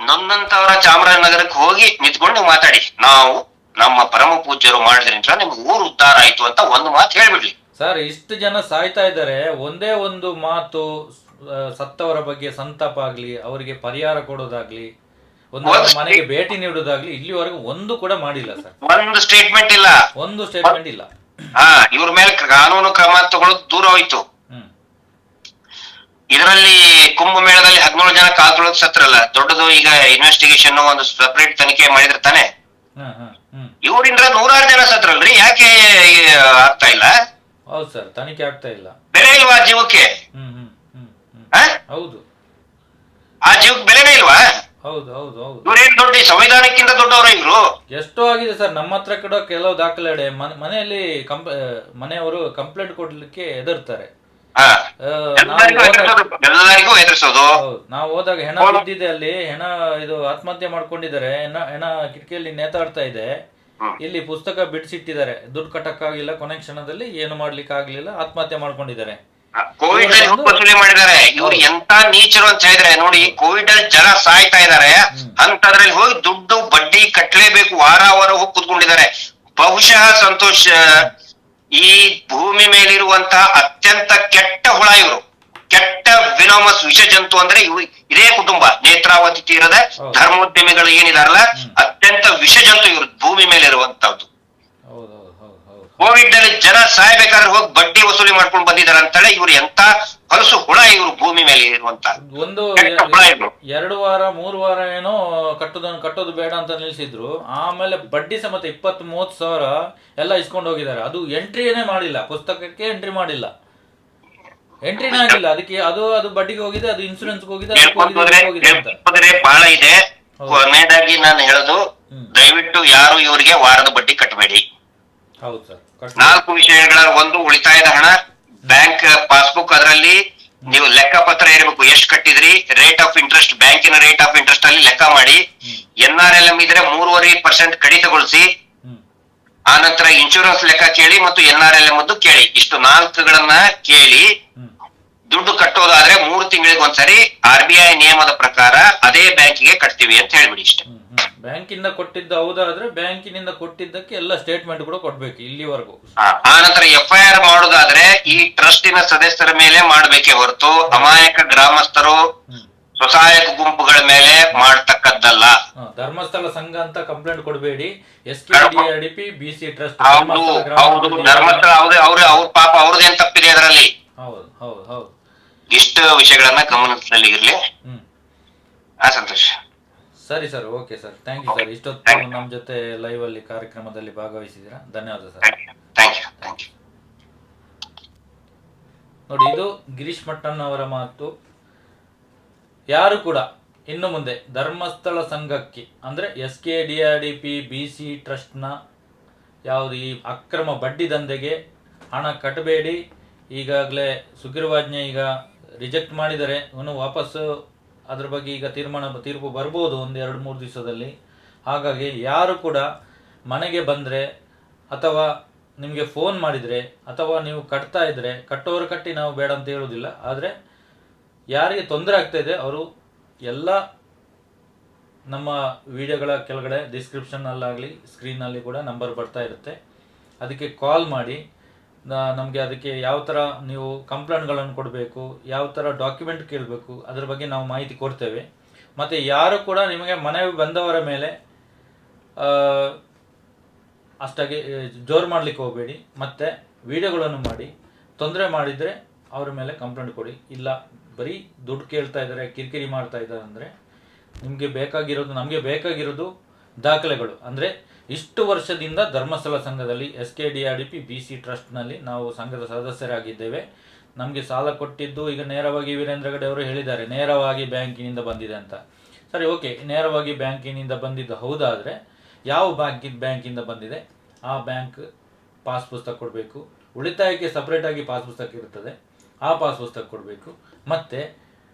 ನೊಂದಂತವರ ಚಾಮರಾಜನಗರಕ್ಕೆ ಹೋಗಿ ನಿಂತ್ಕೊಂಡು ನೀವು ಮಾತಾಡಿ, ನಾವು ನಮ್ಮ ಪರಮ ಪೂಜ್ಯರು ಮಾಡಿದ್ರಿಂದ ನಿಮ್ಗೆ ಊರು ಉದ್ಧಾರ ಆಯ್ತು ಅಂತ ಒಂದು ಮಾತು ಹೇಳ್ಬಿಡ್ಲಿ. ಸರ್, ಇಷ್ಟು ಜನ ಸಾಯ್ತಾ ಇದ್ದಾರೆ, ಒಂದೇ ಒಂದು ಮಾತು ಸತ್ತವರ ಬಗ್ಗೆ ಸಂತಾಪ ಆಗ್ಲಿ, ಅವರಿಗೆ ಪರಿಹಾರ ಕೊಡೋದಾಗ್ಲಿ, ಒಂದು ಮನೆಗೆ ಭೇಟಿ ನೀಡೋದಾಗ್ಲಿ ಇಲ್ಲಿವರೆಗೂ ಒಂದು ಕೂಡ ಮಾಡಿಲ್ಲ ಸರ್. ಒಂದು ಸ್ಟೇಟ್ಮೆಂಟ್ ಇಲ್ಲ, ಒಂದು ಸ್ಟೇಟ್ಮೆಂಟ್ ಇಲ್ಲ. ಇವ್ರ ಮೇಲೆ ಕಾನೂನು ಕ್ರಮ ತಗೊಳ್ಳೋದು ದೂರ ಹೋಯ್ತು. ಹ್ಮ್ ಇದರಲ್ಲಿ ಕುಂಭಮೇಳದಲ್ಲಿ 17 ಜನ ಕಾಲ್ ತೊಳಕ್ ಸತ್ರಲ್ಲ, ದೊಡ್ಡದು ಈಗ ಇನ್ವೆಸ್ಟಿಗೇಷನ್ ಒಂದು ಸಪರೇಟ್ ತನಿಖೆ ಮಾಡಿದ್ರೆ ತಾನೆ. ಹ್ಮ್ ಹ್ಮ್ ಹ್ಮ್ ಇವರಿಂದ 106 ಜನ ಸತ್ರಲ್ರಿ, ಯಾಕೆ ಆಗ್ತಾ ಇಲ್ಲ? ಹೌದು ಸರ್, ತನಿಖೆ ಆಗ್ತಾ ಇಲ್ಲ. ಬೆಲೆ ಇಲ್ವಾ ಜೀವಕ್ಕೆ? ಹ್ಮ್ ಹ್ಮ್ ಹ್ಮ್ ಹ್ಮ್ ಆ? ಹೌದು ಆ ಜೀವಕ್ಕೆ ಬೆಲೆನೇ ಇಲ್ವಾ? ಹೌದು ಹೌದು ಹೌದು. ಇವ್ರೇನ್ ದೊಡ್ಡ ಸಂವಿಧಾನಕ್ಕಿಂತ ದೊಡ್ಡವರ ಇವ್ರು? ಎಷ್ಟೋ ಆಗಿದೆ ಸರ್, ನಮ್ಮ ಹತ್ರ ಕೂಡ ಕೆಲವು ದಾಖಲೆ ಮನೆಯಲ್ಲಿ ಮನೆಯವರು ಕಂಪ್ಲೇಂಟ್ ಕೊಡ್ಲಿಕ್ಕೆ ಹೆದರ್ತಾರೆ. ಎಲ್ಲರಿಗೂ ಎದುರಿಸೋದು. ನಾವು ಹೋದಾಗ ಹೆಣ ಬಿದ್ದಿದೆ, ಅಲ್ಲಿ ಹೆಣ ಇದು ಆತ್ಮಹತ್ಯೆ ಮಾಡ್ಕೊಂಡಿದ್ದಾರೆ, ಹೆಣ ಕಿಟಕಿಯಲ್ಲಿ ನೇತಾಡ್ತಾ ಇದೆ, ಇಲ್ಲಿ ಪುಸ್ತಕ ಬಿಡಿಸಿಟ್ಟಿದ್ದಾರೆ, ದುಡ್ಡು ಕಟ್ಟಕ್ಕಾಗಿಲ್ಲ, ಕೊನೆ ಕ್ಷಣದಲ್ಲಿ ಏನು ಮಾಡ್ಲಿಕ್ಕೆ ಆಗ್ಲಿಲ್ಲ, ಆತ್ಮಹತ್ಯೆ ಮಾಡ್ಕೊಂಡಿದ್ದಾರೆ. ಕೋವಿಡ್ ಅಲ್ಲಿ ವಸೂಲಿ ಮಾಡಿದ್ದಾರೆ. ಇವ್ರು ಎಂತ ನೀಚರು ಅಂತ ಹೇಳಿದ್ರೆ ನೋಡಿ, ಕೋವಿಡ್ ಅಲ್ಲಿ ಜನ ಸಾಯ್ತಾ ಇದಾರೆ, ಅಂತದ್ರಲ್ಲಿ ಹೋಗಿ ದುಡ್ಡು ಬಡ್ಡಿ ಕಟ್ಟಲೇಬೇಕು, ವಾರ ಹೋಗಿ ಕುತ್ಕೊಂಡಿದ್ದಾರೆ. ಬಹುಶಃ ಸಂತೋಷ್, ಈ ಭೂಮಿ ಮೇಲಿರುವಂತಹ ಅತ್ಯಂತ ಕೆಟ್ಟ ಹುಳ ಇವರು, ಕೆಟ್ಟ ವಿನೋಮಸ್ ವಿಷ ಜಂತು ಅಂದ್ರೆ ಇದೇ ಕುಟುಂಬ, ನೇತ್ರಾವತಿ ತೀರದ ಧರ್ಮೋದ್ಯಮಿಗಳು ಏನಿದಾರಲ್ಲ, ಅತ್ಯಂತ ವಿಷ ಜಂತು ಇವರು ಭೂಮಿ ಮೇಲೆ ಇರುವಂತದ್ದು. ಕೋವಿಡ್ ಅಲ್ಲಿ ಜನ ಸಾಯ್ಬೇಕಾದ್ರೆ ಹೋಗಿ ಬಡ್ಡಿ ವಸೂಲಿ ಮಾಡ್ಕೊಂಡು ಬಂದಿದ್ದಾರೆ ಅಂತಾಳೆ. ಇವ್ರು ಎಂತ ಹೊಲಸು ಹುಳ ಇವರು ಭೂಮಿ ಮೇಲೆ ಇರುವಂತ ಒಂದು 2 ವಾರ 3 ವಾರ ಏನೋ ಕಟ್ಟೋದು ಬೇಡ ಅಂತ ನಿಲ್ಸಿದ್ರು, ಆಮೇಲೆ ಬಡ್ಡಿ ಸಮೇತ 20-30 ಸಾವಿರ ಎಲ್ಲ ಇಸ್ಕೊಂಡು ಹೋಗಿದ್ದಾರೆ. ಅದು ಎಂಟ್ರಿನೇ ಮಾಡಿಲ್ಲ, ಪುಸ್ತಕಕ್ಕೆ ಎಂಟ್ರಿ ಮಾಡಿಲ್ಲ, ಎಂಟ್ರಿನೇ ಆಗಿಲ್ಲ. ಅದಕ್ಕೆ ಅದು ಬಡ್ಡಿಗೆ ಹೋಗಿದೆ, ಅದು ಇನ್ಸೂರೆನ್ಸ್ ಹೋಗಿದೆ ಬಹಳ ಇದೆ. ಕೊನೆಯದಾಗಿ ನಾನು ಹೇಳೋದು, ದಯವಿಟ್ಟು ಯಾರು ಇವರಿಗೆ ವಾರದ ಬಡ್ಡಿ ಕಟ್ಟಬೇಡಿ. ಹೌದು ಸರ್. 4 ವಿಷಯಗಳ, ಒಂದು ಉಳಿತಾಯದ ಹಣ, ಬ್ಯಾಂಕ್ ಪಾಸ್ಬುಕ್, ಅದರಲ್ಲಿ ನೀವು ಲೆಕ್ಕಪತ್ರ ಇರಬೇಕು, ಎಷ್ಟು ಕಟ್ಟಿದ್ರಿ, ರೇಟ್ ಆಫ್ ಇಂಟ್ರೆಸ್ಟ್, ಬ್ಯಾಂಕಿನ ರೇಟ್ ಆಫ್ ಇಂಟ್ರೆಸ್ಟ್ ಅಲ್ಲಿ ಲೆಕ್ಕ ಮಾಡಿ, NRLM ಇದ್ರೆ 3.5% ಕಡಿತಗೊಳಿಸಿ, ಆ ನಂತರ ಇನ್ಶೂರೆನ್ಸ್ ಲೆಕ್ಕ ಕೇಳಿ ಮತ್ತು NRLM ಕೇಳಿ. ಇಷ್ಟು 4ಗಳನ್ನ ಕೇಳಿ ದುಡ್ಡು ಕಟ್ಟೋದಾದ್ರೆ 3 ತಿಂಗಳಿಗೆ ಒಂದ್ಸರಿ RBI ನಿಯಮದ ಪ್ರಕಾರ ಅದೇ ಬ್ಯಾಂಕಿಗೆ ಕಟ್ತೀವಿ ಅಂತ ಹೇಳ್ಬಿಡಿ ಇಷ್ಟೇ. ಬ್ಯಾಂಕಿಂದ ಕೊಟ್ಟಿದ್ದು ಹೌದಾದ್ರೆ ಬ್ಯಾಂಕಿನಿಂದ ಕೊಟ್ಟಿದ್ದಕ್ಕೆ ಎಲ್ಲ ಸ್ಟೇಟ್ಮೆಂಟ್ ಕೂಡ ಕೊಡ್ಬೇಕು ಇಲ್ಲಿವರೆಗೂ. ಆ ನಂತರ FIR ಮಾಡೋದಾದ್ರೆ ಈ ಟ್ರಸ್ಟಿನ ಸದಸ್ಯರ ಮೇಲೆ ಮಾಡ್ಬೇಕೇ ಹೊರತು ಅಮಾಯಕ ಗ್ರಾಮಸ್ಥರು ಸ್ವಸಹಾಯಕ ಗುಂಪುಗಳ ಮೇಲೆ ಮಾಡ್ತಕ್ಕದ್ದಲ್ಲ. ಧರ್ಮಸ್ಥಳ ಸಂಘ ಅಂತ ಕಂಪ್ಲೇಂಟ್ ಕೊಡಬೇಡಿ, SKDRDP BC ಟ್ರಸ್ಟ್. ಹೌದು, ಧರ್ಮಸ್ಥಳ ಅವ್ರ ಪಾಪ ಅವ್ರದ್ದೇನ್ ತಪ್ಪಿದೆ ಅದರಲ್ಲಿ. ಹೌದು ಹೌದು ಹೌದು. ಇಷ್ಟು ವಿಷಯಗಳನ್ನ ಗಮನದಲ್ಲಿ ಇರ್ಲಿ. ಸಂತೋಷ್. ಸರಿ sir, okay sir, thank you sir. ಇಷ್ಟೊತ್ತು ನಮ್ಮ ಜೊತೆ ಲೈವ್ ಅಲ್ಲಿ ಕಾರ್ಯಕ್ರಮದಲ್ಲಿ ಭಾಗವಹಿಸಿದ್ದೀರಾ, ಧನ್ಯವಾದ ಸರ್. Thank you. ನೋಡಿ, ಇದು ಗಿರೀಶ್ ಮಟ್ಟಣ್ಣ ಅವರ ಮಾತು. ಯಾರು ಕೂಡ ಇನ್ನು ಮುಂದೆ ಧರ್ಮಸ್ಥಳ ಸಂಘಕ್ಕೆ ಅಂದ್ರೆ SKDRDP BC ಟ್ರಸ್ಟ್ನ ಯಾವುದು ಈ ಅಕ್ರಮ ಬಡ್ಡಿ ದಂಧೆಗೆ ಹಣ ಕಟ್ಟಬೇಡಿ. ಈಗಾಗಲೇ ಸುಗ್ರೀವಾಜ್ಞೆ ಈಗ ರಿಜೆಕ್ಟ್ ಮಾಡಿದರೆ ಅವನು ವಾಪಸ್ಸು ಅದ್ರ ಬಗ್ಗೆ ಈಗ ತೀರ್ಪು ಬರ್ಬೋದು 1-2-3 ದಿವಸದಲ್ಲಿ. ಹಾಗಾಗಿ ಯಾರು ಕೂಡ ಮನೆಗೆ ಬಂದರೆ ಅಥವಾ ನಿಮಗೆ ಫೋನ್ ಮಾಡಿದರೆ ಅಥವಾ ನೀವು ಕಟ್ತಾ ಇದ್ದರೆ, ಕಟ್ಟೋರು ಕಟ್ಟಿ, ನಾವು ಬೇಡ ಅಂತ ಹೇಳೋದಿಲ್ಲ, ಆದರೆ ಯಾರಿಗೆ ತೊಂದರೆ ಆಗ್ತಾ ಇದೆ ಅವರು ಎಲ್ಲ ನಮ್ಮ ವಿಡಿಯೋಗಳ ಕೆಳಗಡೆ ಡಿಸ್ಕ್ರಿಪ್ಷನ್ನಲ್ಲಾಗಲಿ ಸ್ಕ್ರೀನಲ್ಲಿ ಕೂಡ ನಂಬರ್ ಬರ್ತಾ ಇರುತ್ತೆ, ಅದಕ್ಕೆ ಕಾಲ್ ಮಾಡಿ. ನಮಗೆ ಅದಕ್ಕೆ ಯಾವ ಥರ ನೀವು ಕಂಪ್ಲೇಂಟ್ಗಳನ್ನು ಕೊಡಬೇಕು, ಯಾವ ಥರ ಡಾಕ್ಯುಮೆಂಟ್ ಕೇಳಬೇಕು, ಅದ್ರ ಬಗ್ಗೆ ನಾವು ಮಾಹಿತಿ ಕೊಡ್ತೇವೆ. ಮತ್ತು ಯಾರು ಕೂಡ ನಿಮಗೆ ಮನೆ ಬಂದವರ ಮೇಲೆ ಅಷ್ಟಾಗಿ ಜೋರು ಮಾಡಲಿಕ್ಕೆ ಹೋಗಬೇಡಿ. ಮತ್ತು ವಿಡಿಯೋಗಳನ್ನು ಮಾಡಿ ತೊಂದರೆ ಮಾಡಿದರೆ ಅವ್ರ ಮೇಲೆ ಕಂಪ್ಲೇಂಟ್ ಕೊಡಿ. ಇಲ್ಲ ಬರೀ ದುಡ್ಡು ಕೇಳ್ತಾ ಇದ್ದಾರೆ, ಕಿರಿಕಿರಿ ಮಾಡ್ತಾ ಇದ್ದಾರೆ ಅಂದರೆ ನಮಗೆ ಬೇಕಾಗಿರೋದು ದಾಖಲೆಗಳು. ಅಂದರೆ ಇಷ್ಟು ವರ್ಷದಿಂದ ಧರ್ಮಸ್ಥಳ ಸಂಘದಲ್ಲಿ SKDRDP BC ಟ್ರಸ್ಟ್ನಲ್ಲಿ ನಾವು ಸಂಘದ ಸದಸ್ಯರಾಗಿದ್ದೇವೆ. ನಮಗೆ ಸಾಲ ಕೊಟ್ಟಿದ್ದು ಈಗ ನೇರವಾಗಿ ವೀರೇಂದ್ರ ಹೆಗಡೆ ಅವರು ಹೇಳಿದ್ದಾರೆ, ನೇರವಾಗಿ ಬ್ಯಾಂಕಿನಿಂದ ಬಂದಿದೆ ಅಂತ. ಸರಿ, ಓಕೆ, ನೇರವಾಗಿ ಬ್ಯಾಂಕಿನಿಂದ ಬಂದಿದ್ದು ಹೌದಾದರೆ ಯಾವ ಬ್ಯಾಂಕಿಂದ ಬಂದಿದೆ ಆ ಬ್ಯಾಂಕ್ ಪಾಸ್ ಪುಸ್ತಕ ಕೊಡಬೇಕು. ಉಳಿತಾಯಕ್ಕೆ ಸಪ್ರೇಟಾಗಿ ಪಾಸ್ ಪುಸ್ತಕ ಇರ್ತದೆ, ಆ ಪಾಸ್ ಪುಸ್ತಕ ಕೊಡಬೇಕು. ಮತ್ತು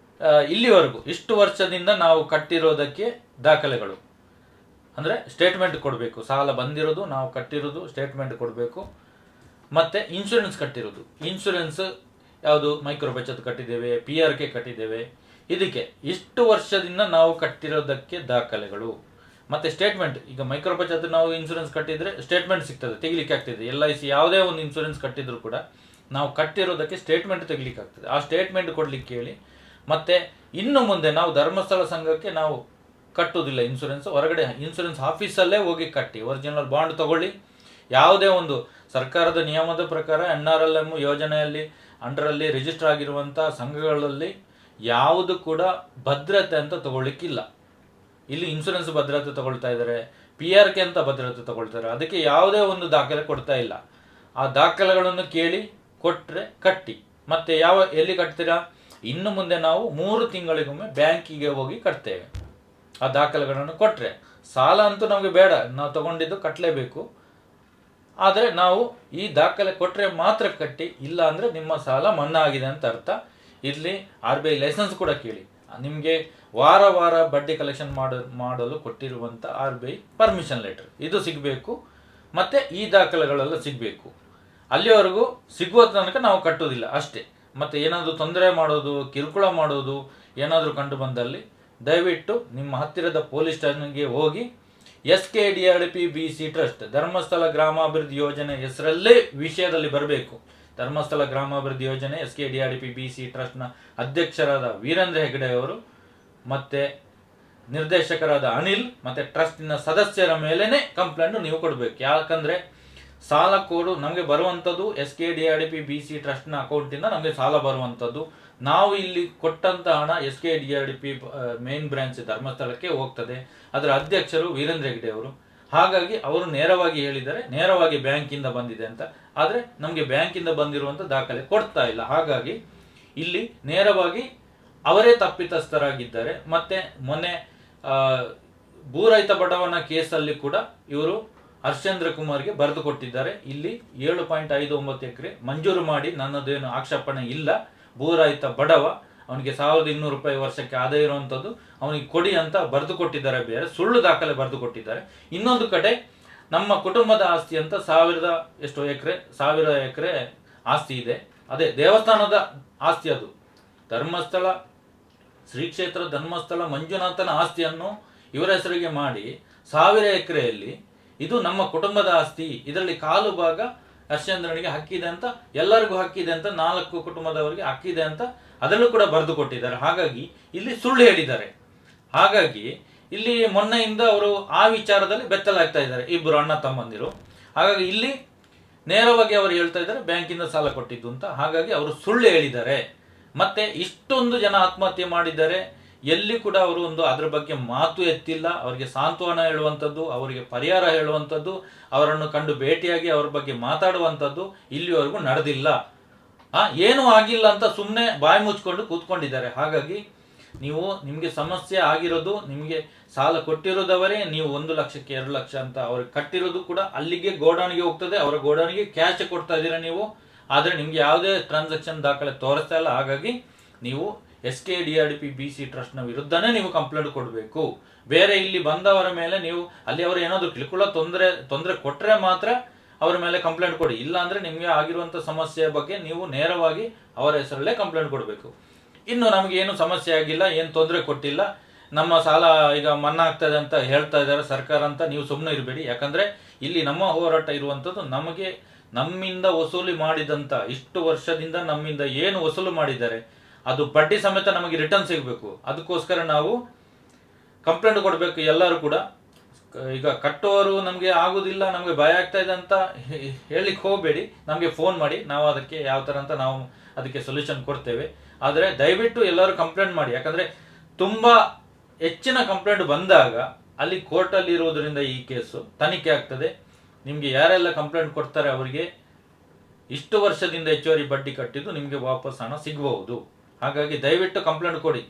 ಇಲ್ಲಿವರೆಗೂ ಇಷ್ಟು ವರ್ಷದಿಂದ ನಾವು ಕಟ್ಟಿರೋದಕ್ಕೆ ದಾಖಲೆಗಳು ಅಂದರೆ ಸ್ಟೇಟ್ಮೆಂಟ್ ಕೊಡಬೇಕು. ಸಾಲ ಬಂದಿರೋದು, ನಾವು ಕಟ್ಟಿರೋದು ಸ್ಟೇಟ್ಮೆಂಟ್ ಕೊಡಬೇಕು. ಮತ್ತು ಇನ್ಶೂರೆನ್ಸ್ ಕಟ್ಟಿರೋದು, ಇನ್ಶೂರೆನ್ಸ್ ಯಾವುದು ಮೈಕ್ರೋ ಬಚತ್ ಕಟ್ಟಿದ್ದೇವೆ, PRK ಕಟ್ಟಿದ್ದೇವೆ, ಇದಕ್ಕೆ ಇಷ್ಟು ವರ್ಷದಿಂದ ನಾವು ಕಟ್ಟಿರೋದಕ್ಕೆ ದಾಖಲೆಗಳು. ಮತ್ತು ಸ್ಟೇಟ್ಮೆಂಟ್, ಈಗ ಮೈಕ್ರೋ ಬಚತ್ ನಾವು ಇನ್ಶೂರೆನ್ಸ್ ಕಟ್ಟಿದರೆ ಸ್ಟೇಟ್ಮೆಂಟ್ ಸಿಗ್ತದೆ, ತೆಗಿಲಿಕ್ಕೆ ಆಗ್ತದೆ. LIC ಯಾವುದೇ ಒಂದು ಇನ್ಶೂರೆನ್ಸ್ ಕಟ್ಟಿದ್ರು ಕೂಡ ನಾವು ಕಟ್ಟಿರೋದಕ್ಕೆ ಸ್ಟೇಟ್ಮೆಂಟ್ ತೆಗಿಲಿಕ್ಕೆ ಆಗ್ತದೆ. ಆ ಸ್ಟೇಟ್ಮೆಂಟ್ ಕೊಡ್ಲಿಕ್ಕೆ ಹೇಳಿ. ಮತ್ತು ಇನ್ನು ಮುಂದೆ ನಾವು ಧರ್ಮಸ್ಥಳ ಸಂಘಕ್ಕೆ ನಾವು ಕಟ್ಟುವುದಿಲ್ಲ ಇನ್ಶೂರೆನ್ಸ್, ಹೊರಗಡೆ ಇನ್ಶೂರೆನ್ಸ್ ಆಫೀಸಲ್ಲೇ ಹೋಗಿ ಕಟ್ಟಿ ಒರಿಜಿನಲ್ ಬಾಂಡ್ ತಗೊಳ್ಳಿ. ಯಾವುದೇ ಒಂದು ಸರ್ಕಾರದ ನಿಯಮದ ಪ್ರಕಾರ NRLM ಯೋಜನೆಯಲ್ಲಿ ಅಂಡರಲ್ಲಿ ರಿಜಿಸ್ಟರ್ ಆಗಿರುವಂಥ ಸಂಘಗಳಲ್ಲಿ ಯಾವುದು ಕೂಡ ಭದ್ರತೆ ಅಂತ ತಗೊಳ್ಳಿಕ್ಕಿಲ್ಲ. ಇಲ್ಲಿ ಇನ್ಶೂರೆನ್ಸ್ ಭದ್ರತೆ ತಗೊಳ್ತಾ ಇದ್ದಾರೆ, PRK ಅಂತ ಭದ್ರತೆ ತಗೊಳ್ತಾರೆ, ಅದಕ್ಕೆ ಯಾವುದೇ ಒಂದು ದಾಖಲೆ ಕೊಡ್ತಾ ಇಲ್ಲ. ಆ ದಾಖಲೆಗಳನ್ನು ಕೇಳಿ ಕೊಟ್ಟರೆ ಕಟ್ಟಿ. ಮತ್ತು ಎಲ್ಲಿ ಕಟ್ತೀರಾ, ಇನ್ನು ಮುಂದೆ ನಾವು 3 ತಿಂಗಳಿಗೊಮ್ಮೆ ಬ್ಯಾಂಕಿಗೆ ಹೋಗಿ ಕಟ್ತೇವೆ. ಆ ದಾಖಲೆಗಳನ್ನು ಕೊಟ್ಟರೆ ಸಾಲ ಅಂತೂ ನಮಗೆ ಬೇಡ, ನಾವು ತಗೊಂಡಿದ್ದು ಕಟ್ಟಲೇಬೇಕು. ಆದರೆ ನಾವು ಈ ದಾಖಲೆ ಕೊಟ್ಟರೆ ಮಾತ್ರ ಕಟ್ಟಿ, ಇಲ್ಲ ಅಂದರೆ ನಿಮ್ಮ ಸಾಲ ಮನ್ನಾ ಆಗಿದೆ ಅಂತ ಅರ್ಥ. ಇಲ್ಲಿ RBI ಲೈಸೆನ್ಸ್ ಕೂಡ ಕೇಳಿ. ನಿಮಗೆ ವಾರ ಬಡ್ಡಿ ಕಲೆಕ್ಷನ್ ಮಾಡಲು ಕೊಟ್ಟಿರುವಂಥ RBI ಪರ್ಮಿಷನ್ ಲೆಟರ್ ಇದು ಸಿಗಬೇಕು. ಮತ್ತು ಈ ದಾಖಲೆಗಳೆಲ್ಲ ಸಿಗಬೇಕು. ಅಲ್ಲಿವರೆಗೂ ಸಿಗುವ ತನಕ ನಾವು ಕಟ್ಟೋದಿಲ್ಲ ಅಷ್ಟೇ. ಮತ್ತು ಏನಾದರೂ ತೊಂದರೆ ಮಾಡೋದು, ಕಿರುಕುಳ ಮಾಡೋದು ಏನಾದರೂ ಕಂಡು ಬಂದಲ್ಲಿ ದಯವಿಟ್ಟು ನಿಮ್ಮ ಹತ್ತಿರದ ಪೊಲೀಸ್ ಸ್ಟೇಷನ್ಗೆ ಹೋಗಿ SKDRDP BC ಟ್ರಸ್ಟ್ ಧರ್ಮಸ್ಥಳ ಗ್ರಾಮಾಭಿವೃದ್ಧಿ ಯೋಜನೆ ಹೆಸರಲ್ಲೇ ವಿಷಯದಲ್ಲಿ ಬರಬೇಕು. ಧರ್ಮಸ್ಥಳ ಗ್ರಾಮಾಭಿವೃದ್ಧಿ ಯೋಜನೆ SKDRDP BC ಟ್ರಸ್ಟ್ನ ಅಧ್ಯಕ್ಷರಾದ ವೀರೇಂದ್ರ ಹೆಗಡೆ ಅವರು ಮತ್ತು ನಿರ್ದೇಶಕರಾದ ಅನಿಲ್ ಮತ್ತು ಟ್ರಸ್ಟಿನ ಸದಸ್ಯರ ಮೇಲೇ ಕಂಪ್ಲೇಂಟ್ ನೀವು ಕೊಡಬೇಕು. ಯಾಕಂದರೆ ಸಾಲ ಕೊಡು ನಮಗೆ ಬರುವಂಥದ್ದು SKDRDP BC ಟ್ರಸ್ಟ್ನ ಅಕೌಂಟಿಂದ ನಮಗೆ ಸಾಲ ಬರುವಂಥದ್ದು. ನಾವು ಇಲ್ಲಿ ಕೊಟ್ಟಂಥ ಹಣ SKDRDP ಮೇನ್ ಬ್ರಾಂಚ್ ಧರ್ಮಸ್ಥಳಕ್ಕೆ ಹೋಗ್ತದೆ. ಅದರ ಅಧ್ಯಕ್ಷರು ವೀರೇಂದ್ರ ಹೆಗಡೆ ಅವರು. ಹಾಗಾಗಿ ಅವರು ನೇರವಾಗಿ ಹೇಳಿದ್ದಾರೆ, ನೇರವಾಗಿ ಬ್ಯಾಂಕಿಂದ ಬಂದಿದೆ ಅಂತ. ಆದರೆ ನಮಗೆ ಬ್ಯಾಂಕಿಂದ ಬಂದಿರುವಂಥ ದಾಖಲೆ ಕೊಡ್ತಾ ಇಲ್ಲ. ಹಾಗಾಗಿ ಇಲ್ಲಿ ನೇರವಾಗಿ ಅವರೇ ತಪ್ಪಿತಸ್ಥರಾಗಿದ್ದಾರೆ. ಮತ್ತು ಮೊನ್ನೆ ಭೂರಹಿತ ಬಡವನ ಕೇಸಲ್ಲಿ ಕೂಡ ಇವರು ಹರ್ಷೇಂದ್ರ ಕುಮಾರ್ಗೆ ಬರೆದು ಕೊಟ್ಟಿದ್ದಾರೆ. ಇಲ್ಲಿ 7.59 ಎಕರೆ ಮಂಜೂರು ಮಾಡಿ, ನನ್ನದೇನು ಆಕ್ಷೇಪಣೆ ಇಲ್ಲ, ಭೂರಹಿತ ಬಡವ, ಅವನಿಗೆ 1200 ರೂಪಾಯಿ ವರ್ಷಕ್ಕೆ ಆದಾಯ ಇರುವಂಥದ್ದು, ಅವನಿಗೆ ಕೊಡಿ ಅಂತ ಬರೆದು ಕೊಟ್ಟಿದ್ದಾರೆ, ಬೇರೆ ಸುಳ್ಳು ದಾಖಲೆ ಬರೆದು ಕೊಟ್ಟಿದ್ದಾರೆ. ಇನ್ನೊಂದು ಕಡೆ ನಮ್ಮ ಕುಟುಂಬದ ಆಸ್ತಿ ಅಂತ 1000 ಎಕರೆ ಆಸ್ತಿ ಇದೆ, ಅದೇ ದೇವಸ್ಥಾನದ ಆಸ್ತಿ, ಅದು ಧರ್ಮಸ್ಥಳ ಶ್ರೀ ಕ್ಷೇತ್ರ ಧರ್ಮಸ್ಥಳ ಮಂಜುನಾಥನ ಆಸ್ತಿಯನ್ನು ಇವರ ಹೆಸರಿಗೆ ಮಾಡಿ 1000 ಎಕರೆಯಲ್ಲಿ ಇದು ನಮ್ಮ ಕುಟುಂಬದ ಆಸ್ತಿ, ಇದರಲ್ಲಿ ಕಾಲು ಭಾಗ ಹರ್ಷಚಂದ್ರನಿಗೆ ಹಕ್ಕಿದೆ ಅಂತ, ಎಲ್ಲರಿಗೂ ಹಕ್ಕಿದೆ ಅಂತ, 4 ಕುಟುಂಬದವರಿಗೆ ಹಕ್ಕಿದೆ ಅಂತ ಅದರಲ್ಲೂ ಕೂಡ ಬರೆದು ಕೊಟ್ಟಿದ್ದಾರೆ. ಹಾಗಾಗಿ ಇಲ್ಲಿ ಸುಳ್ಳು ಹೇಳಿದ್ದಾರೆ. ಹಾಗಾಗಿ ಇಲ್ಲಿ ಮೊನ್ನೆಯಿಂದ ಅವರು ಆ ವಿಚಾರದಲ್ಲಿ ಬೆತ್ತಲಾಗ್ತಾ ಇದ್ದಾರೆ, ಇಬ್ಬರು ಅಣ್ಣ ತಮ್ಮಂದಿರು. ಹಾಗಾಗಿ ಇಲ್ಲಿ ನೇರವಾಗಿ ಅವರು ಹೇಳ್ತಾ ಇದ್ದಾರೆ ಬ್ಯಾಂಕಿಂದ ಸಾಲ ಕೊಟ್ಟಿದ್ದು ಅಂತ. ಹಾಗಾಗಿ ಅವರು ಸುಳ್ಳು ಹೇಳಿದ್ದಾರೆ. ಮತ್ತೆ ಇಷ್ಟೊಂದು ಜನ ಆತ್ಮಹತ್ಯೆ ಮಾಡಿದ್ದಾರೆ, ಎಲ್ಲಿ ಕೂಡ ಅವರು ಅದ್ರ ಬಗ್ಗೆ ಮಾತು ಎತ್ತಿಲ್ಲ. ಅವರಿಗೆ ಸಾಂತ್ವನ ಹೇಳುವಂಥದ್ದು, ಅವರಿಗೆ ಪರಿಹಾರ ಹೇಳುವಂಥದ್ದು, ಅವರನ್ನು ಕಂಡು ಭೇಟಿಯಾಗಿ ಅವ್ರ ಬಗ್ಗೆ ಮಾತಾಡುವಂಥದ್ದು ಇಲ್ಲಿವರೆಗೂ ನಡೆದಿಲ್ಲ. ಏನೂ ಆಗಿಲ್ಲ ಅಂತ ಸುಮ್ಮನೆ ಬಾಯಿ ಮುಚ್ಕೊಂಡು ಕೂತ್ಕೊಂಡಿದ್ದಾರೆ. ಹಾಗಾಗಿ ನಿಮಗೆ ಸಮಸ್ಯೆ ಆಗಿರೋದು, ನಿಮಗೆ ಸಾಲ ಕೊಟ್ಟಿರೋದವರೇ, ನೀವು 1 ಲಕ್ಷಕ್ಕೆ 2 ಲಕ್ಷ ಅಂತ ಅವ್ರಿಗೆ ಕಟ್ಟಿರೋದು ಕೂಡ ಅಲ್ಲಿಗೆ ಗೋಡಾನಿಗೆ ಹೋಗ್ತದೆ, ಅವರ ಗೋಡಾನಿಗೆ ಕ್ಯಾಶ್ ಕೊಡ್ತಾ ಇದ್ದೀರಾ ನೀವು. ಆದರೆ ನಿಮ್ಗೆ ಯಾವುದೇ ಟ್ರಾನ್ಸಾಕ್ಷನ್ ದಾಖಲೆ ತೋರಿಸ್ತಾ ಇಲ್ಲ. ಹಾಗಾಗಿ ನೀವು SKDRDP BC ಟ್ರಸ್ಟ್ನ ವಿರುದ್ಧನೇ ನೀವು ಕಂಪ್ಲೇಂಟ್ ಕೊಡಬೇಕು. ಬೇರೆ ಇಲ್ಲಿ ಬಂದವರ ಮೇಲೆ ನೀವು ಅಲ್ಲಿ ಅವರು ಏನಾದರೂ ಕಿರುಕುಳ ತೊಂದರೆ ಕೊಟ್ಟರೆ ಮಾತ್ರ ಅವರ ಮೇಲೆ ಕಂಪ್ಲೇಂಟ್ ಕೊಡಿ. ಇಲ್ಲ ಅಂದ್ರೆ ನಿಮಗೆ ಆಗಿರುವಂಥ ಸಮಸ್ಯೆಯ ಬಗ್ಗೆ ನೀವು ನೇರವಾಗಿ ಅವರ ಹೆಸರಲ್ಲೇ ಕಂಪ್ಲೇಂಟ್ ಕೊಡಬೇಕು. ಇನ್ನು ನಮಗೆ ಏನು ಸಮಸ್ಯೆ ಆಗಿಲ್ಲ, ಏನು ತೊಂದರೆ ಕೊಟ್ಟಿಲ್ಲ, ನಮ್ಮ ಸಾಲ ಈಗ ಮನ್ನಾ ಆಗ್ತದೆ ಅಂತ ಹೇಳ್ತಾ ಇದ್ದಾರೆ ಸರ್ಕಾರ ಅಂತ ನೀವು ಸುಮ್ಮನೆ ಇರಬೇಡಿ. ಯಾಕಂದ್ರೆ ಇಲ್ಲಿ ನಮ್ಮ ಹೋರಾಟ ಇರುವಂಥದ್ದು, ನಮ್ಮಿಂದ ವಸೂಲಿ ಮಾಡಿದಂಥ ಇಷ್ಟು ವರ್ಷದಿಂದ ನಮ್ಮಿಂದ ಏನು ವಸೂಲು ಮಾಡಿದ್ದಾರೆ ಅದು ಬಡ್ಡಿ ಸಮೇತ ನಮಗೆ ರಿಟರ್ನ್ ಸಿಗಬೇಕು. ಅದಕ್ಕೋಸ್ಕರ ನಾವು ಕಂಪ್ಲೇಂಟ್ ಕೊಡಬೇಕು ಎಲ್ಲರೂ ಕೂಡ. ಈಗ ಕಟ್ಟುವವರು ನಮಗೆ ಆಗುದಿಲ್ಲ, ನಮಗೆ ಭಯ ಆಗ್ತಾ ಇದೆ ಅಂತ ಹೇಳಿಕ್ಕೆ ಹೋಗಬೇಡಿ, ನಮಗೆ ಫೋನ್ ಮಾಡಿ, ನಾವು ಅದಕ್ಕೆ ಯಾವ ಥರ ಅಂತ ನಾವು ಅದಕ್ಕೆ ಸೊಲ್ಯೂಷನ್ ಕೊಡ್ತೇವೆ. ಆದರೆ ದಯವಿಟ್ಟು ಎಲ್ಲರೂ ಕಂಪ್ಲೇಂಟ್ ಮಾಡಿ. ಯಾಕಂದರೆ ತುಂಬ ಹೆಚ್ಚಿನ ಕಂಪ್ಲೇಂಟ್ ಬಂದಾಗ ಅಲ್ಲಿ ಕೋರ್ಟಲ್ಲಿ ಇರೋದ್ರಿಂದ ಈ ಕೇಸು ತನಿಖೆ ಆಗ್ತದೆ. ನಿಮಗೆ ಯಾರೆಲ್ಲ ಕಂಪ್ಲೇಂಟ್ ಕೊಡ್ತಾರೆ ಅವರಿಗೆ ಇಷ್ಟು ವರ್ಷದಿಂದ ಹೆಚ್ಚುವರಿ ಬಡ್ಡಿ ಕಟ್ಟಿದ್ದು ನಿಮಗೆ ವಾಪಸ್ ಹಣ ಸಿಗಬಹುದು. ಹಾಗಾಗಿ ದಯವಿಟ್ಟು ಕಂಪ್ಲೇಂಟ್ ಕೊಡಿ.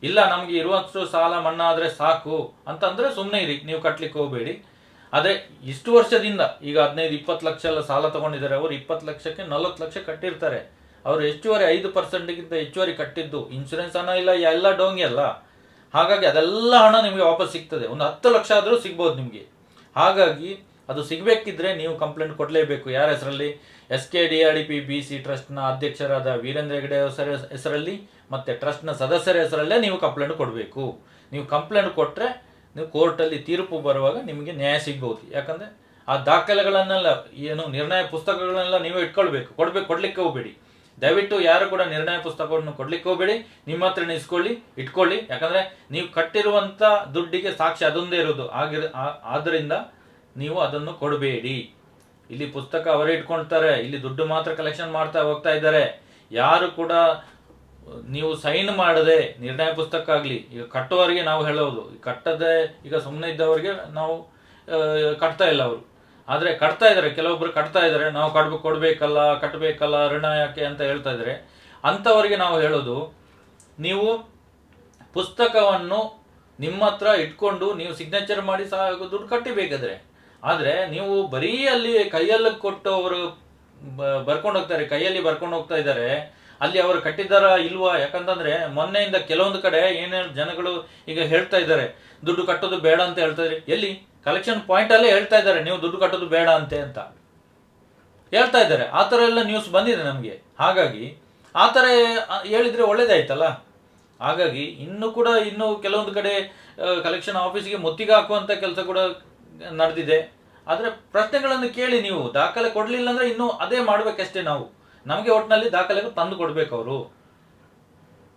ಇಲ್ಲ ನಮಗೆ ಇರುವಷ್ಟು ಸಾಲ ಮನ್ನಾ ಆದರೆ ಸಾಕು ಅಂತಂದರೆ ಸುಮ್ಮನೆ ಇರಿ, ನೀವು ಕಟ್ಟಲಿಕ್ಕೆ ಹೋಗಬೇಡಿ. ಅದೇ ಇಷ್ಟು ವರ್ಷದಿಂದ ಈಗ 15-20 ಲಕ್ಷ ಎಲ್ಲ ಸಾಲ ತಗೊಂಡಿದ್ದಾರೆ, ಅವರು 20 ಲಕ್ಷಕ್ಕೆ 40 ಲಕ್ಷ ಕಟ್ಟಿರ್ತಾರೆ. ಅವರು ಹೆಚ್ಚುವರಿ 5%ಗಿಂತ ಹೆಚ್ಚುವರಿ ಕಟ್ಟಿದ್ದು ಇನ್ಶೂರೆನ್ಸ್ ಹಣ ಇಲ್ಲ, ಎಲ್ಲ ಡೋಂಗಿ ಅಲ್ಲ. ಹಾಗಾಗಿ ಅದೆಲ್ಲ ಹಣ ನಿಮಗೆ ವಾಪಸ್ ಸಿಗ್ತದೆ. ಒಂದು 10 ಲಕ್ಷ ಆದರೂ ಸಿಗ್ಬೋದು ನಿಮಗೆ. ಹಾಗಾಗಿ ಅದು ಸಿಗಬೇಕಿದ್ರೆ ನೀವು ಕಂಪ್ಲೇಂಟ್ ಕೊಡಲೇಬೇಕು. ಯಾರ ಹೆಸರಲ್ಲಿ? SKDRDP BC ಟ್ರಸ್ಟ್ನ ಅಧ್ಯಕ್ಷರಾದ ವೀರೇಂದ್ರ ಹೆಗಡೆ ಹೆಸರಲ್ಲಿ ಮತ್ತು ಟ್ರಸ್ಟ್ನ ಸದಸ್ಯರ ಹೆಸರಲ್ಲೇ ನೀವು ಕಂಪ್ಲೇಂಟ್ ಕೊಡಬೇಕು. ನೀವು ಕಂಪ್ಲೇಂಟ್ ಕೊಟ್ಟರೆ ನೀವು ಕೋರ್ಟಲ್ಲಿ ತೀರ್ಪು ಬರುವಾಗ ನಿಮಗೆ ನ್ಯಾಯ ಸಿಗ್ಬೋದು. ಯಾಕಂದರೆ ಆ ದಾಖಲೆಗಳನ್ನೆಲ್ಲ ಏನು ನಿರ್ಣಯ ಪುಸ್ತಕಗಳನ್ನೆಲ್ಲ ನೀವೇ ಇಟ್ಕೊಳ್ಬೇಕು. ಕೊಡಲಿಕ್ಕೆ ಹೋಗಬೇಡಿ. ದಯವಿಟ್ಟು ಯಾರು ಕೂಡ ನಿರ್ಣಯ ಪುಸ್ತಕವನ್ನು ಕೊಡ್ಲಿಕ್ಕೆ ಹೋಗಬೇಡಿ, ನಿಮ್ಮ ಹತ್ರ ಇಟ್ಕೊಳ್ಳಿ. ಯಾಕಂದರೆ ನೀವು ಕಟ್ಟಿರುವಂಥ ದುಡ್ಡಿಗೆ ಸಾಕ್ಷಿ ಅದೊಂದೇ ಇರೋದು. ಆದ್ದರಿಂದ ನೀವು ಅದನ್ನು ಕೊಡಬೇಡಿ. ಇಲ್ಲಿ ಪುಸ್ತಕ ಅವರೇ ಇಟ್ಕೊಳ್ತಾರೆ, ಇಲ್ಲಿ ದುಡ್ಡು ಮಾತ್ರ ಕಲೆಕ್ಷನ್ ಮಾಡ್ತಾ ಹೋಗ್ತಾ ಇದ್ದಾರೆ. ಯಾರು ಕೂಡ ನೀವು ಸೈನ್ ಮಾಡದೆ ನಿರ್ಣಯ ಪುಸ್ತಕ ಆಗಲಿ, ಈಗ ಕಟ್ಟುವವರಿಗೆ ನಾವು ಹೇಳೋದು, ಕಟ್ಟದೆ ಈಗ ಸುಮ್ಮನೆ ಇದ್ದವರಿಗೆ ನಾವು ಕಟ್ತಾ ಇಲ್ಲ ಅವರು. ಆದರೆ ಕಟ್ತಾ ಇದ್ದಾರೆ, ಕೆಲವೊಬ್ರು ಕಟ್ತಾ ಇದ್ದಾರೆ, ನಾವು ಕಟ್ಟಬೇಕಲ್ಲ ಋಣ ಯಾಕೆ ಅಂತ ಹೇಳ್ತಾ ಇದ್ದಾರೆ. ಅಂಥವರಿಗೆ ನಾವು ಹೇಳೋದು, ನೀವು ಪುಸ್ತಕವನ್ನು ನಿಮ್ಮ ಹತ್ರ ಇಟ್ಕೊಂಡು ನೀವು ಸಿಗ್ನೇಚರ್ ಮಾಡಿ ಸಹ ದುಡ್ಡು ಕಟ್ಟಿಬೇಕಾದ್ರೆ. ಆದರೆ ನೀವು ಬರೀ ಅಲ್ಲಿ ಕೈಯಲ್ಲಿ ಕೊಟ್ಟು ಅವರು ಬರ್ಕೊಂಡು ಹೋಗ್ತಾರೆ, ಕೈಯಲ್ಲಿ ಬರ್ಕೊಂಡು ಹೋಗ್ತಾ ಇದ್ದಾರೆ, ಅಲ್ಲಿ ಅವರು ಕಟ್ಟಿದಾರ ಇಲ್ವಾ? ಯಾಕಂತಂದ್ರೆ ಮೊನ್ನೆಯಿಂದ ಕೆಲವೊಂದು ಕಡೆ ಏನೇನು ಜನಗಳು ಈಗ ಹೇಳ್ತಾ ಇದ್ದಾರೆ ದುಡ್ಡು ಕಟ್ಟೋದು ಬೇಡ ಅಂತ ಹೇಳ್ತಾ ಇದ್ದಾರೆ. ಎಲ್ಲಿ ಕಲೆಕ್ಷನ್ ಪಾಯಿಂಟ್ ಅಲ್ಲೇ ಹೇಳ್ತಾ ಇದ್ದಾರೆ ನೀವು ದುಡ್ಡು ಕಟ್ಟೋದು ಬೇಡ ಅಂತ ಹೇಳ್ತಾ ಇದ್ದಾರೆ. ಆ ಥರ ಎಲ್ಲ ನ್ಯೂಸ್ ಬಂದಿದೆ ನಮಗೆ. ಹಾಗಾಗಿ ಆ ಥರ ಹೇಳಿದ್ರೆ ಒಳ್ಳೇದಾಯ್ತಲ್ಲ. ಹಾಗಾಗಿ ಇನ್ನೂ ಕೆಲವೊಂದು ಕಡೆ ಕಲೆಕ್ಷನ್ ಆಫೀಸ್ಗೆ ಮುತ್ತಿಗೆ ಹಾಕುವಂಥ ಕೆಲಸ ಕೂಡ ನಡೆದಿದೆ. ಆದರೆ ಪ್ರಶ್ನೆಗಳನ್ನು ಕೇಳಿ, ನೀವು ದಾಖಲೆ ಕೊಡಲಿಲ್ಲ ಅಂದರೆ ಇನ್ನೂ ಅದೇ ಮಾಡಬೇಕಷ್ಟೇ. ನಮಗೆ ಒಟ್ಟಿನಲ್ಲಿ ದಾಖಲೆ ತಂದು ಕೊಡಬೇಕು ಅವರು.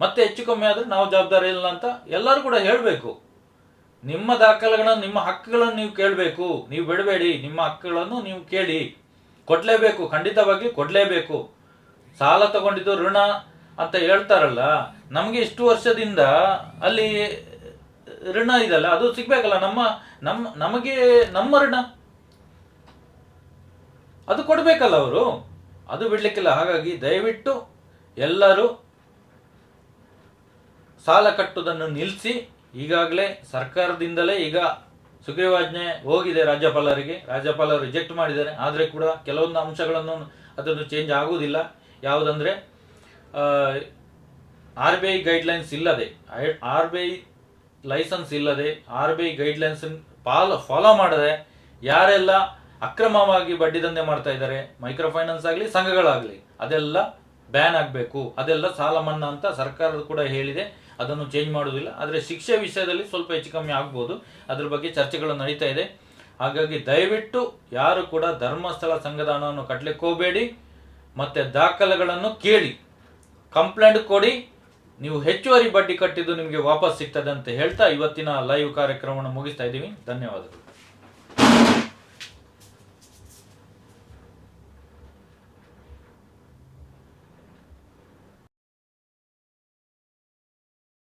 ಮತ್ತೆ ಹೆಚ್ಚು ಕಮ್ಮಿ ಆದರೆ ನಾವು ಜವಾಬ್ದಾರಿ ಇಲ್ಲ ಅಂತ ಎಲ್ಲರೂ ಕೂಡ ಹೇಳಬೇಕು. ನಿಮ್ಮ ದಾಖಲೆಗಳನ್ನು, ನಿಮ್ಮ ಹಕ್ಕುಗಳನ್ನು ನೀವು ಕೇಳಬೇಕು. ನೀವು ಬಿಡಬೇಡಿ, ನಿಮ್ಮ ಹಕ್ಕುಗಳನ್ನು ನೀವು ಕೇಳಿ. ಕೊಡಲೇಬೇಕು, ಖಂಡಿತವಾಗಿ ಕೊಡಲೇಬೇಕು. ಸಾಲ ತಗೊಂಡಿದ್ದು ಋಣ ಅಂತ ಹೇಳ್ತಾರಲ್ಲ, ನಮಗೆ ಇಷ್ಟು ವರ್ಷದಿಂದ ಅಲ್ಲಿ ಋಣ ಇದಲ್ಲ, ಅದು ಸಿಗ್ಬೇಕಲ್ಲ. ನಮಗೆ ನಮ್ಮ ಋಣ ಅದು ಕೊಡ್ಬೇಕಲ್ಲ ಅವರು, ಅದು ಬಿಡ್ಲಿಕ್ಕಿಲ್ಲ. ಹಾಗಾಗಿ ದಯವಿಟ್ಟು ಎಲ್ಲರೂ ಸಾಲ ಕಟ್ಟುವುದನ್ನು ನಿಲ್ಲಿಸಿ. ಈಗಾಗಲೇ ಸರ್ಕಾರದಿಂದಲೇ ಈಗ ಸುಗ್ರೀವಾಜ್ಞೆ ಹೋಗಿದೆ ರಾಜ್ಯಪಾಲರಿಗೆ, ರಾಜ್ಯಪಾಲರು ರಿಜೆಕ್ಟ್ ಮಾಡಿದ್ದಾರೆ. ಆದರೆ ಕೂಡ ಕೆಲವೊಂದು ಅಂಶಗಳನ್ನು ಅದನ್ನು ಚೇಂಜ್ ಆಗುವುದಿಲ್ಲ. ಯಾವುದಂದ್ರೆ RBI ಗೈಡ್ಲೈನ್ಸ್ ಇಲ್ಲದೆ, RBI ಲೈಸೆನ್ಸ್ ಇಲ್ಲದೆ, RBI ಗೈಡ್ಲೈನ್ಸ್ ಫಾಲೋ ಮಾಡದೆ ಯಾರೆಲ್ಲ ಅಕ್ರಮವಾಗಿ ಬಡ್ಡಿ ದಂಧೆ ಮಾಡ್ತಾ ಇದ್ದಾರೆ, ಮೈಕ್ರೋ ಫೈನಾನ್ಸ್ ಆಗಲಿ ಸಂಘಗಳಾಗಲಿ, ಅದೆಲ್ಲ ಬ್ಯಾನ್ ಆಗಬೇಕು. ಅದೆಲ್ಲ ಸಾಲ ಮನ್ನಾ ಅಂತ ಸರ್ಕಾರ ಕೂಡ ಹೇಳಿದೆ, ಅದನ್ನು ಚೇಂಜ್ ಮಾಡೋದಿಲ್ಲ. ಆದರೆ ಶಿಕ್ಷೆ ವಿಷಯದಲ್ಲಿ ಸ್ವಲ್ಪ ಹೆಚ್ಚು ಕಮ್ಮಿ ಆಗ್ಬೋದು, ಅದ್ರ ಬಗ್ಗೆ ಚರ್ಚೆಗಳು ನಡೀತಾ ಇದೆ. ಹಾಗಾಗಿ ದಯವಿಟ್ಟು ಯಾರು ಕೂಡ ಧರ್ಮಸ್ಥಳ ಸಂಘದ ಹಣವನ್ನು ಕಟ್ಟಲಿಕ್ಕೆ ಹೋಗಬೇಡಿ, ಮತ್ತೆ ದಾಖಲೆಗಳನ್ನು ಕೇಳಿ, ಕಂಪ್ಲೇಂಟ್ ಕೊಡಿ. ನೀವು ಹೆಚ್ಚುವರಿ ಬಡ್ಡಿ ಕಟ್ಟಿದ್ದು ನಿಮಗೆ ವಾಪಸ್ ಸಿಗ್ತದೆ ಅಂತ ಹೇಳ್ತಾ ಇವತ್ತಿನ ಲೈವ್ ಕಾರ್ಯಕ್ರಮವನ್ನು ಮುಗಿಸ್ತಾ ಇದ್ದೀವಿ. ಧನ್ಯವಾದಗಳು.